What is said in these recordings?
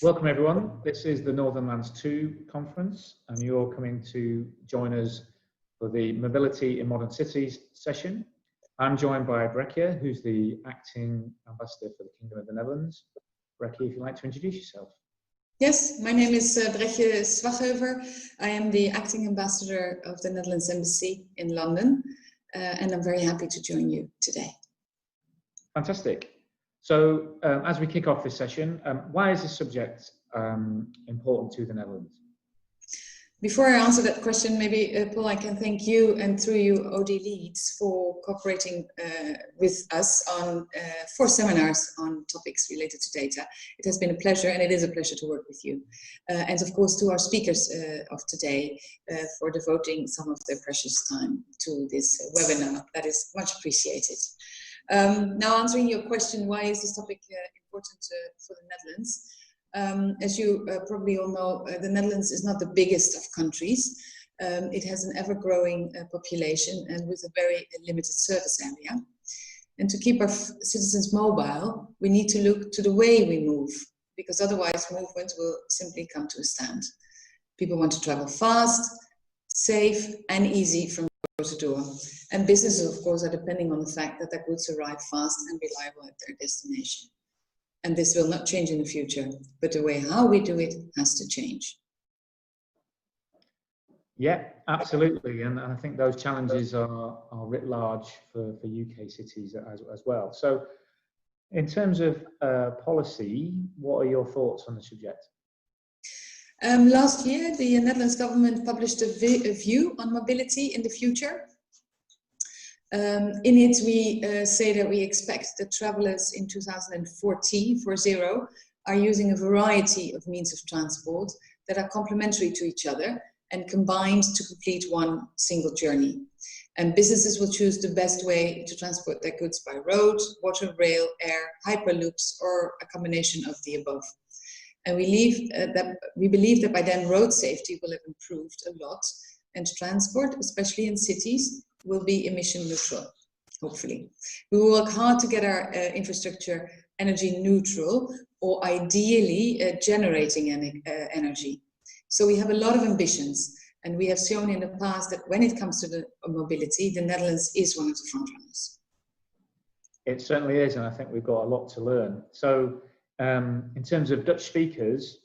Welcome everyone. This is the Northern Lands 2 conference and you're coming to join us for the Mobility in Modern Cities session. I'm joined by Brekje, who's the Acting Ambassador for the Kingdom of the Netherlands. Brekje, if you'd like to introduce yourself. Yes, my name is Brekje Swachheuver. I am the Acting Ambassador of the Netherlands Embassy in London and I'm very happy to join you today. Fantastic. So as we kick off this session, why is this subject important to the Netherlands? Before I answer that question, maybe Paul, I can thank you and through you OD Leeds for cooperating with us on 4 seminars on topics related to data. It has been a pleasure and it is a pleasure to work with you. And of course to our speakers of today for devoting some of their precious time to this webinar. That is much appreciated. Now answering your question, why is this topic important for the Netherlands? As you probably all know, the Netherlands is not the biggest of countries. It has an ever-growing population and with a very limited service area. And to keep our citizens mobile, we need to look to the way we move, because otherwise movement will simply come to a stand. People want to travel fast, safe and easy from door to door. And businesses, of course, are depending on the fact that their goods arrive fast and reliable at their destination. And this will not change in the future, but the way how we do it has to change. Yeah, absolutely. And I think those challenges are writ large for UK cities as well. So in terms of policy, what are your thoughts on the subject? Last year, the Netherlands government published a view on mobility in the future. In it, we say that we expect that travelers in 2040 are using a variety of means of transport that are complementary to each other and combined to complete one single journey. And businesses will choose the best way to transport their goods by road, water, rail, air, hyperloops, or a combination of the above. And we believe that by then road safety will have improved a lot and transport, especially in cities, will be emission neutral, hopefully. We will work hard to get our infrastructure energy neutral or ideally generating energy. So we have a lot of ambitions and we have shown in the past that when it comes to the mobility, the Netherlands is one of the front runners. It certainly is, and I think we've got a lot to learn. So in terms of Dutch speakers,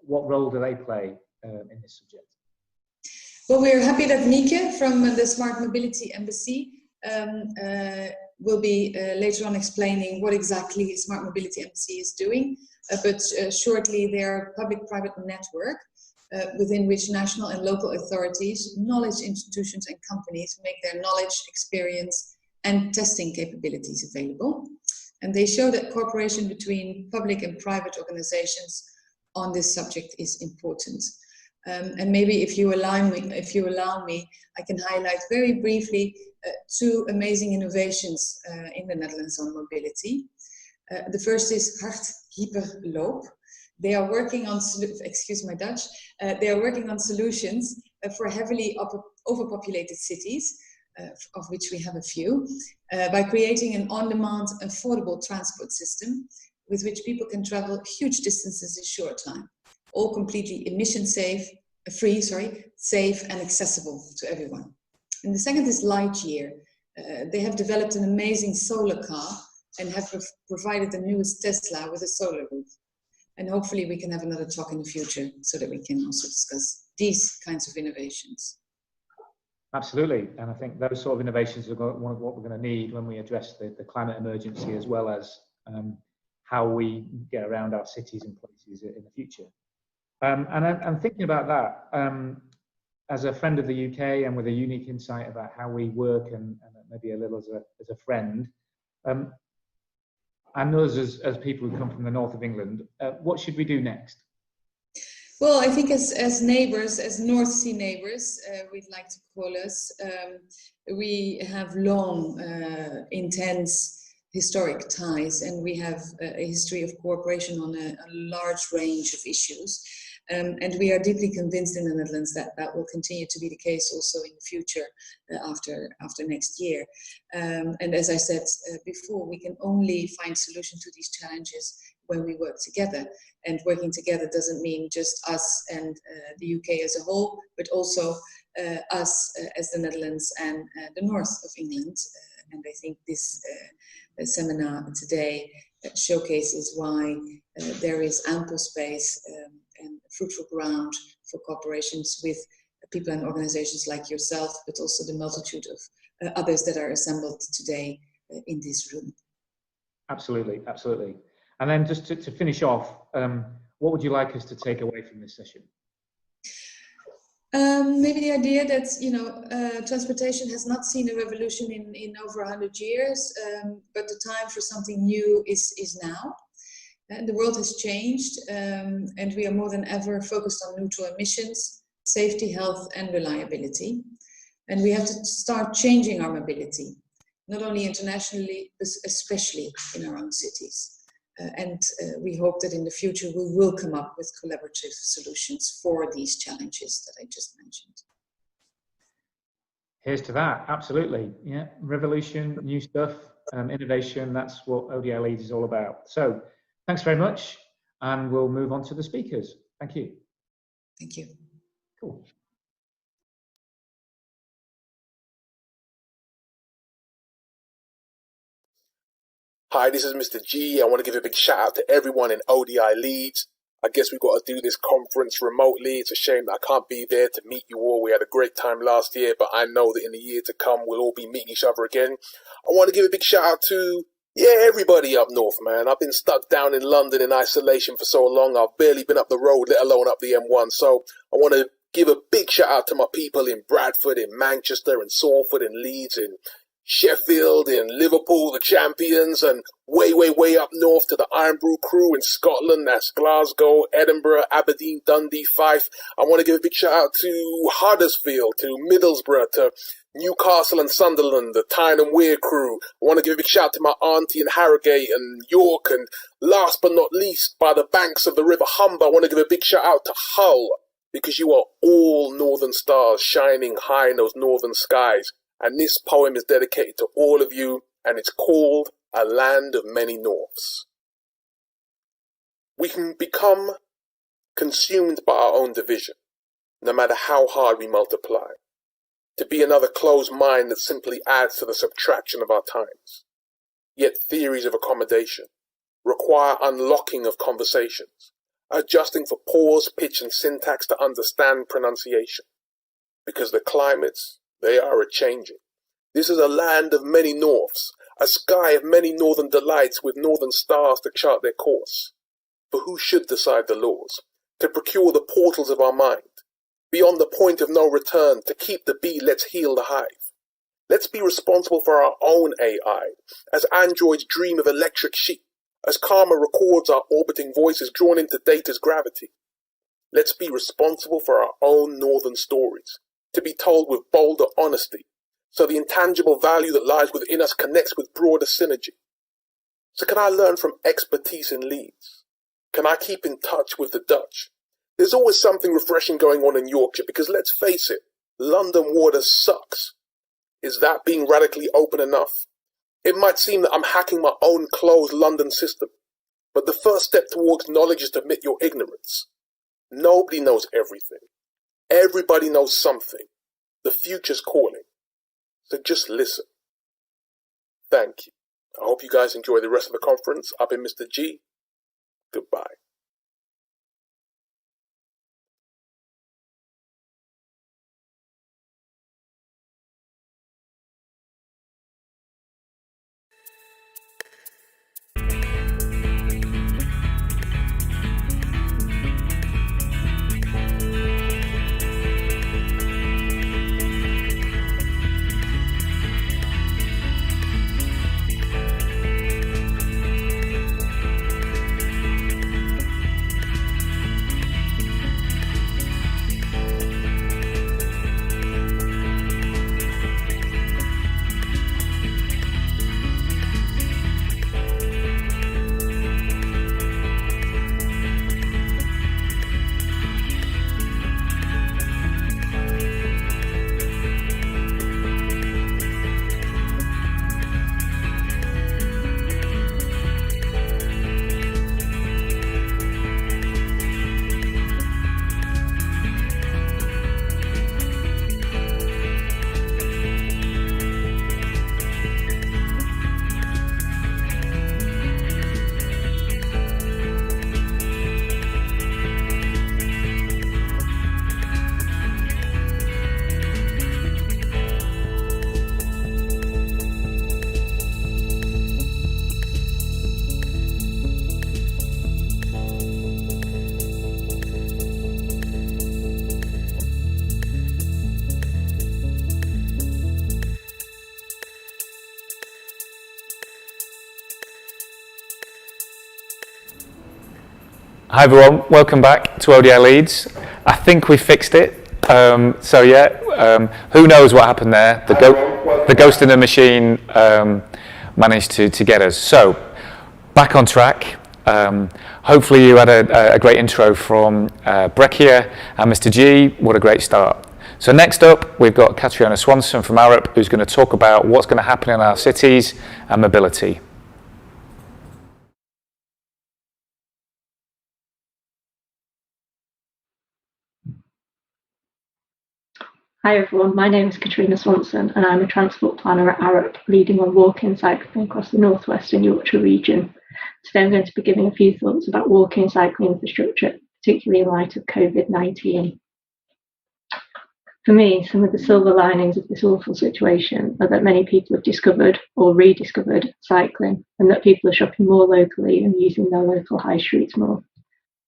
what role do they play in this subject? Well, we're happy that Mieke from the Smart Mobility Embassy will be later on explaining what exactly Smart Mobility Embassy is doing. But shortly, they're a public-private network within which national and local authorities, knowledge institutions and companies make their knowledge, experience and testing capabilities available. And they show that cooperation between public and private organizations on this subject is important. And maybe if you allow me, I can highlight very briefly 2 amazing innovations in the Netherlands on mobility. The first is Hart Hyperloop. They are working on, excuse my Dutch, they are working on solutions for heavily overpopulated cities, of which we have a few, by creating an on-demand, affordable transport system with which people can travel huge distances in short time. All completely emission-free, safe and accessible to everyone. And the second is Lightyear. They have developed an amazing solar car and have provided the newest Tesla with a solar roof. And hopefully we can have another talk in the future so that we can also discuss these kinds of innovations. Absolutely, and I think those sort of innovations are one of what we're going to need when we address the climate emergency, as well as how we get around our cities and places in the future. And I'm thinking about that as a friend of the UK and with a unique insight about how we work and maybe a little as a friend. And us as people who come from the north of England, what should we do next? Well, I think as neighbors, as North Sea neighbors, we'd like to call us, we have long, intense historic ties, and we have a history of cooperation on a large range of issues. And we are deeply convinced in the Netherlands that that will continue to be the case also in the future after next year. And as I said before, we can only find solutions to these challenges when we work together. And working together doesn't mean just us and the UK as a whole, but also us as the Netherlands and the north of England. And I think this seminar today showcases why there is ample space and fruitful ground for cooperations with people and organizations like yourself, but also the multitude of others that are assembled today in this room. Absolutely, absolutely. And then just to finish off, what would you like us to take away from this session? Maybe the idea that, transportation has not seen a revolution in over 100 years, but the time for something new is now. The world has changed, and we are more than ever focused on neutral emissions, safety, health, and reliability. And we have to start changing our mobility, not only internationally, but especially in our own cities. And we hope that in the future we will come up with collaborative solutions for these challenges that I just mentioned. Here's to that, absolutely. Yeah, revolution, new stuff, innovation, that's what ODI Leads is all about. So thanks very much, and we'll move on to the speakers. Thank you. Thank you. Cool. Hi, this is Mr. G. I want to give a big shout out to everyone in ODI Leads. I guess we've got to do this conference remotely. It's a shame that I can't be there to meet you all. We had a great time last year, but I know that in the year to come, we'll all be meeting each other again. I want to give a big shout out to, everybody up north, man. I've been stuck down in London in isolation for so long. I've barely been up the road, let alone up the M1. So I want to give a big shout out to my people in Bradford, in Manchester, in Salford, in Leeds, in Sheffield, in Liverpool, the champions, and way, way, way up north to the Iron Brew crew in Scotland. That's Glasgow, Edinburgh, Aberdeen, Dundee, Fife. I want to give a big shout out to Huddersfield, to Middlesbrough, to Newcastle and Sunderland, the Tyne and Wear crew. I want to give a big shout out to my auntie in Harrogate and York. And last but not least, by the banks of the River Humber, I want to give a big shout out to Hull, because you are all northern stars shining high in those northern skies. And this poem is dedicated to all of you, and it's called A Land of Many Norths. We can become consumed by our own division, no matter how hard we multiply, to be another closed mind that simply adds to the subtraction of our times. Yet theories of accommodation require unlocking of conversations, adjusting for pause, pitch, and syntax to understand pronunciation, because the climates, they are a-changing. This is a land of many norths, a sky of many northern delights with northern stars to chart their course. For who should decide the laws, to procure the portals of our mind? Beyond the point of no return, to keep the bee, let's heal the hive. Let's be responsible for our own AI, as androids dream of electric sheep, as karma records our orbiting voices drawn into data's gravity. Let's be responsible for our own northern stories, to be told with bolder honesty, so the intangible value that lies within us connects with broader synergy. So can I learn from expertise in Leeds? Can I keep in touch with the Dutch? There's always something refreshing going on in Yorkshire, because let's face it, London water sucks. Is that being radically open enough? It might seem that I'm hacking my own closed London system, but the first step towards knowledge is to admit your ignorance. Nobody knows everything. Everybody knows something. The future's calling. So just listen. Thank you. I hope you guys enjoy the rest of the conference. I've been Mr. G. Goodbye. Hi everyone, welcome back to ODI Leeds. I think we fixed it. Who knows what happened there? The ghost in the machine managed to get us. So, back on track. Hopefully you had a great intro from Breccia and Mr. G. What a great start. So next up, we've got Catriona Swanson from Arup, who's going to talk about what's going to happen in our cities and mobility. Hi everyone, my name is Catriona Swanson and I'm a transport planner at Arup, leading on walking cycling across the North West and Yorkshire region. Today I'm going to be giving a few thoughts about walking cycling infrastructure, particularly in light of COVID-19. For me, some of the silver linings of this awful situation are that many people have discovered or rediscovered cycling, and that people are shopping more locally and using their local high streets more.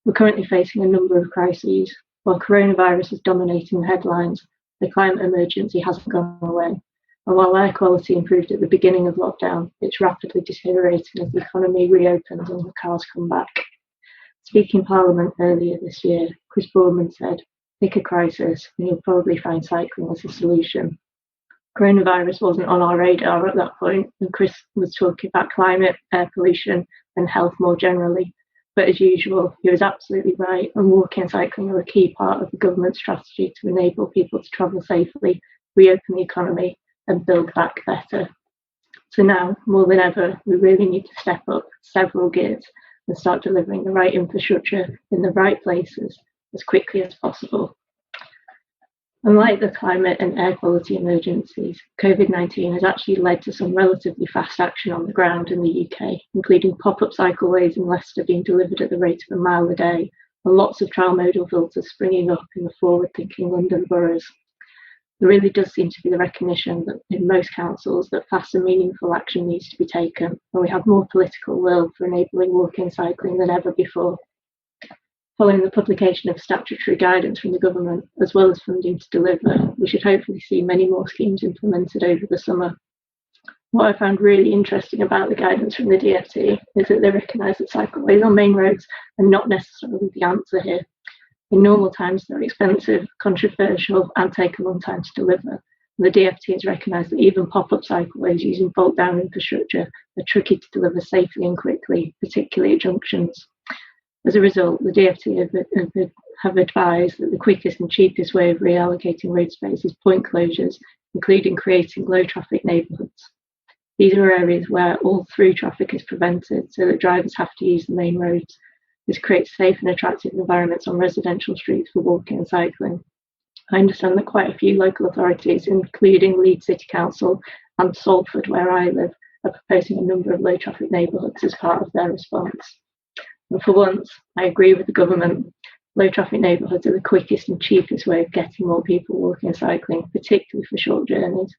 We're currently facing a number of crises. While coronavirus is dominating the headlines, the climate emergency hasn't gone away. And while air quality improved at the beginning of lockdown, it's rapidly deteriorating as the economy reopens and the cars come back. Speaking in Parliament earlier this year, Chris Boardman said, "Pick a crisis and you'll probably find cycling as a solution." Coronavirus wasn't on our radar at that point, and Chris was talking about climate, air pollution and health more generally. But as usual, he was absolutely right, and walking and cycling are a key part of the government's strategy to enable people to travel safely, reopen the economy and build back better. So now, more than ever, we really need to step up several gears and start delivering the right infrastructure in the right places as quickly as possible. Unlike the climate and air quality emergencies, COVID-19 has actually led to some relatively fast action on the ground in the UK, including pop-up cycleways in Leicester being delivered at the rate of a mile a day, and lots of tri-modal filters springing up in the forward-thinking London boroughs. There really does seem to be the recognition that in most councils that fast and meaningful action needs to be taken, and we have more political will for enabling walking and cycling than ever before. Following the publication of statutory guidance from the government, as well as funding to deliver, we should hopefully see many more schemes implemented over the summer. What I found really interesting about the guidance from the DfT is that they recognise that cycleways on main roads are not necessarily the answer here. In normal times, they're expensive, controversial, and take a long time to deliver. And the DfT has recognised that even pop-up cycleways using bolt-down infrastructure are tricky to deliver safely and quickly, particularly at junctions. As a result, the DfT have advised that the quickest and cheapest way of reallocating road space is point closures, including creating low traffic neighbourhoods. These are areas where all through traffic is prevented, so that drivers have to use the main roads. This creates safe and attractive environments on residential streets for walking and cycling. I understand that quite a few local authorities, including Leeds City Council and Salford, where I live, are proposing a number of low traffic neighbourhoods as part of their response. And for once, I agree with the government. Low traffic neighbourhoods are the quickest and cheapest way of getting more people walking and cycling, particularly for short journeys.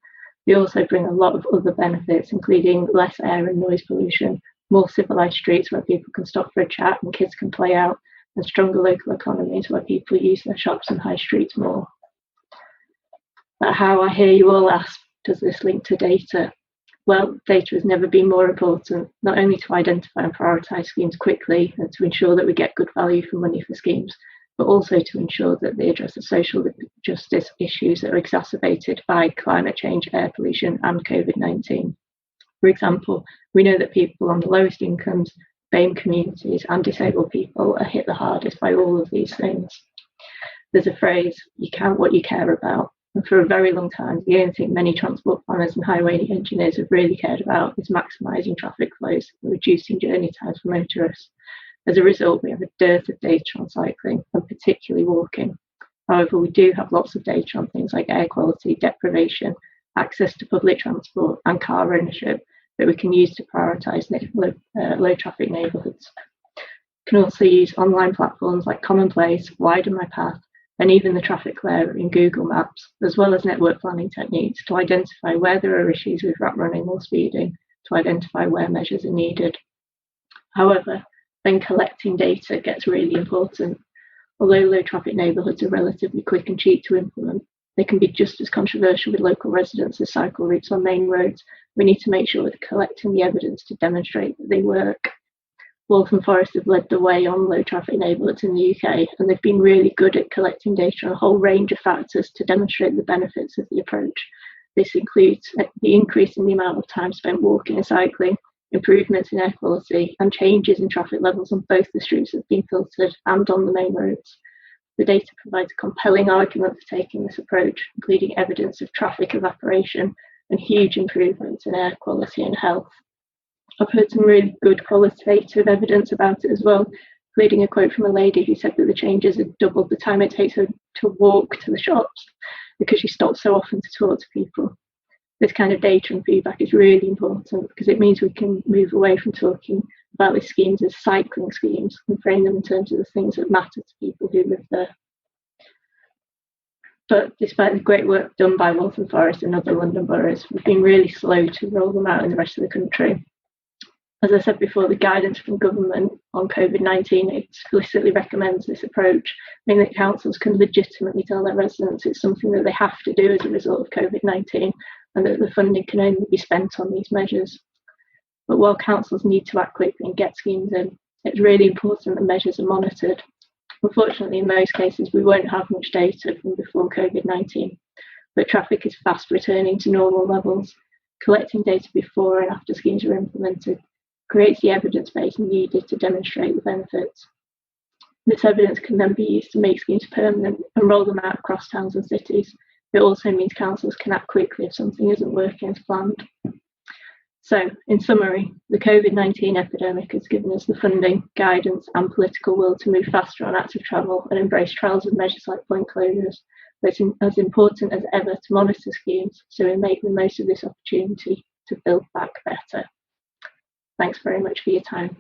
They also bring a lot of other benefits, including less air and noise pollution, more civilised streets where people can stop for a chat and kids can play out, and stronger local economies where people use their shops and high streets more. But how, I hear you all ask, does this link to data? Well, data has never been more important, not only to identify and prioritise schemes quickly and to ensure that we get good value for money for schemes, but also to ensure that they address the social justice issues that are exacerbated by climate change, air pollution and COVID-19. For example, we know that people on the lowest incomes, BAME communities and disabled people are hit the hardest by all of these things. There's a phrase, you count what you care about. And for a very long time, the only thing many transport planners and highway engineers have really cared about is maximising traffic flows and reducing journey times for motorists. As a result, we have a dearth of data on cycling, and particularly walking. However, we do have lots of data on things like air quality, deprivation, access to public transport and car ownership that we can use to prioritise low traffic neighbourhoods. We can also use online platforms like Commonplace, Widen My Path, and even the traffic layer in Google Maps, as well as network planning techniques to identify where there are issues with rat running or speeding, to identify where measures are needed. However, then collecting data gets really important. Although low traffic neighbourhoods are relatively quick and cheap to implement, they can be just as controversial with local residents as cycle routes on main roads. We need to make sure we're collecting the evidence to demonstrate that they work. Waltham Forest have led the way on low traffic neighbourhoods in the UK, and they've been really good at collecting data on a whole range of factors to demonstrate the benefits of the approach. This includes the increase in the amount of time spent walking and cycling, improvements in air quality, and changes in traffic levels on both the streets that have been filtered and on the main roads. The data provides a compelling argument for taking this approach, including evidence of traffic evaporation and huge improvements in air quality and health. I've heard some really good qualitative evidence about it as well, including a quote from a lady who said that the changes had doubled the time it takes her to walk to the shops because she stops so often to talk to people. This kind of data and feedback is really important because it means we can move away from talking about these schemes as cycling schemes and frame them in terms of the things that matter to people who live there. But despite the great work done by Waltham Forest and other London boroughs, we've been really slow to roll them out in the rest of the country. As I said before, the guidance from government on COVID-19 explicitly recommends this approach, meaning that councils can legitimately tell their residents it's something that they have to do as a result of COVID-19 and that the funding can only be spent on these measures. But while councils need to act quickly and get schemes in, it's really important that measures are monitored. Unfortunately, in most cases, we won't have much data from before COVID-19, but traffic is fast returning to normal levels. Collecting data before and after schemes are implemented creates the evidence base needed to demonstrate the benefits. This evidence can then be used to make schemes permanent and roll them out across towns and cities. It also means councils can act quickly if something isn't working as planned. So, in summary, the COVID-19 epidemic has given us the funding, guidance and political will to move faster on active travel and embrace trials of measures like point closures. But it's as important as ever to monitor schemes so we make the most of this opportunity to build back better. Thanks very much for your time.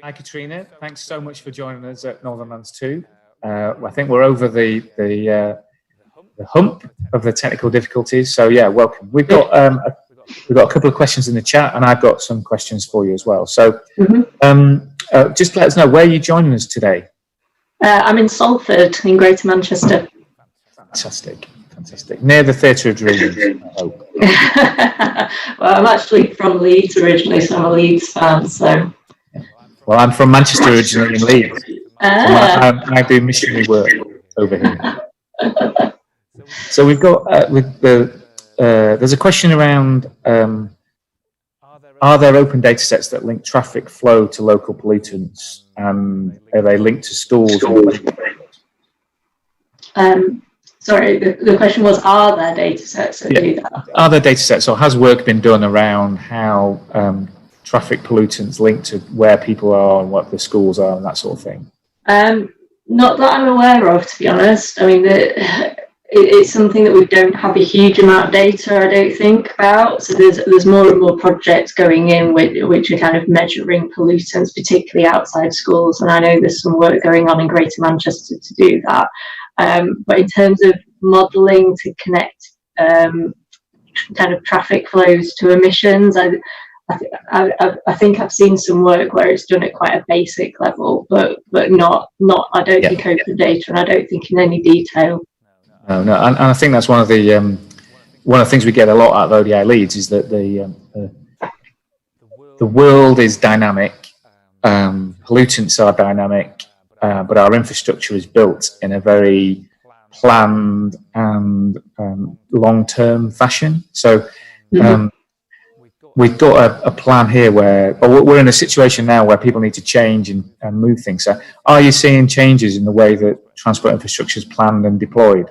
Hi, Katrina. Thanks so much for joining us at Northernlands 2. I think we're over the hump of the technical difficulties. So yeah, welcome. We've got a couple of questions in the chat, and I've got some questions for you as well. So just let us know where you're joining us today. I'm in Salford, in Greater Manchester. Fantastic. Near the Theatre of Dreams, I hope. Well, I'm actually from Leeds originally, so I'm a Leeds fan. So. Well, I'm from Manchester originally, in Leeds. I do missionary work over here. So we've got there's a question around are there open data sets that link traffic flow to local pollutants, and are they linked to schools? Sorry, the question was, are there data sets that do that? Are there data sets, or has work been done around how traffic pollutants link to where people are and what the schools are and that sort of thing? Not that I'm aware of, to be honest. I mean, it's something that we don't have a huge amount of data, I don't think, about. So there's more and more projects going in which are kind of measuring pollutants, particularly outside schools. And I know there's some work going on in Greater Manchester to do that. But in terms of modelling to connect kind of traffic flows to emissions, I think I've seen some work where it's done at quite a basic level, but not I don't think open data, and I don't think in any detail. No, and I think that's one of the things we get a lot out of ODI Leeds is that the world is dynamic, pollutants are dynamic, but our infrastructure is built in a very planned and long-term fashion. So we've got a plan here where we're in a situation now where people need to change and move things. So are you seeing changes in the way that transport infrastructure is planned and deployed?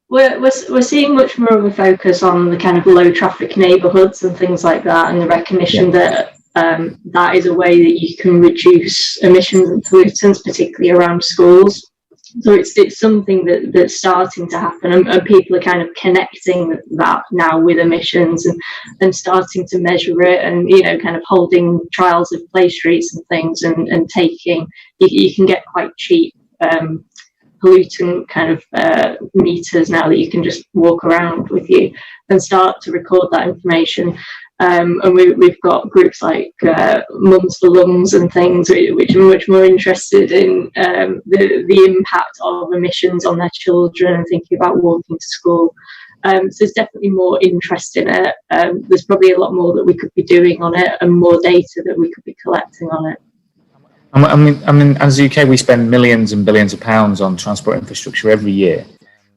We're seeing much more of a focus on the kind of low traffic neighbourhoods and things like that, and the recognition that that is a way that you can reduce emissions and pollutants, particularly around schools. So it's something that's starting to happen, and people are kind of connecting that now with emissions and starting to measure it, and kind of holding trials of play streets and things, and taking you can get quite cheap pollutant kind of meters now that you can just walk around with you and start to record that information. And we've got groups like Mums for Lungs and things, which are much more interested in the impact of emissions on their children and thinking about walking to school. So there's definitely more interest in it. There's probably a lot more that we could be doing on it and more data that we could be collecting on it. I mean, as the UK, we spend millions and billions of pounds on transport infrastructure every year.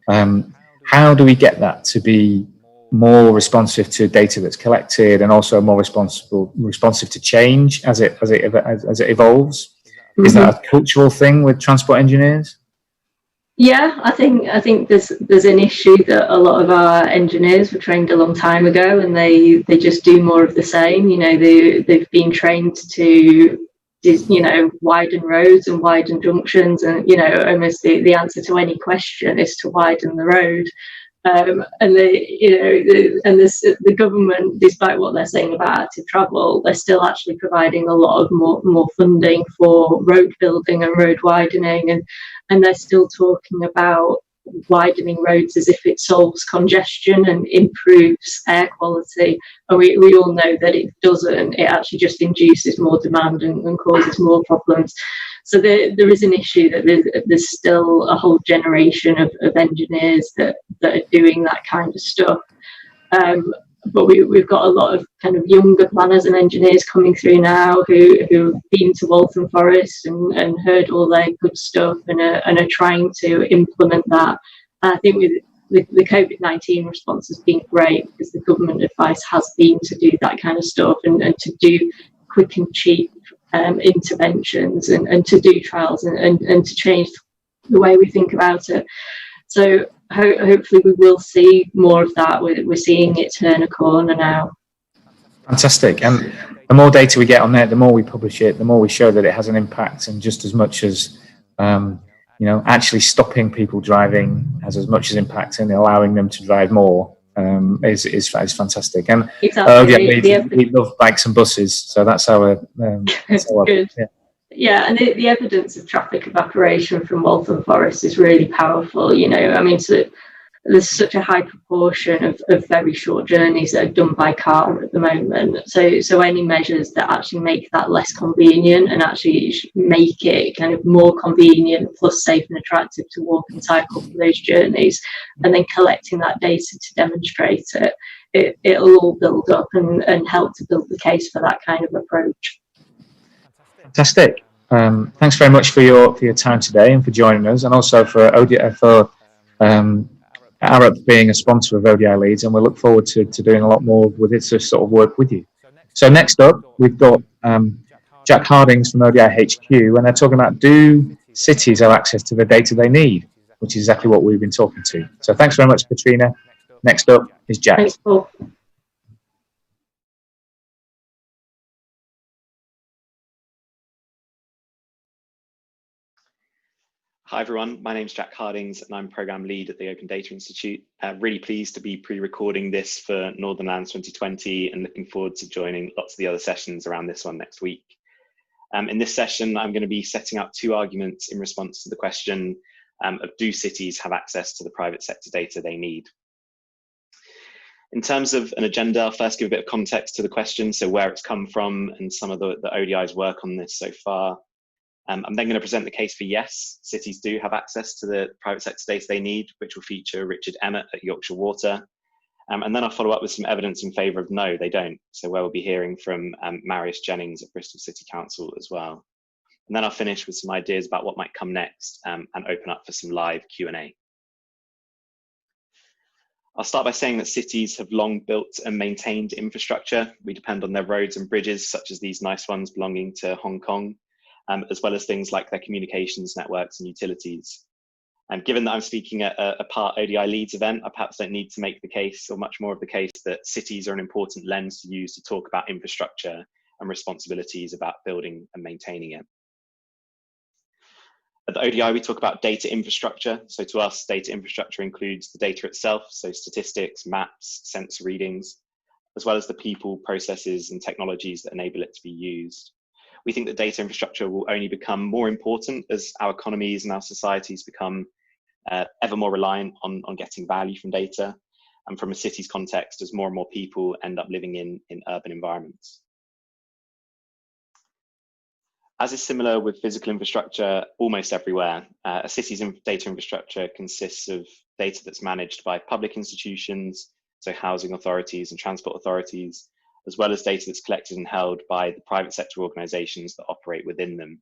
How do we get that to be more responsive to data that's collected and also more responsive to change as it evolves? Mm-hmm. Is that a cultural thing with transport engineers? Yeah, I think there's an issue that a lot of our engineers were trained a long time ago, and they just do more of the same. You know, they've been trained to widen roads and widen junctions, and almost the answer to any question is to widen the road. And the government, despite what they're saying about active travel, they're still actually providing a lot of more funding for road building and road widening, and they're still talking about widening roads as if it solves congestion and improves air quality. And we all know that it doesn't. It actually just induces more demand and causes more problems. So there is an issue that there's still a whole generation of engineers that are doing that kind of stuff. But we've got a lot of kind of younger planners and engineers coming through now who've been to Waltham Forest and heard all their good stuff and are trying to implement that. And I think with the COVID-19 response has been great because the government advice has been to do that kind of stuff and to do quick and cheap interventions and to do trials and to change the way we think about it. So hopefully we will see more of that. We're seeing it turn a corner now. Fantastic. And the more data we get on there, the more we publish it, the more we show that it has an impact, and just as much as actually stopping people driving has as much as impact and allowing them to drive more is fantastic. And exactly. We love bikes and buses, so that's our good. Yeah, and the evidence of traffic evaporation from Waltham Forest is really powerful. So there's such a high proportion of very short journeys that are done by car at the moment. So any measures that actually make that less convenient and actually make it kind of more convenient plus safe and attractive to walk and cycle for those journeys, and then collecting that data to demonstrate it'll all build up and help to build the case for that kind of approach. Fantastic. Thanks very much for your time today and for joining us, and also for Arup being a sponsor of ODI Leads, and we'll look forward to doing a lot more with it to sort of work with you. So next up, we've got Jack Hardings from ODI HQ, and they're talking about, do cities have access to the data they need, which is exactly what we've been talking to. So thanks very much, Katrina. Next up is Jack. Thanks, Paul. Hi everyone, my name's Jack Hardings and I'm Programme Lead at the Open Data Institute. Really pleased to be pre-recording this for Northern Lands 2020 and looking forward to joining lots of the other sessions around this one next week. In this session, I'm going to be setting out two arguments in response to the question of, do cities have access to the private sector data they need? In terms of an agenda, I'll first give a bit of context to the question, so where it's come from and some of the ODI's work on this so far. I'm then going to present the case for yes, cities do have access to the private sector data they need, which will feature Richard Emmett at Yorkshire Water. And then I'll follow up with some evidence in favour of no, they don't. So where we'll be hearing from Marius Jennings at Bristol City Council as well. And then I'll finish with some ideas about what might come next and open up for some live Q&A. I'll start by saying that cities have long built and maintained infrastructure. We depend on their roads and bridges, such as these nice ones belonging to Hong Kong. As well as things like their communications networks and utilities. And given that I'm speaking at a part ODI Leads event, I perhaps don't need to make the case, or much more of the case, that cities are an important lens to use to talk about infrastructure and responsibilities about building and maintaining it. At the ODI, we talk about data infrastructure. So to us, data infrastructure includes the data itself, so statistics, maps, sensor readings, as well as the people, processes, and technologies that enable it to be used. We think that data infrastructure will only become more important as our economies and our societies become ever more reliant on getting value from data, and from a city's context as more and more people end up living in urban environments. As is similar with physical infrastructure almost everywhere, a city's data infrastructure consists of data that's managed by public institutions, so housing authorities and transport authorities, as well as data that's collected and held by the private sector organisations that operate within them.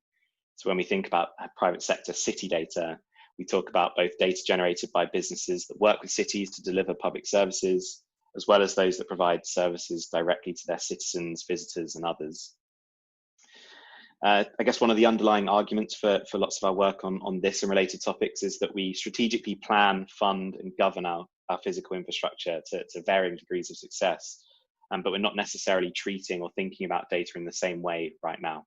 So when we think about private sector city data, we talk about both data generated by businesses that work with cities to deliver public services, as well as those that provide services directly to their citizens, visitors, and others. I guess one of the underlying arguments for lots of our work on this and related topics is that we strategically plan, fund, and govern our physical infrastructure to varying degrees of success, but we're not necessarily treating or thinking about data in the same way right now.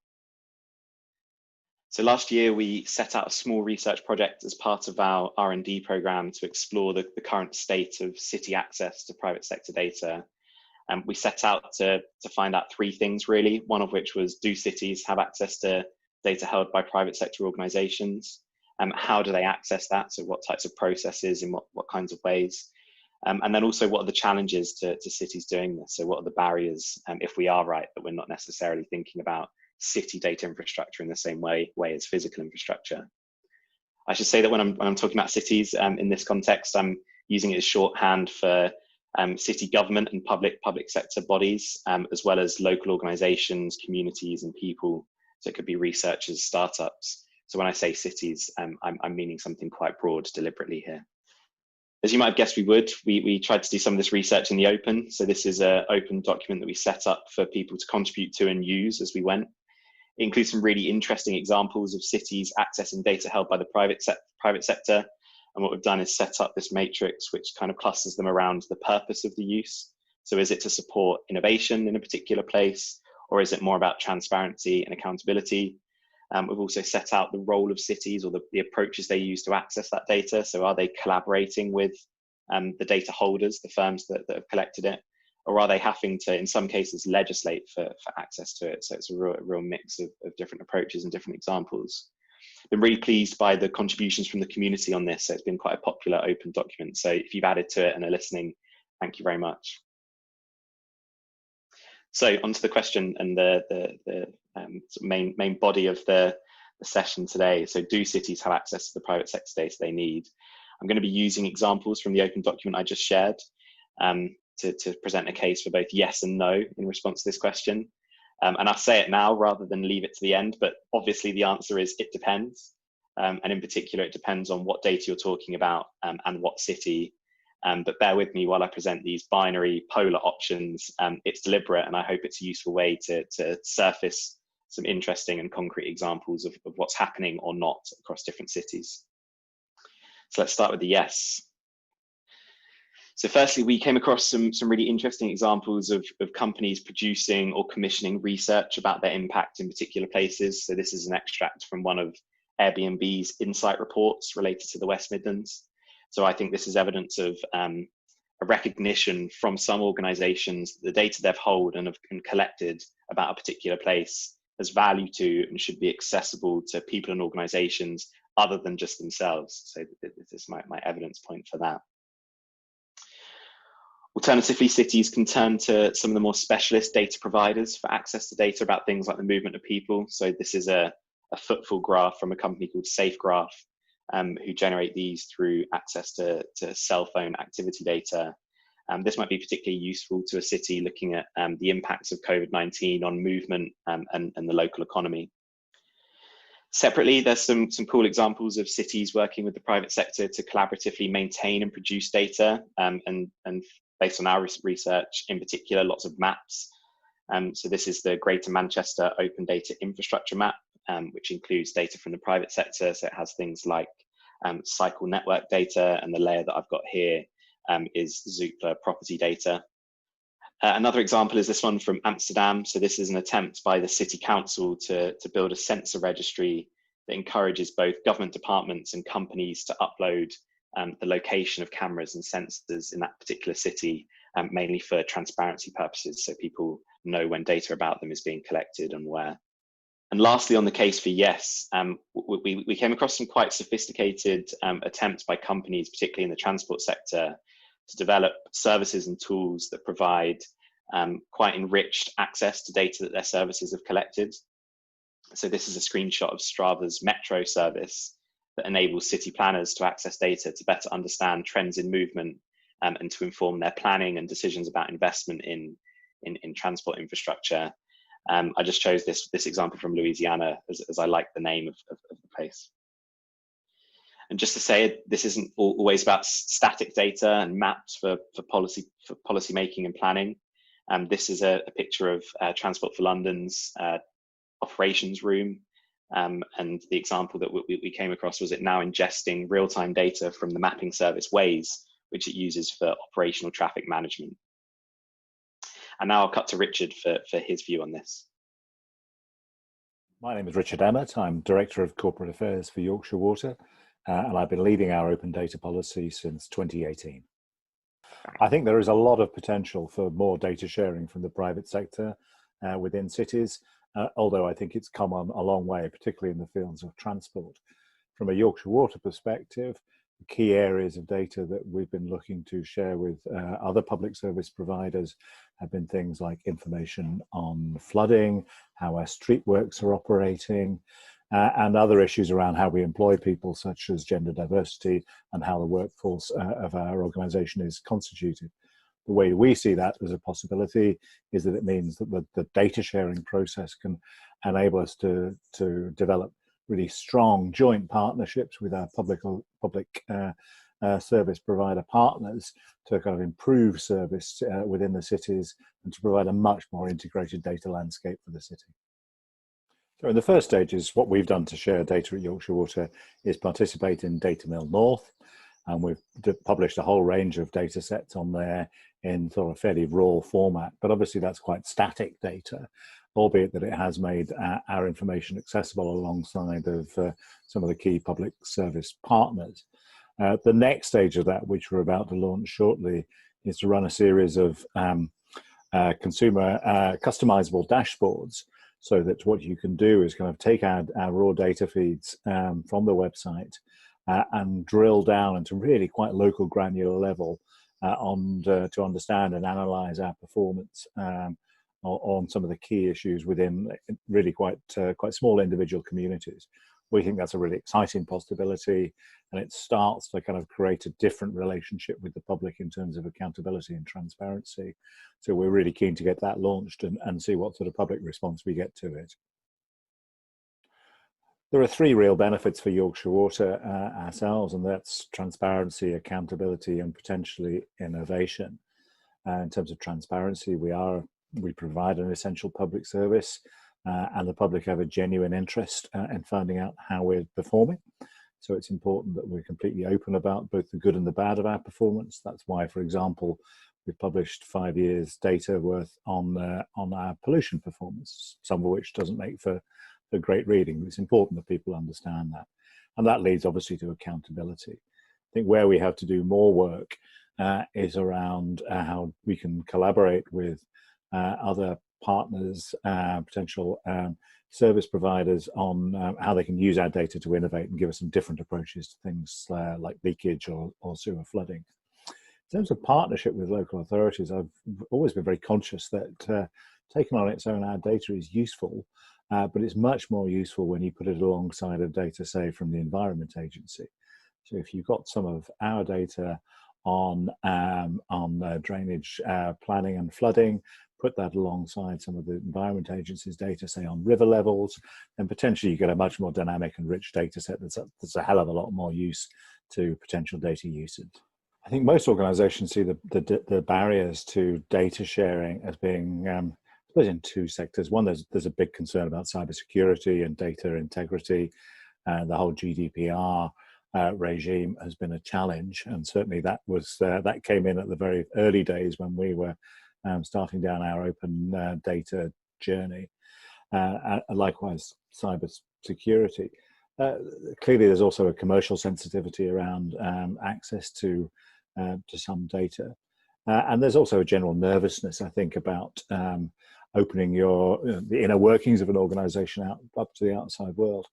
So last year, we set out a small research project as part of our R&D program to explore the current state of city access to private sector data. We set out to find out three things really, one of which was, do cities have access to data held by private sector organisations? How do they access that? So what types of processes, in what kinds of ways? And then also, what are the challenges to cities doing this? So what are the barriers, if we are right, that we're not necessarily thinking about city data infrastructure in the same way as physical infrastructure? I should say that when I'm talking about cities in this context, I'm using it as shorthand for city government and public sector bodies, as well as local organisations, communities, and people. So it could be researchers, startups. So when I say cities, I'm meaning something quite broad deliberately here. As you might have guessed we tried to do some of this research in the open. So this is an open document that we set up for people to contribute to and use as we went. It includes some really interesting examples of cities accessing data held by the private sector. And what we've done is set up this matrix which kind of clusters them around the purpose of the use. So is it to support innovation in a particular place, or is it more about transparency and accountability? We've also set out the role of cities, or the approaches they use to access that data. So are they collaborating with the data holders, the firms that have collected it, or are they having to, in some cases, legislate for access to it? So it's a real mix of different approaches and different examples. Been really pleased by the contributions from the community on this. So it's been quite a popular open document. So if you've added to it and are listening, thank you very much. So onto the question and the main body of the session today. So do cities have access to the private sector data they need? I'm going to be using examples from the open document I just shared to present a case for both yes and no in response to this question. And I'll say it now rather than leave it to the end, but obviously the answer is it depends. And in particular, it depends on what data you're talking about and what city. But bear with me while I present these binary polar options. It's deliberate, and I hope it's a useful way to surface some interesting and concrete examples of what's happening or not across different cities. So let's start with the yes. So firstly, we came across some really interesting examples of companies producing or commissioning research about their impact in particular places. So this is an extract from one of Airbnb's insight reports related to the West Midlands. So I think this is evidence of a recognition from some organisations that the data they've held and have collected about a particular place has value to and should be accessible to people and organisations other than just themselves. So this is my evidence point for that. Alternatively, cities can turn to some of the more specialist data providers for access to data about things like the movement of people. So this is a footfall graph from a company called SafeGraph, who generate these through access to cell phone activity data. This might be particularly useful to a city looking at the impacts of COVID-19 on movement and the local economy. Separately, there's some cool examples of cities working with the private sector to collaboratively maintain and produce data, and based on our research, in particular, lots of maps. So this is the Greater Manchester Open Data Infrastructure Map, which includes data from the private sector. So it has things like cycle network data, and the layer that I've got here is Zoopla property data. Another example is this one from Amsterdam. So this is an attempt by the city council to build a sensor registry that encourages both government departments and companies to upload the location of cameras and sensors in that particular city, mainly for transparency purposes, so people know when data about them is being collected and where. And lastly, on the case for yes, we came across some quite sophisticated attempts by companies, particularly in the transport sector, to develop services and tools that provide quite enriched access to data that their services have collected. So this is a screenshot of Strava's Metro service that enables city planners to access data to better understand trends in movement and to inform their planning and decisions about investment in transport infrastructure. I just chose this example from Louisiana as I like the name of the place. And just to say, this isn't always about static data and maps for policy making and planning. This is a picture of Transport for London's operations room. And the example that we came across was it now ingesting real-time data from the mapping service Waze, which it uses for operational traffic management. And now I'll cut to Richard for his view on this. My name is Richard Emmett. I'm Director of Corporate Affairs for Yorkshire Water, and I've been leading our open data policy since 2018. I think there is a lot of potential for more data sharing from the private sector within cities, although I think it's come on a long way, particularly in the fields of transport. From a Yorkshire Water perspective, the key areas of data that we've been looking to share with other public service providers have been things like information on flooding, how our street works are operating, and other issues around how we employ people, such as gender diversity and how the workforce of our organisation is constituted. The way we see that as a possibility is that it means that the data sharing process can enable us to develop really strong joint partnerships with our public service provider partners to kind of improve service within the cities and to provide a much more integrated data landscape for the city. So in the first stages, what we've done to share data at Yorkshire Water is participate in Data Mill North, and we've published a whole range of data sets on there in sort of fairly raw format, but obviously that's quite static data, albeit that it has made our information accessible alongside of some of the key public service partners. The next stage of that, which we're about to launch shortly, is to run a series of consumer customizable dashboards, so that what you can do is kind of take our raw data feeds from the website and drill down into really quite local granular level to understand and analyze our performance on some of the key issues within really quite small individual communities. We think that's a really exciting possibility, and it starts to kind of create a different relationship with the public in terms of accountability and transparency. So we're really keen to get that launched and see what sort of public response we get to it. There are three real benefits for Yorkshire Water ourselves, and that's transparency, accountability, and potentially innovation. In terms of transparency, we provide an essential public service, and the public have a genuine interest in finding out how we're performing. So it's important that we're completely open about both the good and the bad of our performance. That's why, for example, we've published 5 years data worth on our pollution performance, some of which doesn't make for great reading. It's important that people understand that. And that leads obviously to accountability. I think where we have to do more work is around how we can collaborate with other partners, potential service providers on how they can use our data to innovate and give us some different approaches to things like leakage or sewer flooding. In terms of partnership with local authorities, I've always been very conscious that taking on its own our data is useful, but it's much more useful when you put it alongside of data, say, from the Environment Agency. So if you've got some of our data on drainage planning and flooding, put that alongside some of the Environment Agency's data, say on river levels, then potentially you get a much more dynamic and rich data set that's a hell of a lot more use to potential data usage. I think most organizations see the barriers to data sharing as being, I suppose, in two sectors. One, there's a big concern about cybersecurity and data integrity. The whole GDPR regime has been a challenge, and certainly that came in at the very early days when we were starting down our open data journey. Likewise, cyber security. Clearly, there's also a commercial sensitivity around access to some data, and there's also a general nervousness, I think, about opening the inner workings of an organization up to the outside world.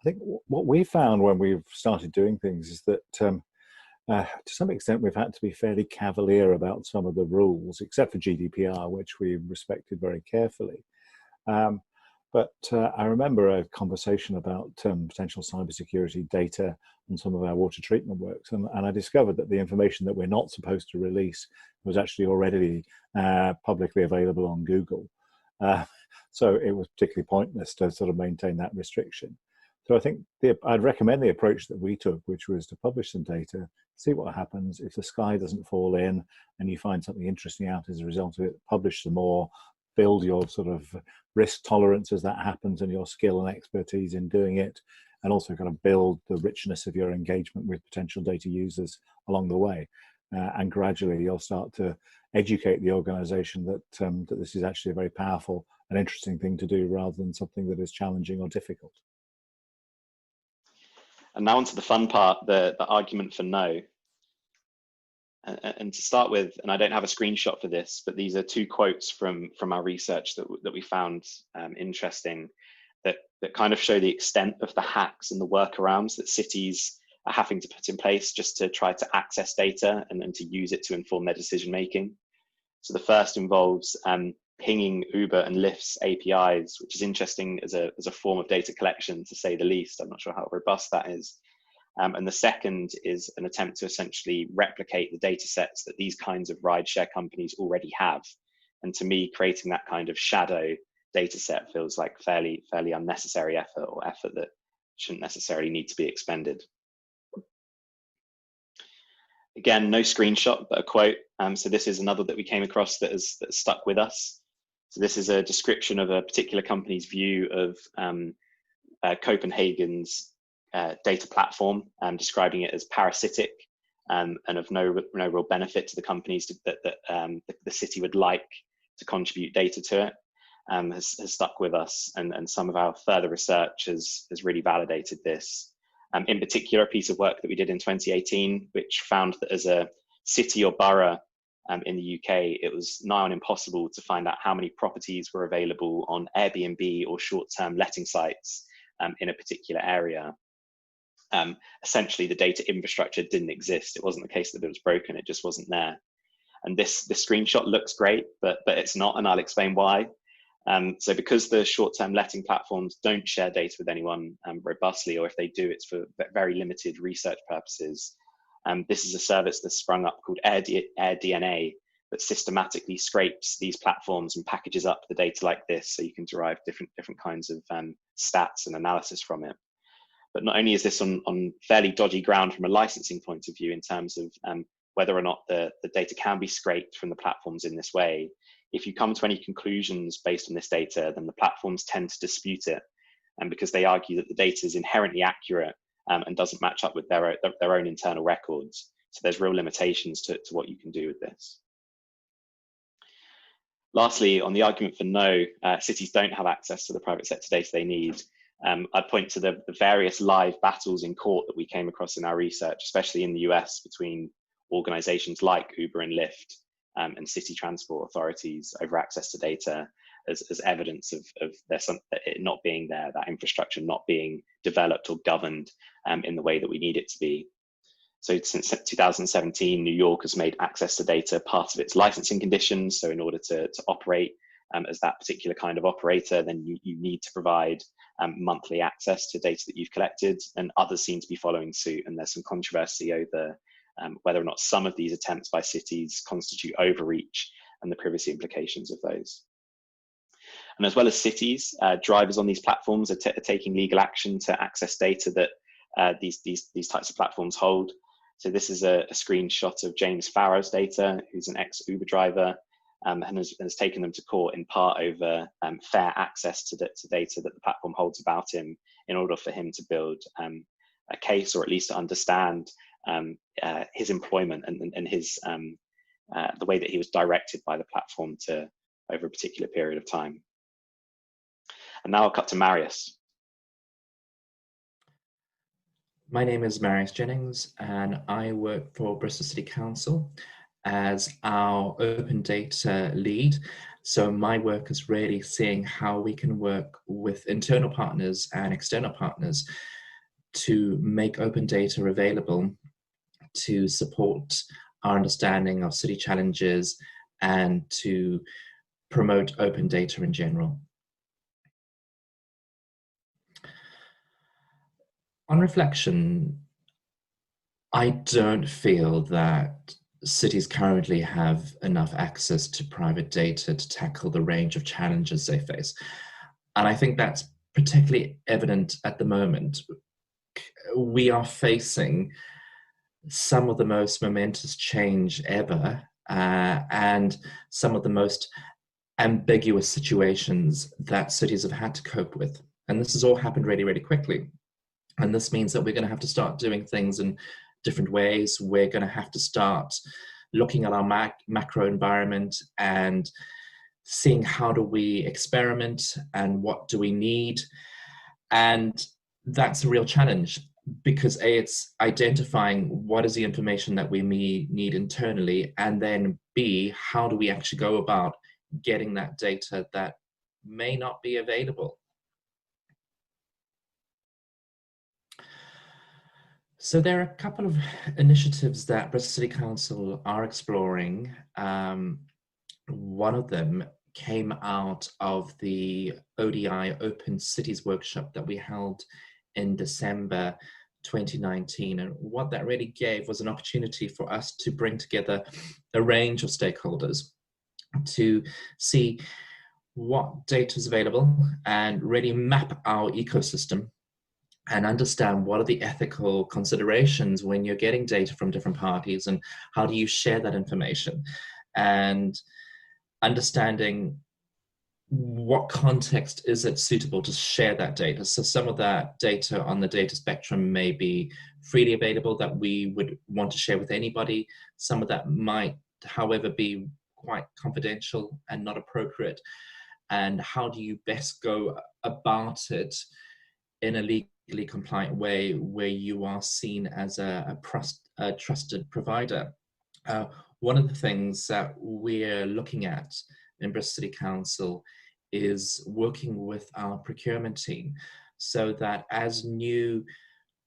I think what we found when we've started doing things is that to some extent we've had to be fairly cavalier about some of the rules, except for GDPR, which we respected very carefully. But I remember a conversation about potential cybersecurity data on some of our water treatment works, and I discovered that the information that we're not supposed to release was actually already publicly available on Google. So it was particularly pointless to sort of maintain that restriction. So I think I'd recommend the approach that we took, which was to publish some data, see what happens. If the sky doesn't fall in and you find something interesting out as a result of it, publish some more, build your sort of risk tolerance as that happens and your skill and expertise in doing it, and also kind of build the richness of your engagement with potential data users along the way. And gradually you'll start to educate the organization that this is actually a very powerful and interesting thing to do rather than something that is challenging or difficult. And now onto the fun part, the argument for no. And to start with, and I don't have a screenshot for this, but these are two quotes from our research that we found interesting, that kind of show the extent of the hacks and the workarounds that cities are having to put in place just to try to access data and to use it to inform their decision making. So the first involves pinging Uber and Lyft's APIs, which is interesting as a form of data collection, to say the least. I'm not sure how robust that is. And the second is an attempt to essentially replicate the data sets that these kinds of rideshare companies already have. And to me, creating that kind of shadow data set feels like fairly unnecessary effort, or effort that shouldn't necessarily need to be expended. Again, no screenshot, but a quote. So this is another that we came across that has stuck with us. So this is a description of a particular company's view of Copenhagen's data platform, describing it as parasitic and of no real benefit to the companies that the city would like to contribute data to it, has stuck with us. And some of our further research has really validated this. In particular, a piece of work that we did in 2018, which found that as a city or borough in the UK, it was nigh on impossible to find out how many properties were available on Airbnb or short-term letting sites in a particular area. Essentially, the data infrastructure didn't exist. It wasn't the case that it was broken, it just wasn't there. And this screenshot looks great, but it's not, and I'll explain why. So because the short-term letting platforms don't share data with anyone robustly, or if they do, it's for very limited research purposes. This is a service that's sprung up called AirDNA that systematically scrapes these platforms and packages up the data like this, so you can derive different kinds of stats and analysis from it. But not only is this on fairly dodgy ground from a licensing point of view in terms of whether or not the data can be scraped from the platforms in this way, if you come to any conclusions based on this data, then the platforms tend to dispute it, and because they argue that the data is inherently accurate and doesn't match up with their own internal records. So there's real limitations to what you can do with this. Lastly, on the argument for no, cities don't have access to the private sector data they need. I'd point to the various live battles in court that we came across in our research, especially in the US, between organizations like Uber and Lyft and city transport authorities over access to data as evidence of it not being there, that infrastructure not being developed or governed in the way that we need it to be. So since 2017, New York has made access to data part of its licensing conditions. So in order to operate as that particular kind of operator, then you need to provide monthly access to data that you've collected, and others seem to be following suit. And there's some controversy over whether or not some of these attempts by cities constitute overreach and the privacy implications of those. And as well as cities, drivers on these platforms are taking legal action to access data that these types of platforms hold. So this is a screenshot of James Farrow's data, who's an ex-Uber driver, and has taken them to court in part over fair access to data that the platform holds about him, in order for him to build a case, or at least to understand his employment and his the way that he was directed by the platform over a particular period of time. And now I'll cut to Marius. My name is Marius Jennings, and I work for Bristol City Council as our open data lead. So my work is really seeing how we can work with internal partners and external partners to make open data available to support our understanding of city challenges and to promote open data in general. On reflection, I don't feel that cities currently have enough access to private data to tackle the range of challenges they face. And I think that's particularly evident at the moment. We are facing some of the most momentous change ever, and some of the most ambiguous situations that cities have had to cope with. And this has all happened really, really quickly. And this means that we're going to have to start doing things in different ways. We're going to have to start looking at our macro environment and seeing how do we experiment and what do we need. And that's a real challenge because A, it's identifying what is the information that we need internally, and then B, how do we actually go about getting that data that may not be available. So there are a couple of initiatives that Bristol City Council are exploring. One of them came out of the ODI Open Cities workshop that we held in December 2019. And what that really gave was an opportunity for us to bring together a range of stakeholders to see what data is available and really map our ecosystem and understand what are the ethical considerations when you're getting data from different parties and how do you share that information, and understanding what context is it suitable to share that data. So some of that data on the data spectrum may be freely available that we would want to share with anybody. Some of that might, however, be quite confidential and not appropriate. And how do you best go about it in a legally compliant way where you are seen as a trusted provider? One of the things that we're looking at in Bristol City Council is working with our procurement team so that as new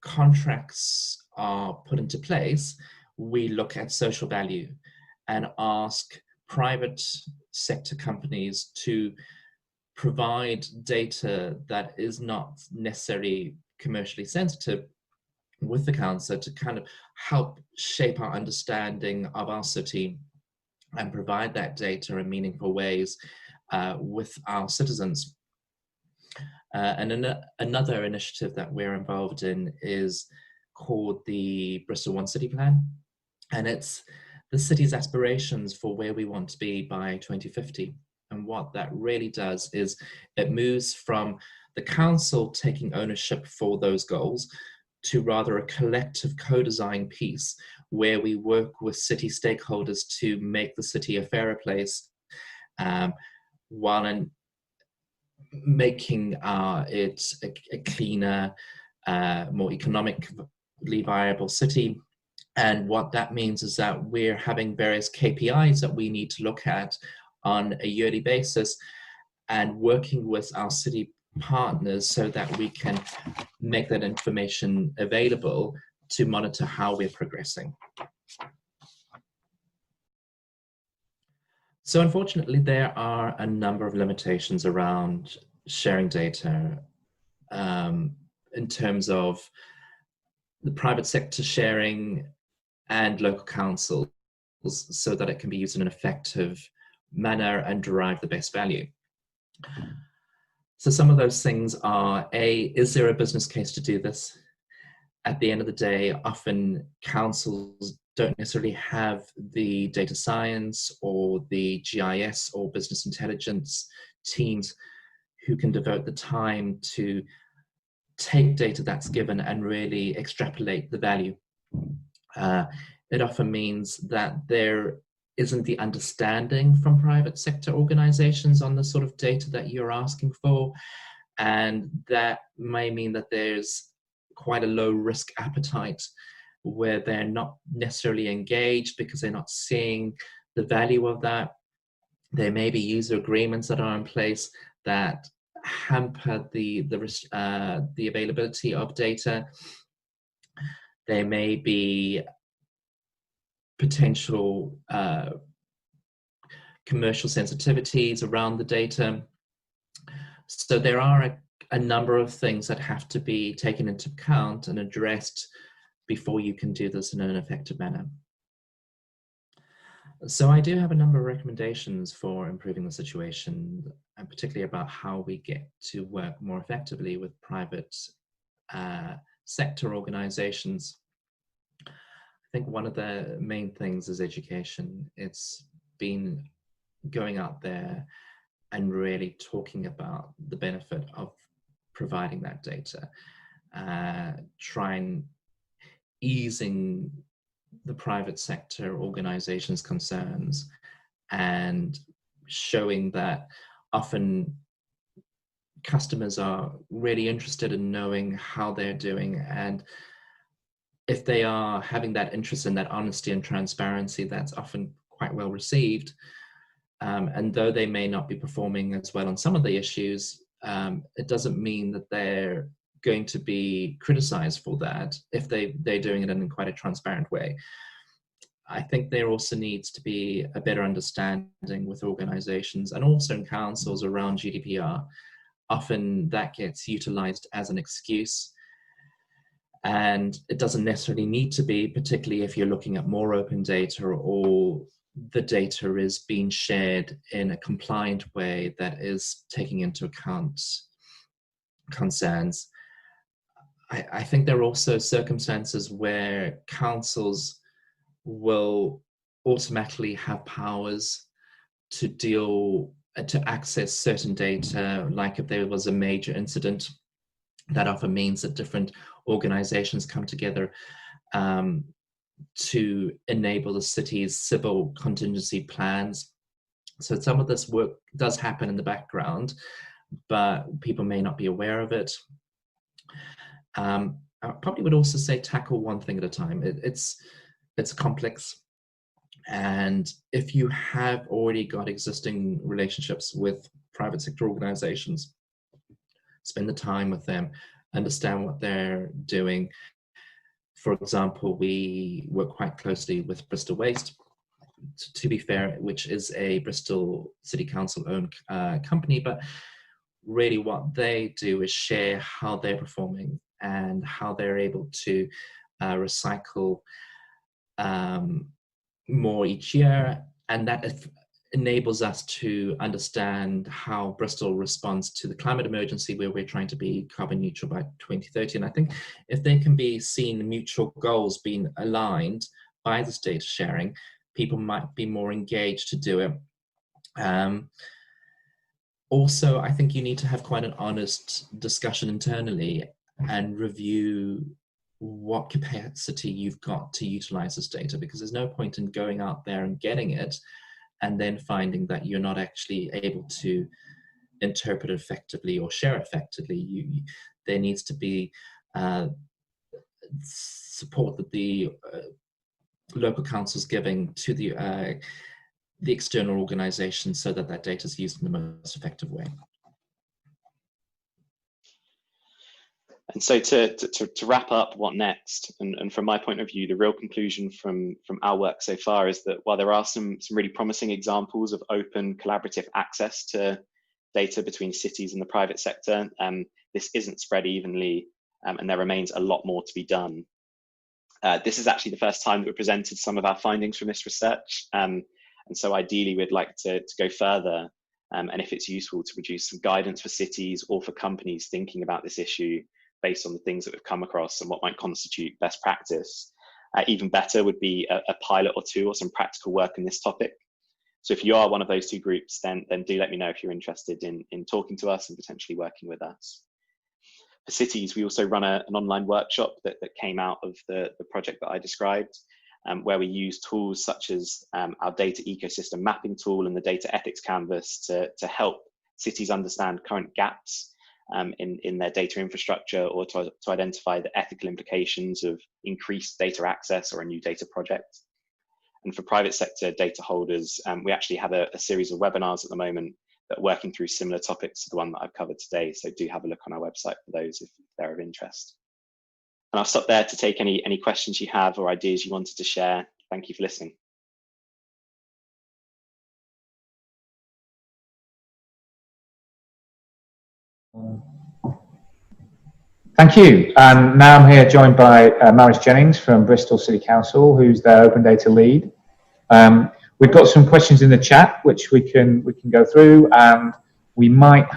contracts are put into place, we look at social value and ask private sector companies to provide data that is not necessarily commercially sensitive with the council to kind of help shape our understanding of our city and provide that data in meaningful ways with our citizens. And another initiative that we're involved in is called the Bristol One City Plan. And it's the city's aspirations for where we want to be by 2050. And what that really does is it moves from the council taking ownership for those goals to rather a collective co-design piece where we work with city stakeholders to make the city a fairer place, while in making it a cleaner, more economically viable city. And what that means is that we're having various KPIs that we need to look at on a yearly basis and working with our city partners so that we can make that information available to monitor how we're progressing. So unfortunately, there are a number of limitations around sharing data in terms of the private sector sharing and local councils so that it can be used in an effective manner and derive the best value. So some of those things are, A, is there a business case to do this? At the end of the day, often councils don't necessarily have the data science or the GIS or business intelligence teams who can devote the time to take data that's given and really extrapolate the value. It often means that there isn't the understanding from private sector organizations on the sort of data that you're asking for. And that may mean that there's quite a low risk appetite where they're not necessarily engaged because they're not seeing the value of that. There may be user agreements that are in place that hamper the availability of data. There may be potential commercial sensitivities around the data. So there are a number of things that have to be taken into account and addressed before you can do this in an effective manner. So I do have a number of recommendations for improving the situation, and particularly about how we get to work more effectively with private sector organizations. I think one of the main things is education. It's been going out there and really talking about the benefit of providing that data, trying easing the private sector organizations' concerns and showing that often customers are really interested in knowing how they're doing, and if they are having that interest in that honesty and transparency, that's often quite well received. And though they may not be performing as well on some of the issues, it doesn't mean that they're going to be criticized for that if they're doing it in quite a transparent way. I think there also needs to be a better understanding with organizations and also in councils around GDPR. Often that gets utilized as an excuse, and it doesn't necessarily need to be, particularly if you're looking at more open data or the data is being shared in a compliant way that is taking into account concerns. I think there are also circumstances where councils will automatically have powers to access certain data, like if there was a major incident. That often means that different organizations come together to enable the city's civil contingency plans. So some of this work does happen in the background, but people may not be aware of it. I probably would also say tackle one thing at a time. It's complex, and if you have already got existing relationships with private sector organizations, spend the time with them, understand what they're doing. For example, we work quite closely with Bristol Waste, to be fair, which is a Bristol City Council owned company, but really what they do is share how they're performing and how they're able to recycle more each year, and that enables us to understand how Bristol responds to the climate emergency, where we're trying to be carbon neutral by 2030. And I think if there can be seen mutual goals being aligned by this data sharing, people might be more engaged to do it. Also, I think you need to have quite an honest discussion internally and review what capacity you've got to utilize this data, because there's no point in going out there and getting it and then finding that you're not actually able to interpret it effectively or share it effectively. There needs to be support that the local council's giving to the external organization so that that data is used in the most effective way. And so to wrap up, what next? And from my point of view, the real conclusion from our work so far is that while there are some really promising examples of open collaborative access to data between cities and the private sector, this isn't spread evenly, and there remains a lot more to be done. This is actually the first time that we presented some of our findings from this research. And so ideally we'd like to go further, and if it's useful, to produce some guidance for cities or for companies thinking about this issue based on the things that we've come across and what might constitute best practice. Even better would be a pilot or two or some practical work in this topic. So if you are one of those two groups, then do let me know if you're interested in talking to us and potentially working with us. For cities, we also run an online workshop that came out of the project that I described, where we use tools such as our data ecosystem mapping tool and the data ethics canvas to help cities understand current gaps in their data infrastructure, or to identify the ethical implications of increased data access or a new data project. And for private sector data holders, we actually have a series of webinars at the moment that are working through similar topics to the one that I've covered today. So do have a look on our website for those if they're of interest. And I'll stop there to take any questions you have or ideas you wanted to share. Thank you for listening. Thank you. Now I'm here joined by Marius Jennings from Bristol City Council, who's their open data lead. We've got some questions in the chat which we can go through, and we might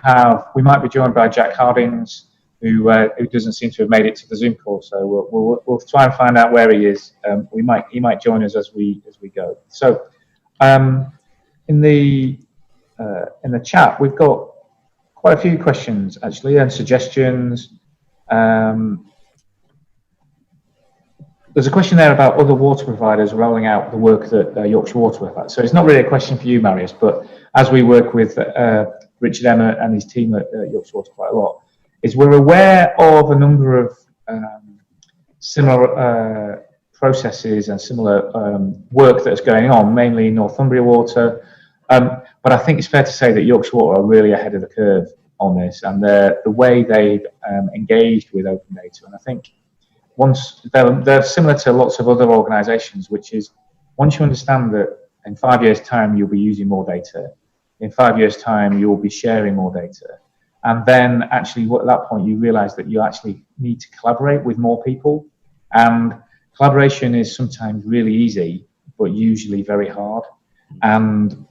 be joined by Jack Hardings, who doesn't seem to have made it to the Zoom call. So we'll try and find out where he is. He might join us as we go. So in the chat we've got quite a few questions actually and suggestions. There's a question there about other water providers rolling out the work that Yorkshire Water have had. So it's not really a question for you, Marius, but as we work with Richard Emmett and his team at Yorkshire Water quite a lot, is we're aware of a number of similar processes and similar work that's going on, mainly Northumbria Water. But I think it's fair to say that Yorkshire Water are really ahead of the curve on this, and the way they've engaged with open data. And I think once they're similar to lots of other organisations, which is once you understand that in 5 years' time you'll be using more data, in 5 years' time you'll be sharing more data, and then actually at that point you realise that you actually need to collaborate with more people, and collaboration is sometimes really easy but usually very hard. And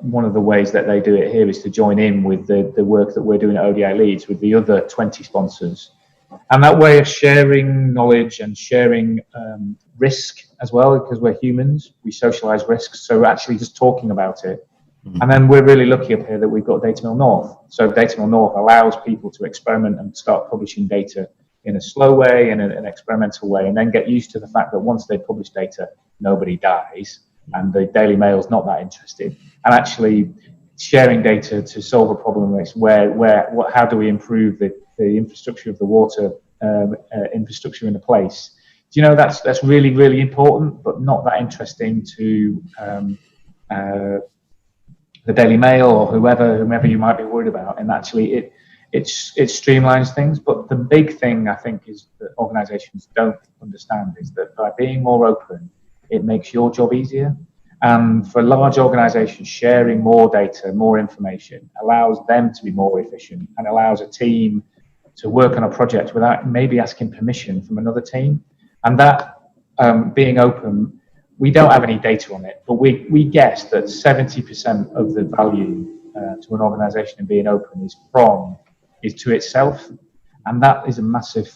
one of the ways that they do it here is to join in with the work that we're doing at ODI Leeds with the other 20 sponsors. And that way of sharing knowledge and sharing risk as well, because we're humans, we socialise risks. So we're actually just talking about it. And then we're really lucky up here that we've got Data Mill North. So Data Mill North allows people to experiment and start publishing data in a slow way, in an experimental way, and then get used to the fact that once they publish data, nobody dies. And the Daily Mail's not that interested. And actually sharing data to solve a problem is how do we improve the infrastructure of the water infrastructure in a place. Do you know that's really, really important, but not that interesting to the Daily Mail or whomever you might be worried about. And actually it streamlines things. But the big thing I think is that organisations don't understand is that by being more open, it makes your job easier. And for large organisations, sharing more data, more information allows them to be more efficient and allows a team to work on a project without maybe asking permission from another team. And that being open, we don't have any data on it, but we guess that 70% of the value to an organisation in being open is to itself. And that is a massive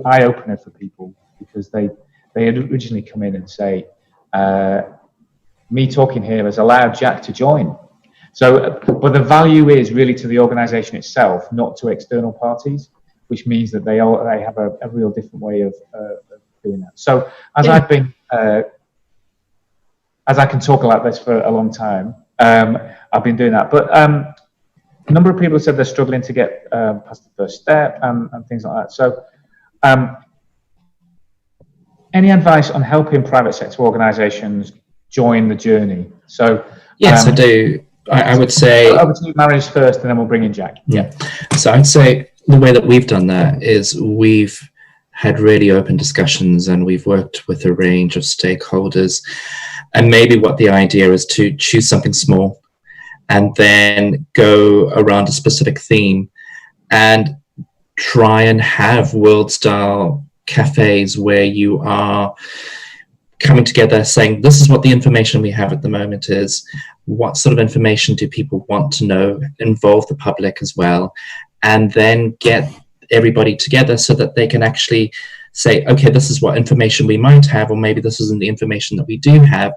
eye-opener for people, because they had originally come in and say, me talking here has allowed Jack to join. So, but the value is really to the organisation itself, not to external parties, which means that they have a real different way of doing that. So, as I've been, as I can talk about this for a long time, I've been doing that. But a number of people have said they're struggling to get past the first step and things like that. So, any advice on helping private sector organisations join the journey? So yes, I do. I would say over to Marius first, and then we'll bring in Jack. Yeah. So I'd say the way that we've done that is we've had really open discussions, and we've worked with a range of stakeholders. And maybe what the idea is to choose something small, and then go around a specific theme, and try and have world-style cafes where you are coming together saying, this is what the information we have at the moment is, what sort of information do people want to know, involve the public as well, and then get everybody together so that they can actually say, okay, this is what information we might have, or maybe this isn't the information that we do have,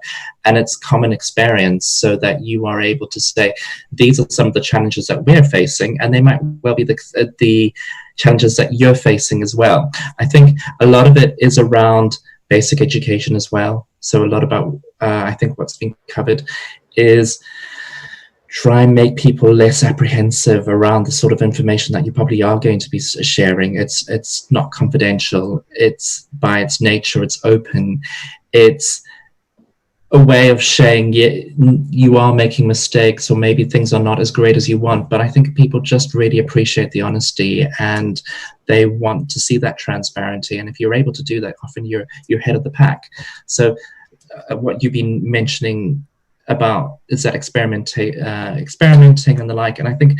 and it's common experience, so that you are able to say, these are some of the challenges that we're facing, and they might well be the challenges that you're facing as well. I think a lot of it is around basic education as well. So a lot about, I think what's been covered is try and make people less apprehensive around the sort of information that you probably are going to be sharing. It's not confidential. It's by its nature, it's open. It's a way of saying, yeah, you are making mistakes, or maybe things are not as great as you want. But I think people just really appreciate the honesty, and they want to see that transparency. And if you're able to do that, often you're head of the pack. So what you've been mentioning about is that experimenting and the like. And I think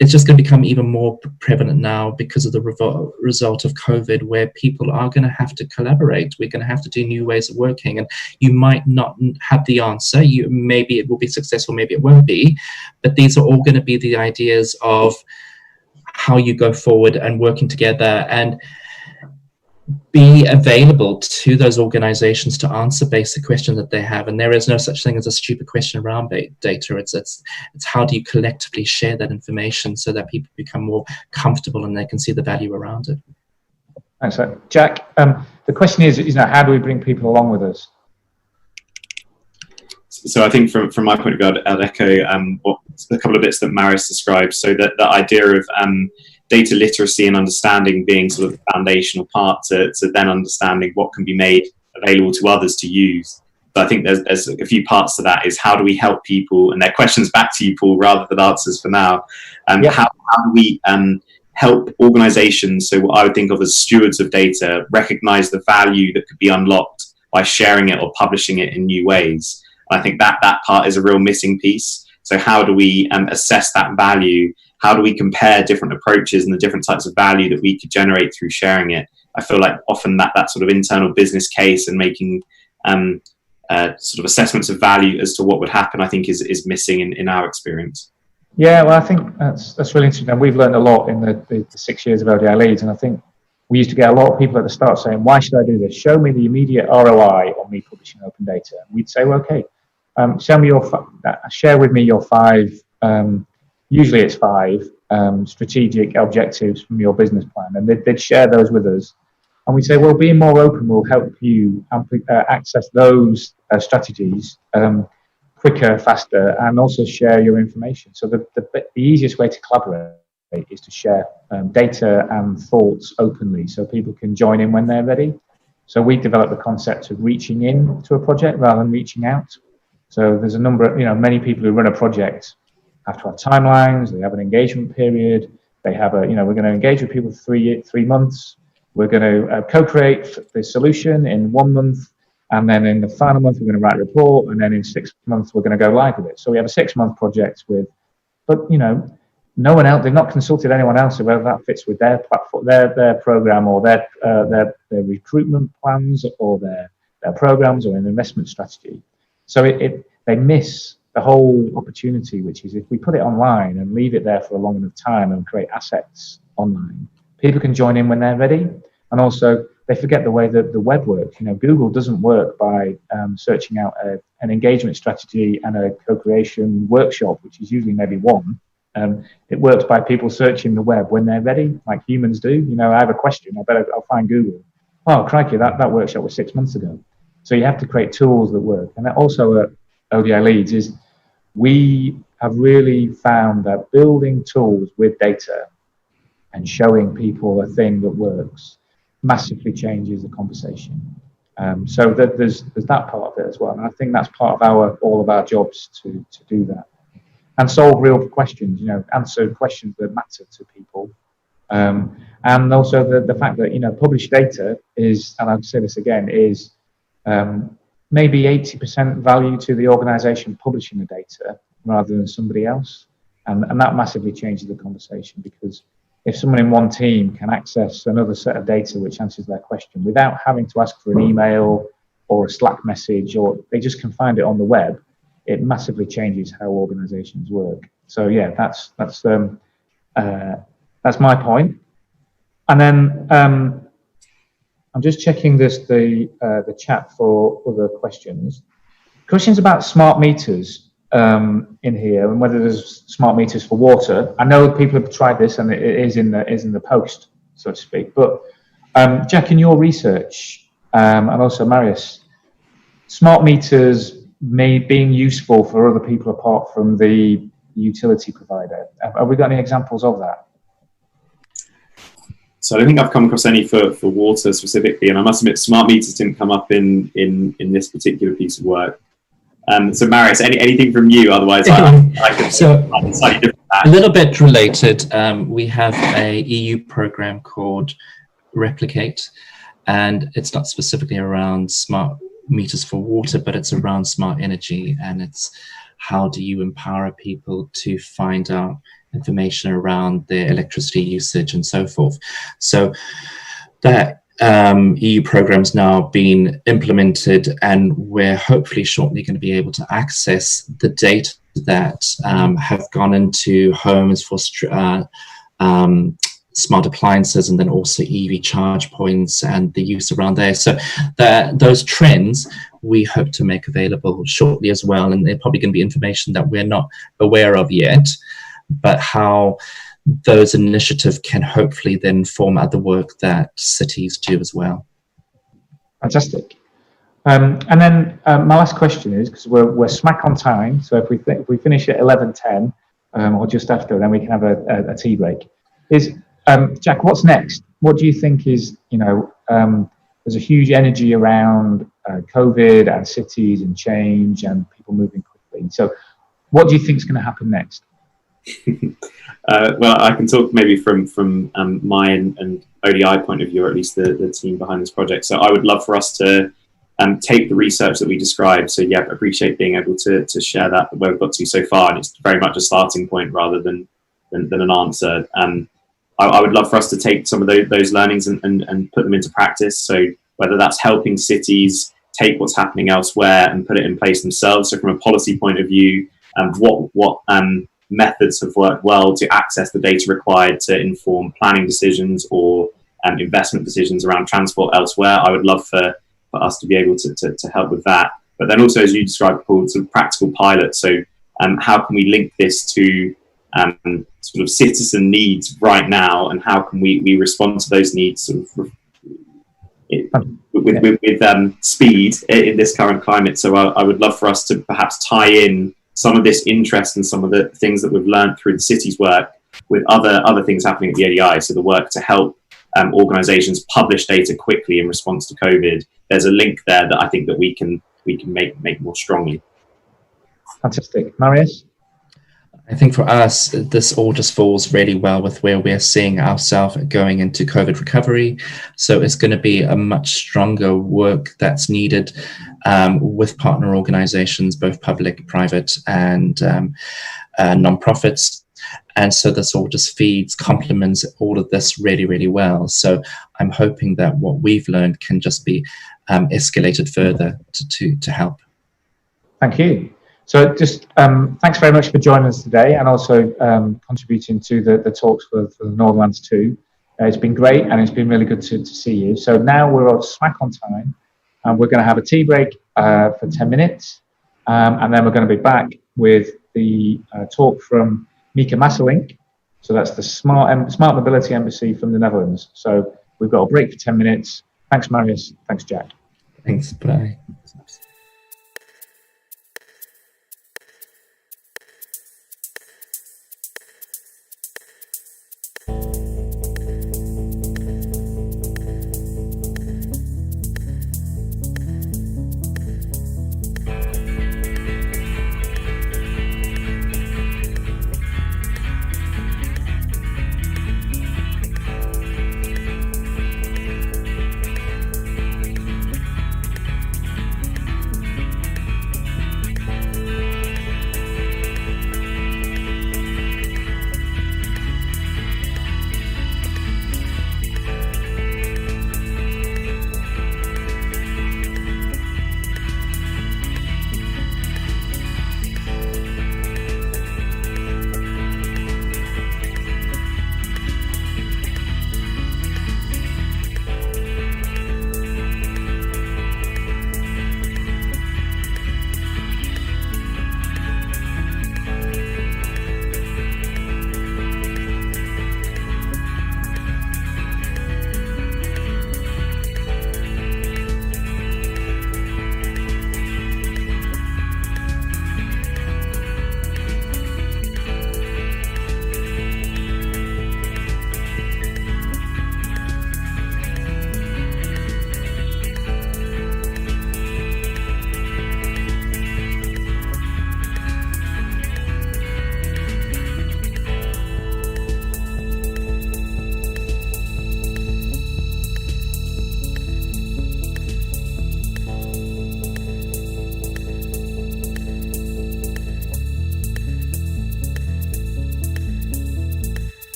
it's just going to become even more prevalent now because of the result of COVID, where people are going to have to collaborate. We're going to have to do new ways of working, and you might not have the answer. Maybe it will be successful, maybe it won't be, but these are all going to be the ideas of how you go forward and working together and be available to those organizations to answer basic questions that they have. And there is no such thing as a stupid question around data. It's how do you collectively share that information so that people become more comfortable and they can see the value around it. Thanks, Jack. The question is how do we bring people along with us? So I think from my point of view, I'd echo a couple of bits that Marius described. So that the idea of data literacy and understanding being sort of the foundational part to then understanding what can be made available to others to use. But I think there's a few parts to that. Is how do we help people, and their questions back to you, Paul, rather than answers for now. How do we help organizations, so what I would think of as stewards of data, recognize the value that could be unlocked by sharing it or publishing it in new ways? And I think that part is a real missing piece. So how do we assess that value? How do we compare different approaches and the different types of value that we could generate through sharing it? I feel like often that sort of internal business case and making sort of assessments of value as to what would happen, I think is missing in our experience. Yeah, well, I think that's really interesting. And we've learned a lot in the 6 years of ODI Leads. And I think we used to get a lot of people at the start saying, why should I do this? Show me the immediate ROI on me publishing open data. And we'd say, well, okay, share with me your 5, usually it's 5 strategic objectives from your business plan. And they'd share those with us. And we'd say, well, being more open will help you access those strategies quicker, faster, and also share your information. So the easiest way to collaborate is to share data and thoughts openly so people can join in when they're ready. So we developed the concept of reaching in to a project rather than reaching out. So there's a number of, many people who run a project have to have timelines, they have an engagement period, they have we're going to engage with people for 3 months, we're going to co-create the solution in 1 month, and then in the final month, we're going to write a report, and then in 6 months, we're going to go live with it. So we have a 6-month project but no one else, they've not consulted anyone else whether that fits with their platform, their program, or their recruitment plans, or their programs, or an investment strategy. So they miss the whole opportunity, which is if we put it online and leave it there for a long enough time and create assets online, people can join in when they're ready. And also, they forget the way that the web works. Google doesn't work by searching out an engagement strategy and a co-creation workshop, which is usually maybe one. It works by people searching the web when they're ready, like humans do. I have a question, I'll find Google. Oh, crikey, that workshop was 6 months ago. So you have to create tools that work. And that also at ODI Leads is we have really found that building tools with data and showing people a thing that works massively changes the conversation. So there's that part of it as well. And I think that's part of all of our jobs to do that. And solve real questions, answer questions that matter to people. And also the fact that, published data is, and I'll say this again, is maybe 80% value to the organization publishing the data rather than somebody else. And that massively changes the conversation, because if someone in one team can access another set of data which answers their question without having to ask for an email or a Slack message, or they just can find it on the web, it massively changes how organizations work. So yeah, that's my point. And then I'm just checking the chat for other questions. Questions about smart meters in here, and whether there's smart meters for water. I know people have tried this, and it is in the post, so to speak. But Jack, in your research, and also Marius, smart meters being useful for other people apart from the utility provider. Have we got any examples of that? So I don't think I've come across any for water specifically, and I must admit smart meters didn't come up in this particular piece of work. So Marius, anything from you? Otherwise, I could slightly different. A little bit related. We have a EU program called Replicate, and it's not specifically around smart meters for water, but it's around smart energy, and it's how do you empower people to find out information around their electricity usage and so forth. So that EU program's now been implemented, and we're hopefully shortly going to be able to access the data that have gone into homes for smart appliances, and then also EV charge points and the use around there. So those trends we hope to make available shortly as well, and they're probably going to be information that we're not aware of yet, but how those initiatives can hopefully then form other work that cities do as well. Fantastic. And then my last question is, because we're smack on time, so if we finish at 11:10 or just after, then we can have a tea break. Is Jack, what's next? What do you think is, there's a huge energy around COVID and cities and change and people moving quickly. So what do you think is going to happen next? Well, I can talk maybe from my and ODI point of view, or at least the team behind this project. So I would love for us to take the research that we described. So yeah, I appreciate being able to share that where we've got to so far, and it's very much a starting point rather than an answer. I would love for us to take some of those learnings and put them into practice. So whether that's helping cities take what's happening elsewhere and put it in place themselves. So from a policy point of view, what methods have worked well to access the data required to inform planning decisions or investment decisions around transport elsewhere. I would love for us to be able to help with that. But then also, as you described, Paul, sort of practical pilots. So how can we link this to sort of citizen needs right now, and how can we respond to those needs sort of with speed in this current climate? So I would love for us to perhaps tie in some of this interest and some of the things that we've learned through the city's work with other things happening at the ODI. So the work to help organisations publish data quickly in response to COVID. There's a link there that I think that we can make more strongly. Fantastic. Marius? I think for us, this all just falls really well with where we're seeing ourselves going into COVID recovery. So it's going to be a much stronger work that's needed with partner organizations, both public, private, and non-profits. And so this all just complements all of this really, really well. So I'm hoping that what we've learned can just be escalated further to help. Thank you. So just thanks very much for joining us today, and also contributing to the talks for the Northernlands 2. It's been great, and it's been really good to see you. So now we're on smack on time, and we're going to have a tea break for 10 minutes, and then we're going to be back with the talk from Mieke Masselink. So that's the Smart Mobility Embassy from the Netherlands. So we've got a break for 10 minutes. Thanks, Marius. Thanks, Jack. Thanks. Bye.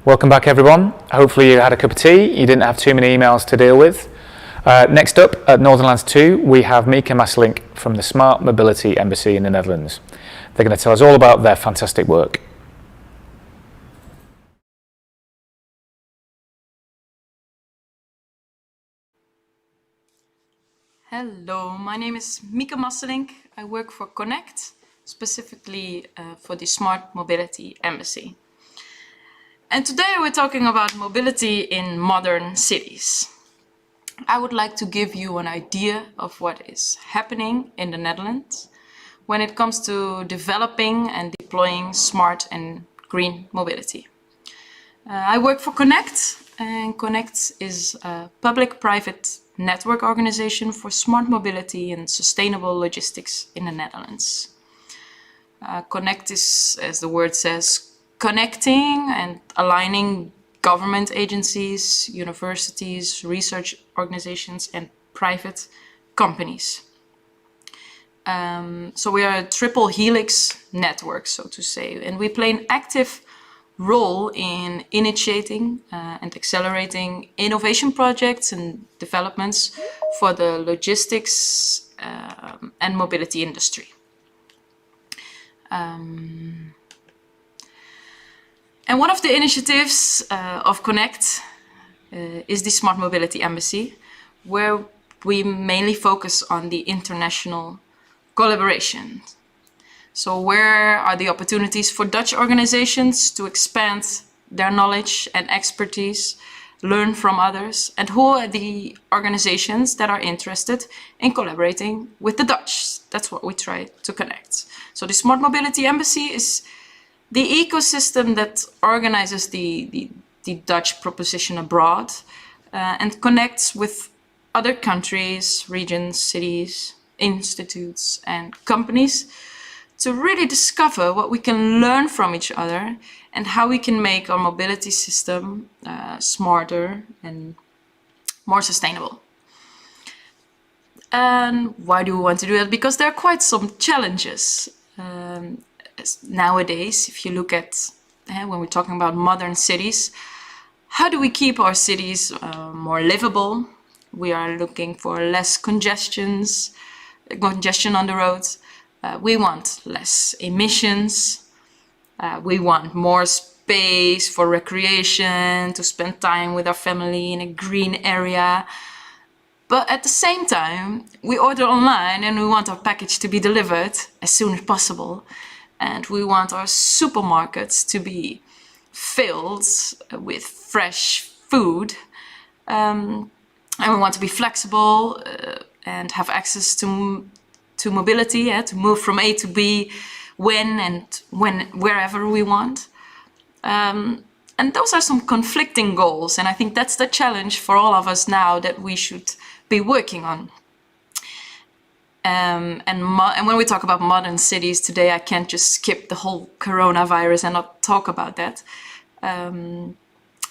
Welcome back, everyone. Hopefully you had a cup of tea, you didn't have too many emails to deal with. Next up at Northern Lands 2, we have Mika Masselink from the Smart Mobility Embassy in the Netherlands. They're going to tell us all about their fantastic work. Hello, my name is Mika Masselink. I work for Connect, specifically for the Smart Mobility Embassy. And today we're talking about mobility in modern cities. I would like to give you an idea of what is happening in the Netherlands when it comes to developing and deploying smart and green mobility. I work for Connect, and Connect is a public-private network organization for smart mobility and sustainable logistics in the Netherlands. Connect is, as the word says, connecting and aligning government agencies, universities, research organizations, and private companies. So we are a triple helix network, so to say, and we play an active role in initiating and accelerating innovation projects and developments for the logistics and mobility industry. And one of the initiatives of Connect is the Smart Mobility Embassy, where we mainly focus on the international collaboration. So where are the opportunities for Dutch organizations to expand their knowledge and expertise, learn from others, and who are the organizations that are interested in collaborating with the Dutch? That's what we try to connect. So the Smart Mobility Embassy is the ecosystem that organizes the Dutch proposition abroad and connects with other countries, regions, cities, institutes, and companies to really discover what we can learn from each other and how we can make our mobility system smarter and more sustainable. And why do we want to do that? Because there are quite some challenges. Nowadays, if you look at, when we're talking about modern cities, how do we keep our cities more livable? We are looking for less congestion on the roads. We want less emissions. We want more space for recreation, to spend time with our family in a green area. But at the same time, we order online and we want our package to be delivered as soon as possible. And we want our supermarkets to be filled with fresh food. And we want to be flexible and have access to mobility, to move from A to B wherever we want. And those are some conflicting goals. And I think that's the challenge for all of us now that we should be working on. And when we talk about modern cities today, I can't just skip the whole coronavirus and not talk about that.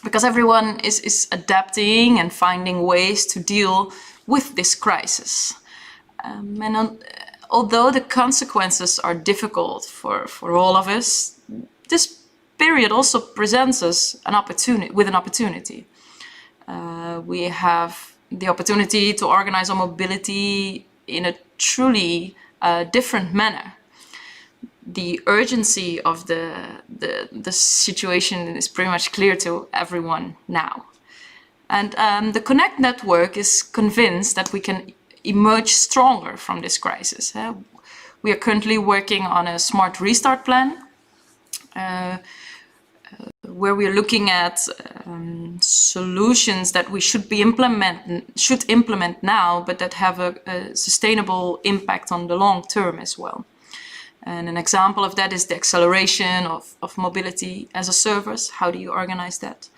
Because everyone is adapting and finding ways to deal with this crisis. Although the consequences are difficult for all of us, this period also presents us an opportunity. We have the opportunity to organize our mobility in a truly different manner. The urgency of the situation is pretty much clear to everyone now. And the Connect network is convinced that we can emerge stronger from this crisis. We are currently working on a smart restart plan, where we are looking at solutions that we should implement now, but that have a sustainable impact on the long term as well. And an example of that is the acceleration of mobility as a service. How do you organize that?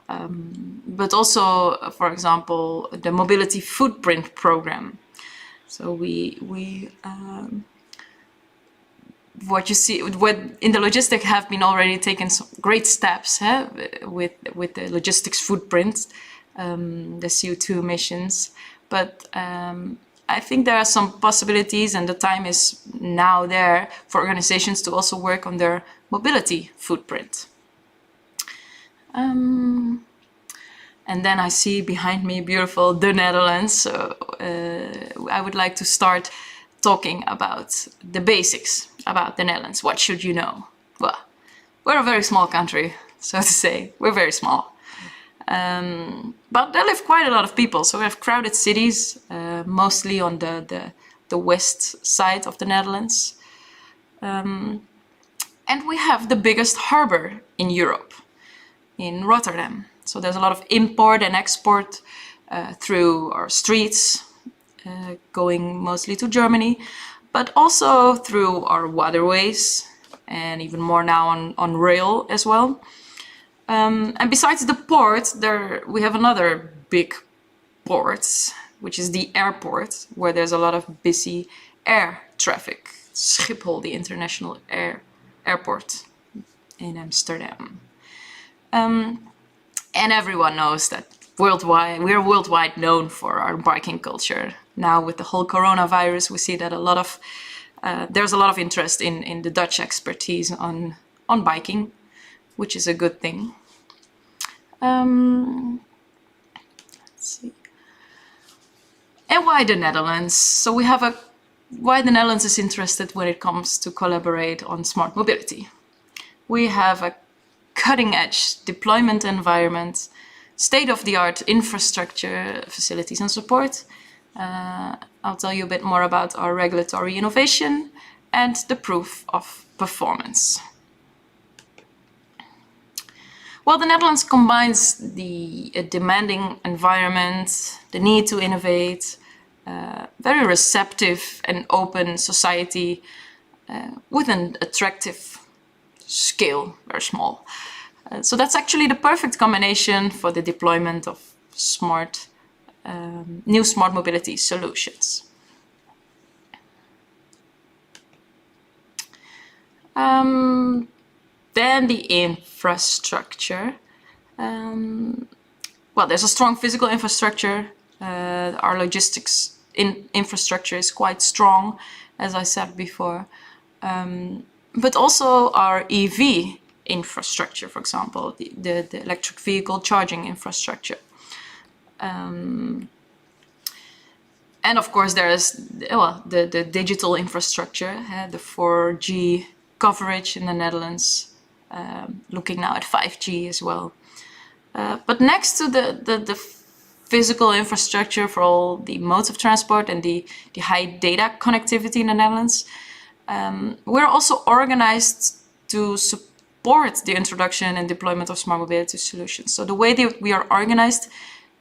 But also, for example, the mobility footprint program. So what you see, what in the logistics have been already taken some great steps with the logistics footprint, the CO2 emissions. But I think there are some possibilities, and the time is now there for organizations to also work on their mobility footprint. And then I see behind me beautiful the Netherlands. So I would like to start talking about the basics about the Netherlands. What should you know? Well, we're a very small country, so to say. We're very small. But there live quite a lot of people. So we have crowded cities, mostly on the west side of the Netherlands. And we have the biggest harbor in Europe, in Rotterdam. So there's a lot of import and export through our streets, going mostly to Germany, but also through our waterways, and even more now on rail as well. And besides the port, we have another big port, which is the airport, where there's a lot of busy air traffic. Schiphol, the international airport in Amsterdam. And everyone knows that we're worldwide known for our biking culture. Now with the whole coronavirus, we see that there's a lot of interest in the Dutch expertise on biking, which is a good thing. Let's see. And why the Netherlands? So why the Netherlands is interested when it comes to collaborate on smart mobility. We have a cutting-edge deployment environment, state-of-the-art infrastructure, facilities and support. I'll tell you a bit more about our regulatory innovation and the proof of performance. Well, the Netherlands combines the demanding environment, the need to innovate, very receptive and open society with an attractive scale, very small. So that's actually the perfect combination for the deployment of new smart mobility solutions. Then the infrastructure. Well, there's a strong physical infrastructure. Our logistics infrastructure is quite strong, as I said before. But also our EV infrastructure, for example, the electric vehicle charging infrastructure. And of course, there is the digital infrastructure, the 4G coverage in the Netherlands, looking now at 5G as well. But next to the physical infrastructure for all the modes of transport and the high data connectivity in the Netherlands, we're also organized to support the introduction and deployment of smart mobility solutions. So the way that we are organized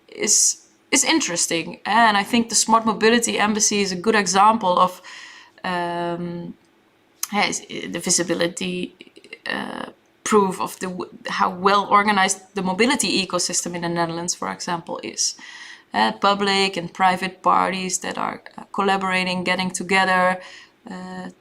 is interesting, and I think the Smart Mobility Embassy is a good example of the visibility proof of how well organized the mobility ecosystem in the Netherlands, for example, is. Public and private parties that are collaborating, getting together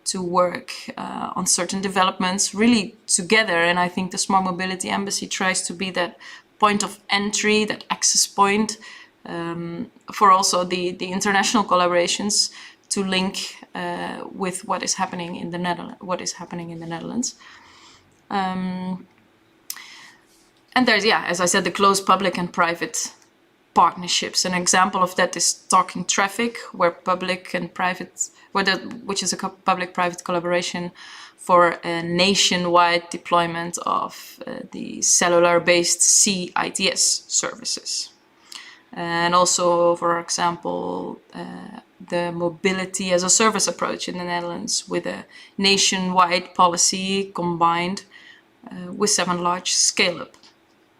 to work on certain developments really together. And I think the Smart Mobility Embassy tries to be that point of entry, that access point for also the international collaborations to link with what is happening in the Netherlands. And there's, as I said, the close public and private partnerships. An example of that is Talking Traffic, where public and private, which is a public-private collaboration for a nationwide deployment of the cellular-based CITS services. And also, for example, the mobility as a service approach in the Netherlands with a nationwide policy combined with 7 large scale-up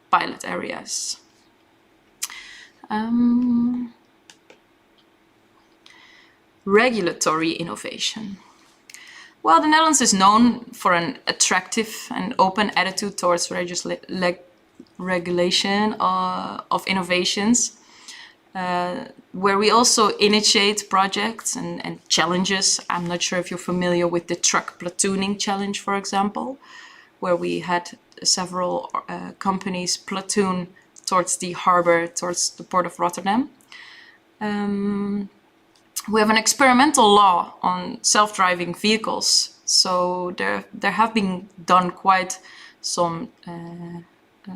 pilot areas. Regulatory innovation. Well, the Netherlands is known for an attractive and open attitude towards regulation of innovations, where we also initiate projects and challenges. I'm not sure if you're familiar with the truck platooning challenge, for example, where we had several companies platoon towards the harbor, towards the port of Rotterdam. We have an experimental law on self-driving vehicles, so there have been done quite some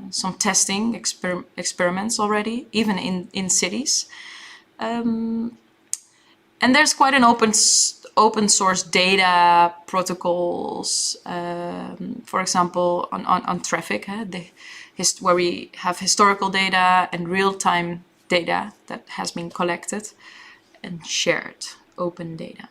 some testing experiments already, even in cities. And there's quite an open source data protocols, for example, on traffic, where we have historical data and real-time data that has been collected and shared, open data.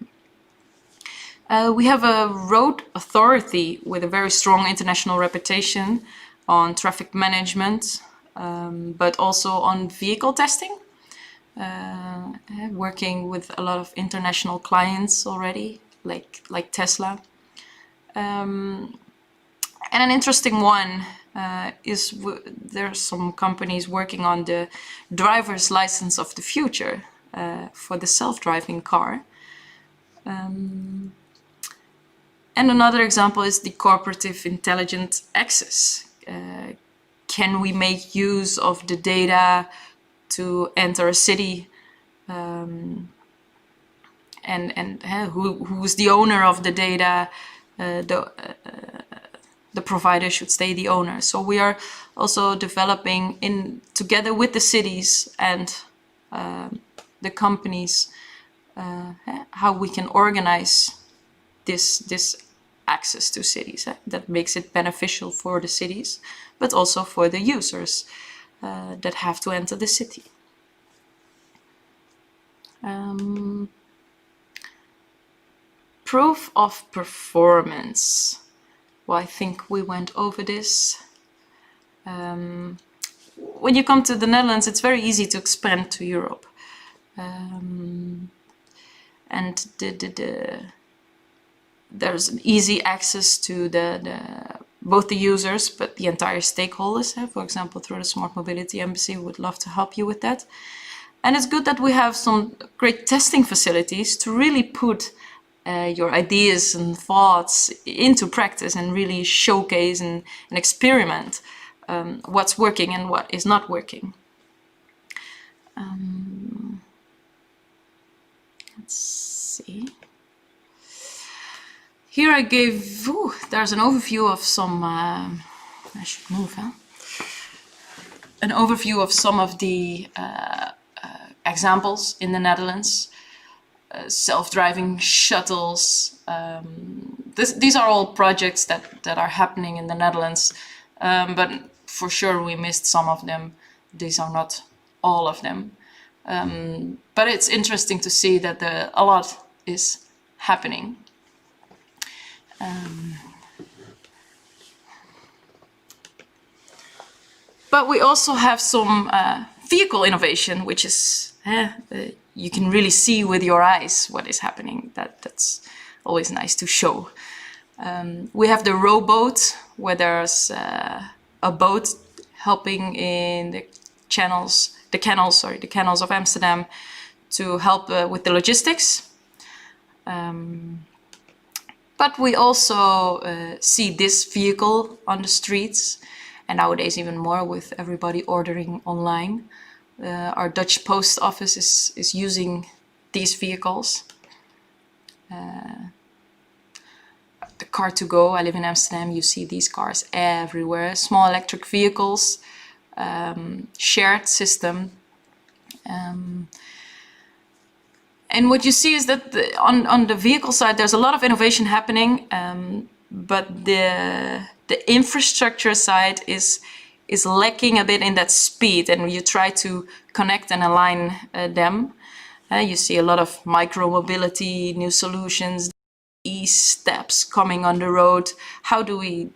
We have a road authority with a very strong international reputation on traffic management, but also on vehicle testing, working with a lot of international clients already, like Tesla. And an interesting one is there's some companies working on the driver's license of the future for the self-driving car. And another example is the cooperative intelligent access. Can we make use of the data to enter a city, and who's the owner of the data? The provider should stay the owner. So we are also developing together with the cities and the companies how we can organize this access to cities that makes it beneficial for the cities, but also for the users that have to enter the city. Proof of performance. Well, I think we went over this. When you come to the Netherlands, it's very easy to expand to Europe. And there's an easy access to both the users, but the entire stakeholders. For example, through the Smart Mobility Embassy, we would love to help you with that. And it's good that we have some great testing facilities to really put your ideas and thoughts into practice and really showcase and experiment what's working and what is not working. Let's see. Here I gave, there's an overview of some, I should move, huh? An overview of some of the examples in the Netherlands. Self-driving shuttles. These are all projects that are happening in the Netherlands, but for sure we missed some of them. These are not all of them. But it's interesting to see that a lot is happening. But we also have some vehicle innovation, which is you can really see with your eyes what is happening. That's always nice to show. We have the rowboat, where there's a boat helping in the canals of Amsterdam to help with the logistics. But we also see this vehicle on the streets, and nowadays even more with everybody ordering online. Our Dutch post office is using these vehicles. The Car2Go, I live in Amsterdam, you see these cars everywhere. Small electric vehicles, shared system. And what you see is that on the vehicle side, there's a lot of innovation happening, but the infrastructure side is lacking a bit in that speed, and you try to connect and align them. You see a lot of micro-mobility, new solutions, e-steps coming on the road. How do we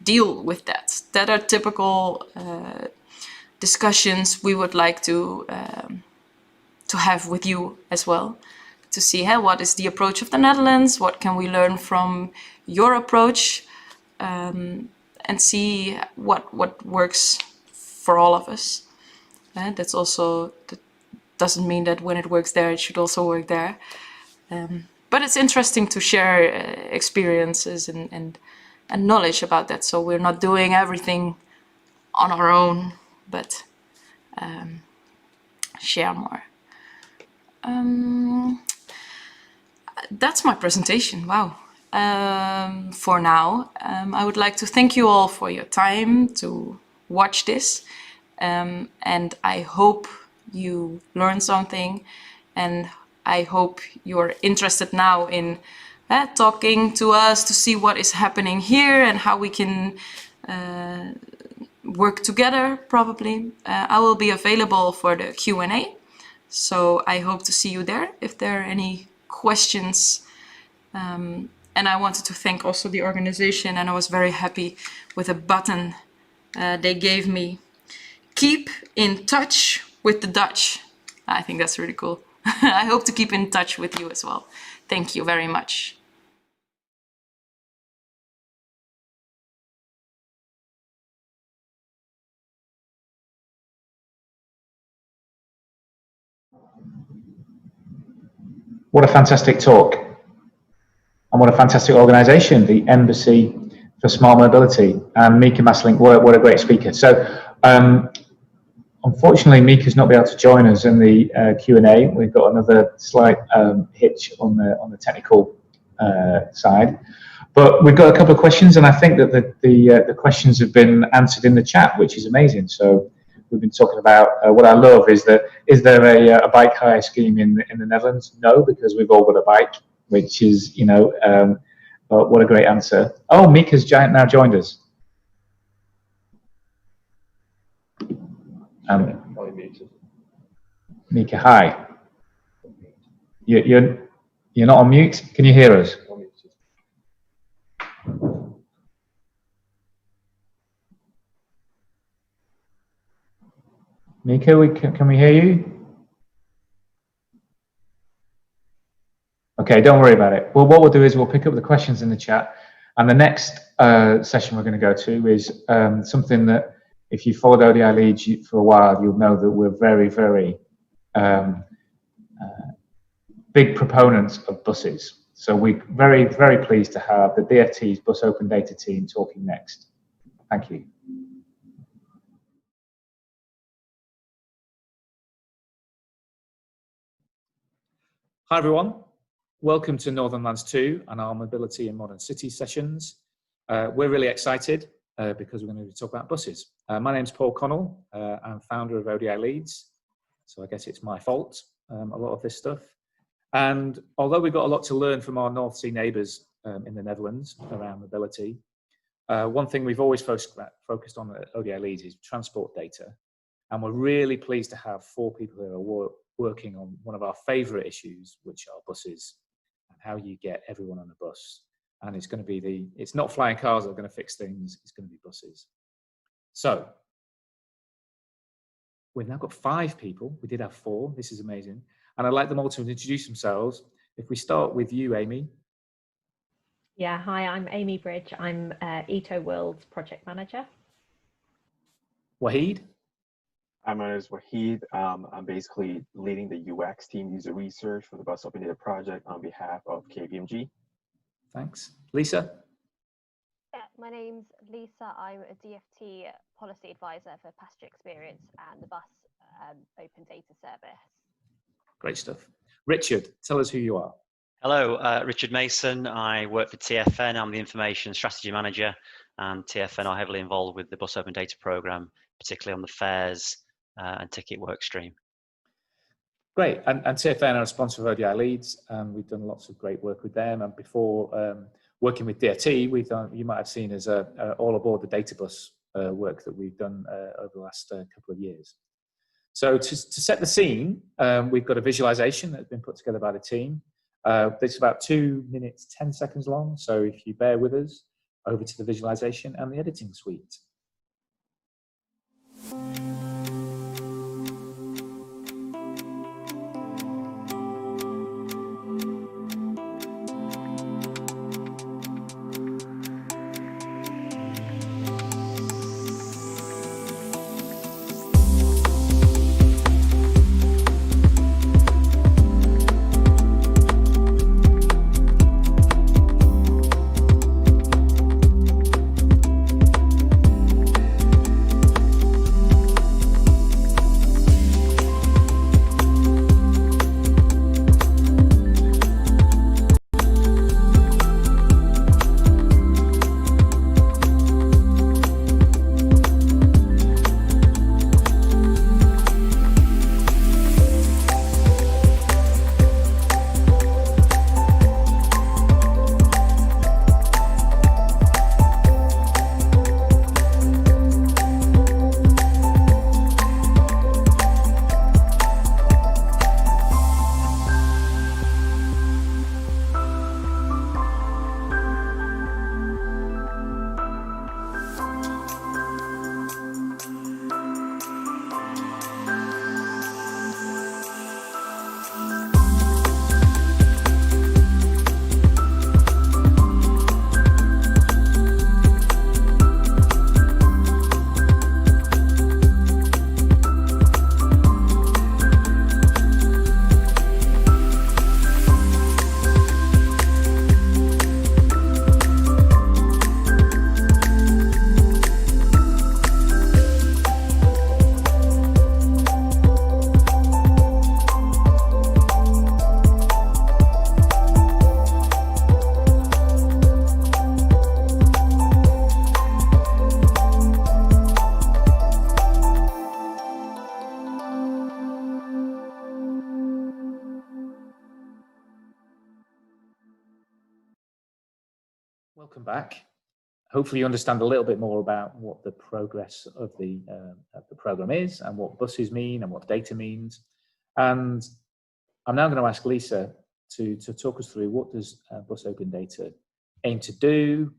deal with that? That are typical discussions we would like to have with you as well, to see what is the approach of the Netherlands, what can we learn from your approach, and see what works for all of us. That doesn't mean that when it works there, it should also work there. But it's interesting to share experiences and knowledge about that. So we're not doing everything on our own, but share more. That's my presentation. Wow. For now, I would like to thank you all for your time to watch this. And I hope you learned something, and I hope you're interested now in talking to us to see what is happening here and how we can work together, probably. I will be available for the Q&A, so I hope to see you there if there are any questions. And I wanted to thank also the organization, and I was very happy with a button they gave me. Keep in touch with the Dutch. I think that's really cool. I hope to keep in touch with you as well. Thank you very much. What a fantastic talk. And what a fantastic organisation, the Embassy for Smart Mobility. And Mika Masselink, what a great speaker. So, unfortunately, Mika's not been able to join us in the Q&A. We've got another slight hitch on the technical side. But we've got a couple of questions, and I think that the questions have been answered in the chat, which is amazing. So we've been talking about what I love is that, is there a bike hire scheme in the Netherlands? No, because we've all got a bike, which is, but what a great answer. Oh, Mika's now joined us. Mika, hi. You're not on mute. Can you hear us? Mika, can we hear you? Okay, don't worry about it. Well, what we'll do is we'll pick up the questions in the chat, and the next session we're going to go to is something that, if you followed ODI Leeds for a while, you'll know that we're very, very big proponents of buses. So we're very, very pleased to have the DFT's Bus Open Data team talking next. Thank you. Hi, everyone. Welcome to Northern Lands 2 and our Mobility in Modern Cities sessions. We're really excited because we're going to talk about buses. My name's Paul Connell. I'm founder of ODI Leeds, so I guess it's my fault, a lot of this stuff. And although we've got a lot to learn from our North Sea neighbours in the Netherlands around mobility, one thing we've always focused on at ODI Leeds is transport data. And we're really pleased to have 4 people who are working on one of our favourite issues, which are buses and how you get everyone on a bus. And it's going to be it's not flying cars that are going to fix things, it's going to be buses. So we've now got 5 people. We did have 4. This is amazing. And I'd like them all to introduce themselves. If we start with you, Amy. Yeah, hi, I'm Amy Bridge. I'm Ito World's project manager. Wahid. Hi, my name is Wahid. I'm basically leading the UX team user research for the Bus Open Data project on behalf of KPMG. Thanks. Lisa? Yeah, my name's Lisa. I'm a DFT policy advisor for passenger experience and the Bus Open Data service. Great stuff. Richard, tell us who you are. Hello, Richard Mason. I work for TFN. I'm the information strategy manager, and TFN are heavily involved with the Bus Open Data program, particularly on the fares and ticket work stream. Great, and TFN are a sponsor of ODI Leeds, and we've done lots of great work with them. And before working with DFT, we've done, you might have seen as all aboard the Databus work that we've done over the last couple of years. So to set the scene, we've got a visualization that's been put together by the team. It's about 2 minutes, 10 seconds long. So if you bear with us, over to the visualization and the editing suite. Welcome back. Hopefully you understand a little bit more about what the progress of the program is and what buses mean and what data means. And I'm now going to ask Lisa to talk us through what does Bus Open Data aim to do,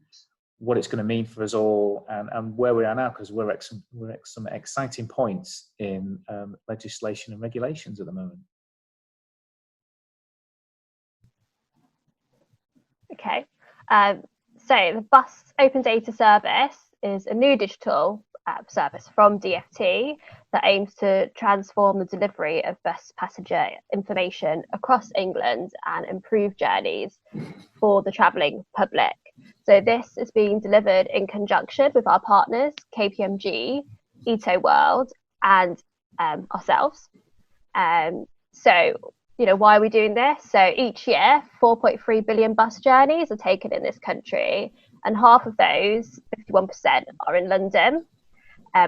what it's going to mean for us all, and where we are now, because we're at some exciting points in legislation and regulations at the moment. Okay, so the Bus Open Data Service is a new digital service from DfT that aims to transform the delivery of bus passenger information across England and improve journeys for the travelling public. So this is being delivered in conjunction with our partners, KPMG, Ito World, and ourselves. So, you know, why are we doing this? So each year, 4.3 billion bus journeys are taken in this country, and half of those, 51%, are in London,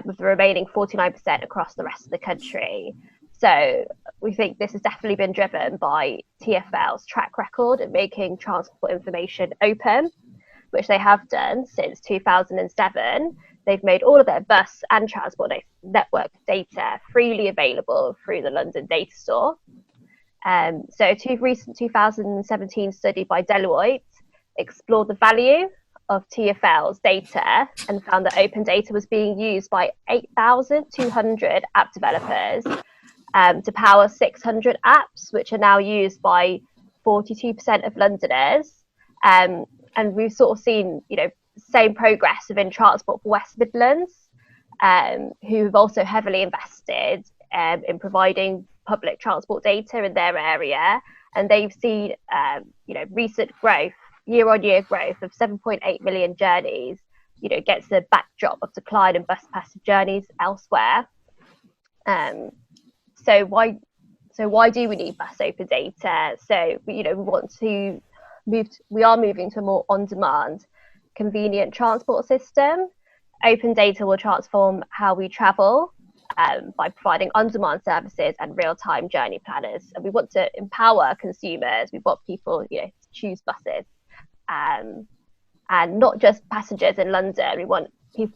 with the remaining 49% across the rest of the country. So we think this has definitely been driven by TfL's track record of making transport information open, which they have done since 2007. They've made all of their bus and transport network data freely available through the London Data Store. So a recent 2017 study by Deloitte explored the value of TfL's data and found that open data was being used by 8,200 app developers to power 600 apps, which are now used by 42% of Londoners. And we've sort of seen, you know, same progress within Transport for West Midlands, who have also heavily invested in providing public transport data in their area, and they've seen, you know, recent growth, year-on-year growth of 7.8 million journeys, you know, against the backdrop of decline in bus passenger journeys elsewhere. So why do we need bus open data? So, you know, we are moving to a more on-demand, convenient transport system. Open data will transform how we travel by providing on-demand services and real-time journey planners. And we want to empower consumers. We want people, you know, to choose buses, and not just passengers in London. We want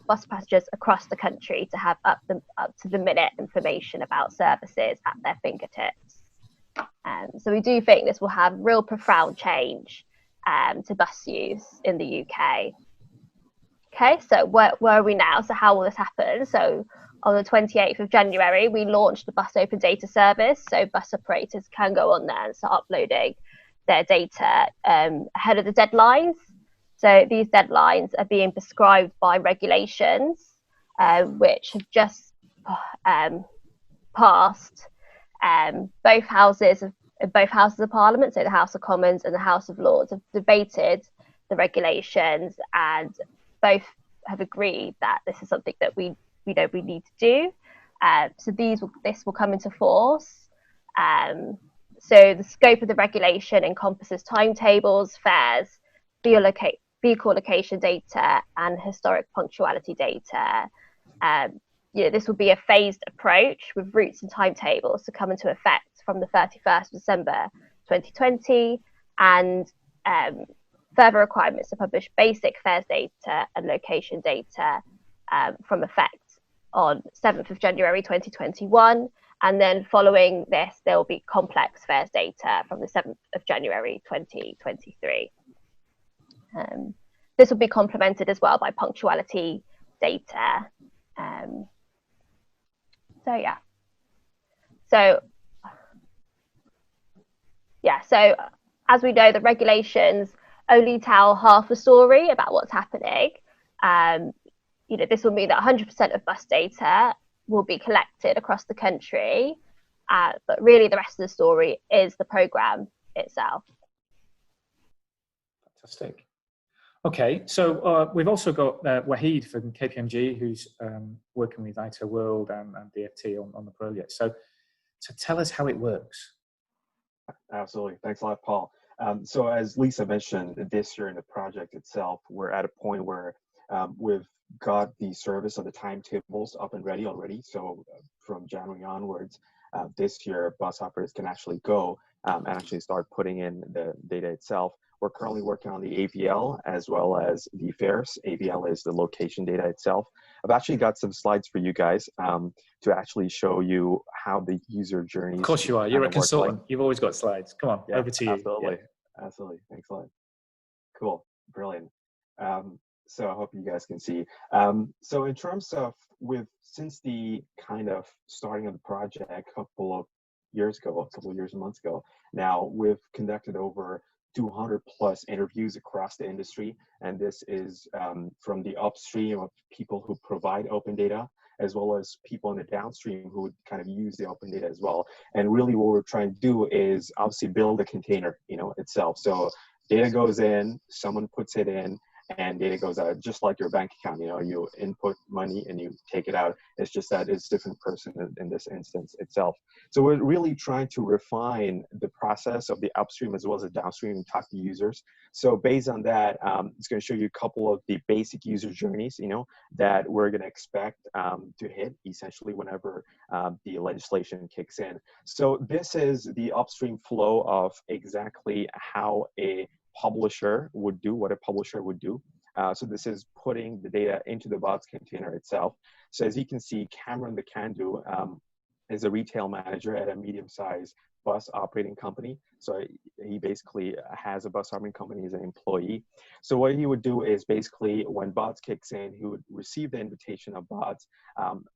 bus passengers across the country to have up to the minute information about services at their fingertips. So we do think this will have real profound change to bus use in the UK. Okay, so where are we now? So how will this happen? So on the 28th of January, we launched the Bus Open Data Service. So bus operators can go on there and start uploading their data ahead of the deadlines. So these deadlines are being prescribed by regulations, which have just passed both houses of Parliament. So the House of Commons and the House of Lords have debated the regulations, and both have agreed that this is something that we need to do. So this will come into force. So the scope of the regulation encompasses timetables, fares, vehicle location data, and historic punctuality data. This will be a phased approach with routes and timetables to come into effect from the 31st of December 2020, and further requirements to publish basic fares data and location data from effect on 7th of January 2021. And then following this, there will be complex fares data from the 7th of January 2023. This will be complemented as well by punctuality data. So as we know, the regulations only tell half the story about what's happening. This will mean that 100% of bus data will be collected across the country, but really the rest of the story is the programme itself. Fantastic. Okay, so we've also got Wahid from KPMG, who's working with Ito World and DfT on the project. So tell us how it works. Absolutely. Thanks a lot, Paul. So as Lisa mentioned, this year in the project itself, we're at a point where we've got the service of the timetables up and ready already. So from January onwards, this year, bus operators can actually go and actually start putting in the data itself. we're currently working on the AVL as well as the fairs. AVL is the location data itself. I've actually got some slides for you guys to actually show you how the user journeys. Of course you are. You're a consultant. Like. You've always got slides. Come on, Yeah, over to you. Absolutely. Yeah. Absolutely. Thanks a lot. Cool. Brilliant. So I hope you guys can see. So in terms of since the kind of starting of the project a couple of years and months ago, now we've conducted over 200 plus interviews across the industry. And this is from the upstream of people who provide open data, as well as people in the downstream who would kind of use the open data as well. And really what we're trying to do is obviously build a container, itself. So data goes in, someone puts it in, and data goes out, just like your bank account. You input money and you take it out. It's just that it's a different person in this instance itself. So we're really trying to refine the process of the upstream as well as the downstream and talk to users. So based on that, it's going to show you a couple of the basic user journeys, that we're going to expect to hit essentially whenever the legislation kicks in. So this is the upstream flow of exactly how a publisher would do what a publisher would do. So this is putting the data into the bots container itself. So as you can see, Cameron the Can-Do is a retail manager at a medium-sized bus operating company. So he basically has a bus operating company as an employee. So what he would do is basically when bots kicks in, he would receive the invitation of bots,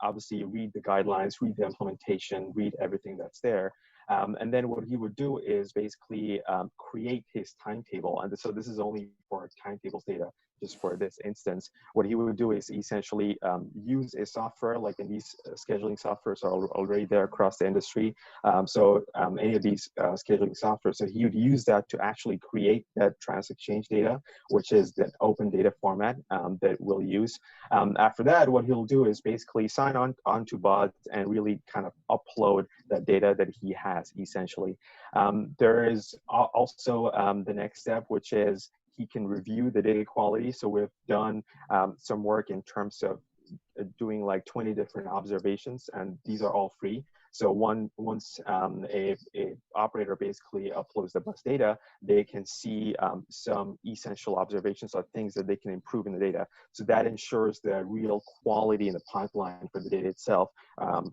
obviously read the guidelines, read the implementation, read everything that's there. And then what he would do is basically create his timetable. And so this is only for timetables data, just for this instance. What he would do is essentially use a software, like in these scheduling softwares are already there across the industry. Any of these scheduling software, so he would use that to actually create that TransExchange data, which is the open data format that we'll use. After that, what he'll do is basically sign on onto bots and really kind of upload that data that he has essentially. There is also the next step, which is he can review the data quality. So we've done some work in terms of doing like 20 different observations, and these are all free. So once a operator basically uploads the bus data, they can see some essential observations or things that they can improve in the data. So that ensures the real quality in the pipeline for the data itself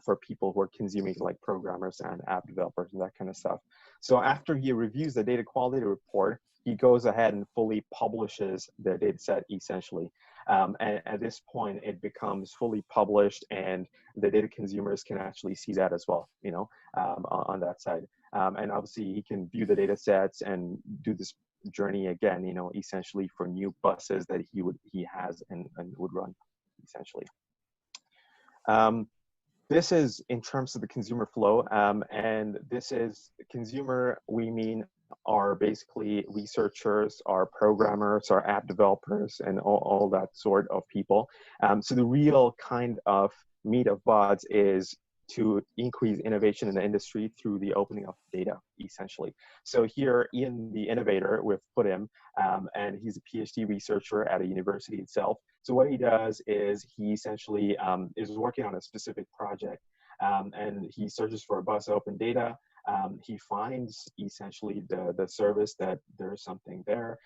for people who are consuming, like programmers and app developers and that kind of stuff. So after he reviews the data quality report, he goes ahead and fully publishes the data set essentially. And at this point, it becomes fully published and the data consumers can actually see that as well, on that side. And obviously he can view the data sets and do this journey again, essentially for new buses that he has and would run essentially. This is in terms of the consumer flow. And this is consumer, we mean are basically researchers, are programmers, are app developers, and all that sort of people. So the real kind of meat of bots is to increase innovation in the industry through the opening of data, essentially. So here, Ian, the innovator, we've put him, and he's a PhD researcher at a university itself. So what he does is he essentially is working on a specific project, and he searches for bus open data. He finds essentially the service that there's something there,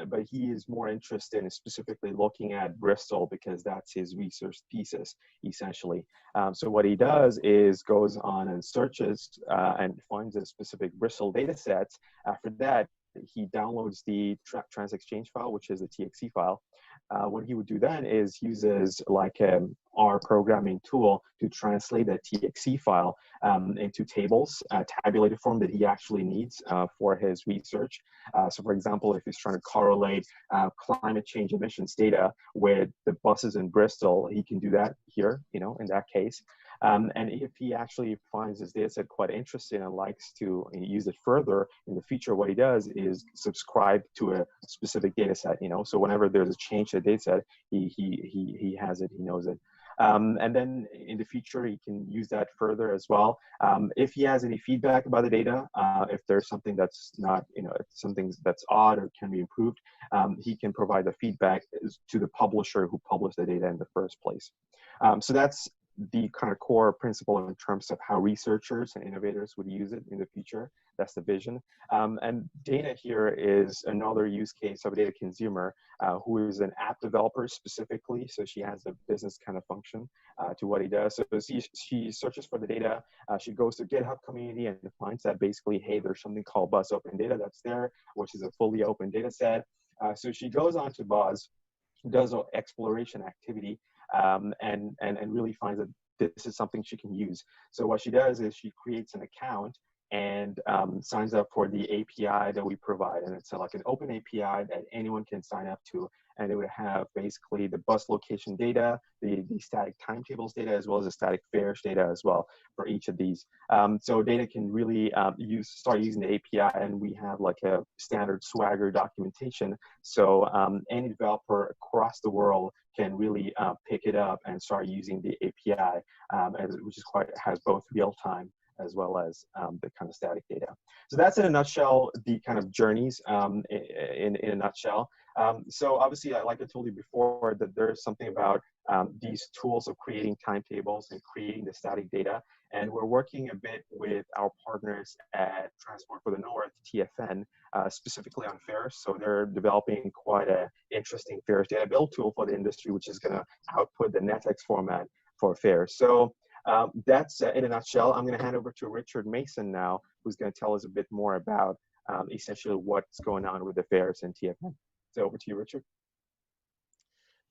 but he is more interested in specifically looking at Bristol because that's his research thesis, essentially. So what he does is goes on and searches and finds a specific Bristol data set. After that, he downloads the TransExchange file, which is a TXT file. What he would do then is uses like our programming tool to translate that TXT file into tables, tabulated form that he actually needs for his research. So for example, if he's trying to correlate climate change emissions data with the buses in Bristol, he can do that here, in that case. And if he actually finds his data set quite interesting and likes to use it further in the future, what he does is subscribe to a specific data set, so whenever there's a change to the data set, he has it, he knows it. And then in the future, he can use that further as well. If he has any feedback about the data, if there's something that's not, something that's odd or can be improved, he can provide the feedback to the publisher who published the data in the first place. So that's the kind of core principle in terms of how researchers and innovators would use it in the future. That's the vision. And Dana here is another use case of a data consumer who is an app developer specifically. So she has a business kind of function to what he does. So she searches for the data. She goes to GitHub community and finds that basically, hey, there's something called Buzz Open Data that's there, which is a fully open data set. So she goes on to Buzz, does an exploration activity, and really finds that this is something she can use. So what she does is she creates an account and signs up for the API that we provide. And it's like an open API that anyone can sign up to. And it would have basically the bus location data, the static timetables data, as well as the static fares data as well for each of these. So data can really start using the API, and we have like a standard Swagger documentation. So any developer across the world can really pick it up and start using the API, which is has both real-time as well as the kind of static data. So that's in a nutshell, the kind of journeys in a nutshell. So obviously, like I told you before, that there is something about these tools of creating timetables and creating the static data. And we're working a bit with our partners at Transport for the North, TfN, specifically on fares. So they're developing quite an interesting fares data build tool for the industry, which is going to output the NetX format for fares. So that's in a nutshell. I'm going to hand over to Richard Mason now, who's going to tell us a bit more about essentially what's going on with the fares and TfN. So over to you, Richard.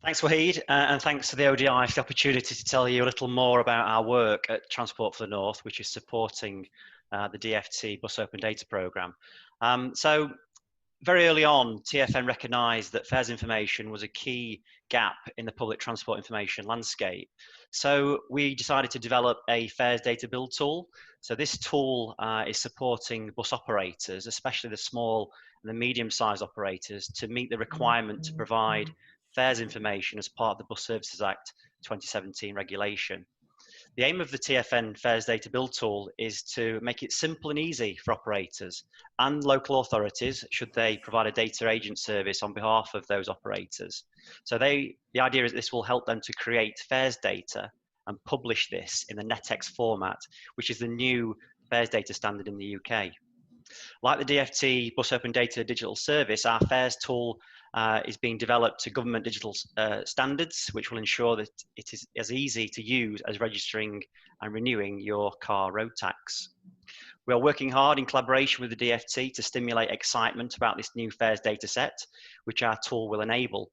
Thanks, Wahid, and thanks to the ODI for the opportunity to tell you a little more about our work at Transport for the North, which is supporting the DFT Bus Open Data Programme. So very early on, TfN recognised that fares information was a key gap in the public transport information landscape. So we decided to develop a fares data build tool. So this tool is supporting bus operators, especially the small and the medium-sized operators, to meet the requirement to provide fares information as part of the Bus Services Act 2017 regulation. The aim of the TfN Fares Data Build tool is to make it simple and easy for operators and local authorities, should they provide a data agent service on behalf of those operators. So the idea is this will help them to create fares data and publish this in the NetX format, which is the new fares data standard in the UK. Like the DFT Bus Open Data Digital Service, our fares tool is being developed to government digital standards, which will ensure that it is as easy to use as registering and renewing your car road tax. We are working hard in collaboration with the DFT to stimulate excitement about this new fares data set, which our tool will enable.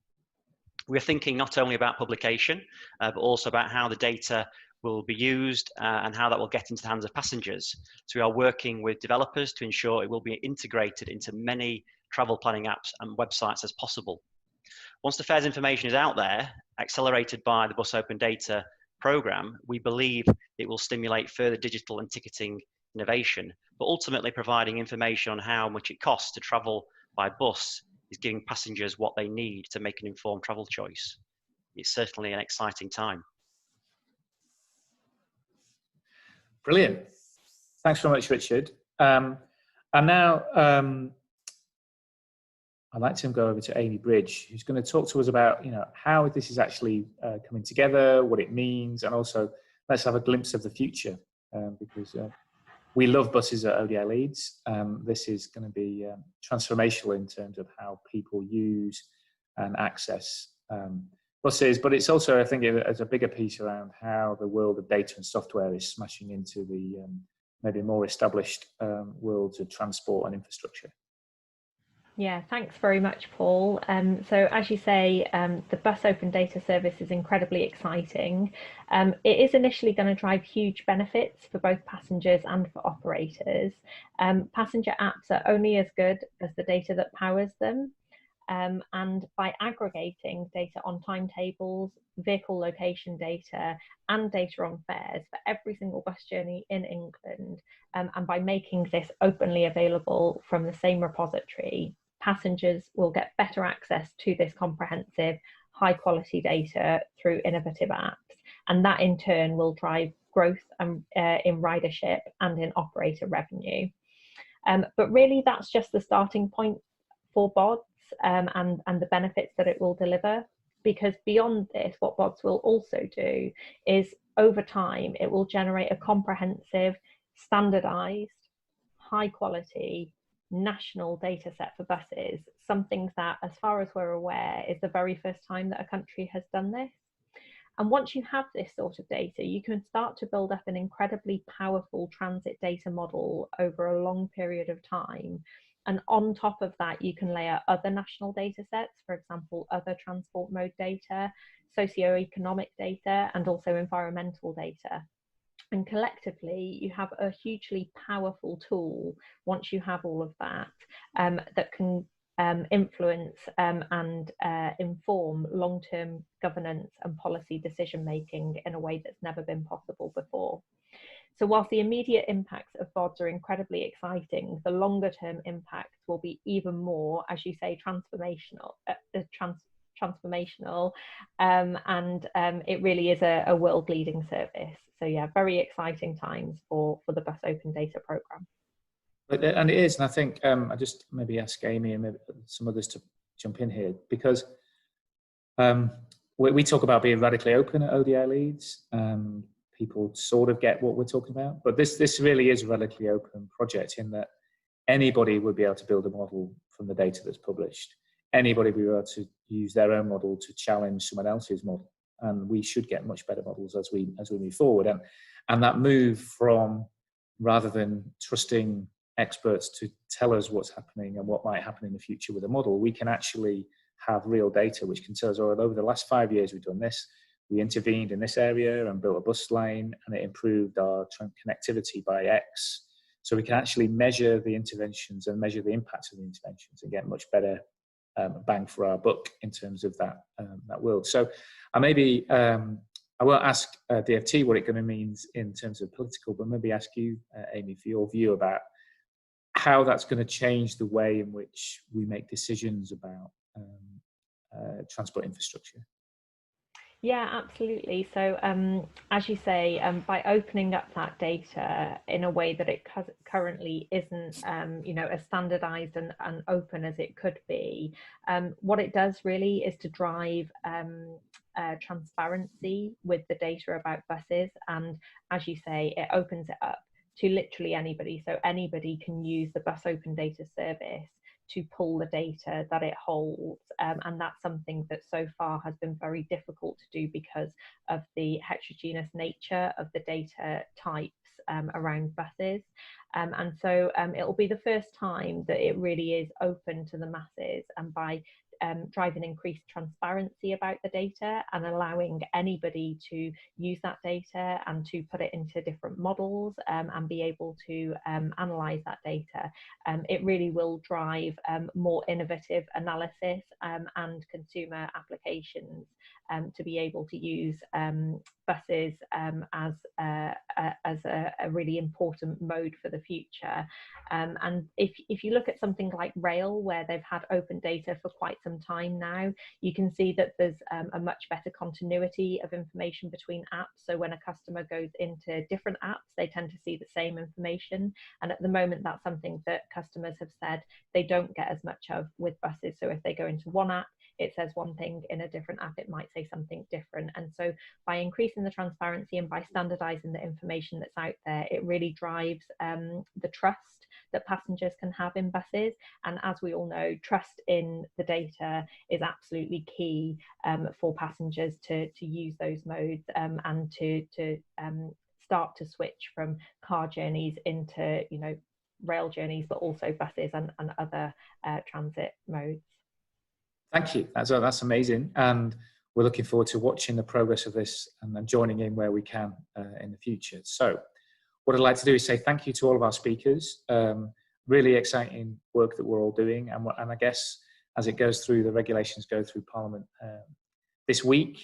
We're thinking not only about publication, but also about how the data will be used and how that will get into the hands of passengers. So we are working with developers to ensure it will be integrated into many travel planning apps and websites as possible. Once the fares information is out there, accelerated by the Bus Open Data Programme, we believe it will stimulate further digital and ticketing innovation, but ultimately providing information on how much it costs to travel by bus is giving passengers what they need to make an informed travel choice. It's certainly an exciting time. Brilliant. Thanks very much, Richard. And now I'd like to go over to Amy Bridge, who's going to talk to us about, how this is actually coming together, what it means, and also let's have a glimpse of the future, because we love buses at ODI Leeds. This is going to be transformational in terms of how people use and access buses, but it's also, I think, as a bigger piece around how the world of data and software is smashing into the maybe more established worlds of transport and infrastructure. Yeah, thanks very much, Paul. So as you say, the Bus Open Data Service is incredibly exciting. It is initially going to drive huge benefits for both passengers and for operators. Passenger apps are only as good as the data that powers them. And by aggregating data on timetables, vehicle location data, and data on fares for every single bus journey in England, and by making this openly available from the same repository, passengers will get better access to this comprehensive, high-quality data through innovative apps. And that in turn will drive growth in ridership and in operator revenue. But really, that's just the starting point for BODs. And the benefits that it will deliver, because beyond this, what BODs will also do is over time, it will generate a comprehensive, standardized, high quality, national data set for buses, something that, as far as we're aware, is the very first time that a country has done this. And once you have this sort of data, you can start to build up an incredibly powerful transit data model over a long period of time. And on top of that, you can layer other national data sets, for example, other transport mode data, socioeconomic data, and also environmental data. And collectively, you have a hugely powerful tool, once you have all of that, that can influence and inform long-term governance and policy decision-making in a way that's never been possible before. So whilst the immediate impacts of VODs are incredibly exciting, the longer-term impacts will be even more, as you say, transformational, and it really is a world-leading service. So yeah, very exciting times for the Bus Open Data Programme. And it is, and I think I just maybe ask Amy and maybe some others to jump in here, because we talk about being radically open at ODI Leeds. People sort of get what we're talking about, but this really is a radically open project in that anybody would be able to build a model from the data that's published. Anybody would be able to use their own model to challenge someone else's model, and we should get much better models as we move forward. And that move from, rather than trusting experts to tell us what's happening and what might happen in the future with a model, we can actually have real data which can tell us, oh, over the last 5 years we've done this, we intervened in this area and built a bus lane and it improved our connectivity by X. So we can actually measure the interventions and measure the impacts of the interventions and get much better bang for our buck in terms of that world. So I won't ask DFT what it going to means in terms of political, but maybe ask you, Amy, for your view about how that's going to change the way in which we make decisions about transport infrastructure. Yeah, absolutely. So as you say, by opening up that data in a way that it currently isn't, as standardized and open as it could be, what it does really is to drive transparency with the data about buses. And as you say, it opens it up to literally anybody. So anybody can use the Bus Open Data Service to pull the data that it holds, and that's something that so far has been very difficult to do because of the heterogeneous nature of the data types around buses. And so it will be the first time that it really is open to the masses, and by driving increased transparency about the data and allowing anybody to use that data and to put it into different models and be able to analyze that data, it really will drive more innovative analysis and consumer applications to be able to use buses as a really important mode for the future. And if you look at something like rail, where they've had open data for quite some time now, you can see that there's a much better continuity of information between apps. So when a customer goes into different apps, they tend to see the same information. And at the moment, that's something that customers have said they don't get as much of with buses. So if they go into one app, it says one thing, in a different app it might say something different. And so by increasing the transparency and by standardizing the information that's out there, it really drives the trust that passengers can have in buses. And as we all know, trust in the data is absolutely key for passengers to use those modes and to start to switch from car journeys into rail journeys, but also buses and other transit modes. Thank you. That's amazing. And we're looking forward to watching the progress of this and then joining in where we can in the future. So what I'd like to do is say thank you to all of our speakers. Really exciting work that we're all doing. And I guess as it goes through, the regulations go through Parliament this week,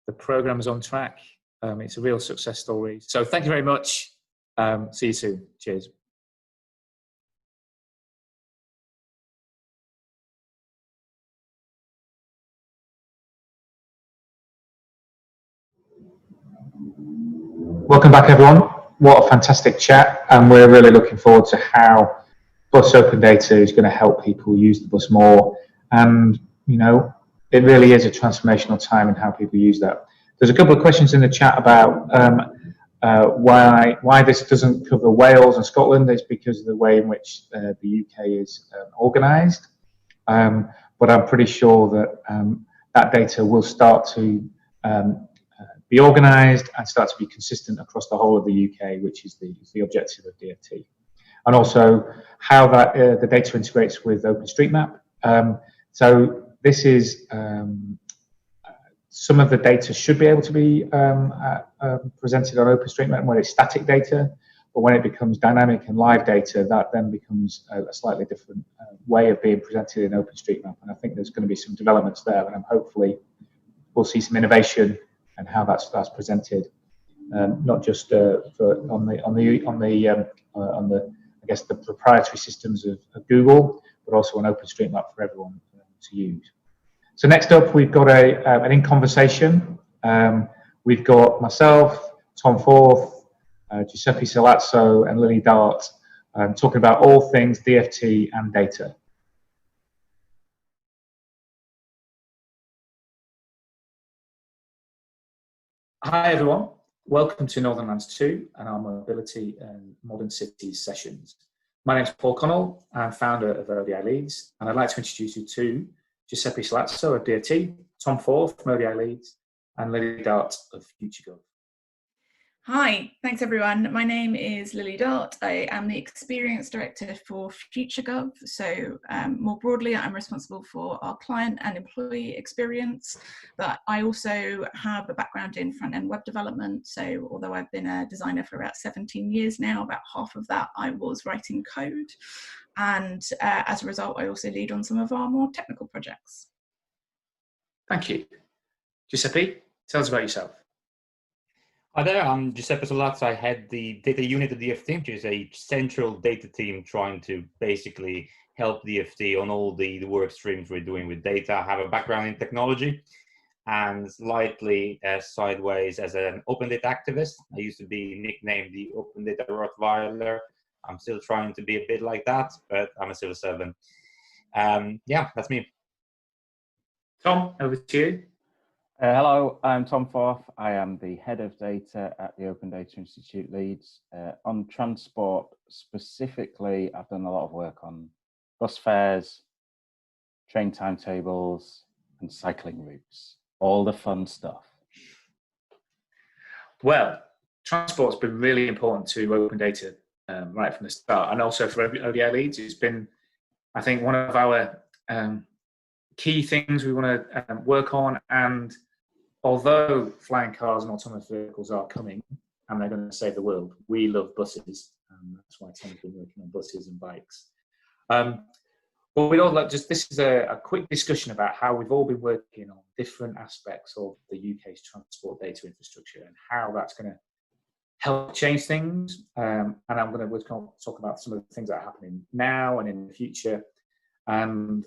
the programme is on track. It's a real success story. So thank you very much. See you soon. Cheers. Welcome back, everyone. What a fantastic chat, and we're really looking forward to how Bus Open Data is going to help people use the bus more. And it really is a transformational time in how people use that. There's a couple of questions in the chat about why this doesn't cover Wales and Scotland. It's because of the way in which the UK is organised. But I'm pretty sure that that data will start to be organised and start to be consistent across the whole of the UK, which is the objective of DFT. And also how that the data integrates with OpenStreetMap. So this is some of the data should be able to be presented on OpenStreetMap when it's static data, but when it becomes dynamic and live data, that then becomes a slightly different way of being presented in OpenStreetMap. And I think there's going to be some developments there, and hopefully we'll see some innovation and how that's presented, not just on the I guess the proprietary systems of Google, but also on OpenStreetMap for everyone to use. So next up, we've got an in conversation. We've got myself, Tom Forth, Giuseppe Salazzo, and Lily Dart talking about all things DFT and data. Hi everyone, welcome to Northern Lands 2 and our Mobility and Modern Cities sessions. My name is Paul Connell, I'm founder of ODI Leeds, and I'd like to introduce you to Giuseppe Salazzo of DFT, Tom Forth from ODI Leeds, and Lily Dart of FutureGov. Hi, thanks everyone. My name is Lily Dart. I am the Experience Director for FutureGov. So more broadly, I'm responsible for our client and employee experience, but I also have a background in front-end web development. So although I've been a designer for about 17 years now, about half of that I was writing code. And as a result, I also lead on some of our more technical projects. Thank you. Giuseppe, tell us about yourself. Hi there, I'm Giuseppe Salazzo. I head the data unit at DFT, which is a central data team trying to basically help DFT on all the work streams we're doing with data. I have a background in technology and slightly sideways as an open data activist. I used to be nicknamed the Open Data Rottweiler. I'm still trying to be a bit like that, but I'm a civil servant. Yeah, that's me. Tom, over to you. Hello, I'm Tom Forth. I am the head of data at the Open Data Institute Leeds. On transport specifically, I've done a lot of work on bus fares, train timetables, and cycling routes. All the fun stuff. Well, transport's been really important to Open Data right from the start, and also for ODI Leeds. It's been, I think, one of our key things we want to work on. And although flying cars and autonomous vehicles are coming and they're going to save the world, we love buses. That's why Tom's been working on buses and bikes. But we'd all like this is a quick discussion about how we've all been working on different aspects of the UK's transport data infrastructure and how that's going to help change things. And we're going to talk about some of the things that are happening now and in the future, and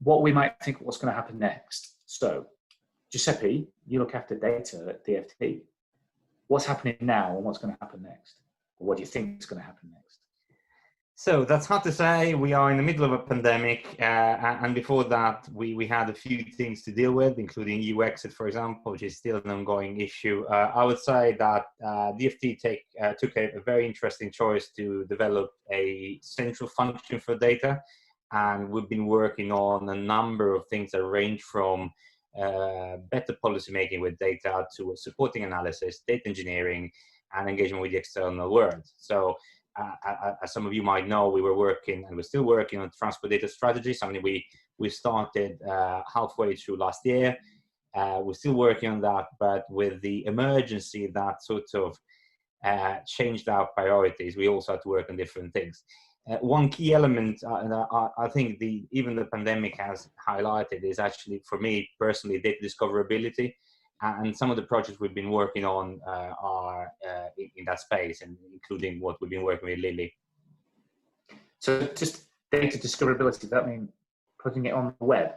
what we might think what's going to happen next. So, Giuseppe, you look after data at DFT. What's happening now and what's going to happen next? Or what do you think is going to happen next? So that's hard to say. We are in the middle of a pandemic, and before that, we had a few things to deal with, including EU exit, for example, which is still an ongoing issue. I would say that DFT took a very interesting choice to develop a central function for data, and we've been working on a number of things that range from better policymaking with data to supporting analysis, data engineering, and engagement with the external world. So as some of you might know, we were working and we're still working on transport data strategy, something we started halfway through last year. We're still working on that, but with the emergency that sort of changed our priorities, we also had to work on different things. One key element, I think even the pandemic has highlighted, is actually, for me personally, data discoverability. And some of the projects we've been working on are in that space, and including what we've been working with Lily. So just data discoverability, does that mean putting it on the web?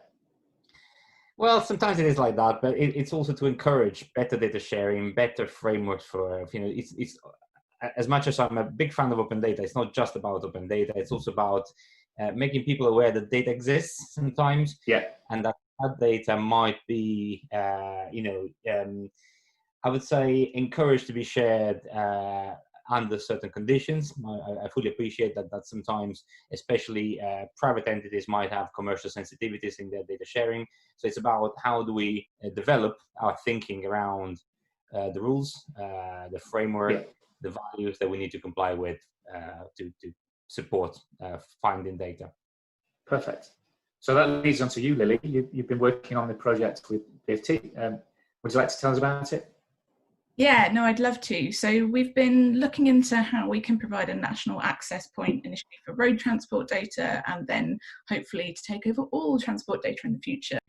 Well, sometimes it is like that, but it's also to encourage better data sharing, better frameworks for, it's as much as I'm a big fan of open data, it's not just about open data, it's also about making people aware that data exists sometimes. Yeah. And that that data might be, I would say, encouraged to be shared under certain conditions. I fully appreciate that sometimes, especially private entities, might have commercial sensitivities in their data sharing. So it's about how do we develop our thinking around the rules, the framework, the values that we need to comply with to support finding data. Perfect. So that leads on to you, Lily. You've been working on the project with DFT. Would you like to tell us about it? Yeah, no, I'd love to. So we've been looking into how we can provide a national access point initially for road transport data, and then hopefully to take over all transport data in the future.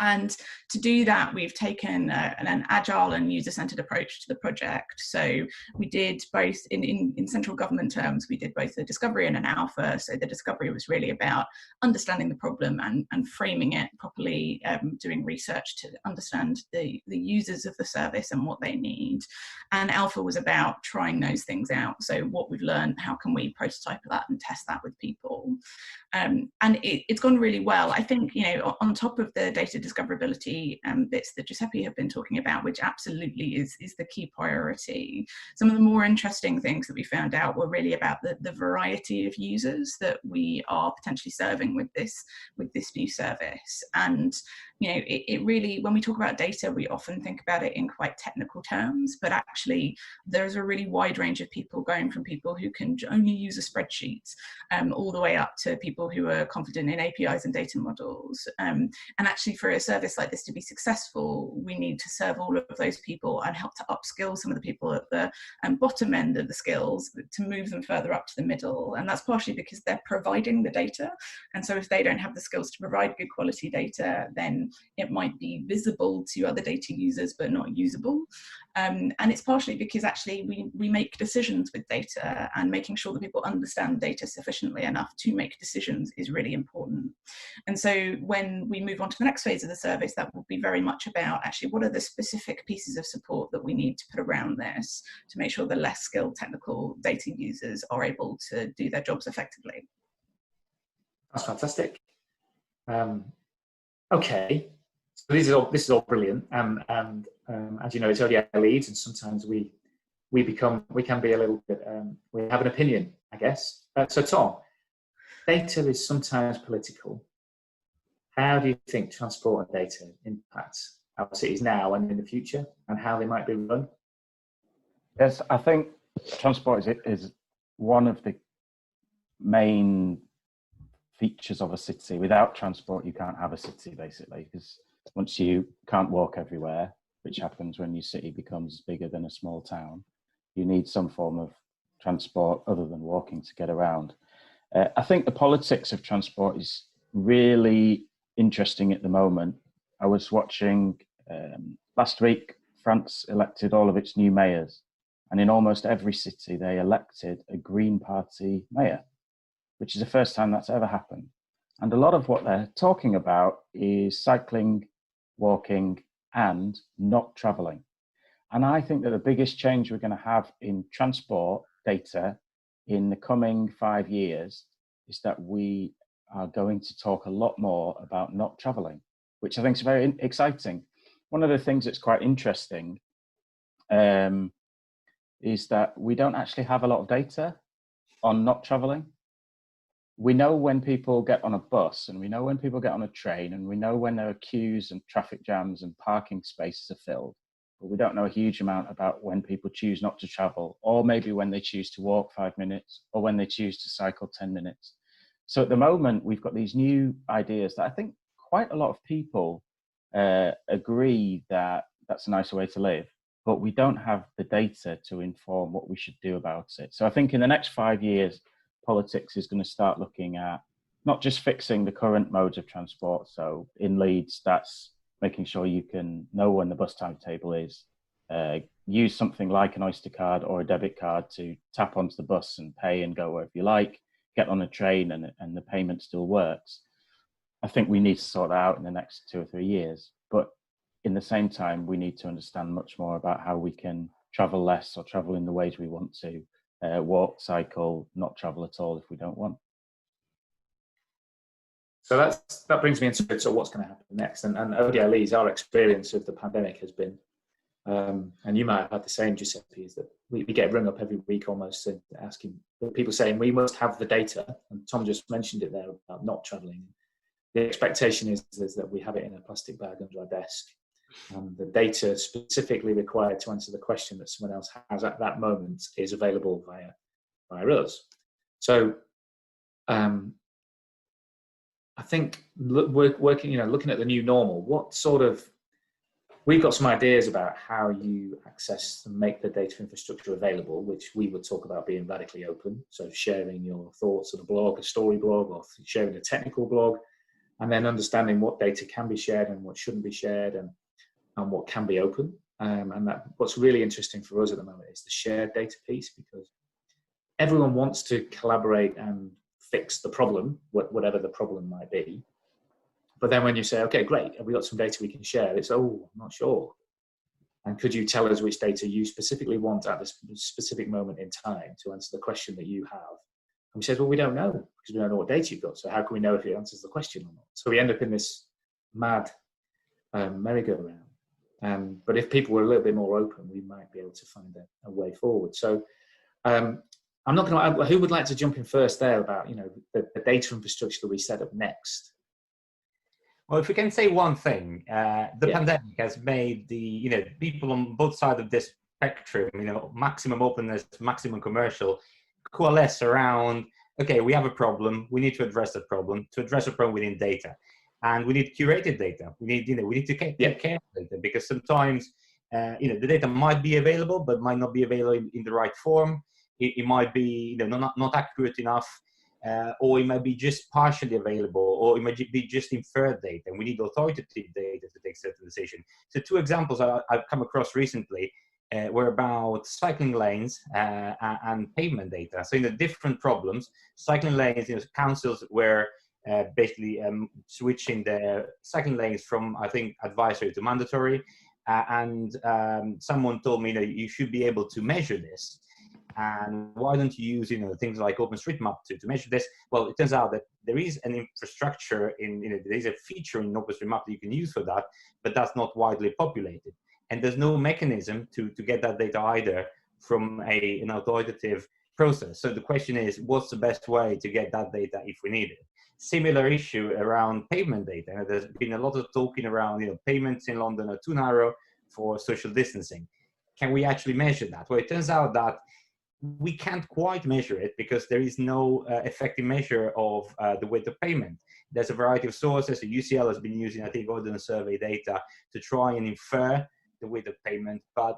And to do that, we've taken an agile and user-centered approach to the project. So we did both, in central government terms, we did both a discovery and an alpha. So the discovery was really about understanding the problem and framing it properly, doing research to understand the users of the service and what they need. And alpha was about trying those things out. So what we've learned, how can we prototype that and test that with people? And it's gone really well. I think, on top of the data discoverability bits that Giuseppe have been talking about, which absolutely is the key priority, some of the more interesting things that we found out were really about the variety of users that we are potentially serving with this new service. And it really, when we talk about data, we often think about it in quite technical terms, but actually there's a really wide range of people, going from people who can only use a spreadsheet all the way up to people who are confident in APIs and data models. And actually for a service like this to be successful, we need to serve all of those people and help to upskill some of the people at the bottom end of the skills to move them further up to the middle. And that's partially because they're providing the data. And so if they don't have the skills to provide good quality data, then it might be visible to other data users but not usable. And it's partially because actually we make decisions with data, and making sure that people understand data sufficiently enough to make decisions is really important. And so when we move on to the next phase of the service, that will be very much about actually what are the specific pieces of support that we need to put around this to make sure the less skilled technical data users are able to do their jobs effectively. That's fantastic. Okay, so this is all brilliant, and as you know, it's ODI leads, and sometimes we can be a little bit we have an opinion, I guess. So Tom, data is sometimes political. How do you think transport and data impacts our cities now and in the future, and how they might be run? Yes, I think transport is one of the main features of a city. Without transport, you can't have a city, basically, because once you can't walk everywhere, which happens when your city becomes bigger than a small town, you need some form of transport other than walking to get around. I think the politics of transport is really interesting at the moment. I was watching last week, France elected all of its new mayors, and in almost every city they elected a Green Party mayor, which is the first time that's ever happened. And a lot of what they're talking about is cycling, walking, and not traveling. And I think that the biggest change we're going to have in transport data in the coming 5 years is that we are going to talk a lot more about not traveling, which I think is very exciting. One of the things that's quite interesting is that we don't actually have a lot of data on not traveling. We know when people get on a bus, and we know when people get on a train, and we know when there are queues and traffic jams and parking spaces are filled, but we don't know a huge amount about when people choose not to travel, or maybe when they choose to walk 5 minutes, or when they choose to cycle 10 minutes. So at the moment, we've got these new ideas that I think quite a lot of people agree that that's a nicer way to live, but we don't have the data to inform what we should do about it. So I think in the next 5 years, politics is going to start looking at not just fixing the current modes of transport. So in Leeds, that's making sure you can know when the bus timetable is, use something like an Oyster card or a debit card to tap onto the bus and pay and go wherever you like, get on a train and the payment still works. I think we need to sort that out in the next 2 or 3 years. But in the same time, we need to understand much more about how we can travel less or travel in the ways we want to. Walk, cycle, not travel at all if we don't want. So that brings me into so what's going to happen next. And ODI Leeds, our experience of the pandemic has been, and you might have had the same, Giuseppe, is that we get rung up every week almost asking people saying we must have the data. And Tom just mentioned it there about not travelling. The expectation is that we have it in a plastic bag under our desk. The data specifically required to answer the question that someone else has at that moment is available via us. So I think looking at the new normal, what sort of, we've got some ideas about how you access and make the data infrastructure available, which we would talk about being radically open. So sharing your thoughts on a blog, a story blog, or sharing a technical blog, and then understanding what data can be shared and what shouldn't be shared, and what can be open. And that what's really interesting for us at the moment is the shared data piece, because everyone wants to collaborate and fix the problem, whatever the problem might be. But then when you say, okay, great, have we got some data we can share? It's, oh, I'm not sure. And could you tell us which data you specifically want at this specific moment in time to answer the question that you have? And we said, well, we don't know, because we don't know what data you've got. So how can we know if it answers the question or not? So we end up in this mad merry-go-round. But if people were a little bit more open, we might be able to find a way forward. So I'm not going to. Who would like to jump in first there about the data infrastructure that we set up next? Well, if we can say one thing, the pandemic has made the people on both sides of this spectrum, maximum openness, maximum commercial, coalesce around. Okay, we have a problem. We need to address that problem. To address a problem, we need data, and we need curated data. We need to take care of data, because sometimes the data might be available, but might not be available in the right form. It might be not accurate enough, or it might be just partially available, or it might be just inferred data, and we need authoritative data to take certain decisions. So 2 examples I've come across recently were about cycling lanes and pavement data. So different problems, cycling lanes, councils were basically switching their cycling lanes from, I think, advisory to mandatory, and someone told me that you should be able to measure this. And why don't you use things like OpenStreetMap to measure this? Well, it turns out that there is an infrastructure there is a feature in OpenStreetMap that you can use for that, but that's not widely populated. And there's no mechanism to get that data either from an authoritative process. So the question is, what's the best way to get that data if we need it? Similar issue around pavement data. There's been a lot of talking around pavements in London are too narrow for social distancing. Can we actually measure that? Well, it turns out that we can't quite measure it, because there is no effective measure of the width of pavement. There's a variety of sources. So UCL has been using, I think, Ordnance Survey data to try and infer the width of pavement. But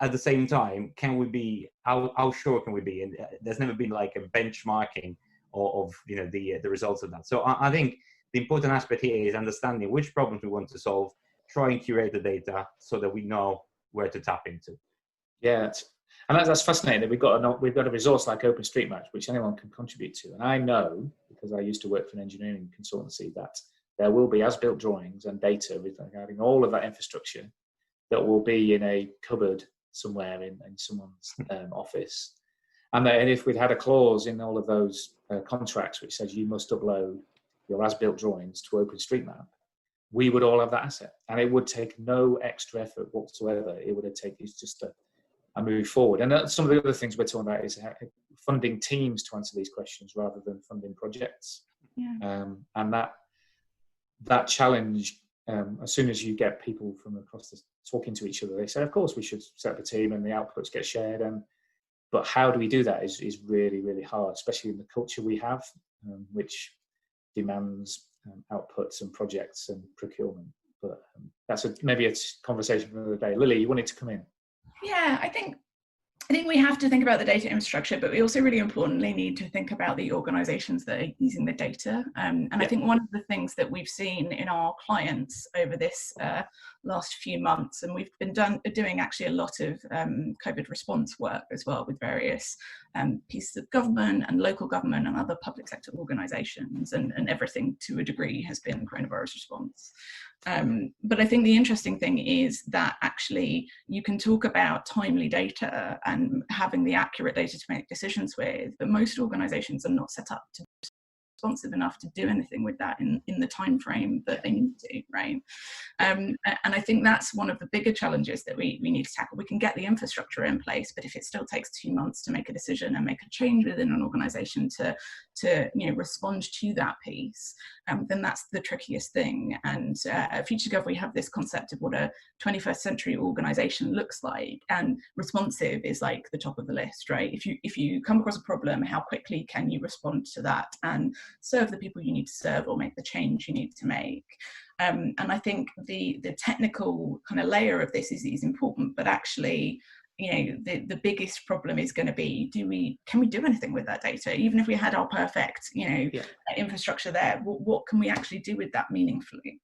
at the same time, can we be, how sure can we be? And there's never been like a benchmarking of the results of that. So I think the important aspect here is understanding which problems we want to solve, try and curate the data so that we know where to tap into. Yeah. And that's fascinating. We've got a resource like OpenStreetMap, which anyone can contribute to. And I know, because I used to work for an engineering consultancy, that there will be as-built drawings and data regarding all of that infrastructure that will be in a cupboard somewhere in someone's office. And if we'd had a clause in all of those contracts which says you must upload your as-built drawings to OpenStreetMap, we would all have that asset. And it would take no extra effort whatsoever. It would have taken just a move forward. And some of the other things we're talking about is funding teams to answer these questions rather than funding projects. Yeah. And that challenge, as soon as you get people from across the talking to each other, they say, of course, we should set up a team and the outputs get shared. But how do we do that is really, really hard, especially in the culture we have, which demands outputs and projects and procurement. But that's maybe a conversation for another day. Lily, you wanted to come in? Yeah, I think we have to think about the data infrastructure, but we also really importantly need to think about the organizations that are using the data. And I think one of the things that we've seen in our clients over this last few months, and we've been doing actually a lot of COVID response work as well with various pieces of government and local government and other public sector organizations, and everything to a degree has been coronavirus response. But I think the interesting thing is that actually you can talk about timely data and having the accurate data to make decisions with, but most organizations are not set up to responsive enough to do anything with that in the time frame that they need to, right? And I think that's one of the bigger challenges that we need to tackle. We can get the infrastructure in place, but if it still takes 2 months to make a decision and make a change within an organization to respond to that piece, then that's the trickiest thing. And at FutureGov, we have this concept of what a 21st century organization looks like, and responsive is like the top of the list, right? If you come across a problem, how quickly can you respond to that and serve the people you need to serve or make the change you need to make? And I think the technical kind of layer of this is important, but actually, the biggest problem is going to be, can we do anything with that data? Even if we had our perfect, infrastructure there, what can we actually do with that meaningfully?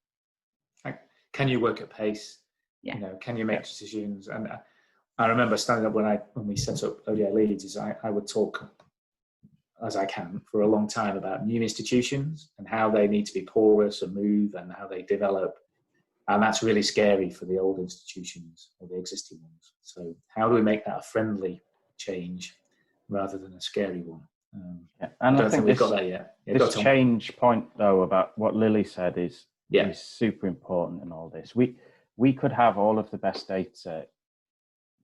Can you work at pace? Yeah. Can you make decisions? And I remember standing up when we set up ODI Leads, is I would talk as I can for a long time about new institutions and how they need to be porous and move and how they develop. And that's really scary for the old institutions or the existing ones. So how do we make that a friendly change rather than a scary one? And I think we've got that yet. This change point, though, about what Lily said is super important in all this. We could have all of the best data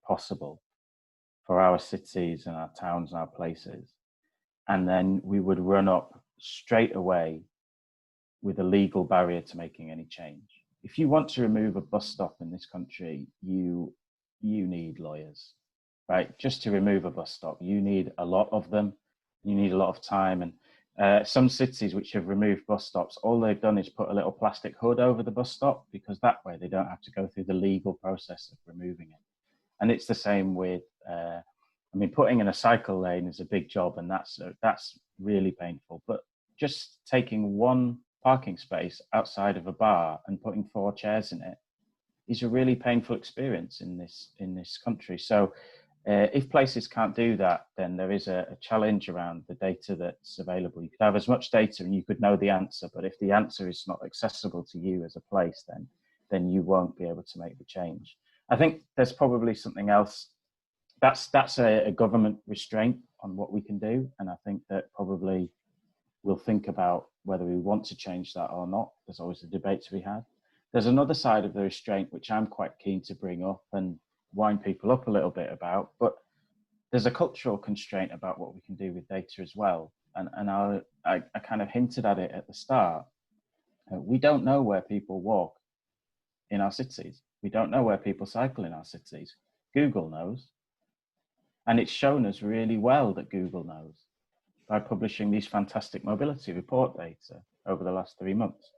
possible for our cities and our towns and our places, and then we would run up straight away with a legal barrier to making any change. If you want to remove a bus stop in this country, you need lawyers, right? Just to remove a bus stop, you need a lot of them. You need a lot of time. And some cities which have removed bus stops, all they've done is put a little plastic hood over the bus stop, because that way they don't have to go through the legal process of removing it. And it's the same with, putting in a cycle lane is a big job, and that's really painful. But just taking one parking space outside of a bar and putting 4 chairs in it is a really painful experience in this country. So if places can't do that, then there is a challenge around the data that's available. You could have as much data and you could know the answer, but if the answer is not accessible to you as a place, then you won't be able to make the change. I think there's probably something else. That's a government restraint on what we can do, and I think that probably we'll think about whether we want to change that or not. There's always a debate to be had. There's another side of the restraint which I'm quite keen to bring up and wind people up a little bit about, but there's a cultural constraint about what we can do with data as well. And I kind of hinted at it at the start. We don't know where people walk in our cities. We don't know where people cycle in our cities. Google knows. And it's shown us really well that Google knows by publishing these fantastic mobility report data over the last 3 months.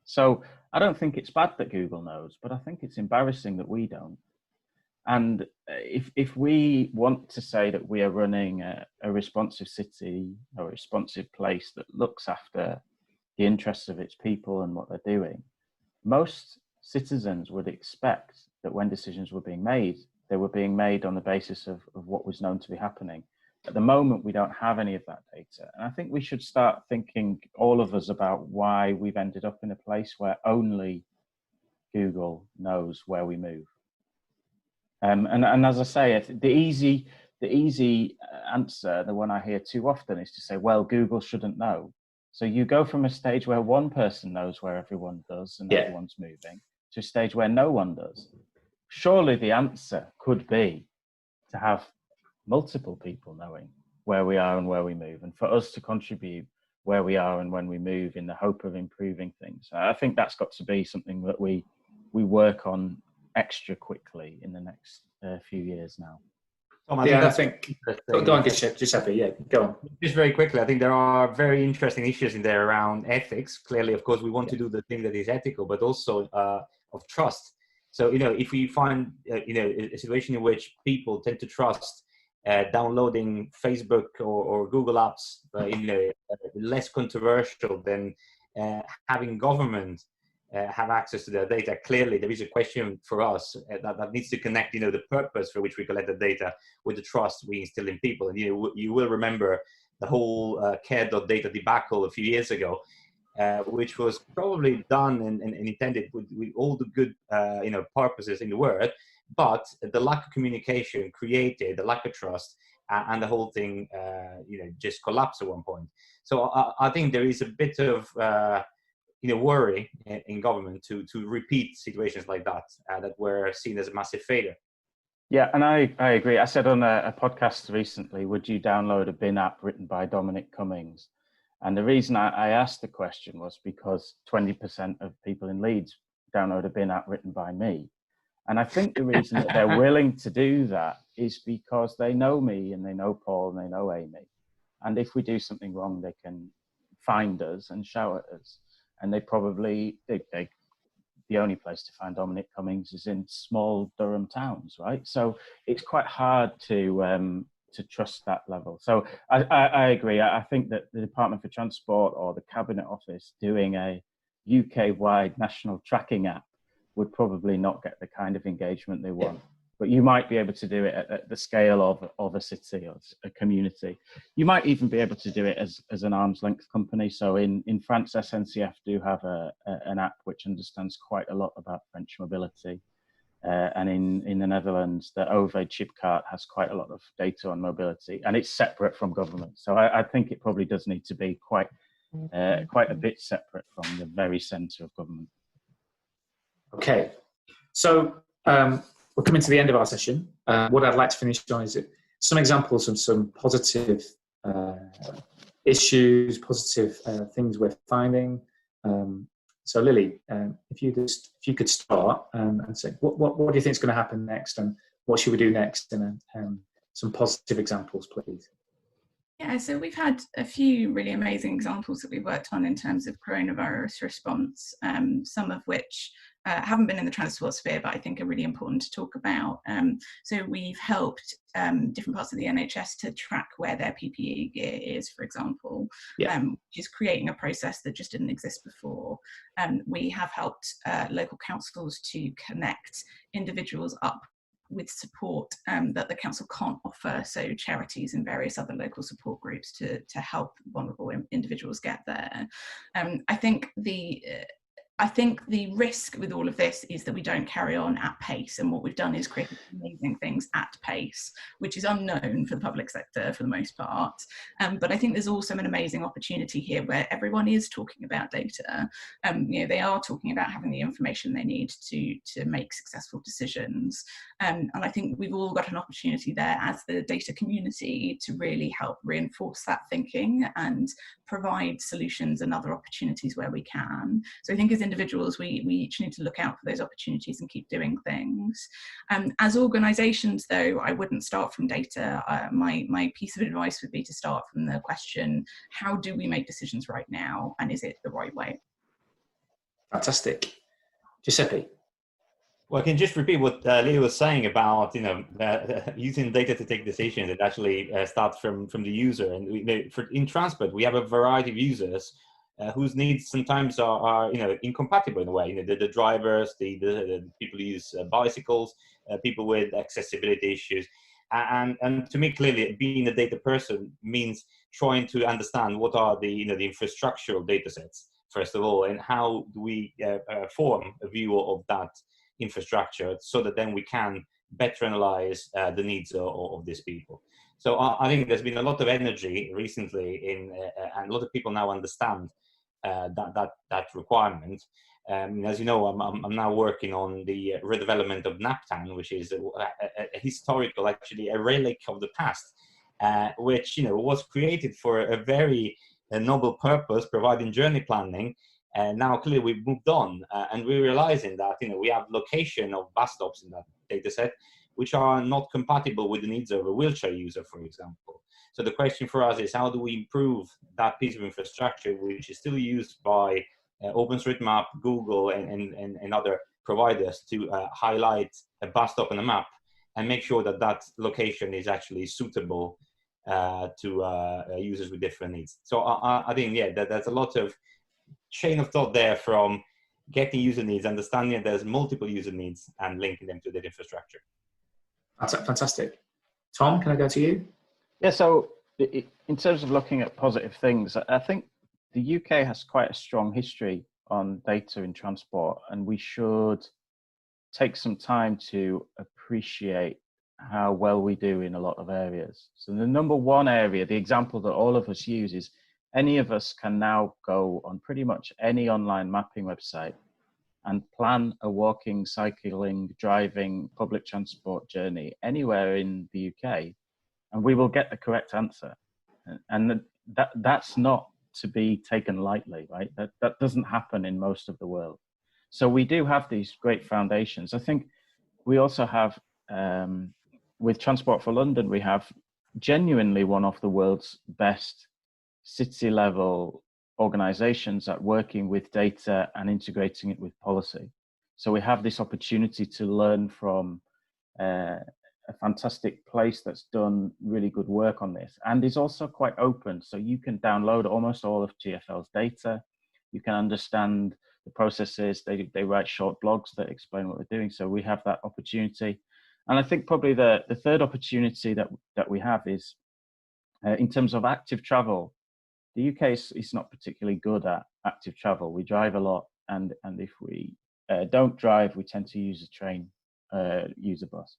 So I don't think it's bad that Google knows, but I think it's embarrassing that we don't. And if we want to say that we are running a responsive city or a responsive place that looks after the interests of its people and what they're doing, most citizens would expect that when decisions were being made, they were being made on the basis of what was known to be happening. At the moment, we don't have any of that data. And I think we should start thinking, all of us, about why we've ended up in a place where only Google knows where we move. And as I say, the easy answer, the one I hear too often, is to say, well, Google shouldn't know. So you go from a stage where one person knows where everyone does and everyone's moving, to a stage where no one does. Surely the answer could be to have multiple people knowing where we are and where we move, and for us to contribute where we are and when we move in the hope of improving things. I think that's got to be something that we work on extra quickly in the next few years now. Tom, I think go on, Giuseppe, yeah, go on. Just very quickly, I think there are very interesting issues in there around ethics. Clearly, of course, we want to do the thing that is ethical, but also of trust. So, if we find, a situation in which people tend to trust downloading Facebook or Google apps, less controversial than having government have access to their data, clearly there is a question for us that needs to connect, the purpose for which we collect the data with the trust we instill in people. And you will remember the whole care.data debacle a few years ago, which was probably done and intended with all the good purposes in the world, but the lack of communication created the lack of trust, and the whole thing, just collapsed at one point. So I think there is a bit of worry in government to repeat situations like that that were seen as a massive failure. Yeah, and I agree. I said on a podcast recently, would you download a bin app written by Dominic Cummings? And the reason I asked the question was because 20% of people in Leeds download a bin app written by me. And I think the reason that they're willing to do that is because they know me and they know Paul and they know Amy. And if we do something wrong, they can find us and shout at us. And they probably, the only place to find Dominic Cummings is in small Durham towns, right? So it's quite hard to trust that level. So I agree. I think that the Department for Transport or the Cabinet Office doing a UK-wide national tracking app would probably not get the kind of engagement they want. But you might be able to do it at the scale of a city or a community. You might even be able to do it as an arm's length company. So in France, SNCF do have an app which understands quite a lot about French mobility. And in the Netherlands, the OV Chipkaart has quite a lot of data on mobility, and it's separate from government. So I think it probably does need to be quite a bit separate from the very centre of government. Okay, so we're coming to the end of our session. What I'd like to finish on is some examples of some positive issues, positive things we're finding. So Lily, if you could start and say what do you think is going to happen next, and what should we do next, and some positive examples, please. Yeah, so we've had a few really amazing examples that we've worked on in terms of coronavirus response, some of which haven't been in the transport sphere, but I think are really important to talk about. So we've helped different parts of the NHS to track where their PPE gear is, for example, which is creating a process that just didn't exist before. We have helped local councils to connect individuals up with support that the council can't offer, so charities and various other local support groups to help vulnerable individuals get there. I think the risk with all of this is that we don't carry on at pace, and what we've done is create amazing things at pace, which is unknown for the public sector for the most part. But I think there's also an amazing opportunity here where everyone is talking about data. They are talking about having the information they need to make successful decisions. And I think we've all got an opportunity there as the data community to really help reinforce that thinking and provide solutions and other opportunities where we can. So I think as individuals, we each need to look out for those opportunities and keep doing things. As organisations, though, I wouldn't start from data. My piece of advice would be to start from the question, how do we make decisions right now, and is it the right way? Fantastic. Giuseppe? Well, I can just repeat what Lily was saying about using data to take decisions. It actually starts from the user, and in transport we have a variety of users whose needs sometimes are incompatible in a way. The drivers, the people who use bicycles, people with accessibility issues, and to me clearly being a data person means trying to understand what are the infrastructural data sets first of all, and how do we form a view of that infrastructure so that then we can better analyze the needs of these people. So I think there's been a lot of energy recently and a lot of people now understand that requirement. As you know, I'm now working on the redevelopment of Naptown, which is a historical, actually a relic of the past, which was created for a very noble purpose, providing journey planning. And now clearly we've moved on, and we're realizing that we have location of bus stops in that data set which are not compatible with the needs of a wheelchair user, for example. So the question for us is, how do we improve that piece of infrastructure which is still used by OpenStreetMap, Google, and other providers to highlight a bus stop on a map and make sure that that location is actually suitable to users with different needs. So I think, there's a lot of chain of thought there, from getting user needs, understanding that there's multiple user needs, and linking them to that infrastructure. That's fantastic. Tom, can I go to you? Yeah, so in terms of looking at positive things, I think the UK has quite a strong history on data in transport, and we should take some time to appreciate how well we do in a lot of areas. So the number one area, the example that all of us use is any of us can now go on pretty much any online mapping website and plan a walking, cycling, driving, public transport journey anywhere in the UK, and we will get the correct answer. And that's not to be taken lightly, right? That doesn't happen in most of the world. So we do have these great foundations. I think we also have, with Transport for London, we have genuinely one of the world's best city level organizations at working with data and integrating it with policy. So we have this opportunity to learn from a fantastic place that's done really good work on this and is also quite open. So you can download almost all of GFL's data. You can understand the processes. They write short blogs that explain what they're doing. So we have that opportunity. And I think probably the third opportunity that we have is in terms of active travel. The UK is not particularly good at active travel. We drive a lot, and if we don't drive, we tend to use a train, use a bus.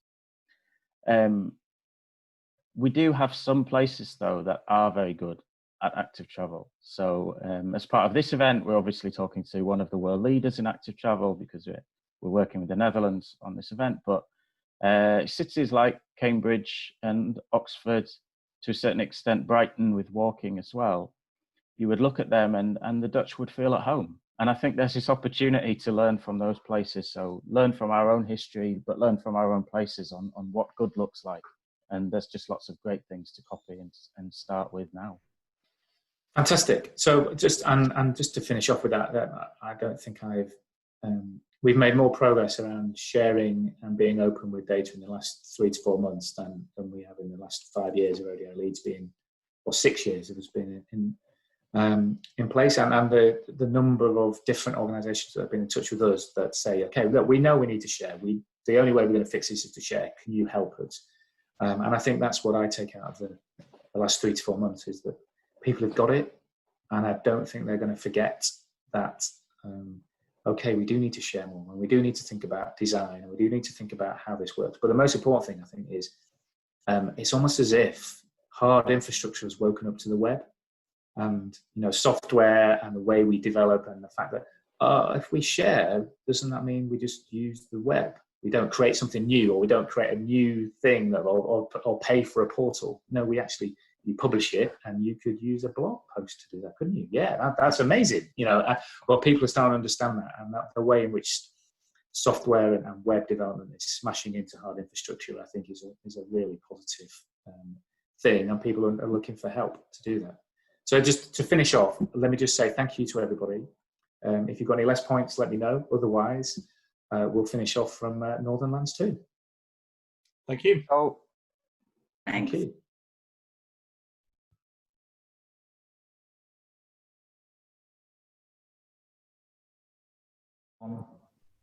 We do have some places, though, that are very good at active travel. So as part of this event, we're obviously talking to one of the world leaders in active travel because we're working with the Netherlands on this event. But cities like Cambridge and Oxford, to a certain extent, Brighton with walking as well, you would look at them and the Dutch would feel at home. And I think there's this opportunity to learn from those places. So learn from our own history, but learn from our own places on what good looks like. And there's just lots of great things to copy and start with now. Fantastic. So just to finish off with that I don't think we've made more progress around sharing and being open with data in the last 3 to 4 months than we have in the last 5 years of ODI Leeds or 6 years it has been in place, and the number of different organisations that have been in touch with us that say, okay, look, we know we need to share. The only way we're going to fix this is to share. Can you help us? And I think that's what I take out of the last 3 to 4 months is that people have got it, and I don't think they're going to forget that. Okay, we do need to share more, and we do need to think about design, and we do need to think about how this works. But the most important thing, I think, is it's almost as if hard infrastructure has woken up to the web. And software and the way we develop, and the fact that if we share, doesn't that mean we just use the web? We don't create something new, or we don't create a new thing or pay for a portal. No, you publish it, and you could use a blog post to do that, couldn't you? Yeah, that's amazing. Well, people are starting to understand that, and that the way in which software and web development is smashing into hard infrastructure, I think, is a really positive thing, and people are looking for help to do that. So just to finish off, let me just say thank you to everybody. If you've got any less points, let me know. Otherwise, we'll finish off from Northern Lands 2. Thank you. Oh, thank you.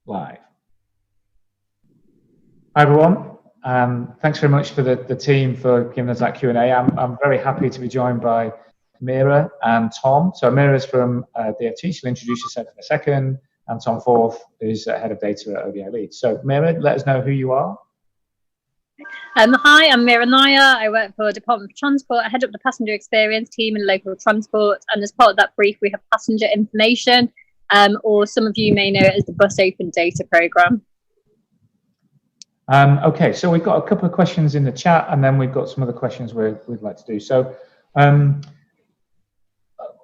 Live. Hi everyone. Thanks very much for the team for giving us that Q&A. I'm very happy to be joined by Mira and Tom. So Mira is from DFT. She'll introduce herself in a second. And Tom Forth is head of data at ODI Leeds. So Mira, let us know who you are. Hi, I'm Mira Naya. I work for Department of Transport. I head up the passenger experience team in local transport. And as part of that brief, we have passenger information, or some of you may know it as the Bus Open Data Programme. Okay, so we've got a couple of questions in the chat, and then we've got some other questions we'd like to do. So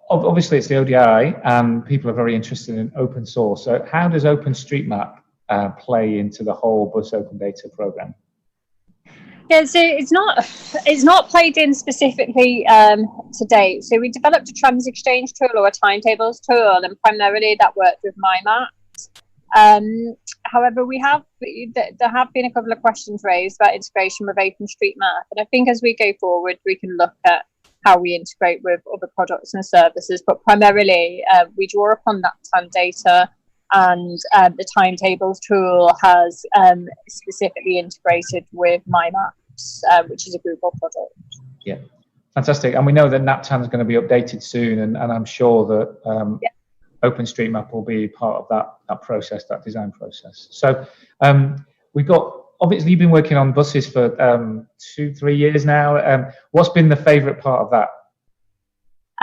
obviously it's the ODI, and people are very interested in open source. So how does OpenStreetMap play into the whole Bus Open Data Programme? Yeah, so it's not played in specifically to date. So we developed a trans exchange tool or a timetables tool, and primarily that worked with MyMaps. However, there have been a couple of questions raised about integration with OpenStreetMap, and I think as we go forward, we can look at how we integrate with other products and services. But primarily, we draw upon that TAN data, and the timetables tool has specifically integrated with MyMaps, which is a Google product. Yeah, fantastic. And we know that NapTan is going to be updated soon, and I'm sure that OpenStreetMap will be part of that process, that design process. So we've got obviously you've been working on buses for 2-3 years now. What's been the favourite part of that?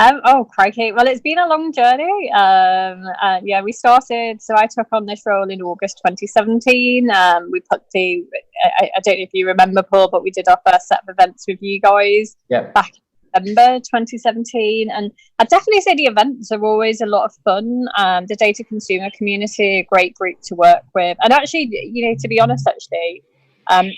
Oh, crikey. Well, it's been a long journey. Yeah, we started, so I took on this role in August 2017. We put I don't know if you remember, Paul, but we did our first set of events with you guys back in November 2017. And I'd definitely say the events are always a lot of fun. The data consumer community, a great group to work with. And actually, to be honest, I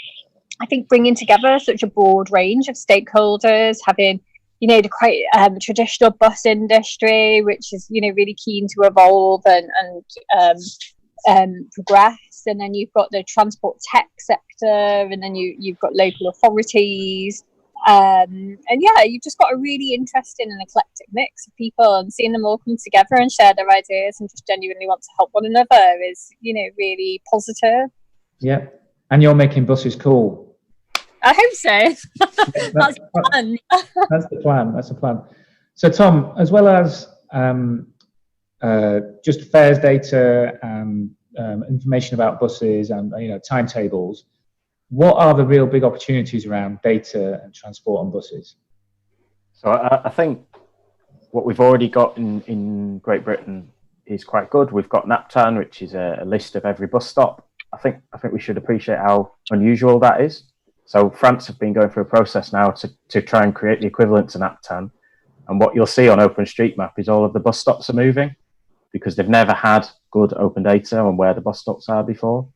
think bringing together such a broad range of stakeholders, having the quite traditional bus industry, which is really keen to evolve and progress, and then you've got the transport tech sector, and then you've got local authorities, and yeah, you've just got a really interesting and eclectic mix of people, and seeing them all come together and share their ideas and just genuinely want to help one another is really positive. Yeah, and you're making buses cool. I hope so. That's the plan. That's the plan. So, Tom, as well as just fares data and information about buses and timetables, what are the real big opportunities around data and transport on buses? So I think what we've already got in Great Britain is quite good. We've got NAPTAN, which is a list of every bus stop. I think we should appreciate how unusual that is. So France have been going through a process now to try and create the equivalent to NAPTAN. And what you'll see on OpenStreetMap is all of the bus stops are moving because they've never had good open data on where the bus stops are before.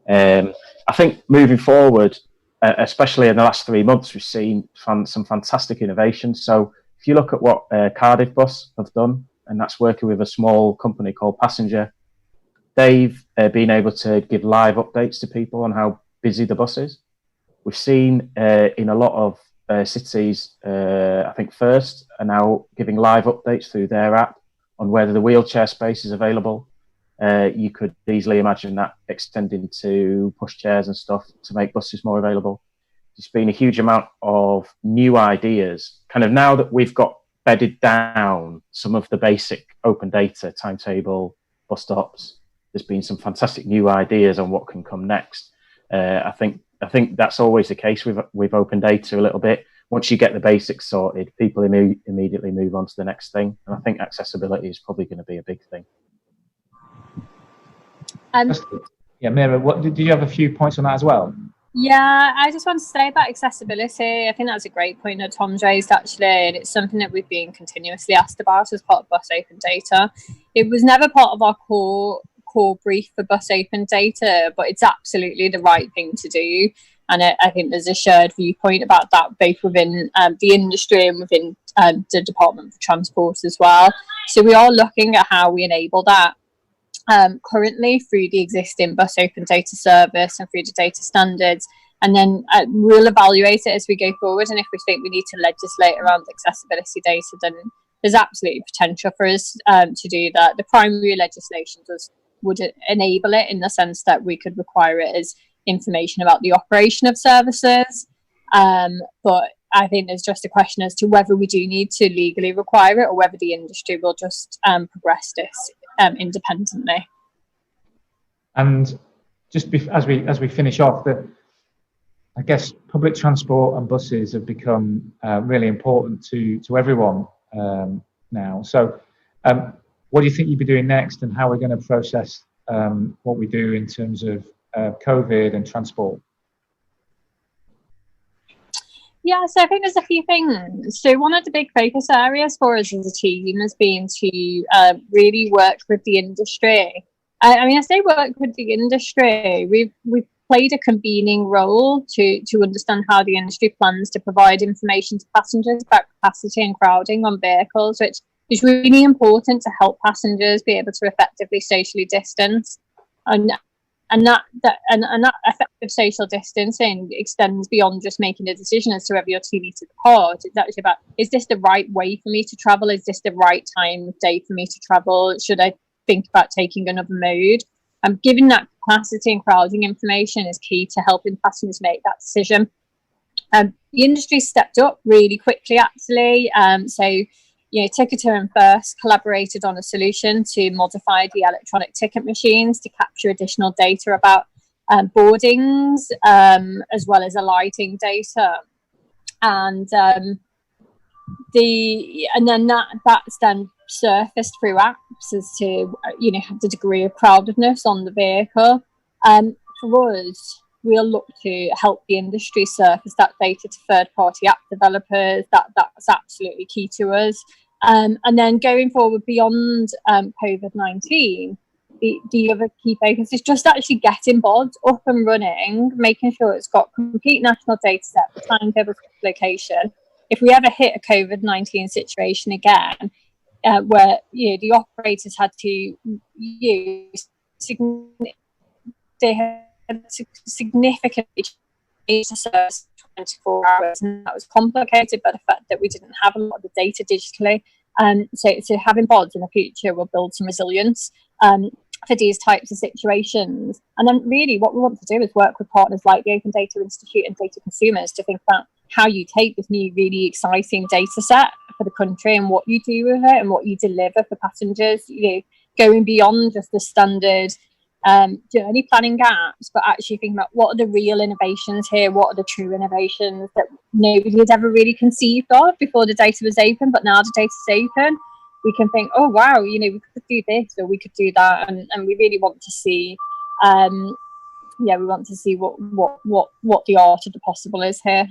I think moving forward, especially in the last 3 months, we've seen some fantastic innovations. So if you look at what Cardiff Bus have done, and that's working with a small company called Passenger, they've been able to give live updates to people on how busy the bus is. We've seen in a lot of cities, I think First are now giving live updates through their app on whether the wheelchair space is available. You could easily imagine that extending to pushchairs and stuff to make buses more available. There's been a huge amount of new ideas. Kind of now that we've got bedded down some of the basic open data, timetable, bus stops, there's been some fantastic new ideas on what can come next. I think that's always the case with open data a little bit. Once you get the basics sorted, people immediately move on to the next thing. And I think accessibility is probably going to be a big thing. Yeah, Mira, do you have a few points on that as well? Yeah, I just want to say about accessibility. I think that's a great point that Tom's raised, actually, and it's something that we've been continuously asked about as part of Bus Open Data. It was never part of our core brief for Bus Open Data, but it's absolutely the right thing to do. And I think there's a shared viewpoint about that, both within the industry and within the Department for Transport as well. So we are looking at how we enable that currently through the existing Bus Open Data service and through the data standards. And then we'll evaluate it as we go forward. And if we think we need to legislate around accessibility data, then there's absolutely potential for us to do that. The primary legislation would enable it in the sense that we could require it as information about the operation of services. But I think there's just a question as to whether we do need to legally require it or whether the industry will just progress this independently. And just as we finish off, I guess public transport and buses have become really important to everyone now. So what do you think you'll be doing next, and how we're going to process what we do in terms of COVID and transport? Yeah, so I think there's a few things. So one of the big focus areas for us as a team has been to really work with the industry. I mean, I say work with the industry. We've played a convening role to understand how the industry plans to provide information to passengers about capacity and crowding on vehicles, which is really important to help passengers be able to effectively socially distance. And that effective social distancing extends beyond just making a decision as to whether you're too need to depart. It's actually about, is this the right way for me to travel? Is this the right time of day for me to travel? Should I think about taking another mode? Giving that capacity and crowding information is key to helping passengers make that decision. The industry stepped up really quickly, actually. Ticketer and First collaborated on a solution to modify the electronic ticket machines to capture additional data about boardings, as well as alighting data. And then that's then surfaced through apps as to the degree of crowdedness on the vehicle. For us, we'll look to help the industry surface that data to third-party app developers. That's absolutely key to us. And then going forward beyond COVID-19, the other key focus is just actually getting BODs up and running, making sure it's got complete national data set for timetables, location. If we ever hit a COVID-19 situation again, where the operators had to use significantly change the service 24 hours, and that was complicated by the fact that we didn't have a lot of the data digitally. So having BODs in the future will build some resilience for these types of situations. And then really what we want to do is work with partners like the Open Data Institute and Data Consumers to think about how you take this new really exciting data set for the country and what you do with it and what you deliver for passengers, going beyond just the standard journey planning gaps, but actually thinking about what are the real innovations here, what are the true innovations that nobody had ever really conceived of before the data was open, but now the data is open. We can think, oh wow, we could do this or we could do that, and we really want to see, we want to see what the art of the possible is here.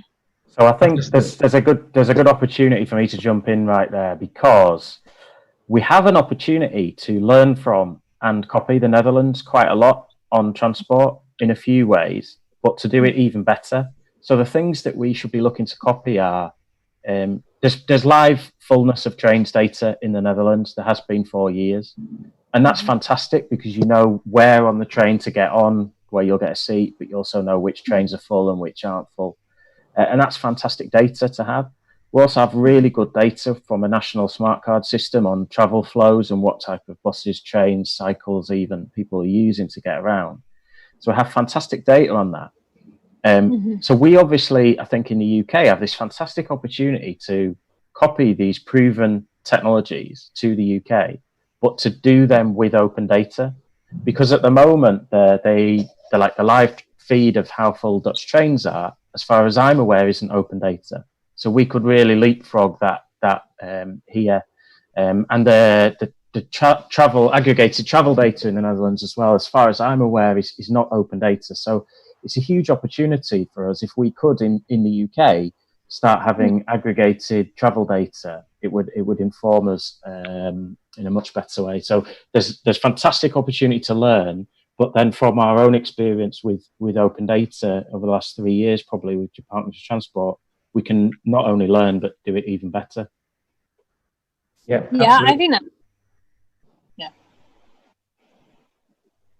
So I think there's a good opportunity for me to jump in right there, because we have an opportunity to learn from and copy the Netherlands quite a lot on transport in a few ways, but to do it even better. So the things that we should be looking to copy are there's live fullness of trains data in the Netherlands. There has been for years, and that's fantastic because you know where on the train to get on, where you'll get a seat, but you also know which trains are full and which aren't full, and that's fantastic data to have. We also have really good data from a national smart card system on travel flows and what type of buses, trains, cycles, even people are using to get around. So we have fantastic data on that. So we obviously, I think in the UK, have this fantastic opportunity to copy these proven technologies to the UK, but to do them with open data. Because at the moment, they're like the live feed of how full Dutch trains are, as far as I'm aware, isn't open data. So we could really leapfrog that here. And the aggregated travel data in the Netherlands as well, as far as I'm aware, is not open data. So it's a huge opportunity for us. If we could in the UK start having aggregated travel data, it would inform us in a much better way. So there's fantastic opportunity to learn, but then from our own experience with open data over the last 3 years, probably with Department of Transport, we can not only learn but do it even better. Yeah, I think that.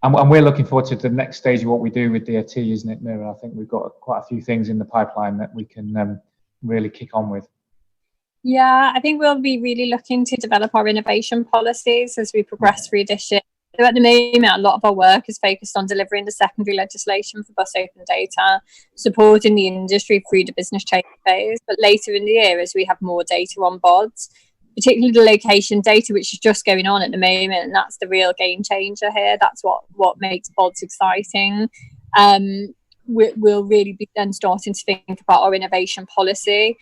And we're looking forward to the next stage of what we do with DFT, isn't it, Mira? I think we've got quite a few things in the pipeline that we can really kick on with. Yeah, I think we'll be really looking to develop our innovation policies as we progress through this year. So at the moment, a lot of our work is focused on delivering the secondary legislation for bus open data, supporting the industry through the business change phase. But later in the year, as we have more data on BODs, particularly the location data, which is just going on at the moment, and that's the real game changer here. That's what makes BODs exciting. We'll really be then starting to think about our innovation policy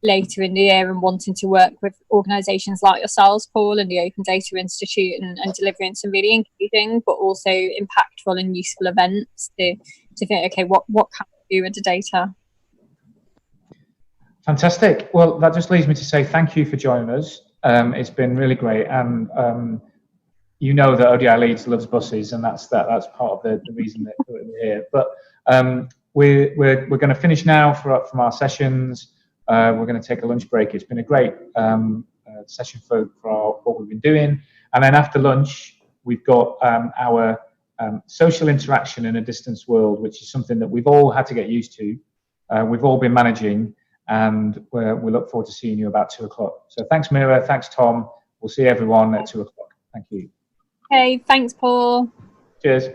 later in the year, and wanting to work with organisations like yourselves, Paul, and the Open Data Institute, and delivering some really engaging but also impactful and useful events to think, okay, what can we do with the data? Fantastic. Well, that just leads me to say thank you for joining us. It's been really great, and you know that ODI Leeds loves buses, and that's part of the reason that we're here. But we're going to finish now from our sessions. We're going to take a lunch break. It's been a great session for what we've been doing, and then after lunch we've got our social interaction in a distance world, which is something that we've all had to get used to. We've all been managing. And we look forward to seeing you about 2 o'clock. So thanks, Mira. Thanks, Tom. We'll see everyone at 2 o'clock. Thank you. Okay, thanks, Paul. Cheers.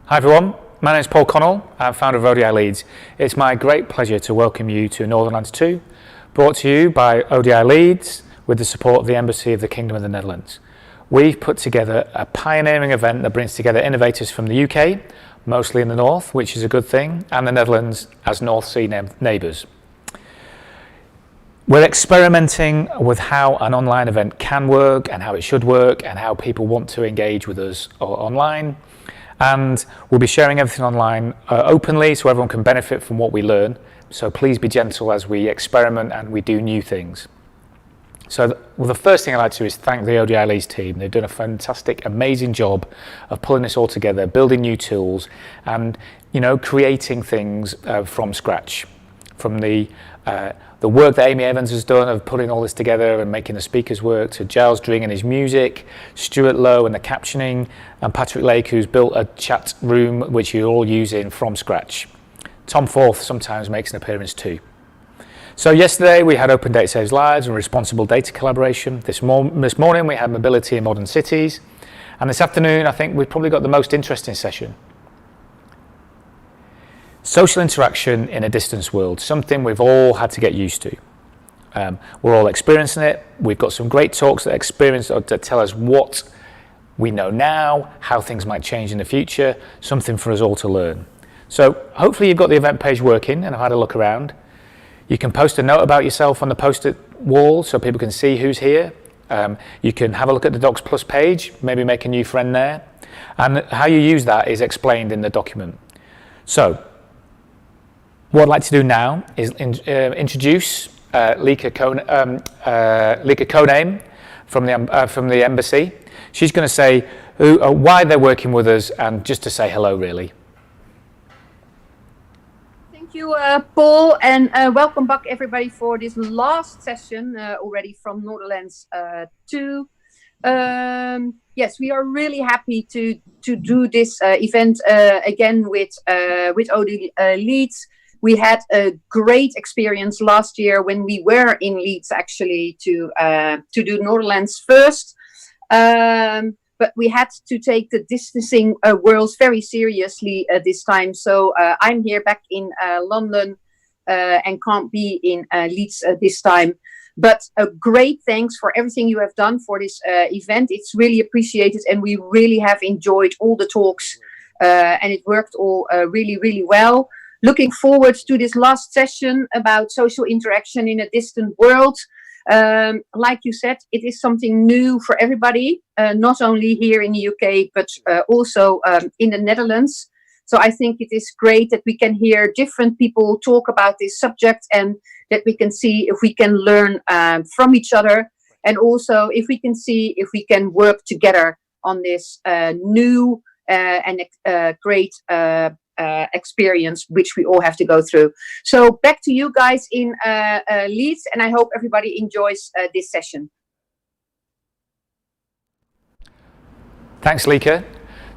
Hi everyone, my name is Paul Connell, I'm founder of ODI Leads. It's my great pleasure to welcome you to Northern Lands 2, brought to you by ODI Leads with the support of the Embassy of the Kingdom of the Netherlands. We've put together a pioneering event that brings together innovators from the UK, mostly in the north, which is a good thing, and the Netherlands as North Sea neighbours. We're experimenting with how an online event can work and how it should work and how people want to engage with us online. And we'll be sharing everything online openly so everyone can benefit from what we learn. So please be gentle as we experiment and we do new things. So the first thing I'd like to do is thank the ODI Leads team. They've done a fantastic, amazing job of pulling this all together, building new tools and, you know, creating things from scratch. From the work that Amy Evans has done of putting all this together and making the speakers work, to Giles Dring and his music, Stuart Lowe and the captioning, and Patrick Lake, who's built a chat room which you're all using from scratch. Tom Forth sometimes makes an appearance too. So yesterday we had Open Data Saves Lives and Responsible Data Collaboration. This morning we had Mobility in Modern Cities. And this afternoon I think we've probably got the most interesting session. Social interaction in a distance world, something we've all had to get used to. We're all experiencing it. We've got some great talks that tell us what we know now, how things might change in the future, something for us all to learn. So hopefully you've got the event page working and I've had a look around. You can post a note about yourself on the post-it wall so people can see who's here. You can have a look at the Docs Plus page, maybe make a new friend there. And how you use that is explained in the document. So what I'd like to do now is introduce Lika Koname from the Embassy. She's going to say why they're working with us and just to say hello, really. Thank you, Paul, and welcome back everybody for this last session already from Northern 2. Yes, we are really happy to do this event again with ODI Leads. We had a great experience last year when we were in Leeds actually to do Northern first. But we had to take the distancing world very seriously this time. So I'm here back in London and can't be in Leeds this time. But a great thanks for everything you have done for this event. It's really appreciated and we really have enjoyed all the talks and it worked all really, really well. Looking forward to this last session about social interaction in a distant world. Like you said, it is something new for everybody, not only here in the UK, but also in the Netherlands. So I think it is great that we can hear different people talk about this subject and that we can see if we can learn from each other. And also if we can see if we can work together on this new and great experience which we all have to go through. So back to you guys in Leeds, and I hope everybody enjoys this session. Thanks, Lika.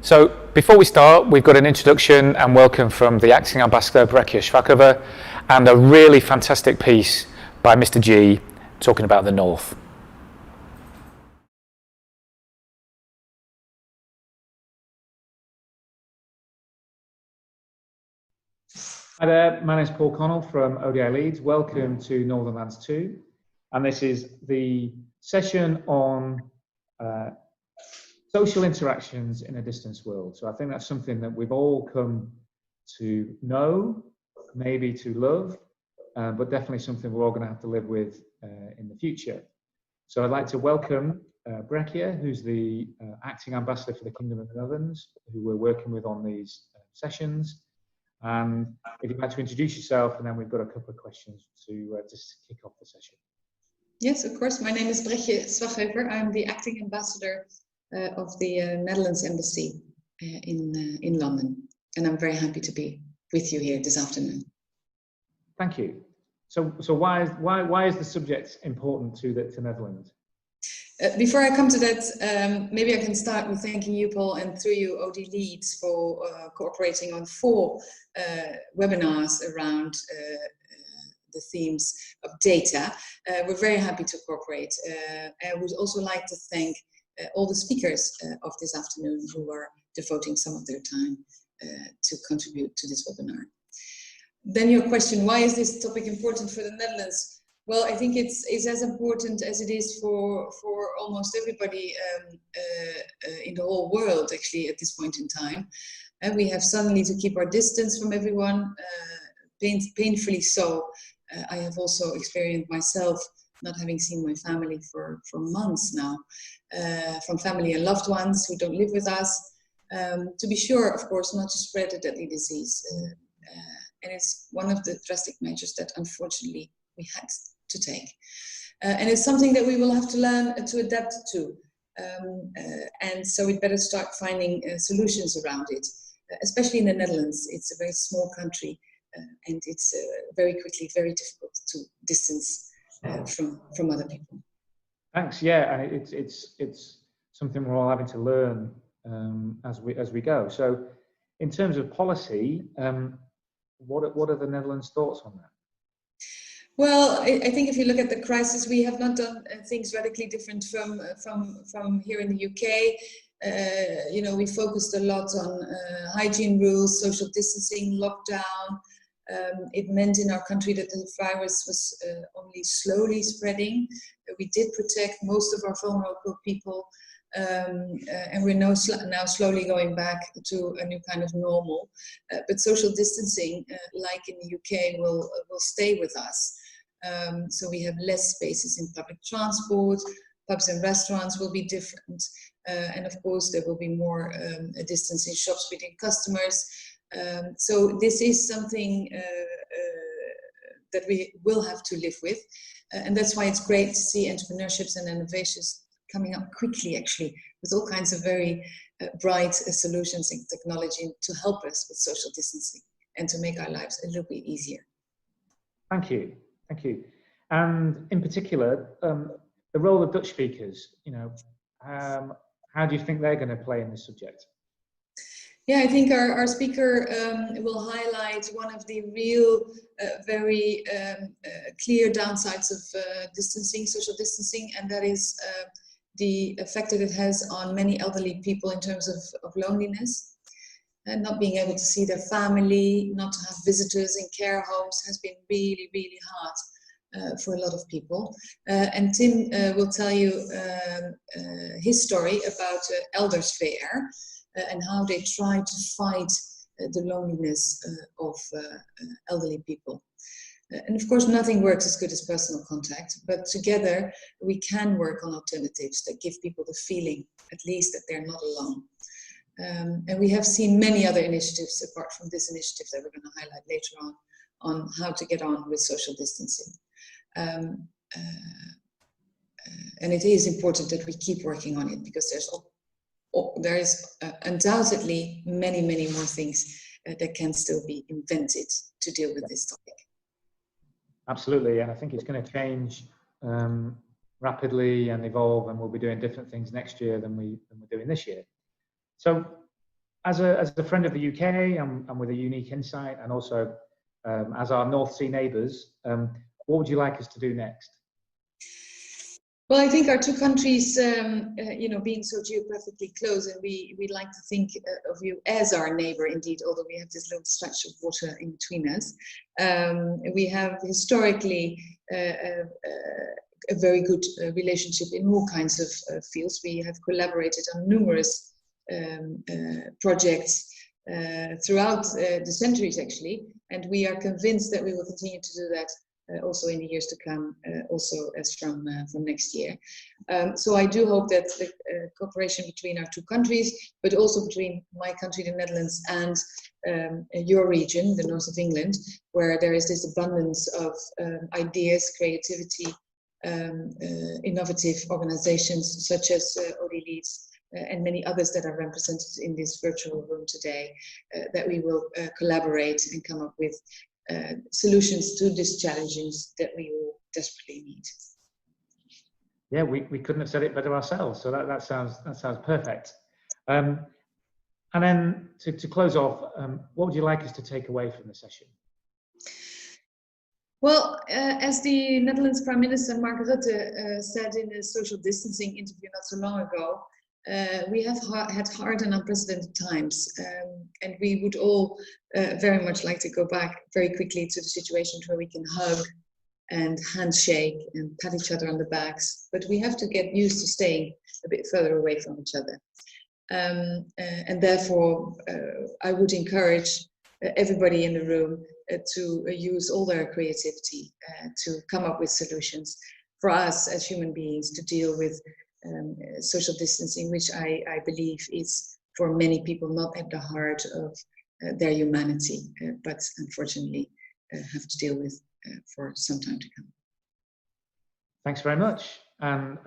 So before we start, we've got an introduction and welcome from the Acting Ambassador Brekje Schwakova and a really fantastic piece by Mr. G talking about the North. Hi there, my name is Paul Connell from ODI Leads. Welcome to Northern Lands 2. And this is the session on social interactions in a distance world. So I think that's something that we've all come to know, maybe to love, but definitely something we're all going to have to live with in the future. So I'd like to welcome Brekje, who's the Acting Ambassador for the Kingdom of the Netherlands, who we're working with on these sessions. And if you'd like to introduce yourself, and then we've got a couple of questions to just kick off the session. Yes, of course. My name is Brekje Schwakova. I'm the acting ambassador of the Netherlands Embassy in London, and I'm very happy to be with you here this afternoon. Thank you. So why is the subject important to the Netherlands? Before I come to that, maybe I can start with thanking you, Paul, and through you, ODI Leads, for cooperating on 4 webinars around the themes of data. We're very happy to cooperate. I would also like to thank all the speakers of this afternoon who are devoting some of their time to contribute to this webinar. Then your question, why is this topic important for the Netherlands? Well, I think it's as important as it is for almost everybody in the whole world, actually, at this point in time. And we have suddenly to keep our distance from everyone, painfully so. I have also experienced myself not having seen my family for months now, from family and loved ones who don't live with us. To be sure, of course, not to spread the deadly disease. And it's one of the drastic measures that unfortunately we had to take. And it's something that we will have to learn to adapt to. And so we better start finding solutions around it, especially in the Netherlands. It's a very small country and it's very quickly very difficult to distance from other people. Thanks. Yeah, and it's something we're all having to learn as we go. So in terms of policy, what are the Netherlands' thoughts on that? Well, I think if you look at the crisis, we have not done things radically different from here in the UK. You know, we focused a lot on hygiene rules, social distancing, lockdown. It meant in our country that the virus was only slowly spreading. We did protect most of our vulnerable people, and we're now slowly going back to a new kind of normal. But social distancing, like in the UK, will stay with us. So we have less spaces in public transport, pubs and restaurants will be different. And of course, there will be more distance in shops between customers. So this is something that we will have to live with. And that's why it's great to see entrepreneurships and innovations coming up quickly, actually, with all kinds of very bright solutions and technology to help us with social distancing and to make our lives a little bit easier. Thank you. Thank you. And in particular, the role of Dutch speakers, you know, how do you think they're going to play in this subject? Yeah, I think our speaker will highlight one of the real, very clear downsides of distancing, social distancing, and that is the effect that it has on many elderly people in terms of loneliness. And not being able to see their family, not to have visitors in care homes has been really, really hard for a lot of people. And Tim will tell you his story about Elders Fair and how they try to fight the loneliness of elderly people. And of course, nothing works as good as personal contact, but together we can work on alternatives that give people the feeling, at least, that they're not alone. And we have seen many other initiatives apart from this initiative that we're going to highlight later on how to get on with social distancing. And it is important that we keep working on it because there is undoubtedly many, many more things that can still be invented to deal with this topic. Absolutely, and I think it's going to change rapidly and evolve, and we'll be doing different things next year than we're doing this year. So, as a friend of the UK, and with a unique insight, and also as our North Sea neighbours, what would you like us to do next? Well, I think our two countries, you know, being so geographically close, and we like to think of you as our neighbor, indeed, although we have this little stretch of water in between us. We have historically a very good relationship in all kinds of fields. We have collaborated on numerous projects throughout the centuries, actually, and we are convinced that we will continue to do that also in the years to come, also as from next year. So I do hope that the cooperation between our two countries, but also between my country, the Netherlands, and your region, the north of England, where there is this abundance of ideas, creativity, innovative organizations such as OD Leads, and many others that are represented in this virtual room today, that we will collaborate and come up with solutions to these challenges that we all desperately need. Yeah, we couldn't have said it better ourselves. So that sounds perfect. And then to close off, what would you like us to take away from the session? Well, as the Netherlands Prime Minister Mark Rutte said in a social distancing interview not so long ago, we have had hard and unprecedented times, and we would all very much like to go back very quickly to the situation where we can hug and handshake and pat each other on the backs, but we have to get used to staying a bit further away from each other. And therefore, I would encourage everybody in the room to use all their creativity to come up with solutions for us as human beings to deal with social distancing, which I believe is for many people not at the heart of their humanity, but unfortunately have to deal with for some time to come. Thanks very much. And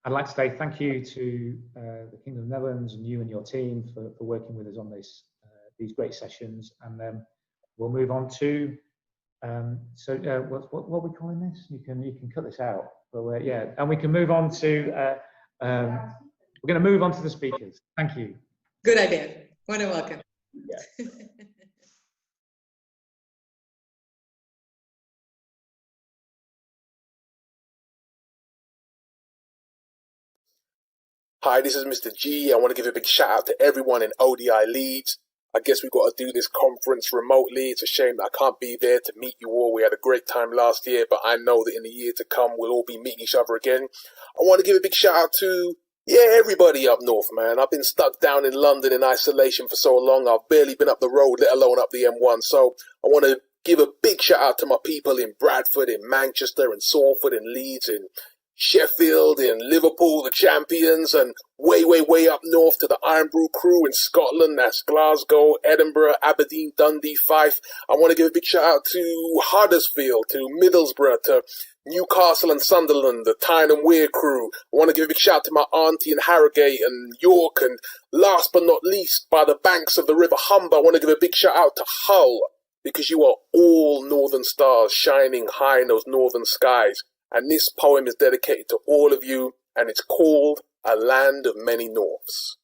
I'd like to say thank you to the Kingdom of the Netherlands and you and your team for working with us on these great sessions. And then we'll move on to, what are we calling this? You can cut this out. But yeah, and we can move on to, we're going to move on to the speakers. Thank you. Good idea. More than welcome. Yeah. Hi, this is Mr. G. I want to give a big shout out to everyone in ODI Leeds. I guess we've got to do this conference remotely. It's a shame that I can't be there to meet you all. We had a great time last year, but I know that in the year to come, we'll all be meeting each other again. I want to give a big shout out to, everybody up north, man. I've been stuck down in London in isolation for so long. I've barely been up the road, let alone up the M1. So I want to give a big shout out to my people in Bradford, in Manchester, in Salford, in Leeds, in Sheffield, in Liverpool, the champions, and way, way, way up north to the Iron Brew crew in Scotland. That's Glasgow, Edinburgh, Aberdeen, Dundee, Fife. I want to give a big shout out to Huddersfield, to Middlesbrough, to Newcastle and Sunderland, the Tyne and Wear crew. I want to give a big shout out to my auntie in Harrogate and York, and last but not least, by the banks of the River Humber, I want to give a big shout out to Hull, because you are all northern stars shining high in those northern skies. And this poem is dedicated to all of you, and it's called A Land of Many Norths.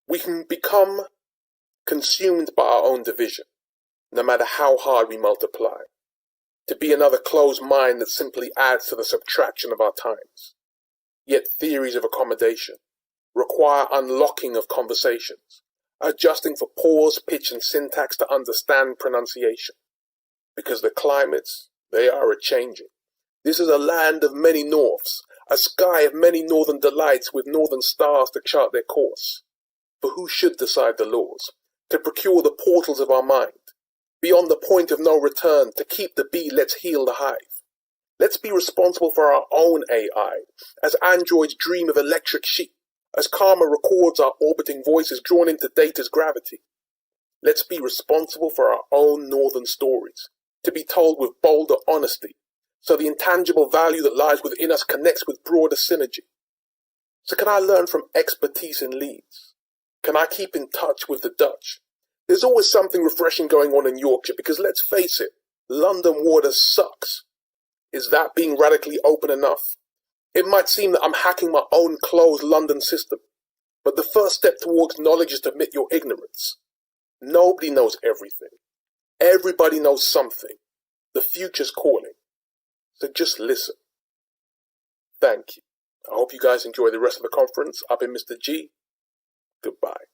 We can become consumed by our own division, no matter how hard we multiply, to be another closed mind that simply adds to the subtraction of our times. Yet theories of accommodation require unlocking of conversations, adjusting for pause, pitch, and syntax to understand pronunciation, because the climates, they are a-changing. This is a land of many norths, a sky of many northern delights with northern stars to chart their course. For who should decide the laws, to procure the portals of our mind? Beyond the point of no return, to keep the bee, let's heal the hive. Let's be responsible for our own AI, as androids dream of electric sheep, as karma records our orbiting voices drawn into data's gravity. Let's be responsible for our own northern stories, to be told with bolder honesty, so the intangible value that lies within us connects with broader synergy. So can I learn from expertise in Leeds? Can I keep in touch with the Dutch? There's always something refreshing going on in Yorkshire, because let's face it, London water sucks. Is that being radically open enough? It might seem that I'm hacking my own closed London system, but the first step towards knowledge is to admit your ignorance. Nobody knows everything. Everybody knows something. The future's calling. So just listen. Thank you. I hope you guys enjoy the rest of the conference. I've been Mr. G. Goodbye.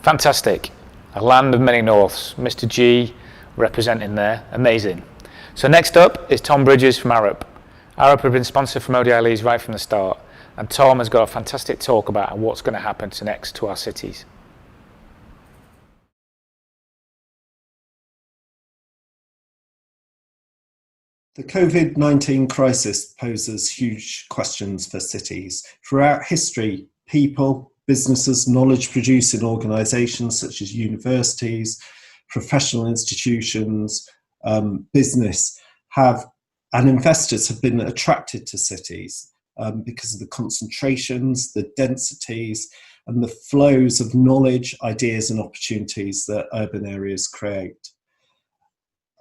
Fantastic. A land of many norths. Mr. G representing there. Amazing. So next up is Tom Bridges from Arup. Arup have been sponsored from ODI Leeds right from the start, and Tom has got a fantastic talk about what's going to happen next to our cities. The COVID-19 crisis poses huge questions for cities. Throughout history, people, businesses, knowledge-producing organisations such as universities, professional institutions, business and investors have been attracted to cities because of the concentrations, the densities, and the flows of knowledge, ideas, and opportunities that urban areas create.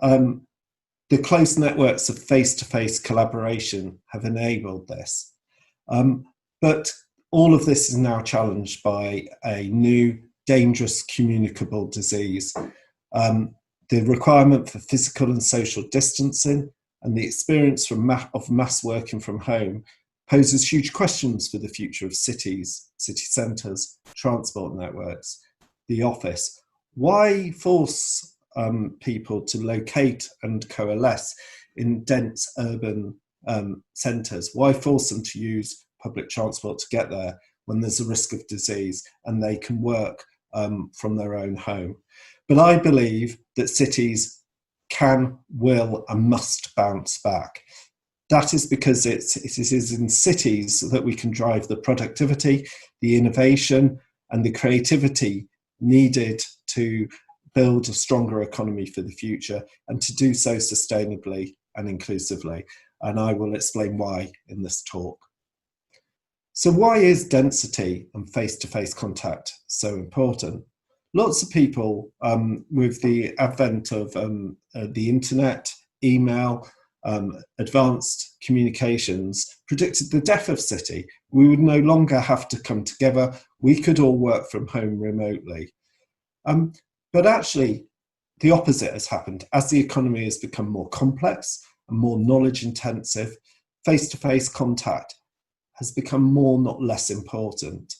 The close networks of face-to-face collaboration have enabled this. But all of this is now challenged by a new, dangerous, communicable disease, The requirement for physical and social distancing and the experience of mass working from home poses huge questions for the future of cities, city centres, transport networks, the office. Why force people to locate and coalesce in dense urban centres? Why force them to use public transport to get there when there's a risk of disease and they can work from their own home? But I believe that cities can, will, and must bounce back. That is because it is in cities that we can drive the productivity, the innovation, and the creativity needed to build a stronger economy for the future, and to do so sustainably and inclusively. And I will explain why in this talk. So why is density and face-to-face contact so important? Lots of people, with the advent of the internet, email, advanced communications, predicted the death of city. We would no longer have to come together. We could all work from home remotely. But actually, the opposite has happened. As the economy has become more complex and more knowledge intensive, face-to-face contact has become more, not less important.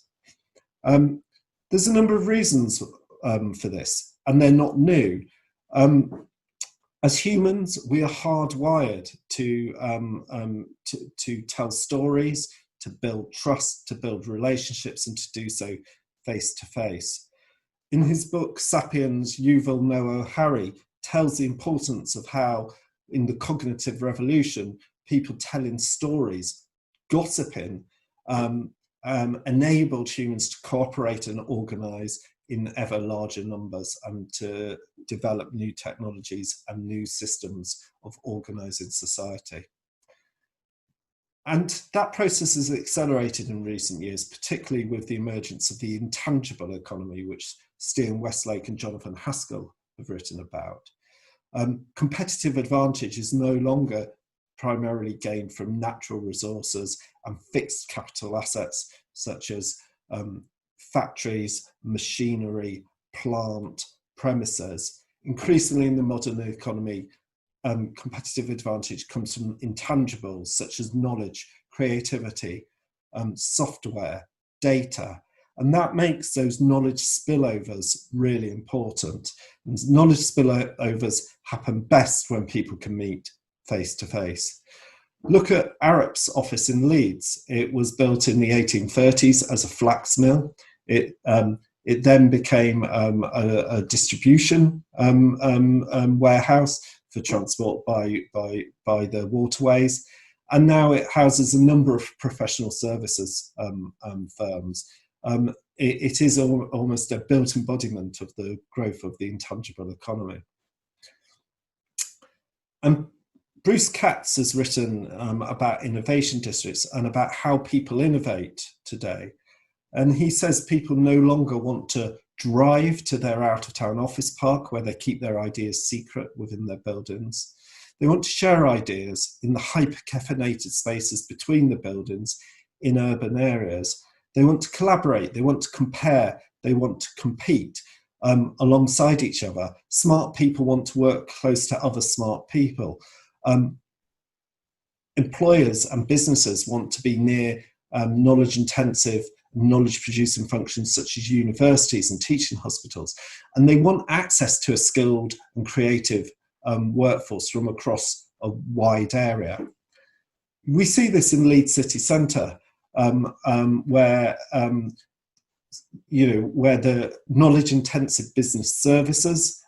There's a number of reasons for this, and they're not new. As humans, we are hardwired to tell stories, to build trust, to build relationships, and to do so face to face. In his book *Sapiens*, Yuval Noah Harari tells the importance of how, in the cognitive revolution, people telling stories, gossiping, enabled humans to cooperate and organise in ever larger numbers and to develop new technologies and new systems of organising society. And that process has accelerated in recent years, particularly with the emergence of the intangible economy, which Stian Westlake and Jonathan Haskell have written about. Competitive advantage is no longer primarily gained from natural resources and fixed capital assets such as factories, machinery, plant, premises. Increasingly in the modern economy, competitive advantage comes from intangibles such as knowledge, creativity, software, data, and that makes those knowledge spillovers really important. And knowledge spillovers happen best when people can meet face to face. Look at Arup's office in Leeds. It was built in the 1830s as a flax mill. It then became a distribution warehouse for transport by the waterways, and now it houses a number of professional services firms. It is almost a built embodiment of the growth of the intangible economy. Bruce Katz has written about innovation districts and about how people innovate today. And he says people no longer want to drive to their out-of-town office park where they keep their ideas secret within their buildings. They want to share ideas in the hyper-caffeinated spaces between the buildings in urban areas. They want to collaborate, they want to compare, they want to compete alongside each other. Smart people want to work close to other smart people. Employers and businesses want to be near knowledge-intensive, knowledge-producing functions such as universities and teaching hospitals. And they want access to a skilled and creative workforce from across a wide area. We see this in Leeds city centre, where the knowledge-intensive business services,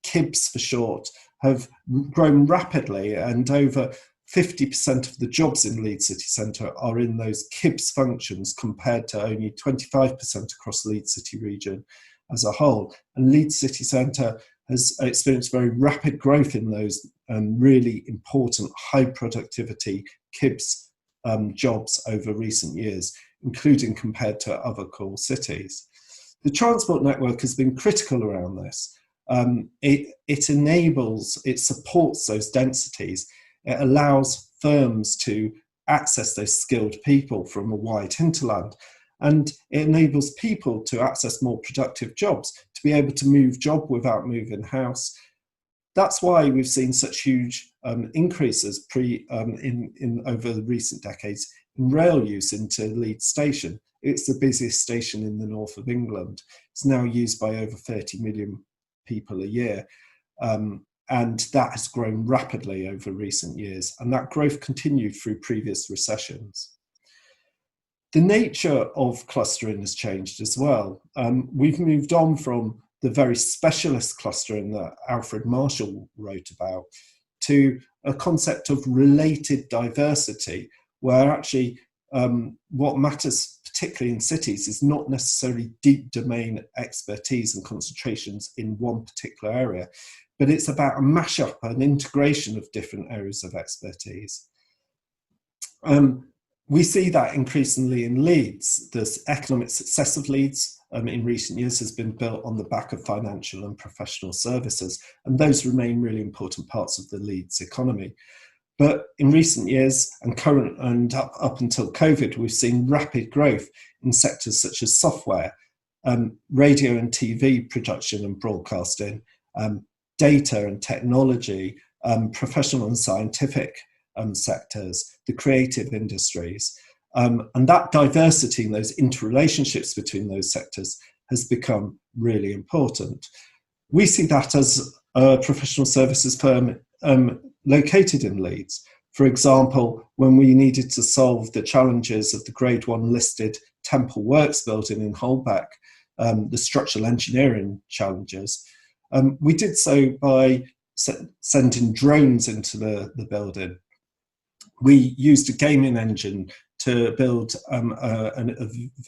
KIBS for short, have grown rapidly, and over 50% of the jobs in Leeds city centre are in those KIBS functions, compared to only 25% across the Leeds city region as a whole. And Leeds city centre has experienced very rapid growth in those really important high productivity KIBS jobs over recent years, including compared to other core cities. The transport network has been critical around this. It enables, it supports those densities. It allows firms to access those skilled people from a wide hinterland, and it enables people to access more productive jobs, to be able to move job without moving house. That's why we've seen such huge increases in over the recent decades in rail use into Leeds Station. It's the busiest station in the north of England. It's now used by over 30 million people a year. And that has grown rapidly over recent years. And that growth continued through previous recessions. The nature of clustering has changed as well. We've moved on from the very specialist clustering that Alfred Marshall wrote about to a concept of related diversity, where actually what matters, particularly in cities, is not necessarily deep domain expertise and concentrations in one particular area, but it's about a mashup and integration of different areas of expertise. We see that increasingly in Leeds. The economic success of Leeds in recent years has been built on the back of financial and professional services, and those remain really important parts of the Leeds economy. But in recent years and up until COVID, we've seen rapid growth in sectors such as software, radio and TV production and broadcasting, data and technology, professional and scientific sectors, the creative industries. And that diversity and those interrelationships between those sectors has become really important. We see that as a professional services firm located in Leeds. For example, when we needed to solve the challenges of the Grade 1 listed Temple Works building in Holbeck, the structural engineering challenges, we did so by sending drones into the building. We used a gaming engine to build a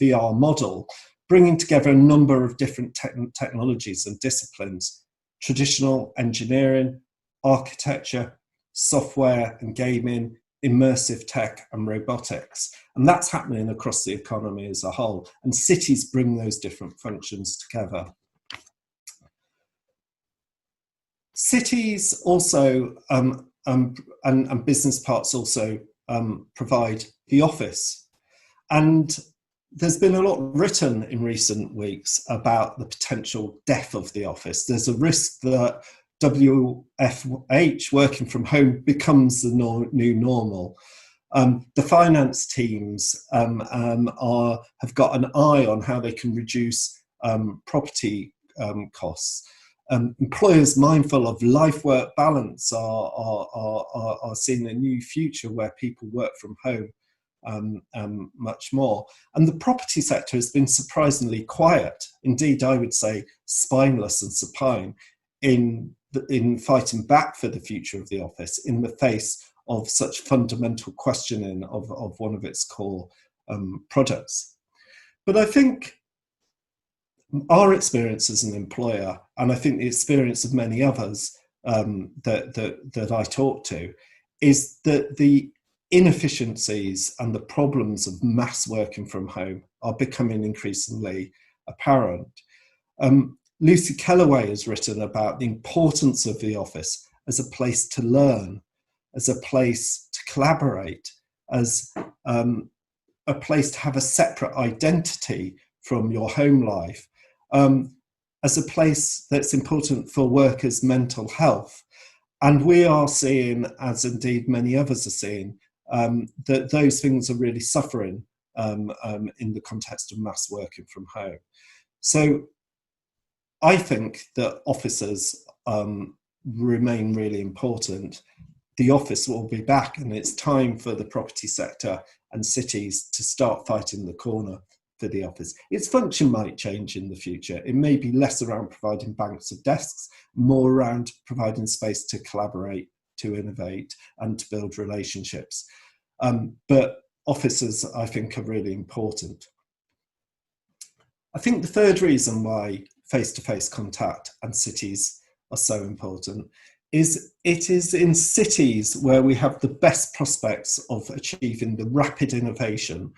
VR model, bringing together a number of different technologies and disciplines: traditional engineering, architecture, software and gaming, immersive tech and robotics. And that's happening across the economy as a whole. And cities bring those different functions together. Cities also, and business parks also provide the office. And there's been a lot written in recent weeks about the potential death of the office. There's a risk that WFH, working from home, becomes the new normal. The finance teams have got an eye on how they can reduce property costs. Employers mindful of life-work balance are seeing a new future where people work from home much more. And the property sector has been surprisingly quiet, indeed I would say spineless and supine, in fighting back for the future of the office in the face of such fundamental questioning of one of its core products. But I think our experience as an employer, and I think the experience of many others that I talk to, is that the inefficiencies and the problems of mass working from home are becoming increasingly apparent. Lucy Kellaway has written about the importance of the office as a place to learn, as a place to collaborate, as a place to have a separate identity from your home life, as a place that's important for workers' mental health. And we are seeing, as indeed many others are seeing, that those things are really suffering in the context of mass working from home. So I think that offices remain really important. The office will be back, and it's time for the property sector and cities to start fighting the corner for the office. Its function might change in the future. It may be less around providing banks of desks, more around providing space to collaborate, to innovate, and to build relationships. But offices, I think, are really important. I think the third reason why face-to-face contact and cities are so important is it is in cities where we have the best prospects of achieving the rapid innovation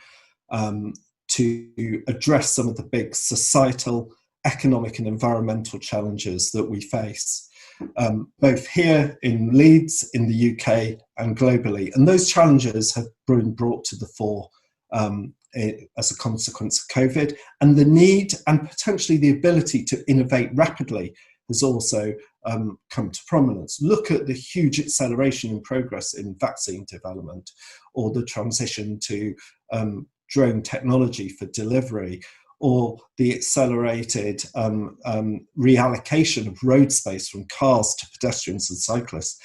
to address some of the big societal, economic and environmental challenges that we face, both here in Leeds, in the UK and globally. And those challenges have been brought to the fore as a consequence of COVID, and the need and potentially the ability to innovate rapidly has also come to prominence. Look at the huge acceleration in progress in vaccine development, or the transition to drone technology for delivery, or the accelerated reallocation of road space from cars to pedestrians and cyclists.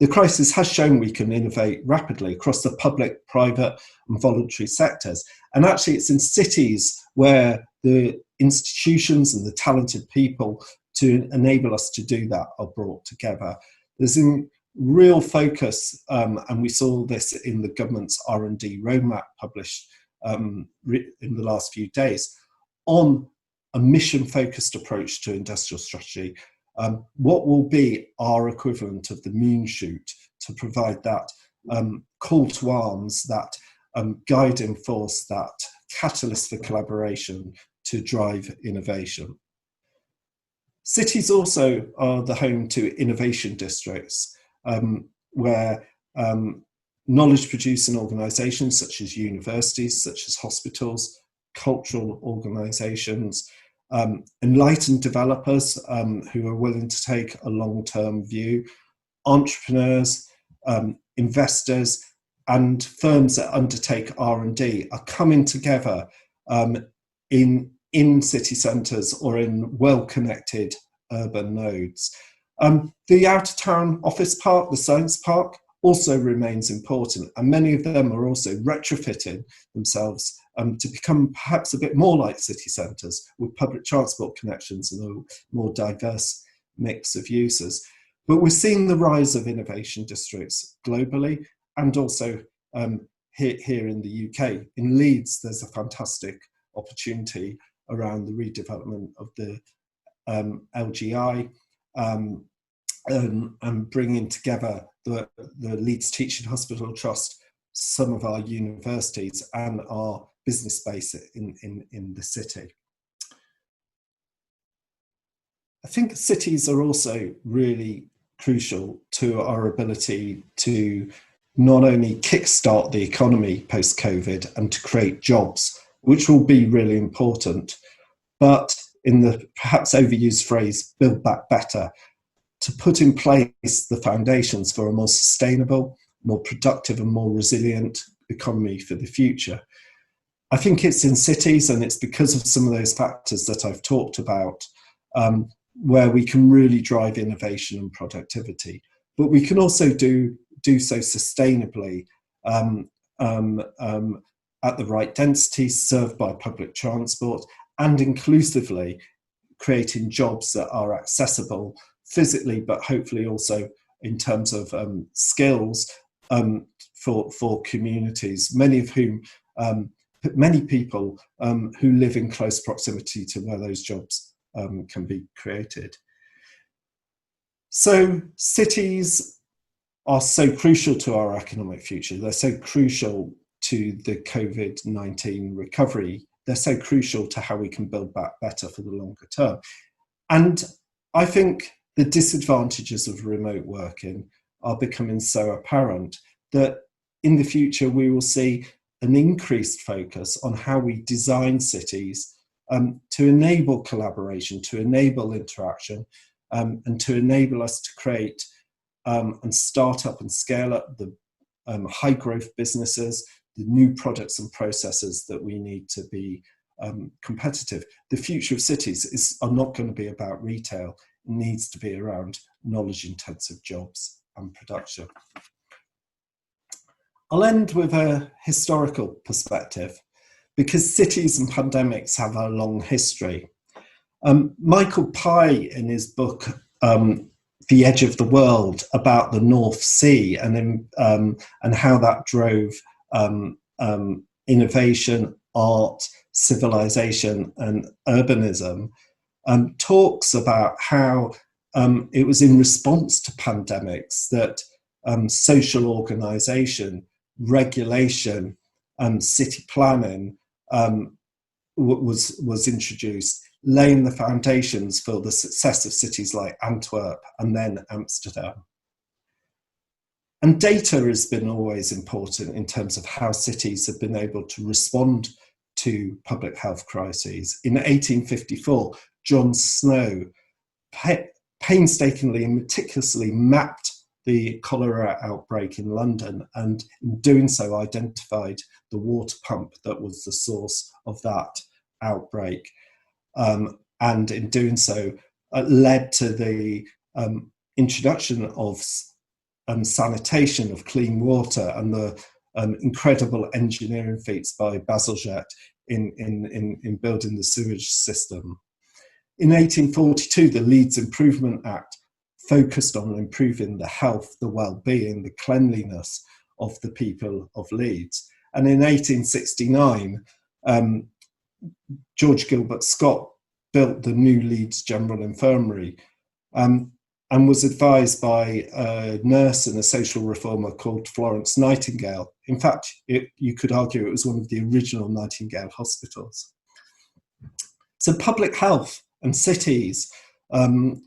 The crisis has shown we can innovate rapidly across the public, private and voluntary sectors. And actually it's in cities where the institutions and the talented people to enable us to do that are brought together. There's a real focus, and we saw this in the government's R&D roadmap published in the last few days, on a mission-focused approach to industrial strategy. What will be our equivalent of the Moonshoot to provide that call to arms, that guiding force, that catalyst for collaboration to drive innovation. Cities also are the home to innovation districts, where knowledge-producing organisations such as universities, such as hospitals, cultural organisations, enlightened developers who are willing to take a long-term view, entrepreneurs, investors, and firms that undertake R&D are coming together in city centres or in well-connected urban nodes. The outer town office park, the science park, also remains important, and many of them are also retrofitting themselves to become perhaps a bit more like city centres, with public transport connections and a more diverse mix of users. But we're seeing the rise of innovation districts globally, and also here in the UK. In Leeds, there's a fantastic opportunity around the redevelopment of the LGI, and bringing together the Leeds Teaching Hospital Trust, some of our universities, and our business base in the city. I think cities are also really crucial to our ability to not only kickstart the economy post-COVID and to create jobs, which will be really important, but in the perhaps overused phrase, build back better, to put in place the foundations for a more sustainable, more productive and more resilient economy for the future. I think it's in cities, and it's because of some of those factors that I've talked about, where we can really drive innovation and productivity. But we can also do so sustainably at the right density, served by public transport, and inclusively creating jobs that are accessible physically, but hopefully also in terms of skills for communities, many of whom, many people who live in close proximity to where those jobs can be created. So cities are so crucial to our economic future. They're so crucial to the COVID-19 recovery. They're so crucial to how we can build back better for the longer term. And I think the disadvantages of remote working are becoming so apparent that in the future we will see an increased focus on how we design cities to enable collaboration, to enable interaction, and to enable us to create and start up and scale up the high growth businesses, the new products and processes that we need to be competitive. The future of cities are not going to be about retail. It needs to be around knowledge intensive jobs and production. I'll end with a historical perspective, because cities and pandemics have a long history. Michael Pye, in his book, The Edge of the World, about the North Sea and how that drove innovation, art, civilization, and urbanism, talks about how it was in response to pandemics that social organization, regulation, city planning was introduced, laying the foundations for the success of cities like Antwerp and then Amsterdam. And data has been always important in terms of how cities have been able to respond to public health crises. In 1854, John Snow painstakingly and meticulously mapped the cholera outbreak in London, and in doing so identified the water pump that was the source of that outbreak. And in doing so, led to the introduction of sanitation, of clean water, and the incredible engineering feats by Bazalgette in building the sewage system. In 1842, the Leeds Improvement Act focused on improving the health, the well-being, the cleanliness of the people of Leeds. And in 1869, George Gilbert Scott built the new Leeds General Infirmary, and was advised by a nurse and a social reformer called Florence Nightingale. In fact, you could argue it was one of the original Nightingale hospitals. So public health and cities have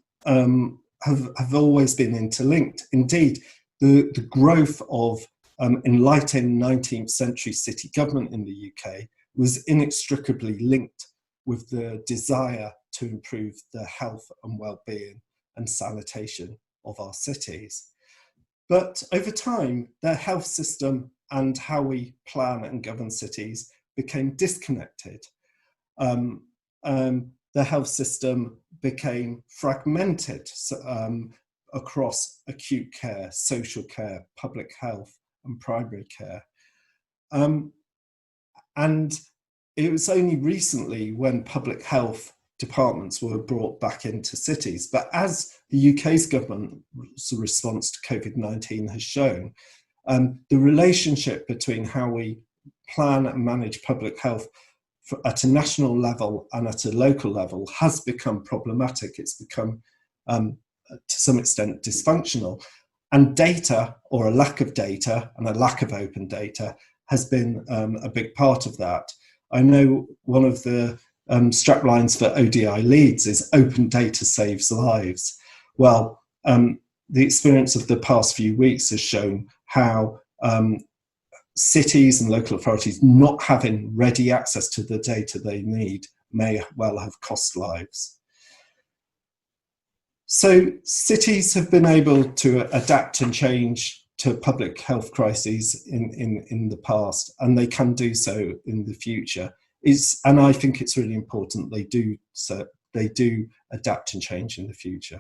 always been interlinked. Indeed, the growth of enlightened 19th century city government in the UK was inextricably linked with the desire to improve the health and well-being and sanitation of our cities. But over time, the health system and how we plan and govern cities became disconnected. The health system became fragmented across acute care, social care, public health, and primary care. And it was only recently when public health departments were brought back into cities. But as the UK's government's response to COVID-19 has shown, the relationship between how we plan and manage public health at a national level and at a local level has become problematic. It's become, to some extent, dysfunctional. And data, or a lack of data and a lack of open data, has been a big part of that. I know one of the straplines for ODI Leeds is open data saves lives. Well, the experience of the past few weeks has shown how cities and local authorities not having ready access to the data they need may well have cost lives. So cities have been able to adapt and change to public health crises in the past, and they can do so in the future. And I think it's really important they do adapt and change in the future.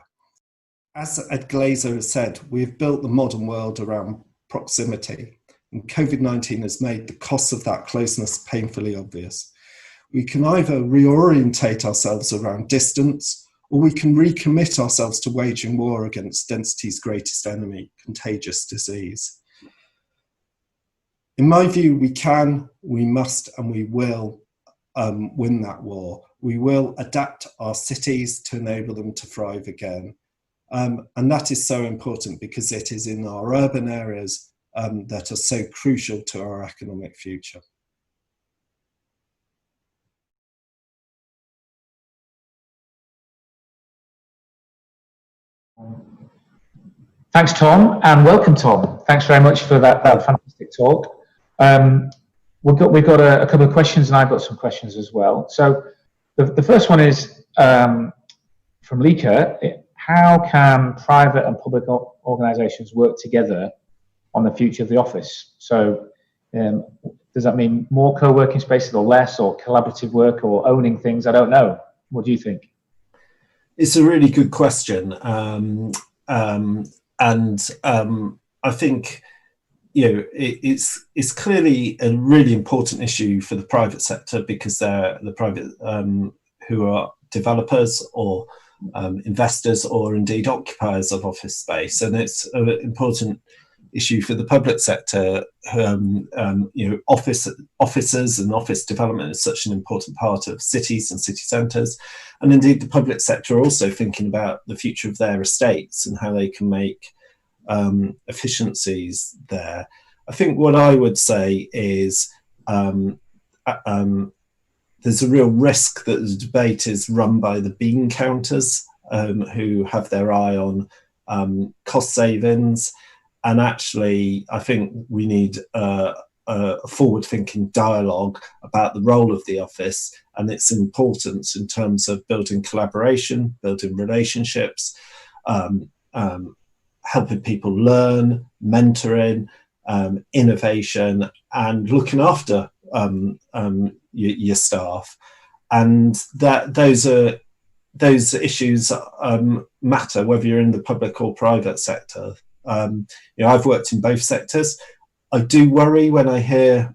As Ed Glazer has said, we've built the modern world around proximity, and COVID-19 has made the costs of that closeness painfully obvious. We can either reorientate ourselves around distance, or we can recommit ourselves to waging war against density's greatest enemy, contagious disease. In my view, we can, we must, and we will win that war. We will adapt our cities to enable them to thrive again. And that is so important because it is in our urban areas that are so crucial to our economic future. Thanks, Tom, and welcome, Tom. Thanks very much for that fantastic talk. We've got a couple of questions, and I've got some questions as well. So the first one is from Lika. How can private and public organisations work together on the future of the office? So does that mean more co-working spaces or less, or collaborative work, or owning things? I don't know. What do you think? It's a really good question. I think it's clearly a really important issue for the private sector, because they're the private who are developers or investors or indeed occupiers of office space, and it's an important issue for the public sector. Offices and office development is such an important part of cities and city centres, and indeed the public sector are also thinking about the future of their estates and how they can make efficiencies there. I think what I would say is there's a real risk that the debate is run by the bean counters who have their eye on cost savings. And actually, I think we need a forward-thinking dialogue about the role of the office and its importance in terms of building collaboration, building relationships, helping people learn, mentoring, innovation, and looking after your staff. And that those issues matter whether you're in the public or private sector. I've worked in both sectors. I do worry when I hear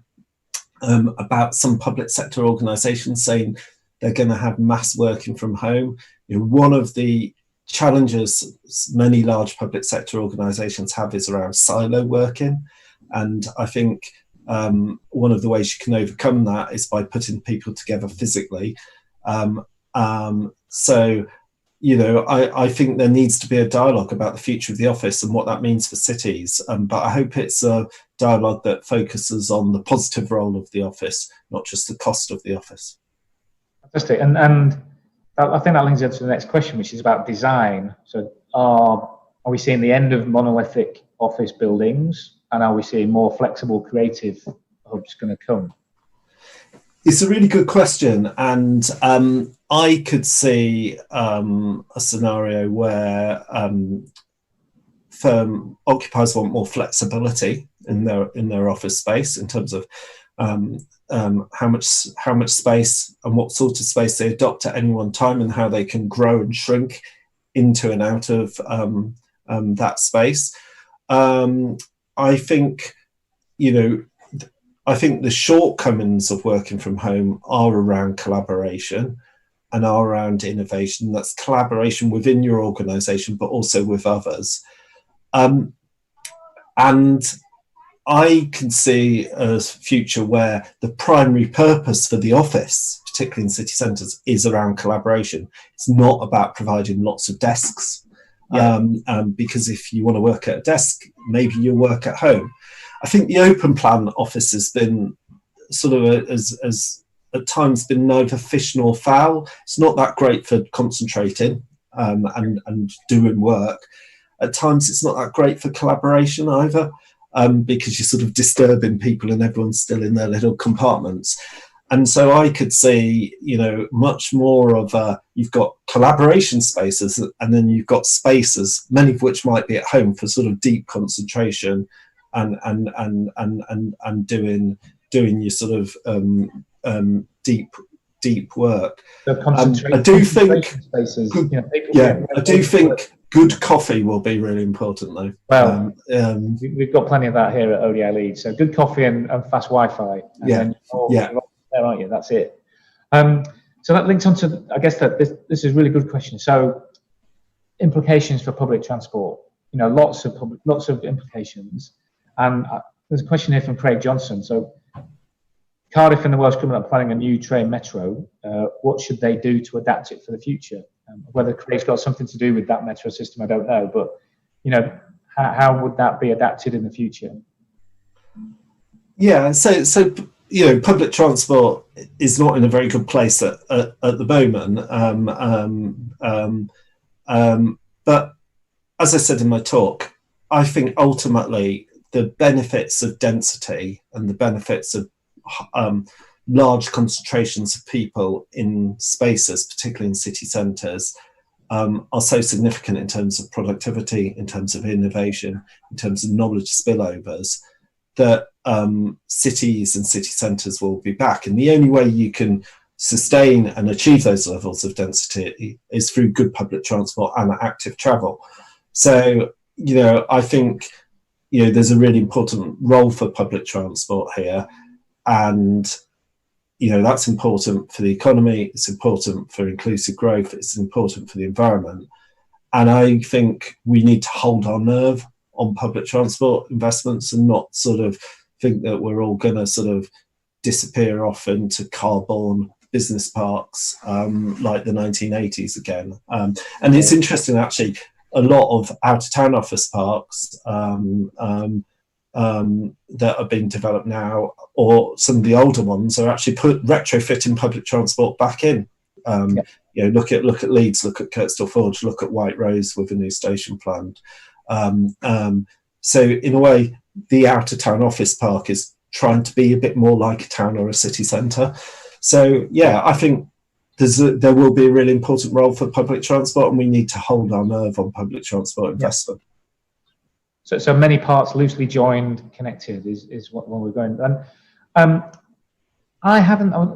about some public sector organisations saying they're going to have mass working from home. One of the challenges many large public sector organisations have is around silo working, and I think one of the ways you can overcome that is by putting people together physically. I think there needs to be a dialogue about the future of the office and what that means for cities. But I hope it's a dialogue that focuses on the positive role of the office, not just the cost of the office. Fantastic. And I think that links into the next question, which is about design. So are we seeing the end of monolithic office buildings, and are we seeing more flexible creative hubs going to come? It's a really good question, and I could see a scenario where firm occupiers want more flexibility in their office space in terms of how much space and what sort of space they adopt at any one time, and how they can grow and shrink into and out of that space. I think the shortcomings of working from home are around collaboration and are around innovation. That's collaboration within your organisation, but also with others. And I can see a future where the primary purpose for the office, particularly in city centres, is around collaboration. It's not about providing lots of desks, because if you want to work at a desk, maybe you'll work at home. I think the open plan office has been sort of as at times been neither fish nor fowl. It's not that great for concentrating and doing work. At times it's not that great for collaboration either, because you're sort of disturbing people and everyone's still in their little compartments. And so I could see, much more of you've got collaboration spaces, and then you've got spaces, many of which might be at home for sort of deep concentration and doing your sort of deep work. I do think spaces, I do think good coffee will be really important though. Well, we've got plenty of that here at ODI Leeds. So good coffee and fast Wi-Fi. And you're there, aren't you? That's it. So that links on to, I guess that this is a really good question. So implications for public transport. Lots of implications. And there's a question here from Craig Johnson. So Cardiff and the Welsh Government are planning a new train metro. What should they do to adapt it for the future? Whether Craig's got something to do with that metro system, I don't know. But, how would that be adapted in the future? Yeah, so public transport is not in a very good place at the moment. But as I said in my talk, I think ultimately the benefits of density and the benefits of large concentrations of people in spaces, particularly in city centres, are so significant in terms of productivity, in terms of innovation, in terms of knowledge spillovers, that cities and city centres will be back. And the only way you can sustain and achieve those levels of density is through good public transport and active travel. So, I think, there's a really important role for public transport here. And, that's important for the economy. It's important for inclusive growth. It's important for the environment. And I think we need to hold our nerve on public transport investments and not sort of think that we're all going to sort of disappear off into car-borne business parks like the 1980s again. And it's interesting, actually, a lot of out-of-town office parks that are being developed now, or some of the older ones, are actually retrofitting public transport back in. Look at Leeds, look at Kirkstall Forge, look at White Rose with a new station planned. So in a way, the out-of-town office park is trying to be a bit more like a town or a city centre. So yeah, I think there will be a really important role for public transport, and we need to hold our nerve on public transport investment. So many parts loosely joined, connected is what we're going. And I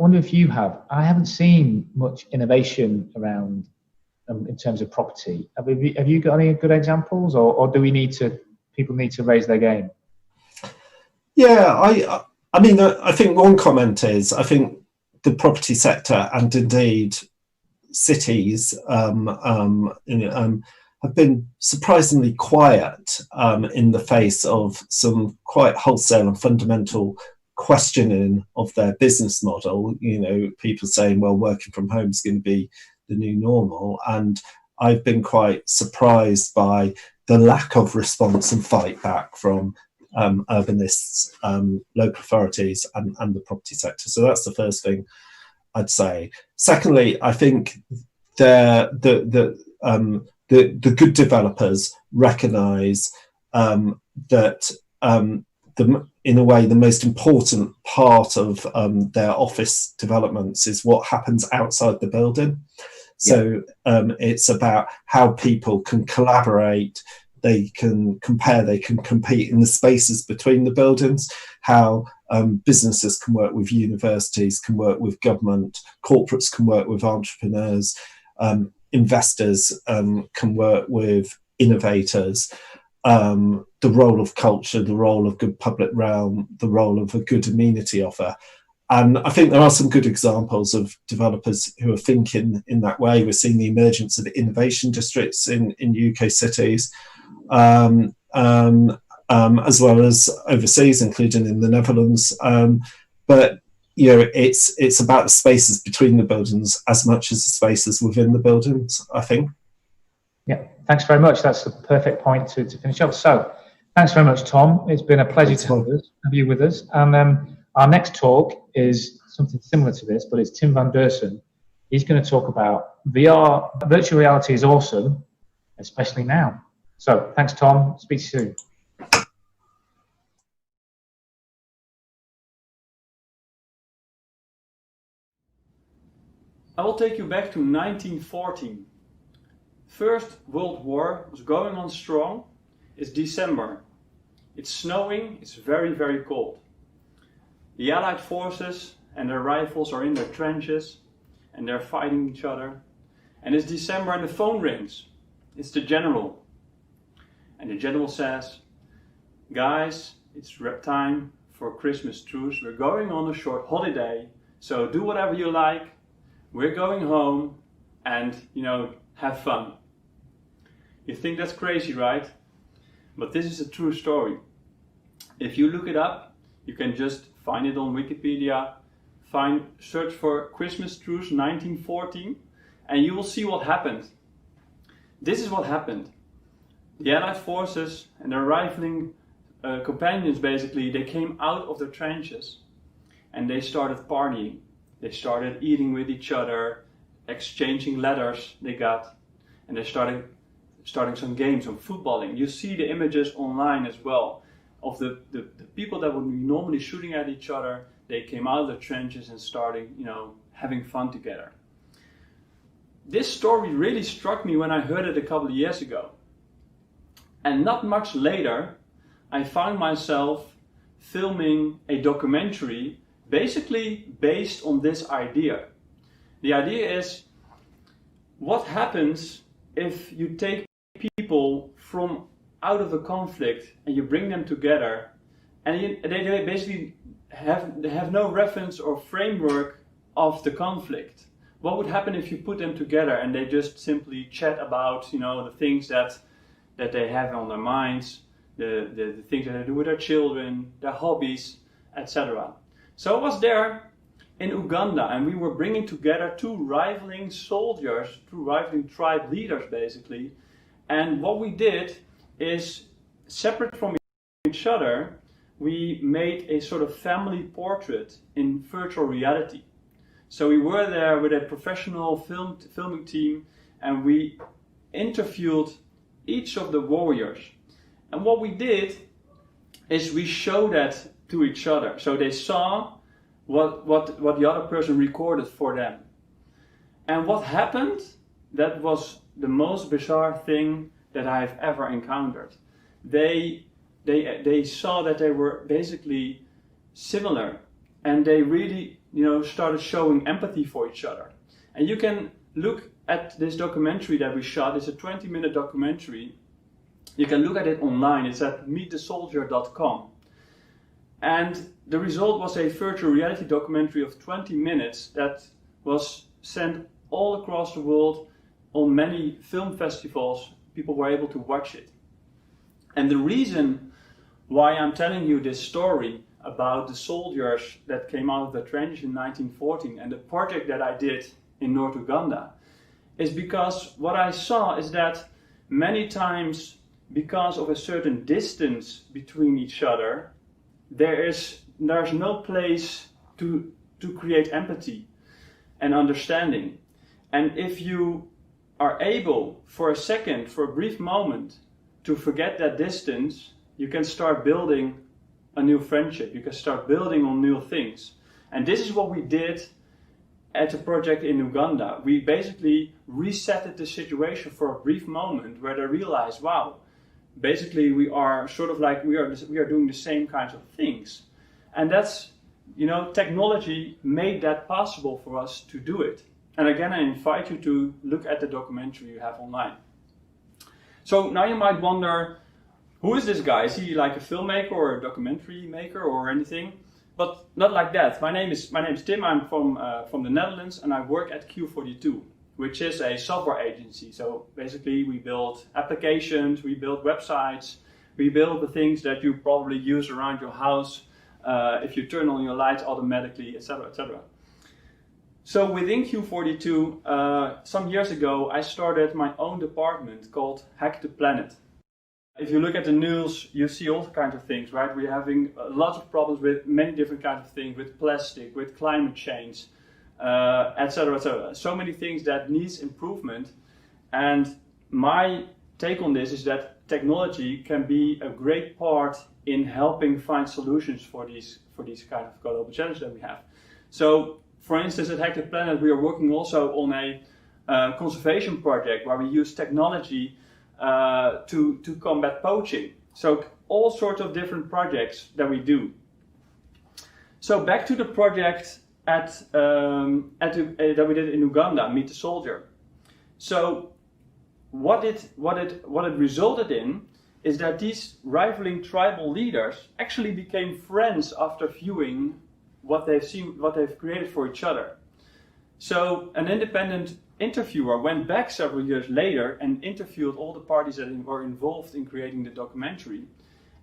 wonder if you have. I haven't seen much innovation around in terms of property. Have you got any good examples, or do people need to raise their game? Yeah, I mean, I think one comment is, I think the property sector and indeed cities have been surprisingly quiet in the face of some quite wholesale and fundamental questioning of their business model. You know, people saying, well, working from home is going to be the new normal. And I've been quite surprised by the lack of response and fight back from urbanists, local authorities and the property sector. So that's the first thing I'd say. Secondly, I think the good developers recognise that in a way the most important part of their office developments is what happens outside the building. So it's about how people can collaborate, they can compare, they can compete in the spaces between the buildings, how businesses can work with universities, can work with government, corporates can work with entrepreneurs, investors can work with innovators, the role of culture, the role of good public realm, the role of a good amenity offer. And I think there are some good examples of developers who are thinking in that way. We're seeing the emergence of innovation districts in UK cities, as well as overseas, including in the Netherlands. But you know, it's about the spaces between the buildings as much as the spaces within the buildings, I think. Yeah, thanks very much. That's the perfect point to finish up. So thanks very much, Tom. It's been a pleasure to have you with us. And our next talk is something similar to this, but it's Tim van Deursen. He's going to talk about VR. Virtual reality is awesome, especially now. So thanks, Tom. Speak to you soon. I will take you back to 1914. First World War was going on strong. It's December. It's snowing, it's very, very cold. The Allied forces and their rifles are in their trenches and they're fighting each other. And it's December and the phone rings. It's the general. And the general says, guys, it's time for Christmas truce. We're going on a short holiday, so do whatever you like. We're going home and, you know, have fun. You think that's crazy, right? But this is a true story. If you look it up, you can just find it on Wikipedia, search for Christmas truce 1914, and you will see what happened. This is what happened. The Allied forces and their rifling companions, basically, they came out of their trenches and they started partying. They started eating with each other, exchanging letters they got, and they started starting some games, some footballing. You see the images online as well of the people that would be normally shooting at each other. They came out of the trenches and starting, you know, having fun together. This story really struck me when I heard it a couple of years ago. And not much later, I found myself filming a documentary basically based on this idea. The idea is, what happens if you take people from out of the conflict and you bring them together and they basically have no reference or framework of the conflict? What would happen if you put them together and they just simply chat about, you know, the things that they have on their minds, the things that they do with their children, their hobbies, etc. So I was there in Uganda and we were bringing together two rivaling soldiers, two rivaling tribe leaders basically. And what we did is, separate from each other, we made a sort of family portrait in virtual reality. So we were there with a professional filming team and we interviewed each of the warriors. And what we did is we showed that to each other. So they saw what the other person recorded for them. And what happened, that was the most bizarre thing that I've ever encountered. They saw that they were basically similar, and they really, started showing empathy for each other. And you can look at this documentary that we shot. It's a 20-minute documentary. You can look at it online. It's at meetthesoldier.com. And the result was a virtual reality documentary of 20 minutes that was sent all across the world on many film festivals. People were able to watch it. And the reason why I'm telling you this story about the soldiers that came out of the trench in 1914 and the project that I did in North Uganda is because what I saw is that many times, because of a certain distance between each other, there's no place to create empathy and understanding. And if you are able for a second, for a brief moment, to forget that distance, you can start building a new friendship. You can start building on new things. And this is what we did at a project in Uganda. We basically resetted the situation for a brief moment where they realized, wow, basically we are sort of like we are doing the same kinds of things. And that's, technology made that possible for us to do it. And again, I invite you to look at the documentary you have online. So now you might wonder, who is this guy? Is he like a filmmaker or a documentary maker or anything? But not like that. My name is Tim. I'm from the Netherlands, and I work at Q42, which is a software agency. So basically, we build applications, we build websites, we build the things that you probably use around your house if you turn on your lights automatically, etc., etc. So within Q42, some years ago, I started my own department called Hack the Planet. If you look at the news, you see all kinds of things, right? We're having lots of problems with many different kinds of things, with plastic, with climate change, etc., etc. So many things that needs improvement. And my take on this is that technology can be a great part in helping find solutions for these kind of global challenges that we have. So, for instance, at Hack the Planet, we are working also on a conservation project where we use technology to combat poaching. So all sorts of different projects that we do. So back to the project that we did in Uganda, Meet the Soldier. So what it resulted in is that these rivaling tribal leaders actually became friends after viewing what they've created for each other. So an independent interviewer went back several years later and interviewed all the parties that were involved in creating the documentary.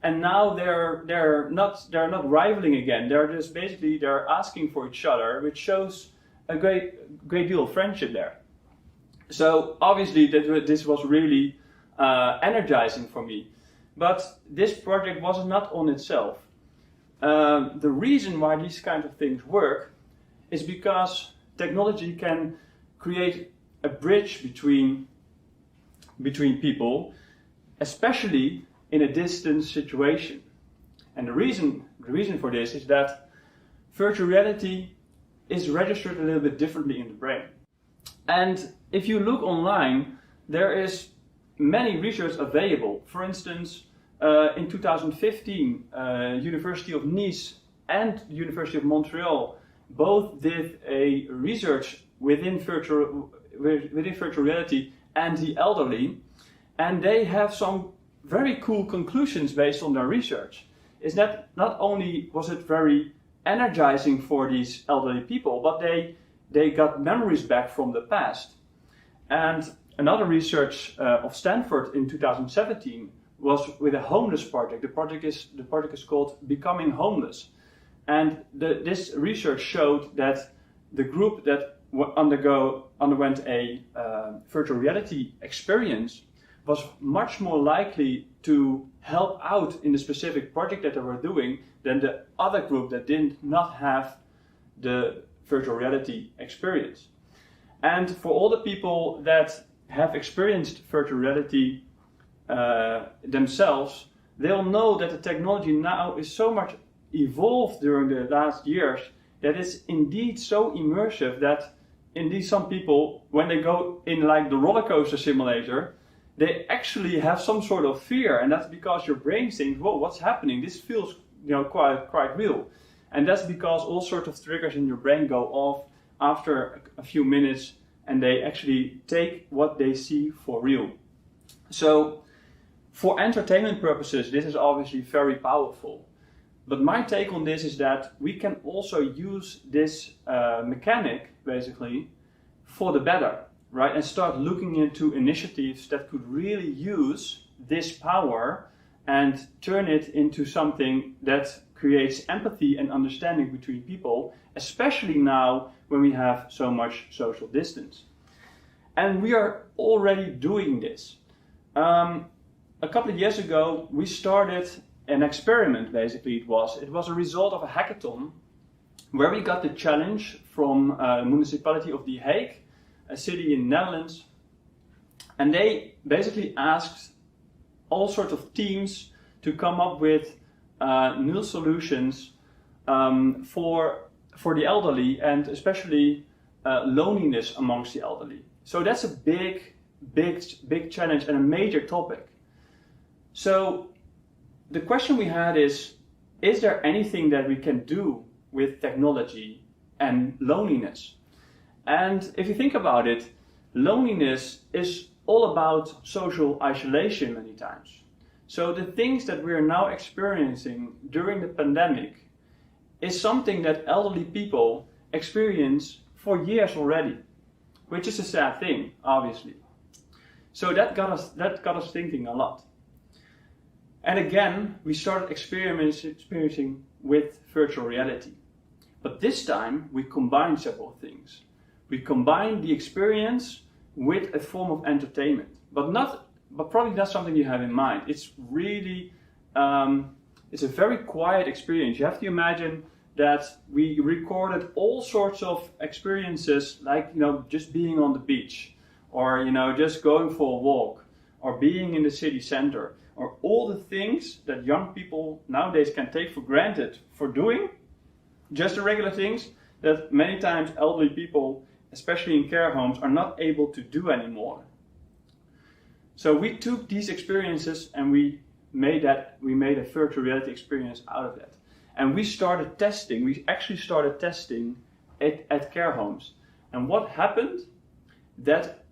And now they're not rivaling again. They're asking for each other, which shows a great deal of friendship there. So obviously this was really energizing for me. But this project was not on itself. The reason why these kinds of things work is because technology can create a bridge between people, especially in a distance situation. And the reason for this is that virtual reality is registered a little bit differently in the brain. And if you look online, there is many research available. For instance, in 2015, University of Nice and University of Montreal both did a research within virtual reality and the elderly, and they have some very cool conclusions based on their research. Is that not only was it very energizing for these elderly people, but they got memories back from the past. And another research of Stanford in 2017 was with a homeless project. The project is called Becoming Homeless. And this research showed that the group that underwent a virtual reality experience was much more likely to help out in the specific project that they were doing than the other group that did not have the virtual reality experience. And for all the people that have experienced virtual reality themselves, they'll know that the technology now is so much evolved during the last years that it's indeed so immersive that indeed some people, when they go in like the roller coaster simulator, they actually have some sort of fear, and that's because your brain thinks, whoa, what's happening? This feels, you know, quite real. And that's because all sorts of triggers in your brain go off after a few minutes, and they actually take what they see for real. So for entertainment purposes, this is obviously very powerful. But my take on this is that we can also use this mechanic, basically, for the better, right? And start looking into initiatives that could really use this power and turn it into something that creates empathy and understanding between people, especially now when we have so much social distance. And we are already doing this. A couple of years ago, we started an experiment, basically it was a result of a hackathon where we got the challenge from the municipality of The Hague, a city in the Netherlands, and they basically asked all sorts of teams to come up with new solutions for the elderly, and especially loneliness amongst the elderly. So that's a big challenge and a major topic. So the question we had is there anything that we can do with technology and loneliness? And if you think about it, loneliness is all about social isolation many times. So the things that we are now experiencing during the pandemic is something that elderly people experience for years already, which is a sad thing, obviously. So that got us thinking a lot. And again, we started experiencing with virtual reality. But this time, we combined several things. We combined the experience with a form of entertainment, but probably not something you have in mind. It's really, it's a very quiet experience. You have to imagine that we recorded all sorts of experiences, like, you know, just being on the beach, or, you know, just going for a walk, or being in the city center, or all the things that young people nowadays can take for granted for doing, just the regular things that many times elderly people, especially in care homes, are not able to do anymore. So we took these experiences and we made a virtual reality experience out of that. And we started testing, actually started testing at care homes. And what happened? That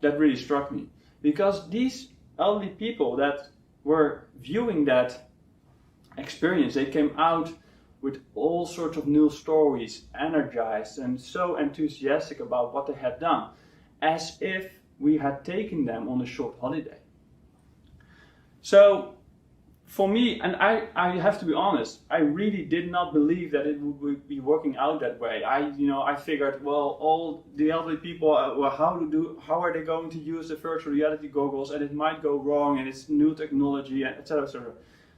really struck me. Because these elderly people that were viewing that experience, they came out with all sorts of new stories, energized and so enthusiastic about what they had done, as if we had taken them on a short holiday. So for me, and I have to be honest, I really did not believe that it would be working out that way. I figured, well, all the elderly people, how are they going to use the virtual reality goggles, and it might go wrong, and it's new technology, and etc., etc.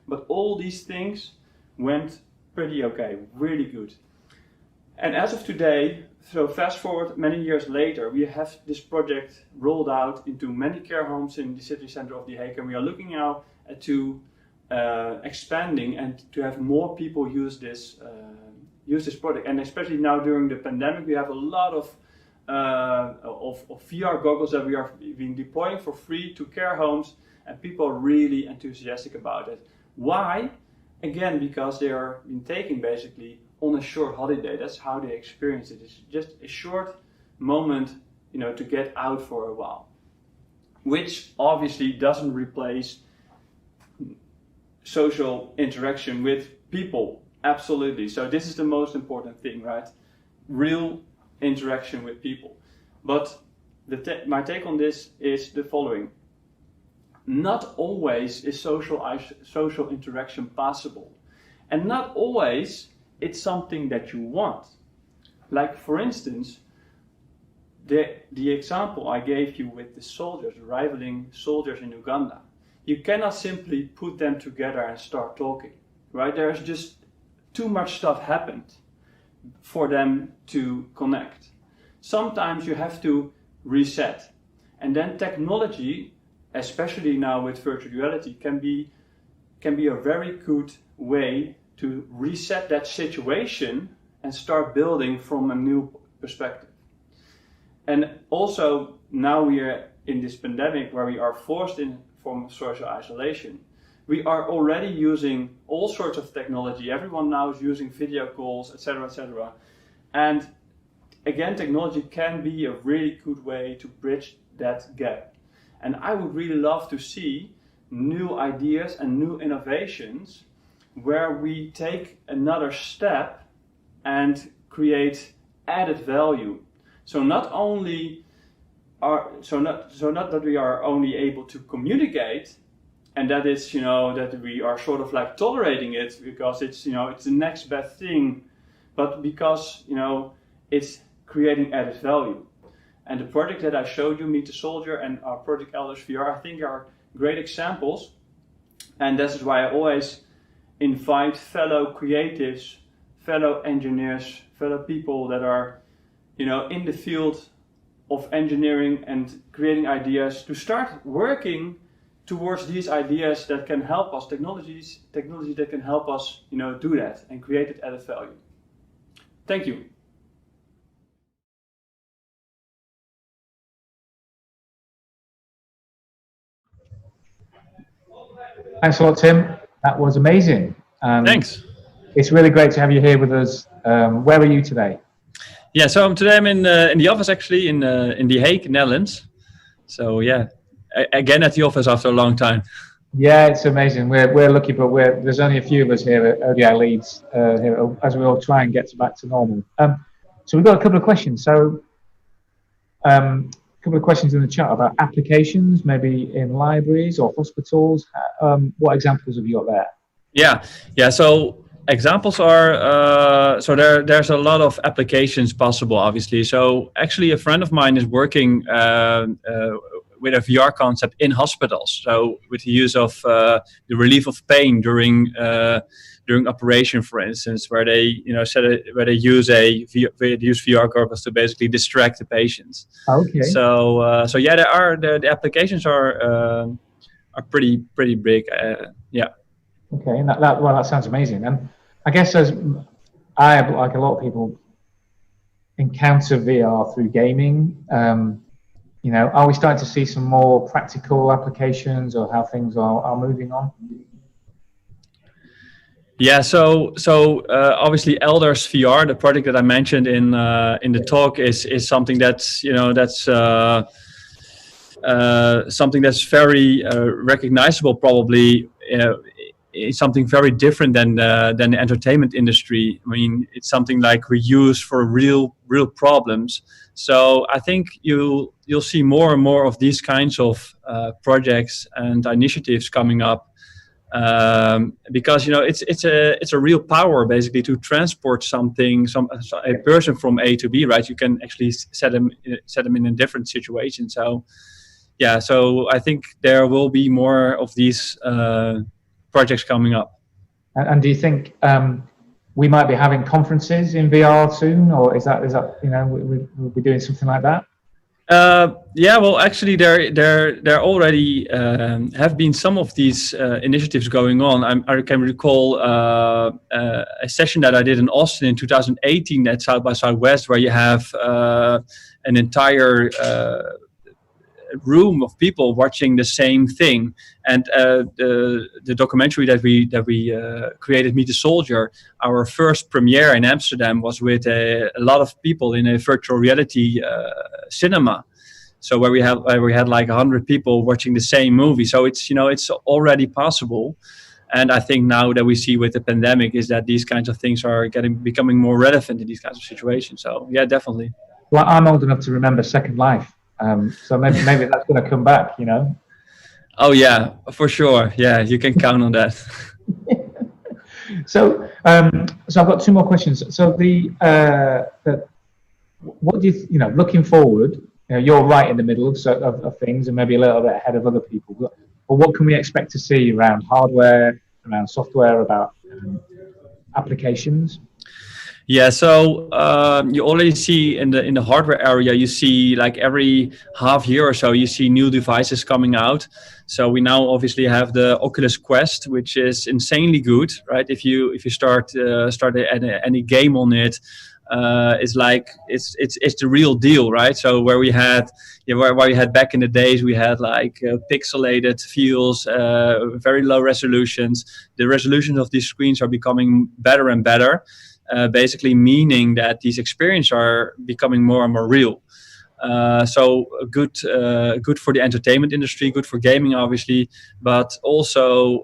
But all these things went pretty okay, really good. And as of today, so fast forward many years later, we have this project rolled out into many care homes in the city center of The Hague, and we are looking now to expanding and to have more people use this product. And especially now during the pandemic, we have a lot of VR goggles that we are being deploying for free to care homes, and people are really enthusiastic about it. Why? Again, because they are being taken basically on a short holiday. That's how they experience it. It's just a short moment, you know, to get out for a while, which obviously doesn't replace social interaction with people. Absolutely. So this is the most important thing, right? Real interaction with people. But my take on this is the following. Not always is social interaction possible. And not always it's something that you want. Like, for instance, the example I gave you with the soldiers, rivaling soldiers in Uganda. You cannot simply put them together and start talking, right? There's just too much stuff happened for them to connect. Sometimes you have to reset. And then technology, especially now with virtual reality, can be a very good way to reset that situation and start building from a new perspective. And also now we are in this pandemic where we are forced in from social isolation. We are already using all sorts of technology. Everyone now is using video calls, etc., etc. And again, technology can be a really good way to bridge that gap. And I would really love to see new ideas and new innovations where we take another step and create added value. So not that we are only able to communicate, and that is, that we are sort of like tolerating it because it's, it's the next best thing, but because, it's creating added value. And the project that I showed you, Meet the Soldier, and our project Elders VR, I think are great examples. And this is why I always invite fellow creatives, fellow engineers, fellow people that are, in the field of engineering and creating ideas to start working towards these ideas that can help us, technology that can help us, do that and create that added value. Thank you. Thanks a lot, Tim. That was amazing. Thanks. It's really great to have you here with us. Where are you today? Yeah, so today I'm in the office actually in The Hague, Netherlands. So yeah, again at the office after a long time. Yeah, it's amazing. We're lucky, but there's only a few of us here at ODI Leeds here, as we all try and get back to normal. So we've got a couple of questions. So a couple of questions in the chat about applications, maybe in libraries or hospitals. What examples have you got there? Yeah. So examples are there's a lot of applications possible, obviously. So actually, a friend of mine is working with a VR concept in hospitals. So with the use of the relief of pain during operation, for instance, where they use VR goggles to basically distract the patients. Okay. So the applications are pretty big. Yeah. Okay, and that sounds amazing. And I guess as I, like a lot of people, encounter VR through gaming, are we starting to see some more practical applications or how things are moving on? Yeah, so obviously Elders VR, the project that I mentioned in the talk, is something that's something that's very recognizable. Probably it's something very different than the entertainment industry. I mean, it's something like we use for real problems. So I think you'll see more and more of these kinds of projects and initiatives coming up. Because it's a real power basically to transport a person from A to B, right? You can actually set them in a different situation. So yeah, so I think there will be more of these projects coming up. And do you think we might be having conferences in VR soon, or is that we'll be doing something like that? Yeah, well, actually, there already have been some of these initiatives going on. I can recall a session that I did in Austin in 2018 at South by Southwest, where you have an entire room of people watching the same thing. And the documentary that we created, Meet the Soldier, our first premiere in Amsterdam was with a lot of people in a virtual reality cinema. So where we had like 100 people watching the same movie. So it's already possible. And I think now that we see with the pandemic is that these kinds of things are becoming more relevant in these kinds of situations. So yeah, definitely. Well, I'm old enough to remember Second Life. So maybe that's going to come back, Oh yeah, for sure. Yeah, you can count on that. So I've got two more questions. So what do you looking forward? You're right in the middle of things, and maybe a little bit ahead of other people. But what can we expect to see around hardware, around software, about applications? Yeah, so you already see in the hardware area, you see like every half year or so, you see new devices coming out. So we now obviously have the Oculus Quest, which is insanely good, right? If you start any game on it, it's like it's the real deal, right? So where we had back in the days, we had like pixelated feels, very low resolutions. The resolutions of these screens are becoming better and better. Basically meaning that these experiences are becoming more and more real. So good for the entertainment industry, good for gaming, obviously, but also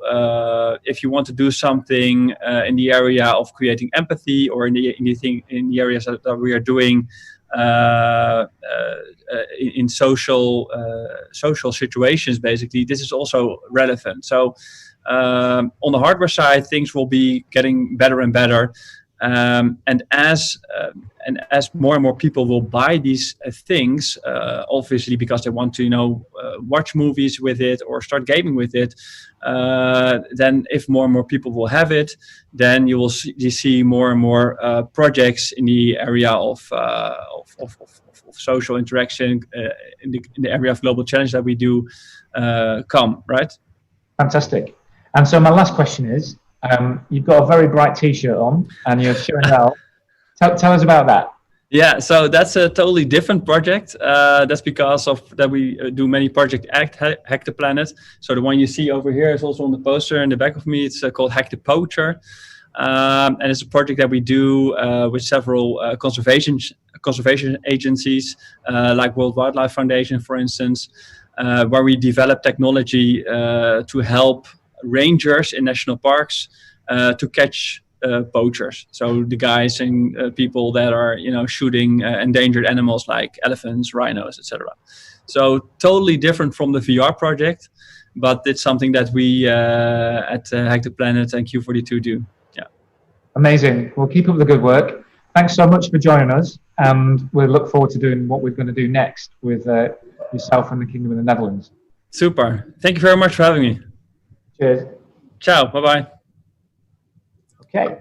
if you want to do something in the area of creating empathy, or in the areas that we are doing in social situations, basically, this is also relevant. So on the hardware side, things will be getting better and better. And as more and more people will buy these things, obviously because they want to, watch movies with it or start gaming with it, then if more and more people will have it, then you see more and more projects in the area of social interaction, in the area of global challenge that we do come, right? Fantastic. And so my last question is, you've got a very bright T-shirt on, and you're showing out. Tell us about that. Yeah, so that's a totally different project. That's because of that we do many projects at Hack the Planet. So the one you see over here is also on the poster in the back of me. It's called Hack the Poacher, and it's a project that we do with several conservation agencies, like World Wildlife Foundation, for instance, where we develop technology to help rangers in national parks to catch poachers. So the guys and people that are shooting endangered animals like elephants, rhinos, etc. So totally different from the VR project, but it's something that we at Hack the Planet and Q42 do. Yeah. Amazing. Well, keep up the good work. Thanks so much for joining us, and we'll look forward to doing what we're going to do next with yourself and the Kingdom of the Netherlands. Super. Thank you very much for having me. Cheers. Ciao. Bye-bye. Okay.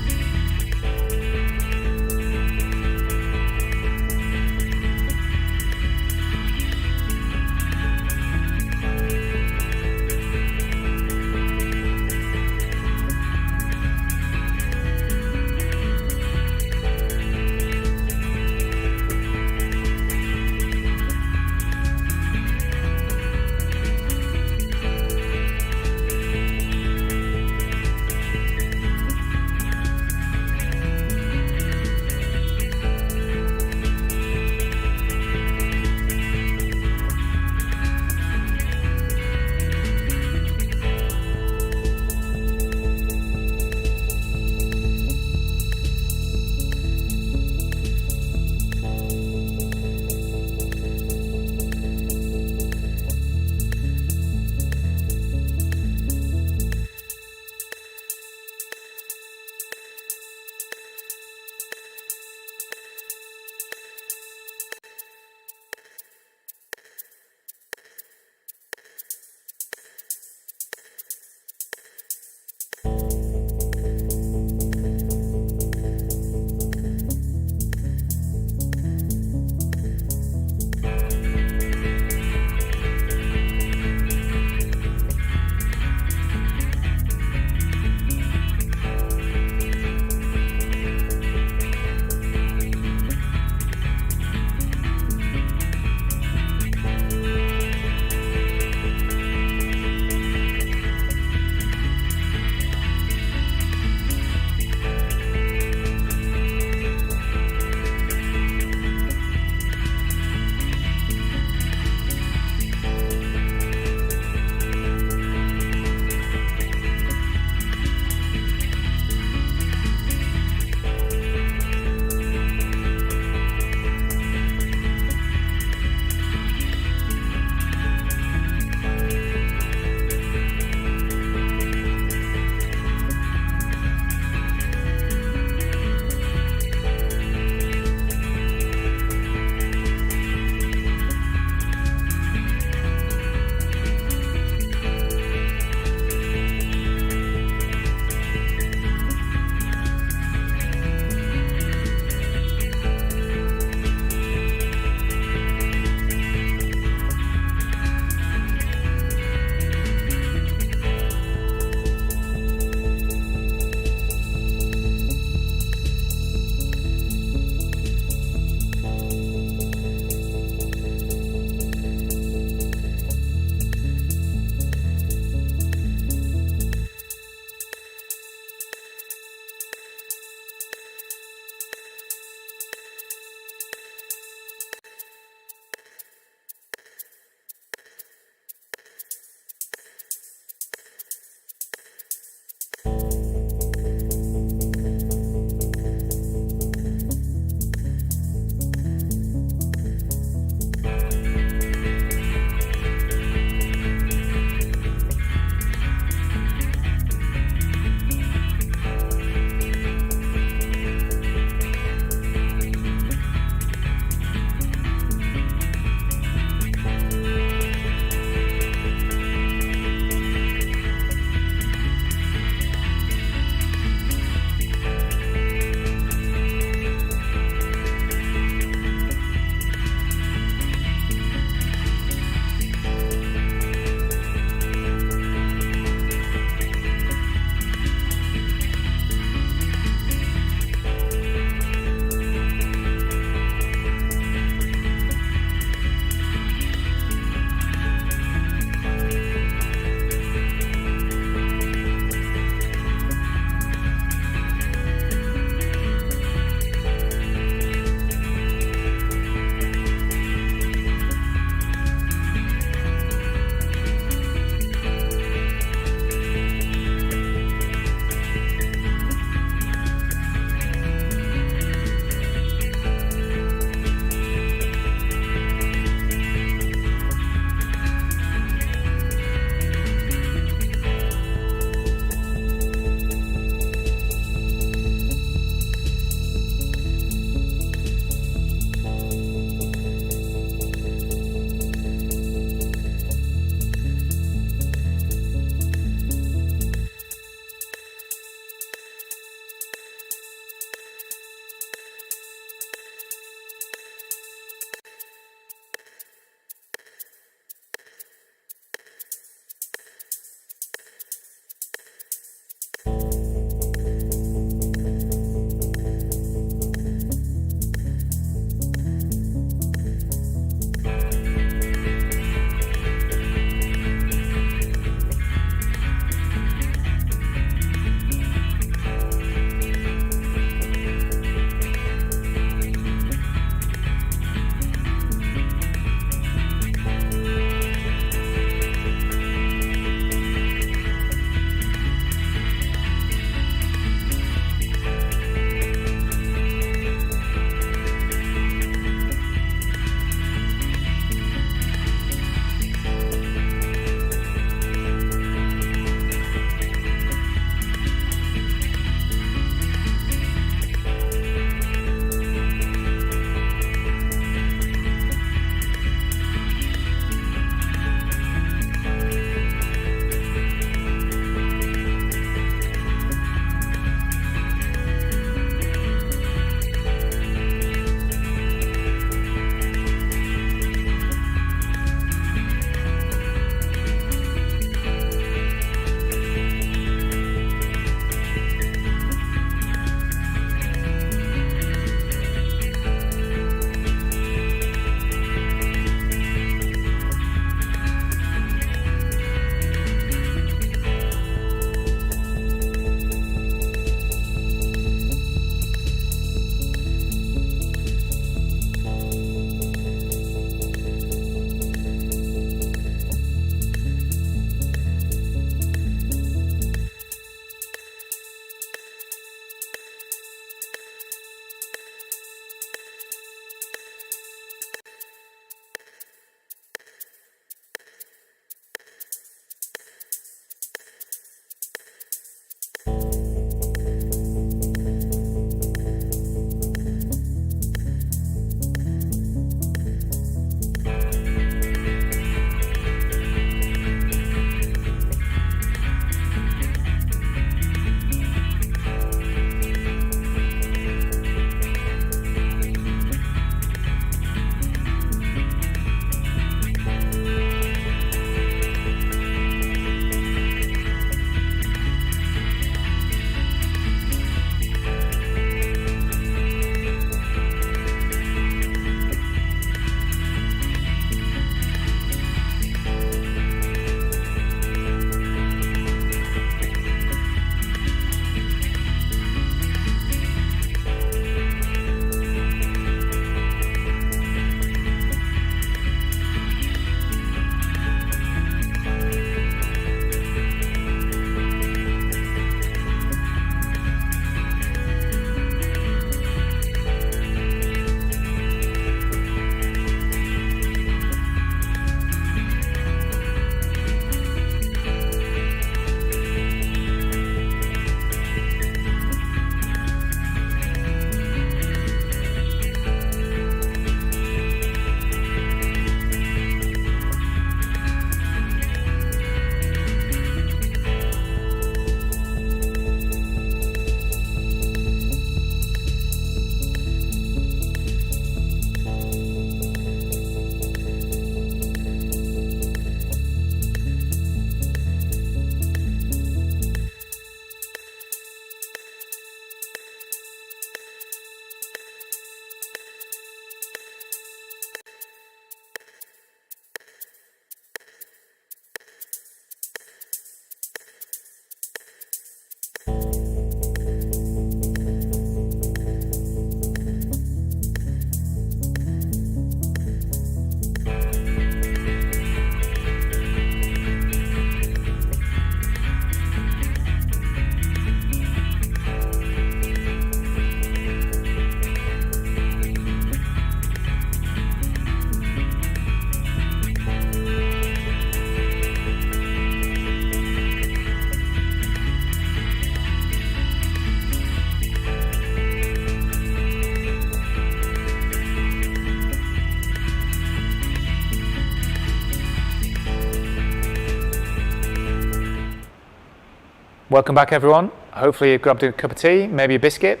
welcome back everyone. Hopefully you've grabbed a cup of tea, maybe a biscuit,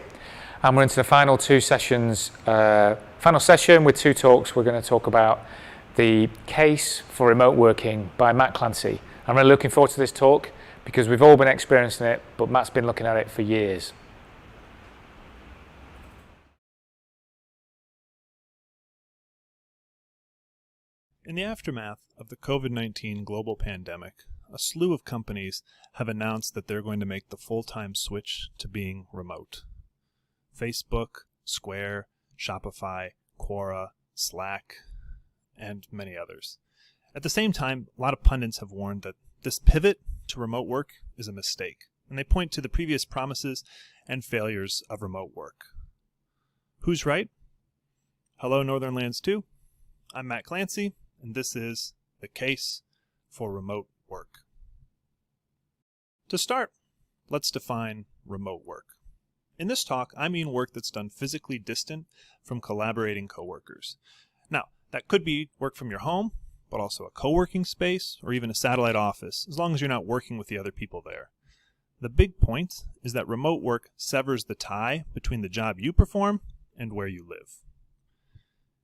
and we're into the final two sessions. Final session with two talks. We're going to talk about the case for remote working by Matt Clancy. I'm really looking forward to this talk because we've all been experiencing it, but Matt's been looking at it for years. In the aftermath of the COVID-19 global pandemic, a slew of companies have announced that they're going to make the full-time switch to being remote. Facebook, Square, Shopify, Quora, Slack, and many others. At the same time, a lot of pundits have warned that this pivot to remote work is a mistake, and they point to the previous promises and failures of remote work. Who's right? Hello, Northern Lands 2. I'm Matt Clancy, and this is The Case for Remote Work. To start, let's define remote work. In this talk, I mean work that's done physically distant from collaborating coworkers. Now, that could be work from your home, but also a co-working space or even a satellite office, as long as you're not working with the other people there. The big point is that remote work severs the tie between the job you perform and where you live.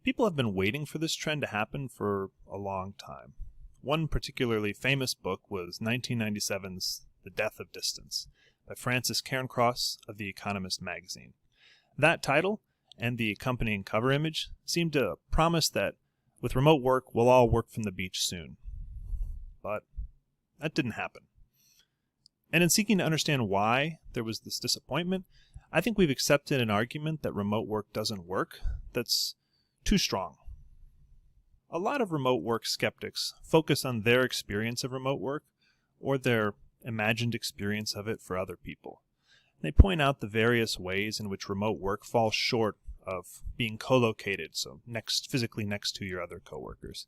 People have been waiting for this trend to happen for a long time. One particularly famous book was 1997's The Death of Distance by Francis Cairncross of The Economist magazine. That title and the accompanying cover image seemed to promise that with remote work, we'll all work from the beach soon. But that didn't happen. And in seeking to understand why there was this disappointment, I think we've accepted an argument that remote work doesn't work that's too strong. A lot of remote work skeptics focus on their experience of remote work or their imagined experience of it for other people. They point out the various ways in which remote work falls short of being co-located, so physically next to your other coworkers.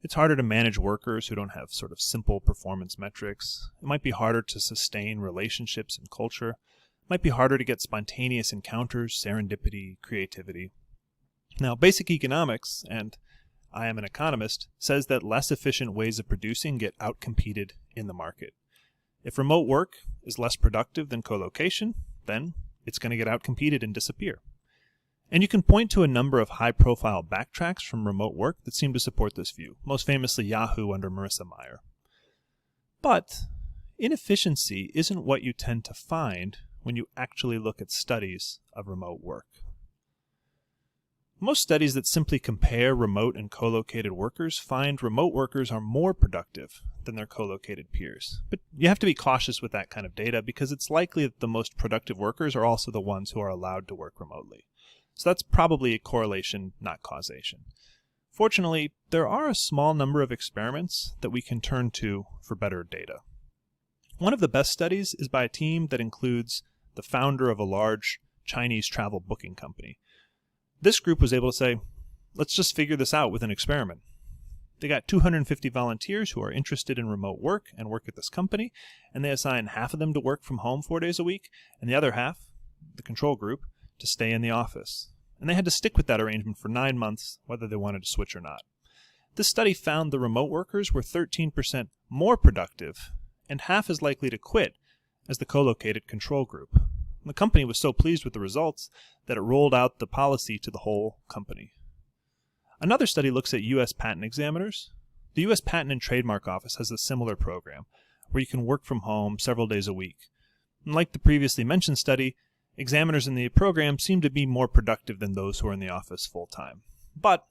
It's harder to manage workers who don't have sort of simple performance metrics. It might be harder to sustain relationships and culture. It might be harder to get spontaneous encounters, serendipity, creativity. Now, basic economics, and I am an economist, says that less efficient ways of producing get outcompeted in the market. If remote work is less productive than co-location, then it's going to get outcompeted and disappear. And you can point to a number of high-profile backtracks from remote work that seem to support this view, most famously Yahoo under Marissa Mayer. But inefficiency isn't what you tend to find when you actually look at studies of remote work. Most studies that simply compare remote and co-located workers find remote workers are more productive than their co-located peers. But you have to be cautious with that kind of data because it's likely that the most productive workers are also the ones who are allowed to work remotely. So that's probably a correlation, not causation. Fortunately, there are a small number of experiments that we can turn to for better data. One of the best studies is by a team that includes the founder of a large Chinese travel booking company. This group was able to say, let's just figure this out with an experiment. They got 250 volunteers who are interested in remote work and work at this company, and they assign half of them to work from home 4 days a week, and the other half, the control group, to stay in the office. And they had to stick with that arrangement for 9 months, whether they wanted to switch or not. This study found the remote workers were 13% more productive and half as likely to quit as the co-located control group. The company was so pleased with the results that it rolled out the policy to the whole company. Another study looks at U.S. patent examiners. The U.S. Patent and Trademark Office has a similar program where you can work from home several days a week. And like the previously mentioned study, examiners in the program seem to be more productive than those who are in the office full-time. But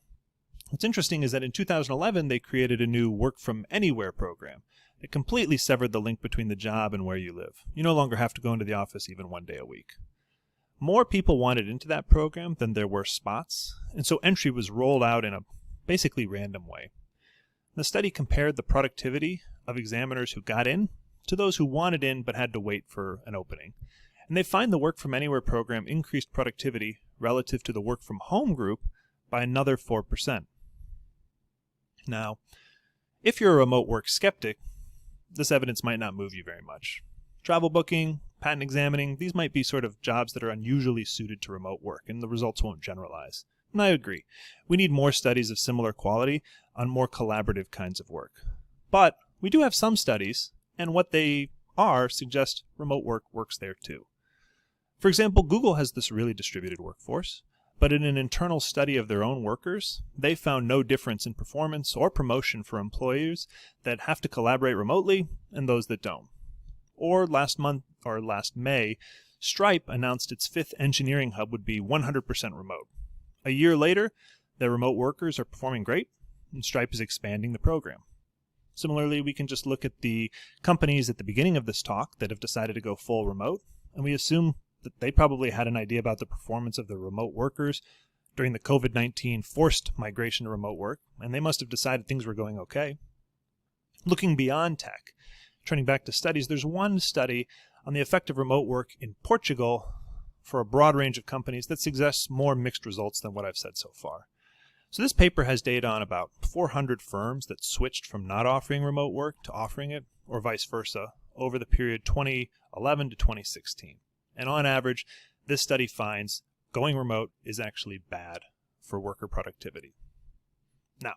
what's interesting is that in 2011, they created a new Work From Anywhere program. It completely severed the link between the job and where you live. You no longer have to go into the office even 1 day a week. More people wanted into that program than there were spots, and so entry was rolled out in a basically random way. The study compared the productivity of examiners who got in to those who wanted in but had to wait for an opening. And they find the Work From Anywhere program increased productivity relative to the Work From Home group by another 4%. Now, if you're a remote work skeptic, this evidence might not move you very much. Travel booking, patent examining, these might be sort of jobs that are unusually suited to remote work, and the results won't generalize. And I agree. We need more studies of similar quality on more collaborative kinds of work. But we do have some studies, and what they are suggest remote work works there too. For example, Google has this really distributed workforce, but in an internal study of their own workers, they found no difference in performance or promotion for employees that have to collaborate remotely and those that don't. Or last May, Stripe announced its 5th engineering hub would be 100% remote. A year later, their remote workers are performing great, and Stripe is expanding the program. Similarly, we can just look at the companies at the beginning of this talk that have decided to go full remote, and we assume that they probably had an idea about the performance of the remote workers during the COVID-19 forced migration to remote work, and they must have decided things were going okay. Looking beyond tech, turning back to studies, there's one study on the effect of remote work in Portugal for a broad range of companies that suggests more mixed results than what I've said so far. So this paper has data on about 400 firms that switched from not offering remote work to offering it, or vice versa, over the period 2011 to 2016. And on average, this study finds going remote is actually bad for worker productivity. Now,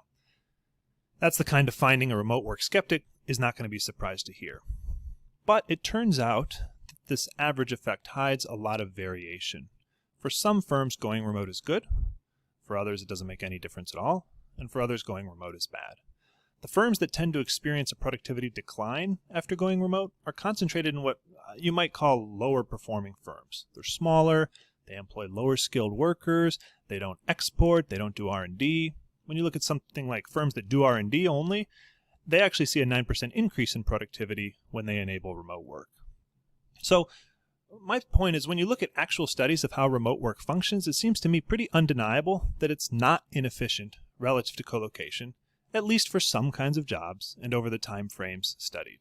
that's the kind of finding a remote work skeptic is not going to be surprised to hear. But it turns out that this average effect hides a lot of variation. For some firms, going remote is good. For others, it doesn't make any difference at all. And for others, going remote is bad. The firms that tend to experience a productivity decline after going remote are concentrated in what you might call lower performing firms. They're smaller, they employ lower skilled workers, they don't export, they don't do R&D. When you look at something like firms that do R&D only, they actually see a 9% increase in productivity when they enable remote work. So my point is, when you look at actual studies of how remote work functions, it seems to me pretty undeniable that it's not inefficient relative to co-location, at least for some kinds of jobs and over the time frames studied.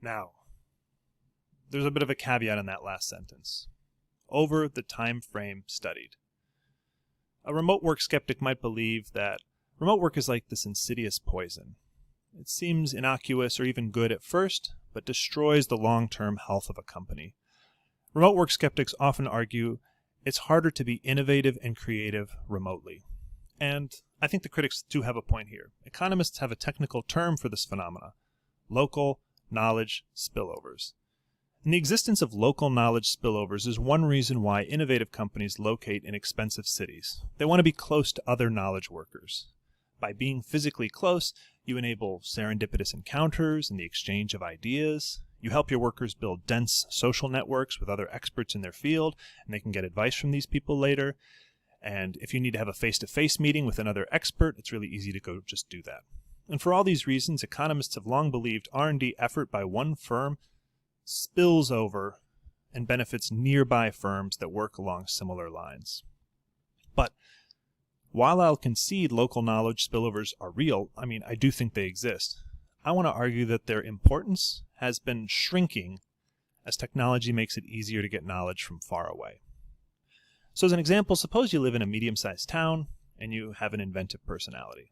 Now, there's a bit of a caveat in that last sentence. Over the time frame studied. A remote work skeptic might believe that remote work is like this insidious poison. It seems innocuous or even good at first, but destroys the long-term health of a company. Remote work skeptics often argue it's harder to be innovative and creative remotely. And I think the critics do have a point here. Economists have a technical term for this phenomena: local knowledge spillovers. And the existence of local knowledge spillovers is one reason why innovative companies locate in expensive cities. They want to be close to other knowledge workers. By being physically close, you enable serendipitous encounters and the exchange of ideas. You help your workers build dense social networks with other experts in their field, and they can get advice from these people later. And if you need to have a face-to-face meeting with another expert, it's really easy to go just do that. And for all these reasons, economists have long believed R&D effort by one firm spills over and benefits nearby firms that work along similar lines. But while I'll concede local knowledge spillovers are real, I do think they exist, I want to argue that their importance has been shrinking as technology makes it easier to get knowledge from far away. So as an example, suppose you live in a medium-sized town and you have an inventive personality.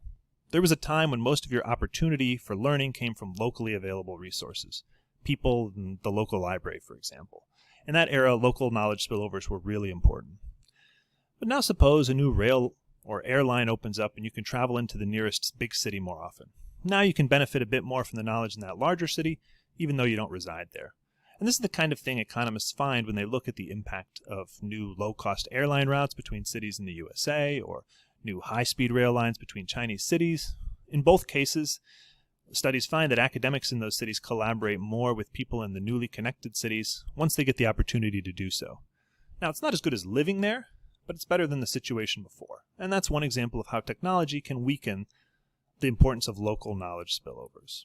There was a time when most of your opportunity for learning came from locally available resources, people in the local library, for example. In that era, local knowledge spillovers were really important. But now suppose a new rail or airline opens up and you can travel into the nearest big city more often. Now you can benefit a bit more from the knowledge in that larger city, even though you don't reside there. And this is the kind of thing economists find when they look at the impact of new low-cost airline routes between cities in the USA or new high-speed rail lines between Chinese cities. In both cases, studies find that academics in those cities collaborate more with people in the newly connected cities once they get the opportunity to do so. Now, it's not as good as living there, but it's better than the situation before. And that's one example of how technology can weaken the importance of local knowledge spillovers.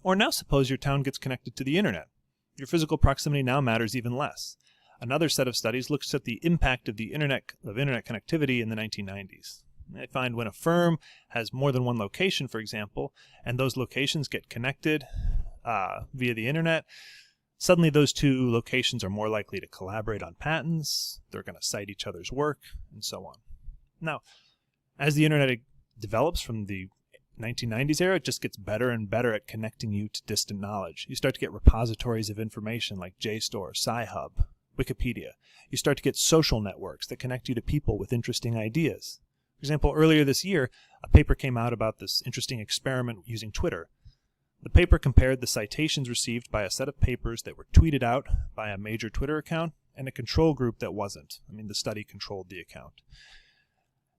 Or now suppose your town gets connected to the internet. Your physical proximity now matters even less. Another set of studies looks at the impact of internet connectivity in the 1990s. They find when a firm has more than one location, for example, and those locations get connected via the internet, suddenly those two locations are more likely to collaborate on patents, they're going to cite each other's work, and so on. Now, as the internet develops from the 1990s era, it just gets better and better at connecting you to distant knowledge. You start to get repositories of information like JSTOR, Sci-Hub, Wikipedia. You start to get social networks that connect you to people with interesting ideas. For example, earlier this year, a paper came out about this interesting experiment using Twitter. The paper compared the citations received by a set of papers that were tweeted out by a major Twitter account and a control group that wasn't. I mean, the study controlled the account.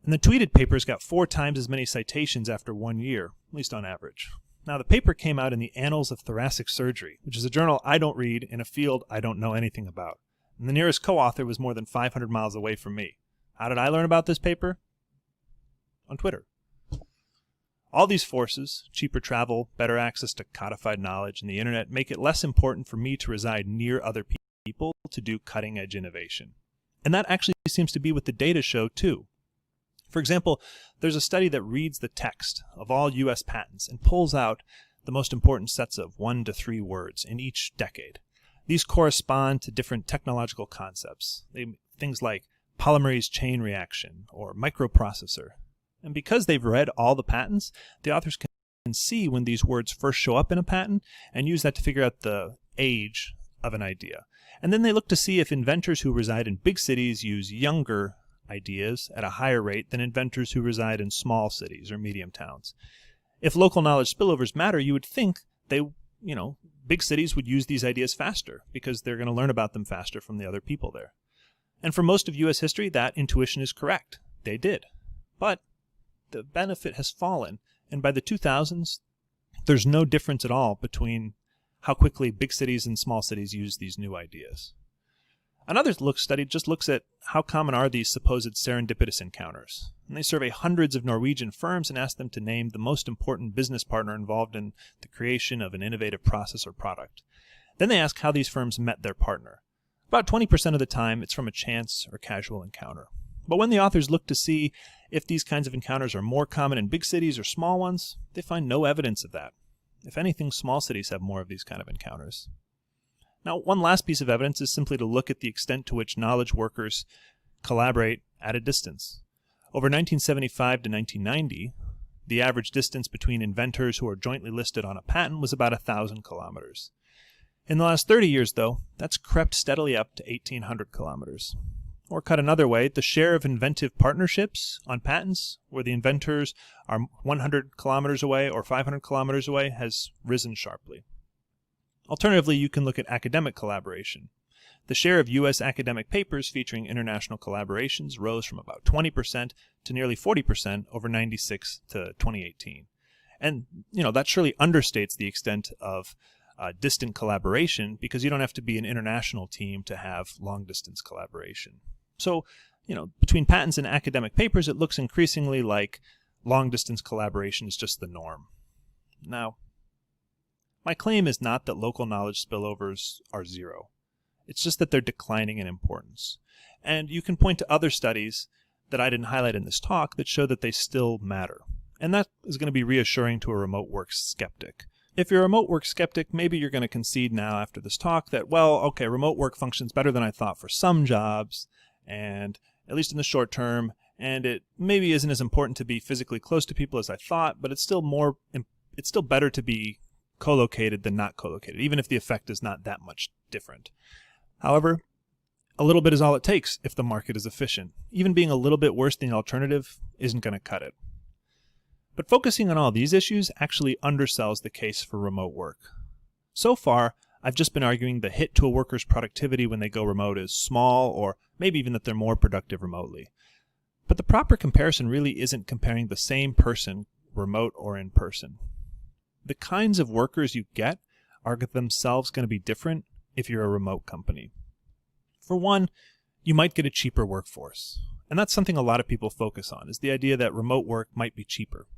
And the tweeted papers got 4 times as many citations after 1 year, at least on average. Now, the paper came out in the Annals of Thoracic Surgery, which is a journal I don't read in a field I don't know anything about. And the nearest co-author was more than 500 miles away from me. How did I learn about this paper? On Twitter. All these forces, cheaper travel, better access to codified knowledge, and the internet make it less important for me to reside near other people to do cutting-edge innovation. And that actually seems to be what the data show, too. For example, there's a study that reads the text of all U.S. patents and pulls out the most important sets of 1 to 3 words in each decade. These correspond to different technological concepts, things like polymerase chain reaction or microprocessor. And because they've read all the patents, the authors can see when these words first show up in a patent and use that to figure out the age of an idea. And then they look to see if inventors who reside in big cities use younger ideas at a higher rate than inventors who reside in small cities or medium towns. If local knowledge spillovers matter, you would think big cities would use these ideas faster because they're going to learn about them faster from the other people there. And for most of U.S. history, that intuition is correct. They did. But the benefit has fallen, and by the 2000s, there's no difference at all between how quickly big cities and small cities use these new ideas. Another study just looks at how common are these supposed serendipitous encounters. And they survey hundreds of Norwegian firms and ask them to name the most important business partner involved in the creation of an innovative process or product. Then they ask how these firms met their partner. About 20% of the time, it's from a chance or casual encounter. But when the authors look to see if these kinds of encounters are more common in big cities or small ones, they find no evidence of that. If anything, small cities have more of these kind of encounters. Now, one last piece of evidence is simply to look at the extent to which knowledge workers collaborate at a distance. Over 1975 to 1990, the average distance between inventors who are jointly listed on a patent was about 1,000 kilometers. In the last 30 years, though, that's crept steadily up to 1,800 kilometers. Or cut another way, the share of inventive partnerships on patents where the inventors are 100 kilometers away or 500 kilometers away has risen sharply. Alternatively, you can look at academic collaboration. The share of U.S. academic papers featuring international collaborations rose from about 20% to nearly 40% over 96 to 2018. And, that surely understates the extent of distant collaboration because you don't have to be an international team to have long-distance collaboration. So, between patents and academic papers, it looks increasingly like long-distance collaboration is just the norm. Now, my claim is not that local knowledge spillovers are zero. It's just that they're declining in importance. And you can point to other studies that I didn't highlight in this talk that show that they still matter. And that is going to be reassuring to a remote work skeptic. If you're a remote work skeptic, maybe you're going to concede now after this talk that, well, okay, remote work functions better than I thought for some jobs, and at least in the short term, and it maybe isn't as important to be physically close to people as I thought, but it's still better to be co-located than not co-located, even if the effect is not that much different. However, a little bit is all it takes if the market is efficient. Even being a little bit worse than the alternative isn't going to cut it. But focusing on all these issues actually undersells the case for remote work. So far, I've just been arguing the hit to a worker's productivity when they go remote is small, or maybe even that they're more productive remotely. But the proper comparison really isn't comparing the same person, remote or in person. The kinds of workers you get are themselves going to be different if you're a remote company. For one, you might get a cheaper workforce. And that's something a lot of people focus on, is the idea that remote work might be cheaper.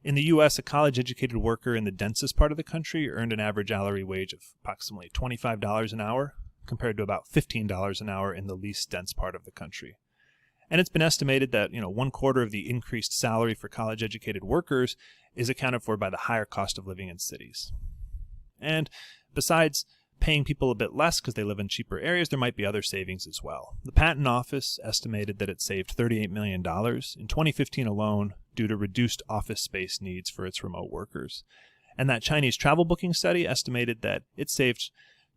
In the U.S., a college-educated worker in the densest part of the country earned an average hourly wage of approximately $25 an hour, compared to about $15 an hour in the least dense part of the country. And it's been estimated that 1/4 of the increased salary for college-educated workers is accounted for by the higher cost of living in cities. And besides paying people a bit less because they live in cheaper areas, there might be other savings as well. The Patent Office estimated that it saved $38 million in 2015 alone due to reduced office space needs for its remote workers. And that Chinese travel booking study estimated that it saved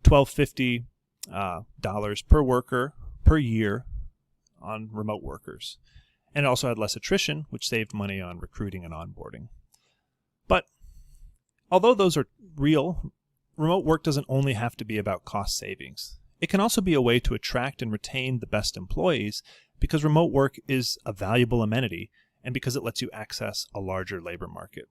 $1,250 per worker per year on remote workers. And it also had less attrition, which saved money on recruiting and onboarding. But although those are real, remote work doesn't only have to be about cost savings. It can also be a way to attract and retain the best employees because remote work is a valuable amenity and because it lets you access a larger labor market.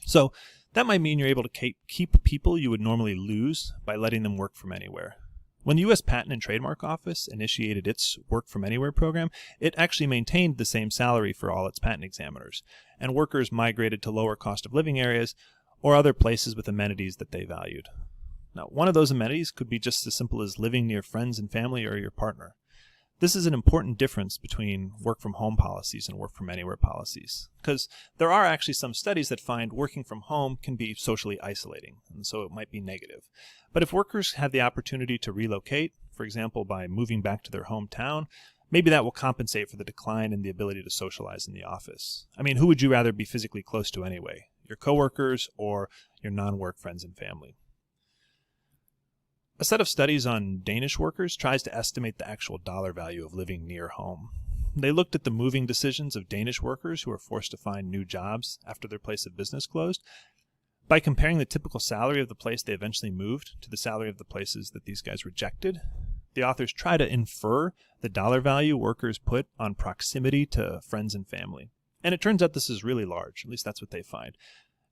So that might mean you're able to keep people you would normally lose by letting them work from anywhere. When the U.S. Patent and Trademark Office initiated its Work From Anywhere program, it actually maintained the same salary for all its patent examiners, and workers migrated to lower cost of living areas or other places with amenities that they valued. Now, one of those amenities could be just as simple as living near friends and family or your partner. This is an important difference between work from home policies and work from anywhere policies, because there are actually some studies that find working from home can be socially isolating, and so it might be negative. But if workers have the opportunity to relocate, for example, by moving back to their hometown, maybe that will compensate for the decline in the ability to socialize in the office. I mean, who would you rather be physically close to anyway? Your coworkers or your non-work friends and family? A set of studies on Danish workers tries to estimate the actual dollar value of living near home. They looked at the moving decisions of Danish workers who were forced to find new jobs after their place of business closed. By comparing the typical salary of the place they eventually moved to the salary of the places that these guys rejected, the authors try to infer the dollar value workers put on proximity to friends and family. And it turns out this is really large, at least that's what they find.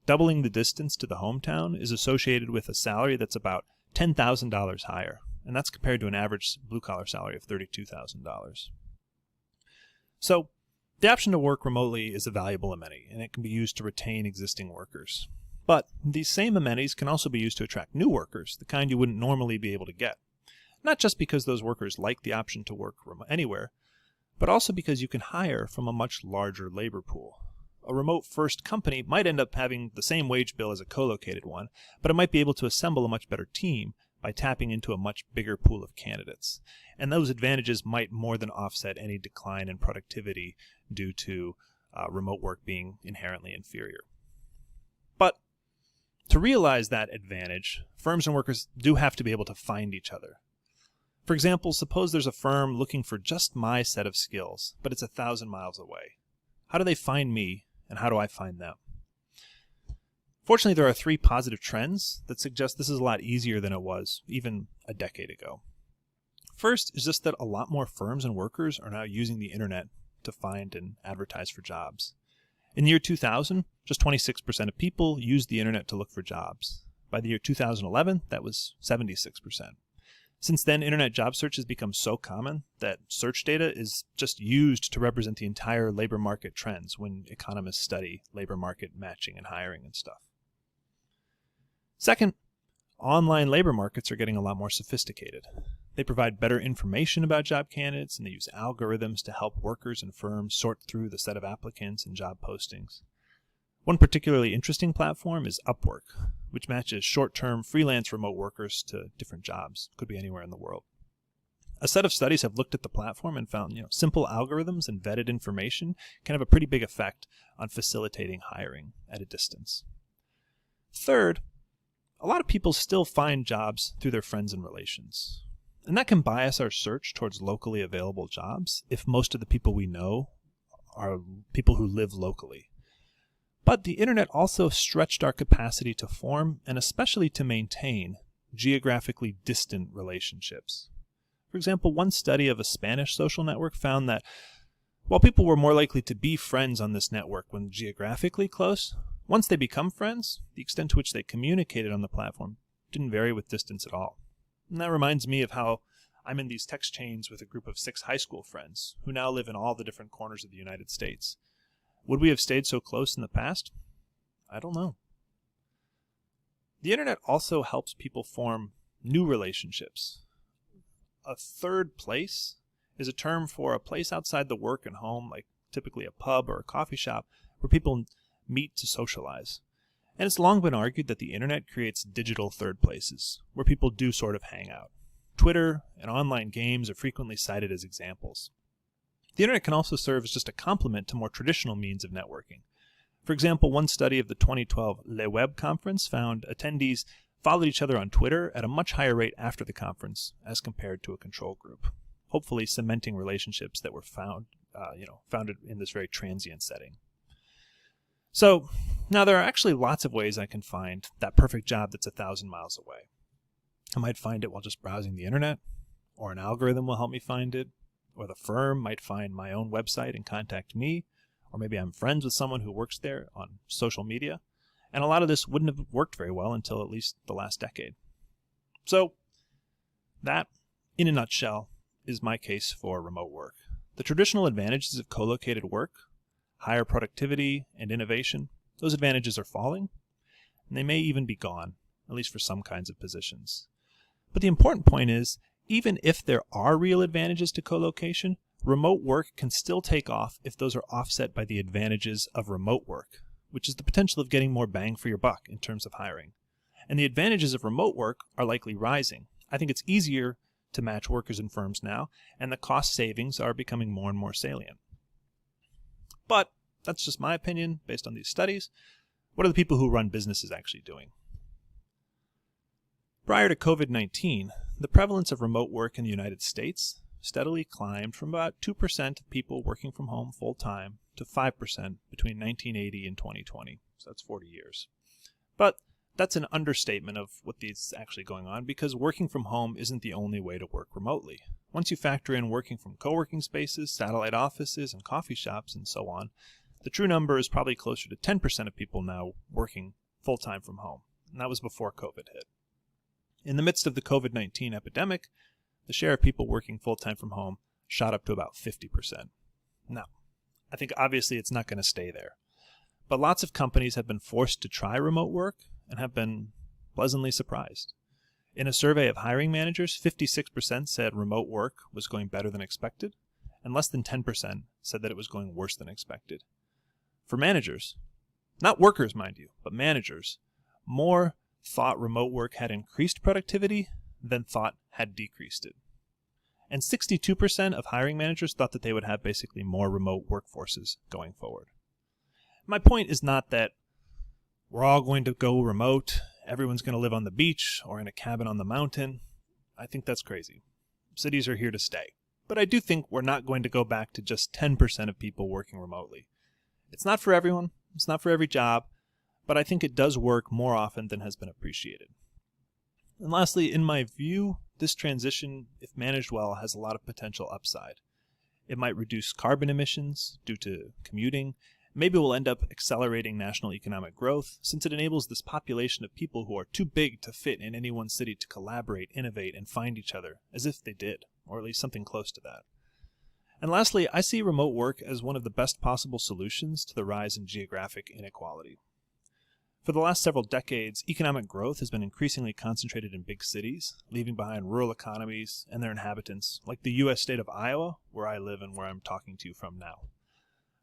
Doubling the distance to the hometown is associated with a salary that's about $10,000 higher, and that's compared to an average blue-collar salary of $32,000. So, the option to work remotely is a valuable amenity, and it can be used to retain existing workers. But these same amenities can also be used to attract new workers, the kind you wouldn't normally be able to get. Not just because those workers like the option to work anywhere, but also because you can hire from a much larger labor pool. A remote-first company might end up having the same wage bill as a co-located one, but it might be able to assemble a much better team by tapping into a much bigger pool of candidates. And those advantages might more than offset any decline in productivity due to remote work being inherently inferior. But to realize that advantage, firms and workers do have to be able to find each other. For example, suppose there's a firm looking for just my set of skills, but it's 1,000 miles away. How do they find me? And how do I find them? Fortunately, there are 3 positive trends that suggest this is a lot easier than it was even a decade ago. First is just that a lot more firms and workers are now using the internet to find and advertise for jobs. In the year 2000, just 26% of people used the internet to look for jobs. By the year 2011, that was 76%. Since then, internet job search has become so common that search data is just used to represent the entire labor market trends when economists study labor market matching and hiring and stuff. Second, online labor markets are getting a lot more sophisticated. They provide better information about job candidates, and they use algorithms to help workers and firms sort through the set of applicants and job postings. One particularly interesting platform is Upwork, which matches short-term freelance remote workers to different jobs. Could be anywhere in the world. A set of studies have looked at the platform and found, simple algorithms and vetted information can have a pretty big effect on facilitating hiring at a distance. Third, a lot of people still find jobs through their friends and relations. And that can bias our search towards locally available jobs if most of the people we know are people who live locally. But the internet also stretched our capacity to form, and especially to maintain, geographically distant relationships. For example, one study of a Spanish social network found that while people were more likely to be friends on this network when geographically close, once they become friends, the extent to which they communicated on the platform didn't vary with distance at all. And that reminds me of how I'm in these text chains with a group of 6 high school friends who now live in all the different corners of the United States. Would we have stayed so close in the past? I don't know. The internet also helps people form new relationships. A third place is a term for a place outside the work and home, like typically a pub or a coffee shop, where people meet to socialize. And it's long been argued that the internet creates digital third places, where people do sort of hang out. Twitter and online games are frequently cited as examples. The internet can also serve as just a complement to more traditional means of networking. For example, one study of the 2012 Le Web conference found attendees followed each other on Twitter at a much higher rate after the conference as compared to a control group, hopefully cementing relationships that were founded in this very transient setting. So now there are actually lots of ways I can find that perfect job that's 1,000 miles away. I might find it while just browsing the internet, or an algorithm will help me find it, or the firm might find my own website and contact me, or maybe I'm friends with someone who works there on social media. And a lot of this wouldn't have worked very well until at least the last decade. So that, in a nutshell, is my case for remote work. The traditional advantages of co-located work, higher productivity and innovation, those advantages are falling, and they may even be gone, at least for some kinds of positions. But the important point is, even if there are real advantages to co-location, remote work can still take off if those are offset by the advantages of remote work, which is the potential of getting more bang for your buck in terms of hiring. And the advantages of remote work are likely rising. I think it's easier to match workers and firms now, and the cost savings are becoming more and more salient. But that's just my opinion based on these studies. What are the people who run businesses actually doing? Prior to COVID-19, the prevalence of remote work in the United States steadily climbed from about 2% of people working from home full-time to 5% between 1980 and 2020. So that's 40 years. But that's an understatement of what is actually going on, because working from home isn't the only way to work remotely. Once you factor in working from co-working spaces, satellite offices, and coffee shops, and so on, the true number is probably closer to 10% of people now working full-time from home. And that was before COVID hit. In the midst of the COVID-19 epidemic, the share of people working full-time from home shot up to about 50%. Now, I think obviously it's not going to stay there. But lots of companies have been forced to try remote work and have been pleasantly surprised. In a survey of hiring managers, 56% said remote work was going better than expected, and less than 10% said that it was going worse than expected. For managers, not workers, mind you, but managers, more thought remote work had increased productivity than thought had decreased it. And 62% of hiring managers thought that they would have basically more remote workforces going forward. My point is not that we're all going to go remote, everyone's going to live on the beach or in a cabin on the mountain. I think that's crazy. Cities are here to stay. But I do think we're not going to go back to just 10% of people working remotely. It's not for everyone, it's not for every job, but I think it does work more often than has been appreciated. And lastly, in my view, this transition, if managed well, has a lot of potential upside. It might reduce carbon emissions due to commuting. Maybe we'll end up accelerating national economic growth, since it enables this population of people who are too big to fit in any one city to collaborate, innovate, and find each other, as if they did, or at least something close to that. And lastly, I see remote work as one of the best possible solutions to the rise in geographic inequality. For the last several decades, economic growth has been increasingly concentrated in big cities, leaving behind rural economies and their inhabitants, like the U.S. state of Iowa, where I live and where I'm talking to you from now.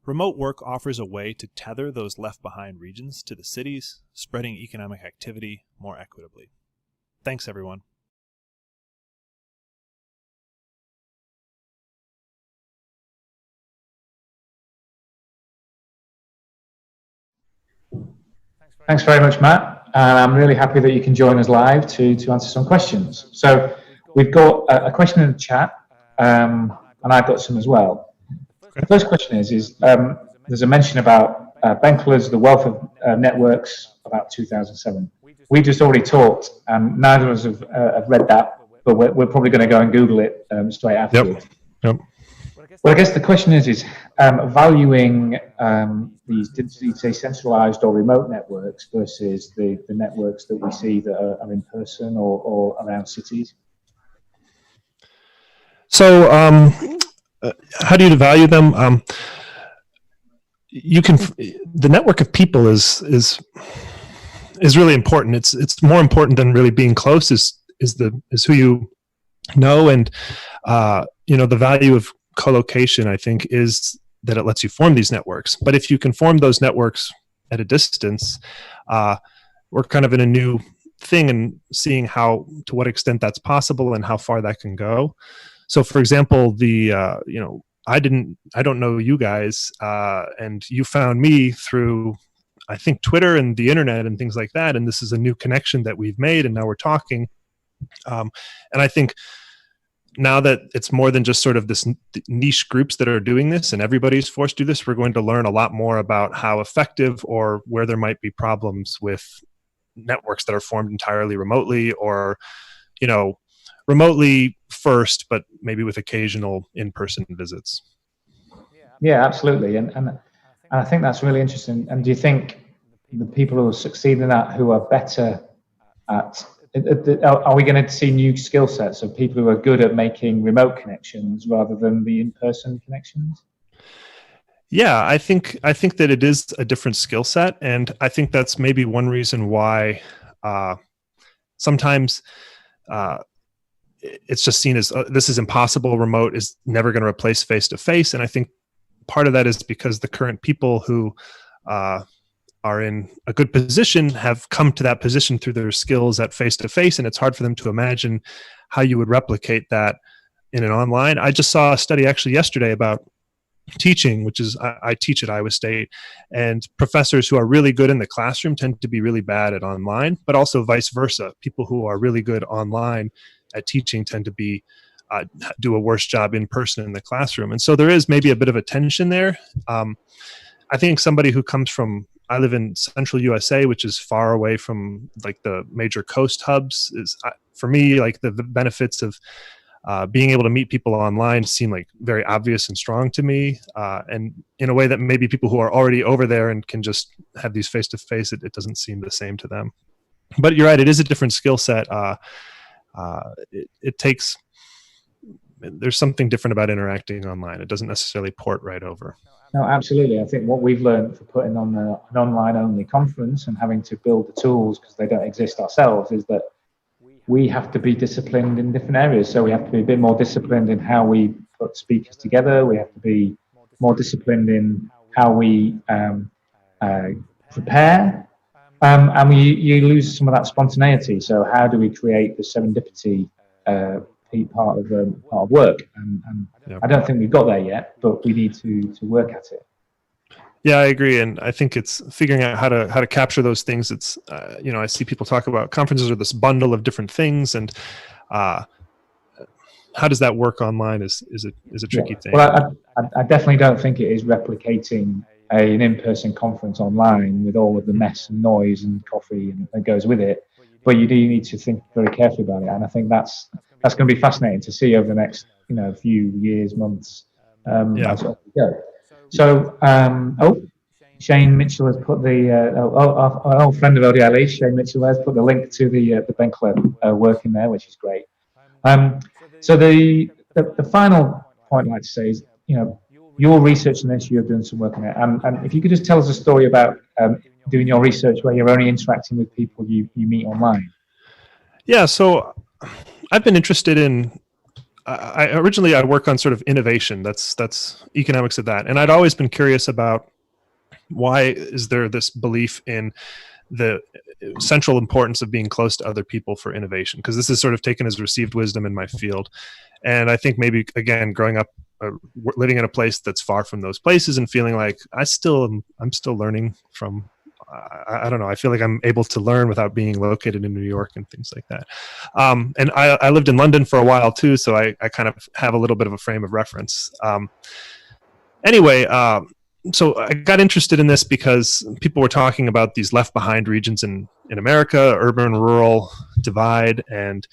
Remote work offers a way to tether those left-behind regions to the cities, spreading economic activity more equitably. Thanks, everyone. Thanks very much, Matt. I'm really happy that you can join us live to answer some questions. So we've got a question in the chat, and I've got some as well. The first question is there's a mention about Benklers, the wealth of networks, about 2007. We just already talked, and neither of us have read that, but we're probably going to go and Google it straight afterwards. Yep. Well, I guess the question is valuing these decentralized or remote networks versus the networks that we see that are in person or around cities. So, how do you value them? You can. The network of people is really important. It's more important than really being close. Is who you know, and the value of co-location, I think, is that it lets you form these networks. But if you can form those networks at a distance, we're kind of in a new thing and seeing to what extent that's possible and how far that can go. So, for example, I don't know you guys, and you found me through, I think, Twitter and the internet and things like that. And this is a new connection that we've made, and now we're talking. And I think now that it's more than just sort of this niche groups that are doing this and everybody's forced to do this, we're going to learn a lot more about how effective or where there might be problems with networks that are formed entirely remotely, or, remotely first, but maybe with occasional in-person visits. Yeah, absolutely. And I think that's really interesting. And do you think the people who succeed in that, who are better at, are we going to see new skill sets of people who are good at making remote connections rather than the in-person connections? Yeah, I think that it is a different skill set, and I think that's maybe one reason why sometimes it's just seen as this is impossible. Remote is never going to replace face-to-face, and I think part of that is because the current people who are in a good position have come to that position through their skills at face-to-face, and it's hard for them to imagine how you would replicate that in an online. I just saw a study actually yesterday about teaching, which is I teach at Iowa State, and professors who are really good in the classroom tend to be really bad at online, but also vice versa. People who are really good online at teaching tend to be do a worse job in person in the classroom. And so there is maybe a bit of a tension there. I think somebody who comes from, I live in central USA, which is far away from like the major coast hubs, is for me, like the benefits of being able to meet people online seem like very obvious and strong to me. And in a way that maybe people who are already over there and can just have these face-to-face, it doesn't seem the same to them. But you're right, it is a different skill set. It takes, there's something different about interacting online. It doesn't necessarily port right over. No, absolutely. I think what we've learned for putting on an online-only conference and having to build the tools because they don't exist ourselves is that we have to be disciplined in different areas. So we have to be a bit more disciplined in how we put speakers together. We have to be more disciplined in how we prepare. And you lose some of that spontaneity. So how do we create the serendipity part of work? And Yep. I don't think we've got there yet, but we need to work at it. Yeah, I agree, and I think it's figuring out how to capture those things. It's I see people talk about conferences are this bundle of different things, and how does that work online is a tricky thing. Well, I definitely don't think it is replicating an in-person conference online with all of the mess and noise and coffee and that goes with it. But you do need to think very carefully about it, and I think that's going to be fascinating to see over the next few years, months. As we go. So, Shane Mitchell has put the our old friend of ODI Leeds, Shane Mitchell, has put the link to the Benkler work in there, which is great. So the final point I'd like to say is, you're researching this, you've done some work on it, and if you could just tell us a story about doing your research where you're only interacting with people you meet online. Yeah, so I've been interested in. Originally, I work on sort of innovation. That's economics of that, and I'd always been curious about why is there this belief in the central importance of being close to other people for innovation? Because this is sort of taken as received wisdom in my field, and I think maybe again growing up, living in a place that's far from those places and feeling like I'm still learning from. I don't know. I feel like I'm able to learn without being located in New York and things like that. And I lived in London for a while too, so I kind of have a little bit of a frame of reference. Anyway, so I got interested in this because people were talking about these left behind regions in America, urban-rural divide, and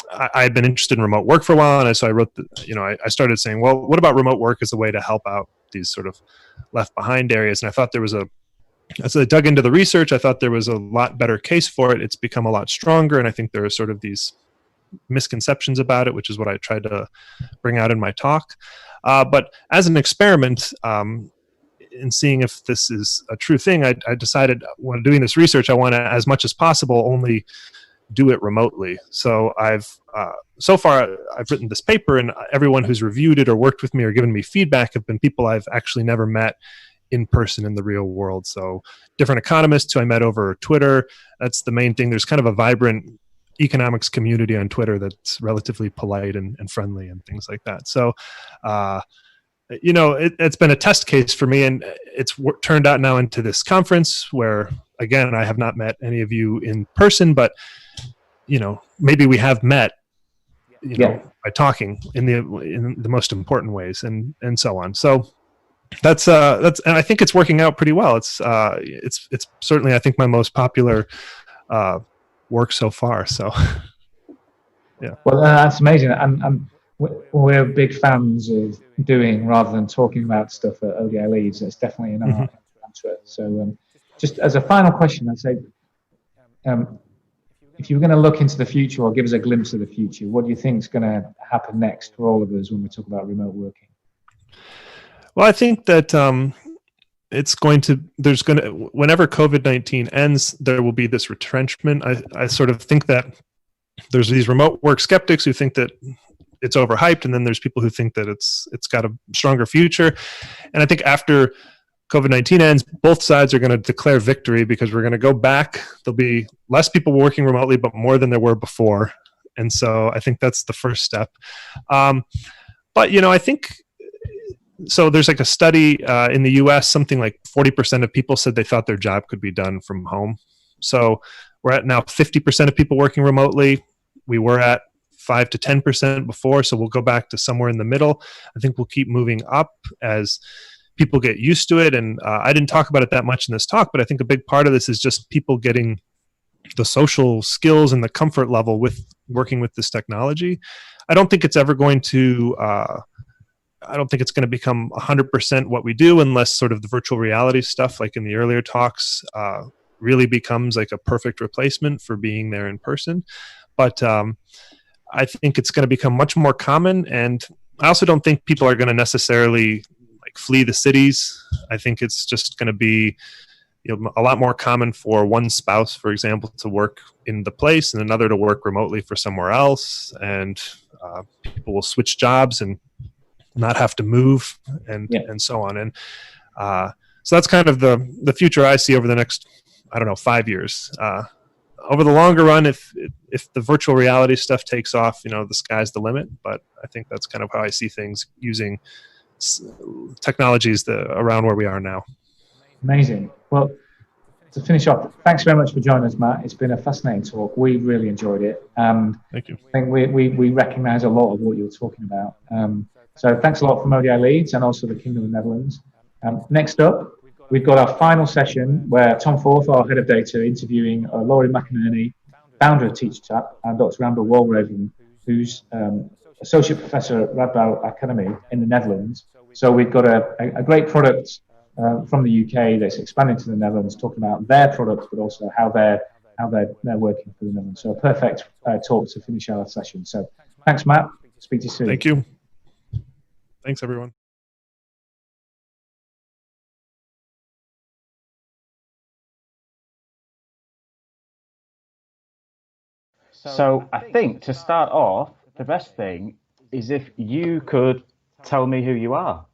I had been interested in remote work for a while, and so I wrote, I started saying, well, what about remote work as a way to help out these sort of left behind areas? And I thought as I dug into the research, I thought there was a lot better case for it. It's become a lot stronger, and I think there are sort of these misconceptions about it, which is what I tried to bring out in my talk. But as an experiment, in seeing if this is a true thing, I decided when doing this research, I want to, as much as possible, only do it remotely. So so far I've written this paper, and everyone who's reviewed it or worked with me or given me feedback have been people I've actually never met in person in the real world. So different economists who I met over Twitter, that's the main thing. There's kind of a vibrant economics community on Twitter that's relatively polite and friendly and things like that. So, it's been a test case for me, and it's turned out now into this conference where, again, I have not met any of you in person, but, maybe we have met, talking in the most important ways, and so on. So that's and I think it's working out pretty well. It's certainly, I think, my most popular work so far. So yeah. Well, that's amazing. And we're big fans of doing rather than talking about stuff at ODI Leeds. It's definitely an art to answer it. So just as a final question, I'd say, if you were going to look into the future or give us a glimpse of the future, what do you think is going to happen next for all of us when we talk about remote working? Well, I think that whenever COVID-19 ends, there will be this retrenchment. I sort of think that there's these remote work skeptics who think that it's overhyped, and then there's people who think that it's got a stronger future. And I think after COVID-19 ends, both sides are going to declare victory, because we're going to go back. There'll be less people working remotely, but more than there were before. And so I think that's the first step. But, I think, so there's like a study in the US, something like 40% of people said they thought their job could be done from home. So we're at now 50% of people working remotely. We were at 5 to 10% before, so we'll go back to somewhere in the middle. I think we'll keep moving up as people get used to it. And I didn't talk about it that much in this talk, but I think a big part of this is just people getting the social skills and the comfort level with working with this technology. I don't think it's ever going to, I don't think it's going to become 100% what we do, unless sort of the virtual reality stuff, like in the earlier talks, really becomes like a perfect replacement for being there in person. But I think it's going to become much more common. And I also don't think people are going to necessarily like flee the cities. I think it's just going to be a lot more common for one spouse, for example, to work in the place and another to work remotely for somewhere else. And people will switch jobs and not have to move and so on. And so that's kind of the future I see over the next, 5 years. Over the longer run, if the virtual reality stuff takes off, the sky's the limit. But I think that's kind of how I see things using technologies around where we are now. Amazing. Well, to finish off, thanks very much for joining us, Matt. It's been a fascinating talk. We really enjoyed it. Thank you. I think we recognise a lot of what you were talking about. So thanks a lot from ODI Leeds and also the Kingdom of the Netherlands. Next up, we've got our final session where Tom Forth, our head of data, interviewing Laurie McInerney, founder of TeacherTapp, and Dr. Amber Walraven, who's associate professor at Radboud Academy in the Netherlands. So we've got a great product from the UK that's expanding to the Netherlands, talking about their products, but also how they're working for the Netherlands. So a perfect talk to finish our session. So thanks, Matt. Speak to you soon. Thank you. Thanks, everyone. So I think to start off, the best thing is if you could tell me who you are.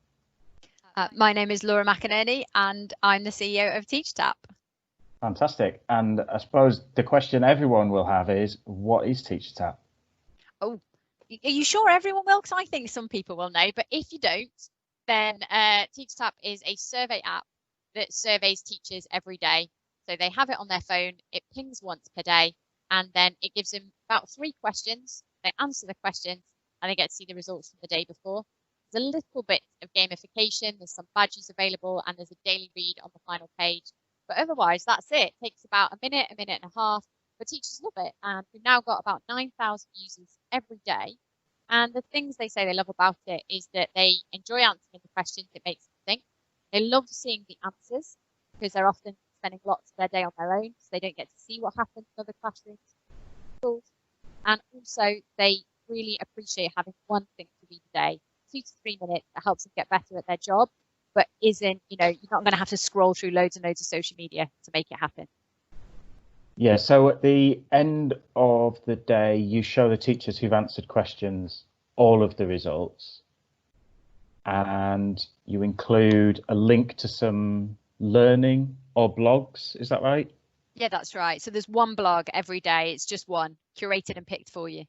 My name is Laura McInerney and I'm the CEO of TeacherTapp. Fantastic. And I suppose the question everyone will have is, what is TeacherTapp? Oh, are you sure everyone will? Because I think some people will know, but if you don't, then TeacherTapp is a survey app that surveys teachers every day. So they have it on their phone, it pings once per day, and then it gives them about 3 questions. They answer the questions and they get to see the results from the day before. There's a little bit of gamification, there's some badges available, and there's a daily read on the final page. But otherwise, that's it. It takes about a minute and a half, but teachers love it. And we've now got about 9,000 users every day. And the things they say they love about it is that they enjoy answering the questions. It makes them think. They love seeing the answers because they're often spending lots of their day on their own, so they don't get to see what happens in other classrooms. And also, they really appreciate having one thing to read a day, 2 to 3 minutes, that helps them get better at their job, but isn't, you're not going to have to scroll through loads and loads of social media to make it happen. Yeah, so at the end of the day, you show the teachers who've answered questions all of the results, and you include a link to some learning or blogs. Is that right? Yeah, that's right. So there's one blog every day. It's just one, curated and picked for you.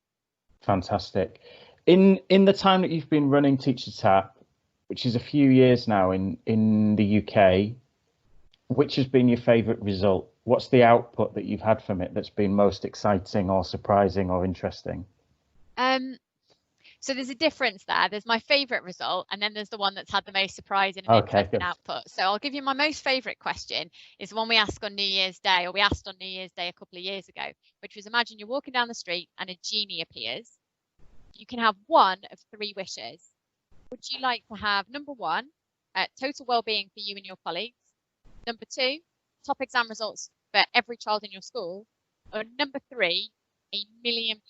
Fantastic. In the time that you've been running TeacherTapp, which is a few years now in the UK, which has been your favourite result? What's the output that you've had from it that's been most exciting or surprising or interesting? So there's a difference there. There's my favourite result, and then there's the one that's had the most surprising and interesting output. So I'll give you my most favourite question is the one we asked on New Year's Day, or we asked on New Year's Day a couple of years ago, which was, imagine you're walking down the street and a genie appears. You can have one of 3 wishes. Would you like to have, number 1, total well-being for you and your colleagues? Number 2, top exam results for every child in your school? Or number 3, £1 million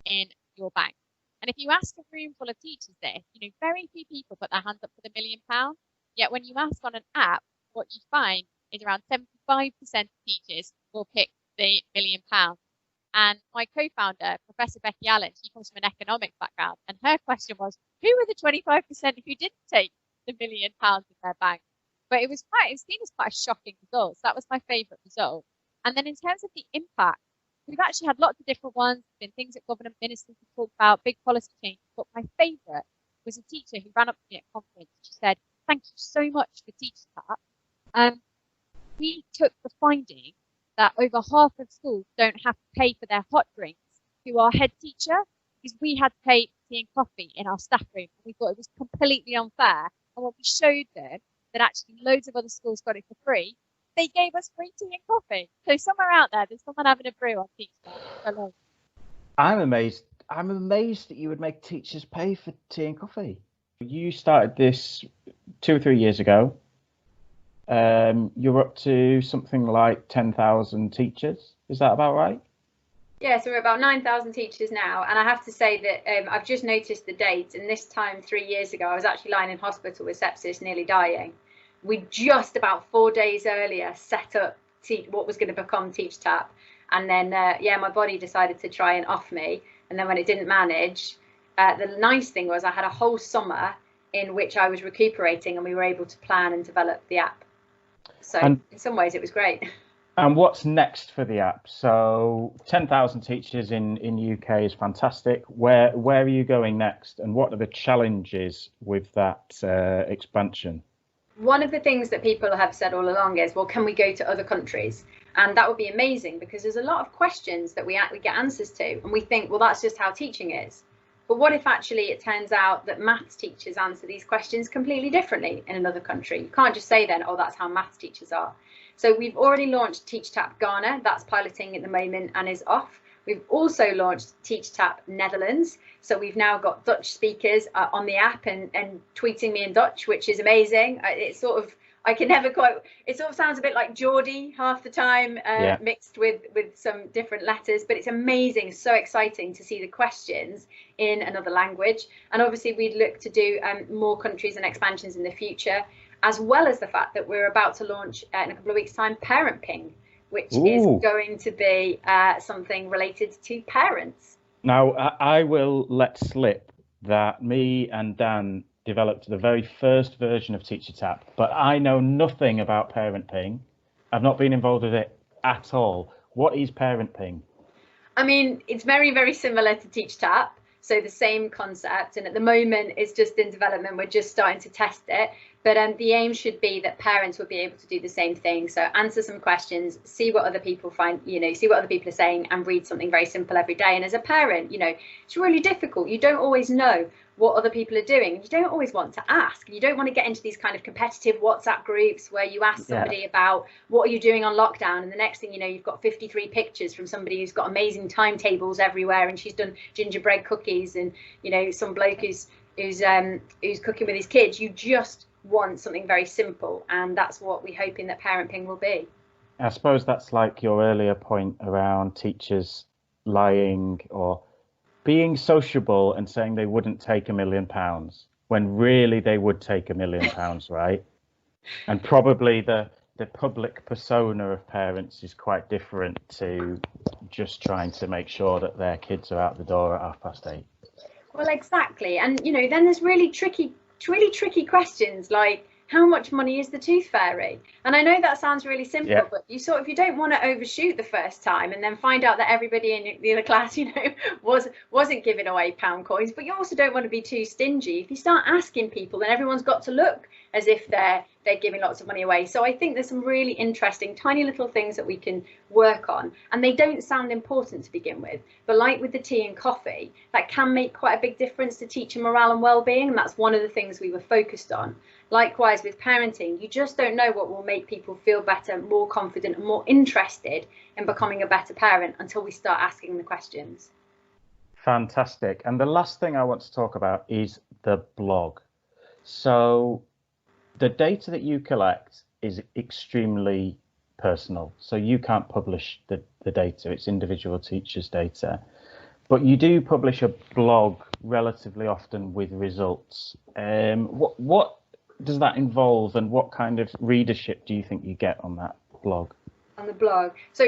in your bank? And if you ask a room full of teachers this, very few people put their hands up for the £1 million. Yet when you ask on an app, what you find is around 75% of teachers will pick the £1 million. And my co-founder, Professor Becky Allen, she comes from an economics background, and her question was, who were the 25% who didn't take the £1 million in their bank? But it was seen as quite a shocking result. So that was my favourite result. And then in terms of the impact, we've actually had lots of different ones, been things that government ministers have talked about, big policy changes. But my favourite was a teacher who ran up to me at conference. She said, "Thank you so much for TeachTap." We took the finding that over half of schools don't have to pay for their hot drinks to our head teacher, because we had to pay tea and coffee in our staff room. And we thought it was completely unfair. And when we showed them that actually loads of other schools got it for free, they gave us free tea and coffee. So somewhere out there's someone having a brew on TeachTap. I'm amazed that you would make teachers pay for tea and coffee. You started this 2 or 3 years ago. You're up to something like 10,000 teachers. Is that about right? Yeah, so we're about 9,000 teachers now. And I have to say that I've just noticed the date. And this time 3 years ago, I was actually lying in hospital with sepsis, nearly dying. We just about 4 days earlier set up what was going to become TeachTap. And then, my body decided to try and off me. And then when it didn't manage, the nice thing was I had a whole summer in which I was recuperating, and we were able to plan and develop the app. So in some ways it was great. And what's next for the app? So 10,000 teachers in UK is fantastic. Where are you going next? And what are the challenges with that expansion? One of the things that people have said all along is, well, can we go to other countries? And that would be amazing, because there's a lot of questions that we get answers to, and we think, well, that's just how teaching is. But what if actually it turns out that maths teachers answer these questions completely differently in another country? You can't just say then, oh, that's how maths teachers are. So we've already launched TeachTap Ghana. That's piloting at the moment and is off. We've also launched TeachTap Netherlands. So we've now got Dutch speakers on the app and tweeting me in Dutch, which is amazing. It's sort of, I can never quite, it sort of sounds a bit like Geordie half the time, mixed with some different letters, but it's amazing, so exciting to see the questions in another language. And obviously we'd look to do more countries and expansions in the future, as well as the fact that we're about to launch in a couple of weeks' time Parent Ping, which is going to be something related to parents. Now, I will let slip that me and Dan developed the very first version of TeachTap, but I know nothing about Parent Ping. I've not been involved with it at all. What is Parent Ping? I mean, it's very, very similar to TeachTap. So the same concept, and at the moment it's just in development. We're just starting to test it, but the aim should be that parents will be able to do the same thing. So answer some questions, see what other people find, see what other people are saying, and read something very simple every day. And as a parent, it's really difficult. You don't always know what other people are doing. You don't always want to ask. You don't want to get into these kind of competitive WhatsApp groups where you ask somebody about what are you doing on lockdown, and the next thing you know, you've got 53 pictures from somebody who's got amazing timetables everywhere, and she's done gingerbread cookies, and some bloke who's cooking with his kids. You just want something very simple, and that's what we're hoping that Parent Ping will be. I suppose that's like your earlier point around teachers lying or being sociable and saying they wouldn't take £1 million when really they would take £1 million, right? And probably the public persona of parents is quite different to just trying to make sure that their kids are out the door at 8:30. Well, exactly. And then there's really tricky questions like, how much money is the tooth fairy? And I know that sounds really simple, Yeah. but you don't want to overshoot the first time and then find out that everybody in the other class, wasn't giving away pound coins. But you also don't want to be too stingy. If you start asking people, then everyone's got to look as if they're giving lots of money away. So I think there's some really interesting tiny little things that we can work on, and they don't sound important to begin with, but like with the tea and coffee, that can make quite a big difference to teacher morale and well-being, and that's one of the things we were focused on. Likewise with parenting, you just don't know what will make people feel better, more confident and more interested in becoming a better parent until we start asking the questions. Fantastic. And the last thing I want to talk about is the blog. So the data that you collect is extremely personal. So you can't publish the data, it's individual teachers' data. But you do publish a blog relatively often with results. What does that involve, and what kind of readership do you think you get on that blog? On the blog. So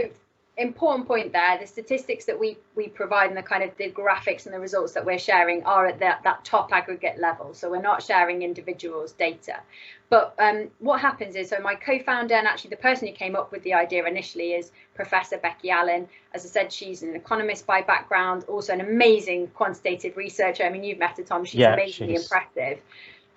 important point there, the statistics that we provide and the graphics and the results that we're sharing are at that top aggregate level. So we're not sharing individuals' data. But what happens is, so my co-founder and actually the person who came up with the idea initially is Professor Becky Allen. As I said, she's an economist by background, also an amazing quantitative researcher. I mean, you've met her, Tom. She's amazingly impressive.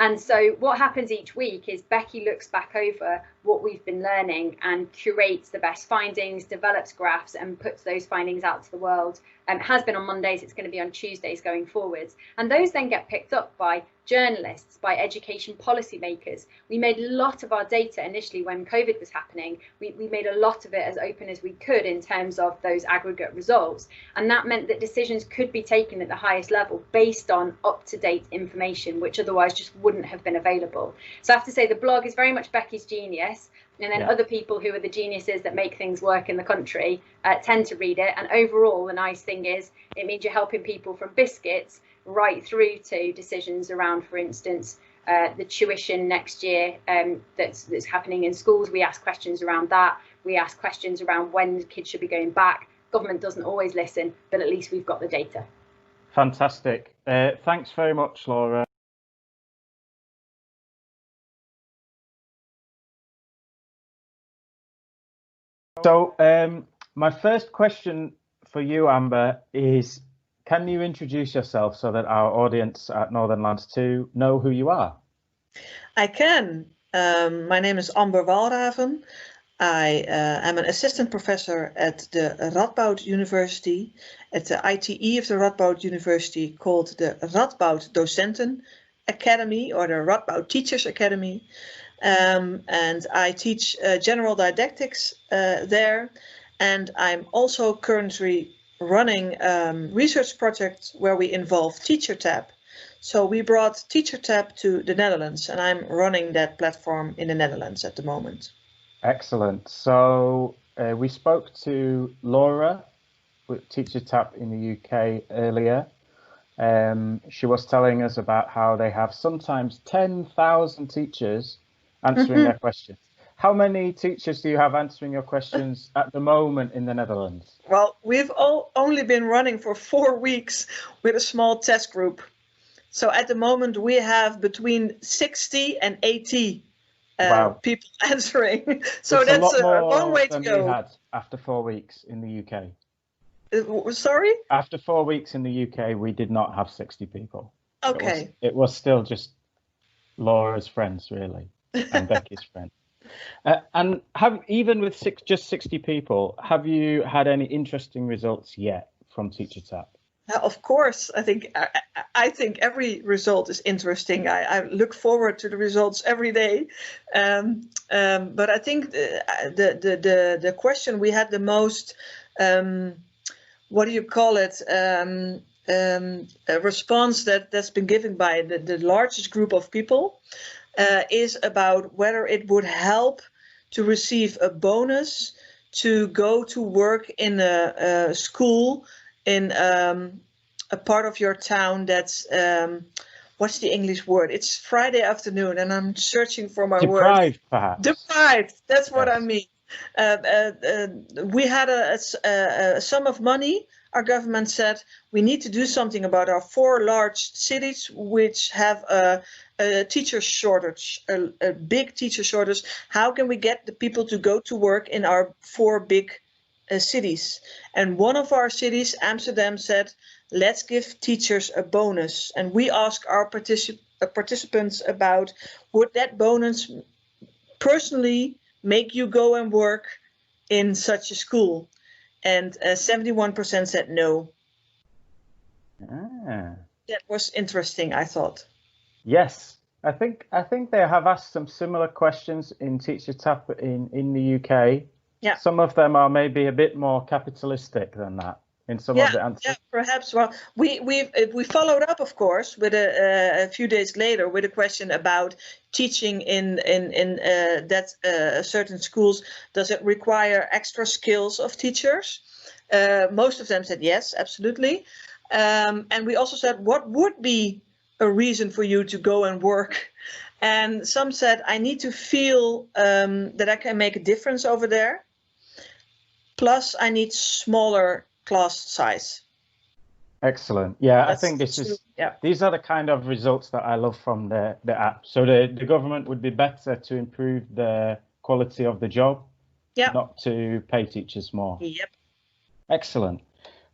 And so what happens each week is Becky looks back over what we've been learning and curates the best findings, develops graphs and puts those findings out to the world. It has been on Mondays, it's going to be on Tuesdays going forwards. And those then get picked up by journalists, by education policymakers. We made a lot of our data initially when COVID was happening. We made a lot of it as open as we could in terms of those aggregate results. And that meant that decisions could be taken at the highest level based on up-to-date information, which otherwise just wouldn't have been available. So I have to say the blog is very much Becky's genius. And then other people who are the geniuses that make things work in the country tend to read it. And overall, the nice thing is it means you're helping people from biscuits right through to decisions around, for instance, the tuition next year that's happening in schools. We ask questions around that. We ask questions around when kids should be going back. Government doesn't always listen, but at least we've got the data. Fantastic. Thanks very much, Laura. So my first question for you, Amber, is can you introduce yourself so that our audience at Northern Lands 2 know who you are? I can. My name is Amber Walraven. I am an assistant professor at the Radboud University, at the ITE of the Radboud University, called the Radboud Docenten Academy or the Radboud Teachers Academy. And I teach general didactics there, and I'm also currently running research project where we involve TeacherTap. So we brought TeacherTap to the Netherlands, and I'm running that platform in the Netherlands at the moment. Excellent. So we spoke to Laura with TeacherTap in the UK earlier. She was telling us about how they have sometimes 10,000 teachers answering their questions. How many teachers do you have answering your questions at the moment in the Netherlands? Well, we've only been running for 4 weeks with a small test group. So at the moment we have between 60 and 80 people answering. So it's that's a long way to than go. we had after 4 weeks in the UK. Sorry? After 4 weeks in the UK, we did not have 60 people. Okay. It was still just Laura's friends, really, and Becky's friends. And even with just 60 people, have you had any interesting results yet from TeacherTap? Of course, I think every result is interesting. I look forward to the results every day. But I think the question we had the most, what do you call it? A response that's been given by the largest group of people is about whether it would help to receive a bonus to go to work in a school in a part of your town that's, what's the English word? It's Friday afternoon and I'm searching for my word. Deprived, perhaps. Deprived, that's what I mean. We had a sum of money our government said we need to do something about our 4 large cities which have a teacher shortage, a big teacher shortage. How can we get the people to go to work in our 4 big cities? And one of our cities, Amsterdam, said, let's give teachers a bonus. And we asked our participants about, would that bonus personally make you go and work in such a school? And 71% said no. That was interesting, I thought. Yes, I think they have asked some similar questions in TeacherTapp in the UK. Yeah. Some of them are maybe a bit more capitalistic than that in some of the answers. Yeah, perhaps. Well, we followed up, of course, with a few days later with a question about teaching in certain schools. Does it require extra skills of teachers? Most of them said yes, absolutely. And we also said, what would be a reason for you to go and work? And some said, I need to feel that I can make a difference over there. Plus, I need smaller class size. Excellent. Yeah, I think these are the kind of results that I love from the app. So the government would be better to improve the quality of the job, not to pay teachers more. Yep. Excellent.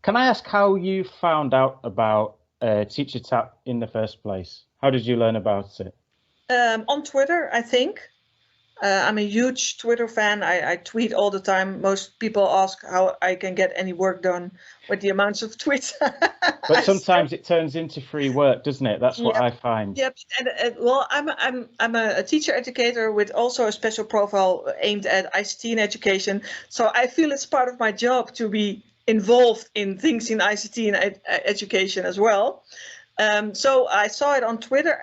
Can I ask how you found out about TeacherTapp in the first place? How did you learn about it? On Twitter, I think. I'm a huge Twitter fan. I tweet all the time. Most people ask how I can get any work done with the amounts of tweets. But sometimes it turns into free work, doesn't it? That's what I find. Yep. And well, I'm a teacher educator with also a special profile aimed at ICT and education. So I feel it's part of my job to be involved in things in ICT and education as well. So I saw it on Twitter.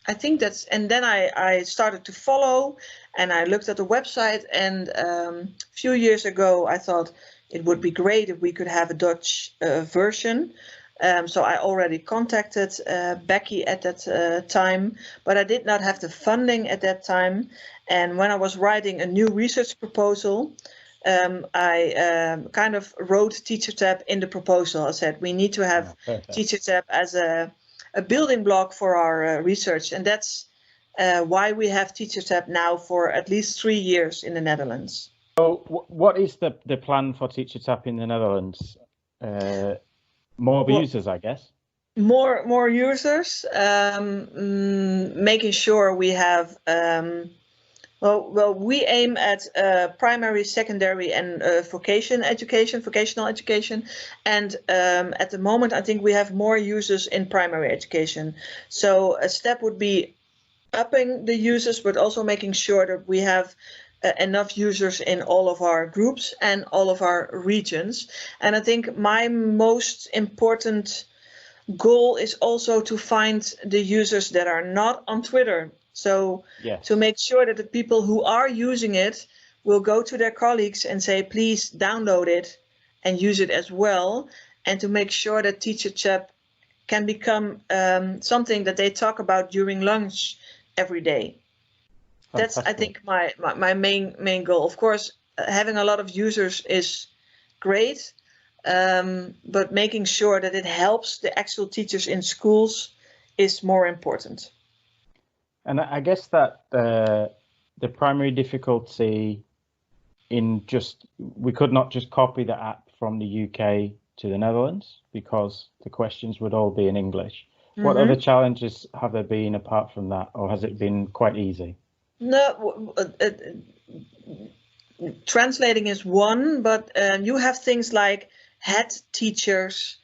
I think that's, and then I started to follow and I looked at the website, and a few years ago I thought it would be great if we could have a Dutch version. So I already contacted Becky at that time, but I did not have the funding at that time. And when I was writing a new research proposal, I kind of wrote TeacherTapp in the proposal. I said we need to have TeacherTapp as a building block for our research, and that's why we have TeacherTapp now for at least 3 years in the Netherlands. So what is the plan for TeacherTapp in the Netherlands? More users, I guess. More users, making sure we have well, we aim at primary, secondary, and vocational education. And at the moment, I think we have more users in primary education. So a step would be upping the users, but also making sure that we have enough users in all of our groups and all of our regions. And I think my most important goal is also to find the users that are not on Twitter. So to make sure that the people who are using it will go to their colleagues and say, please download it and use it as well. And to make sure that TeacherTapp can become something that they talk about during lunch every day. That's, I think, my main goal. Of course, having a lot of users is great, but making sure that it helps the actual teachers in schools is more important. And I guess that the primary difficulty in we could not just copy the app from the UK to the Netherlands because the questions would all be in English. Mm-hmm. What other challenges have there been apart from that, or has it been quite easy? No, translating is one, but you have things like head teachers,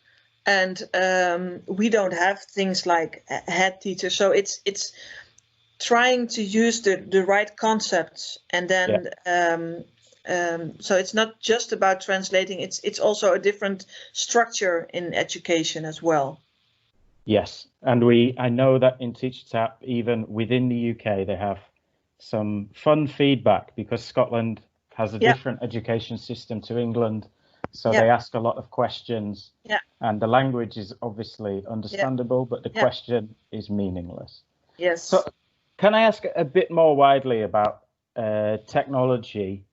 and we don't have things like head teachers. So it's trying to use the right concepts, and then so it's not just about translating. It's also a different structure in education as well. Yes, and I know that in TeacherTapp, even within the UK, they have some fun feedback because Scotland has a different education system to England. So they ask a lot of questions, and the language is obviously understandable, but the question is meaningless. Yes. So can I ask a bit more widely about technology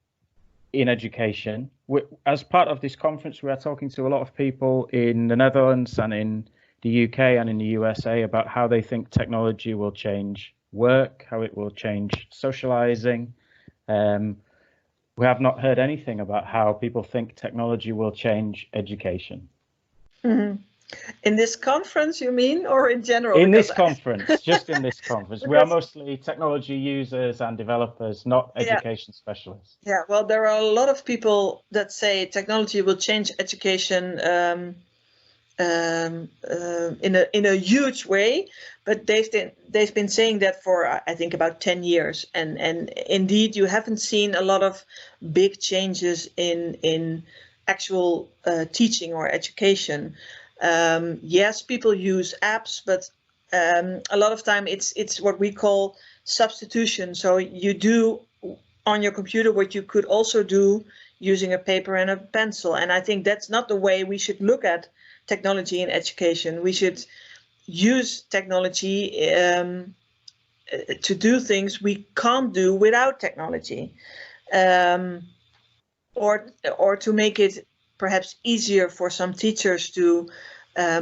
in education? as part of this conference, we are talking to a lot of people in the Netherlands and in the UK and in the USA about how they think technology will change work, how it will change socializing. We have not heard anything about how people think technology will change education. Mm-hmm. In this conference, you mean, or in general? In this conference, just in this conference. We are mostly technology users and developers, not education specialists. Yeah, well, there are a lot of people that say technology will change education in a huge way, but they've been saying that for I think about 10 years, and indeed you haven't seen a lot of big changes in actual teaching or education. Yes, people use apps, but a lot of time it's what we call substitution. So you do on your computer what you could also do using a paper and a pencil, and I think that's not the way we should look at technology in education. We should use technology to do things we can't do without technology, or to make it perhaps easier for some teachers to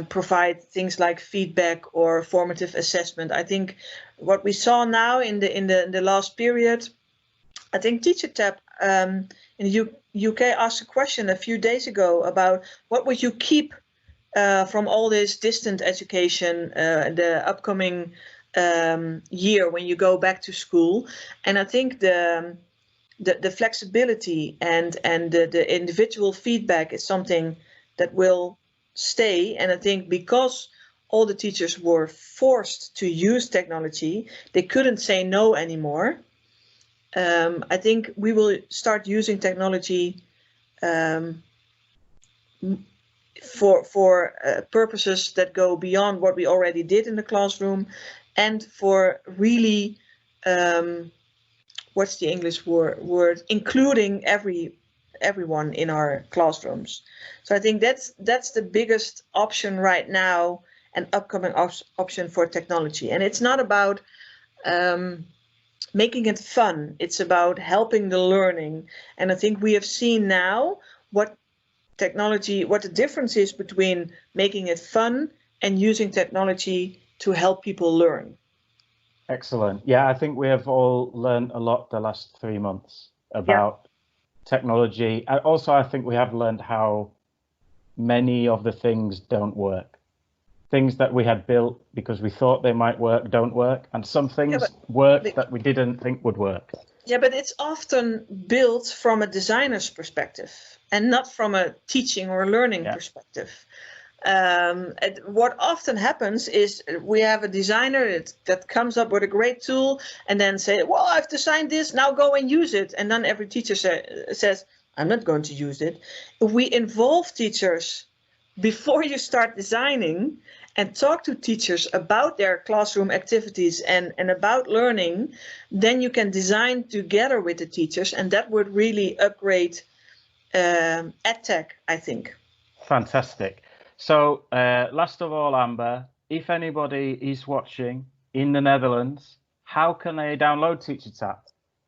provide things like feedback or formative assessment. I think what we saw now in the last period, I think TeacherTap in the UK asked a question a few days ago about what would you keep from all this distant education the upcoming year when you go back to school. And I think the flexibility and the individual feedback is something that will stay. And I think because all the teachers were forced to use technology, they couldn't say no anymore. I think we will start using technology for purposes that go beyond what we already did in the classroom, and for really what's the English word, including everyone in our classrooms. So I think that's the biggest option right now, and upcoming option for technology. And it's not about making it fun, it's about helping the learning. And I think we have seen now what the difference is between making it fun and using technology to help people learn. Excellent. Yeah, I think we have all learned a lot the last 3 months about technology. And also, I think we have learned how many of the things don't work. Things that we had built because we thought they might work don't work. And some things work that we didn't think would work. Yeah, but it's often built from a designer's perspective and not from a teaching or learning perspective. What often happens is we have a designer that comes up with a great tool and then say, well, I've designed this, now go and use it. And then every teacher says, I'm not going to use it. If we involve teachers before you start designing and talk to teachers about their classroom activities and about learning, then you can design together with the teachers, and that would really upgrade EdTech, I think. Fantastic. So last of all, Amber, if anybody is watching in the Netherlands, how can they download TeacherTap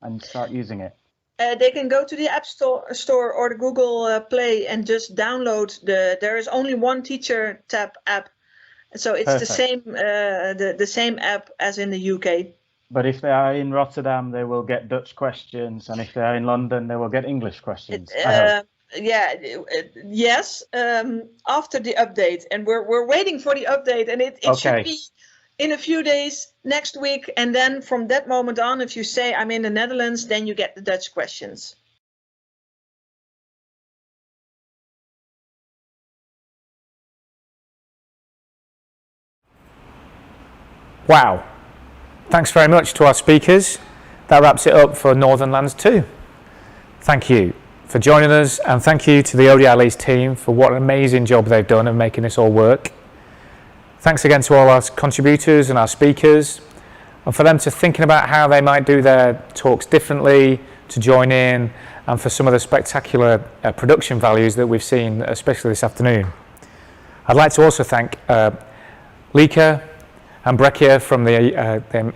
and start using it? They can go to the App Store or the Google Play and just download there is only one TeacherTap app. So it's the same app as in the UK. But if they are in Rotterdam, they will get Dutch questions, and if they are in London, they will get English questions. Yes, after the update, and we're waiting for the update, and it should be in a few days next week, and then from that moment on, if you say I'm in the Netherlands, then you get the Dutch questions. Wow. Thanks very much to our speakers. That wraps it up for Northern Lands 2. Thank you for joining us, and thank you to the ODI Leeds team for what an amazing job they've done of making this all work. Thanks again to all our contributors and our speakers, and for them to thinking about how they might do their talks differently, to join in, and for some of the spectacular production values that we've seen, especially this afternoon. I'd like to also thank Lieke and Brekje from the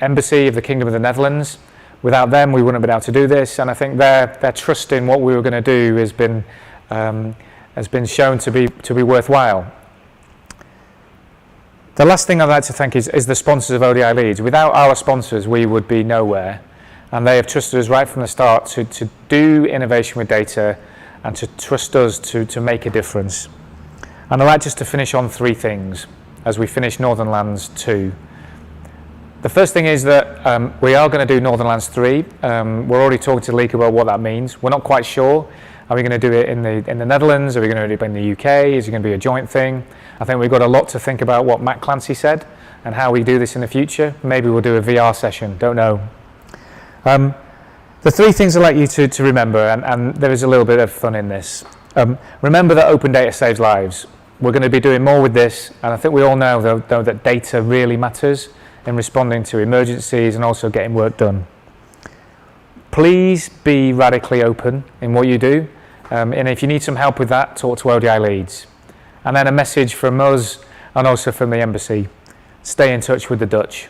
Embassy of the Kingdom of the Netherlands. Without them, we wouldn't have been able to do this, and I think their trust in what we were going to do has been has been shown to be worthwhile. The last thing I'd like to thank is the sponsors of ODI Leads. Without our sponsors, we would be nowhere. And they have trusted us right from the start to do innovation with data and to trust us to make a difference. And I'd like just to finish on 3 things as we finish Northern Lands 2. The first thing is that we are going to do Northern Lands 3. We're already talking to Lieke about what that means. We're not quite sure. Are we going to do it in the Netherlands? Are we going to do it in the UK? Is it going to be a joint thing? I think we've got a lot to think about what Matt Clancy said and how we do this in the future. Maybe we'll do a VR session, don't know. The 3 things I'd like you to remember, and there is a little bit of fun in this. Remember that open data saves lives. We're going to be doing more with this, and I think we all know though that data really matters in responding to emergencies and also getting work done. Please be radically open in what you do, and if you need some help with that, talk to ODI Leads. And then a message from us and also from the embassy: stay in touch with the Dutch.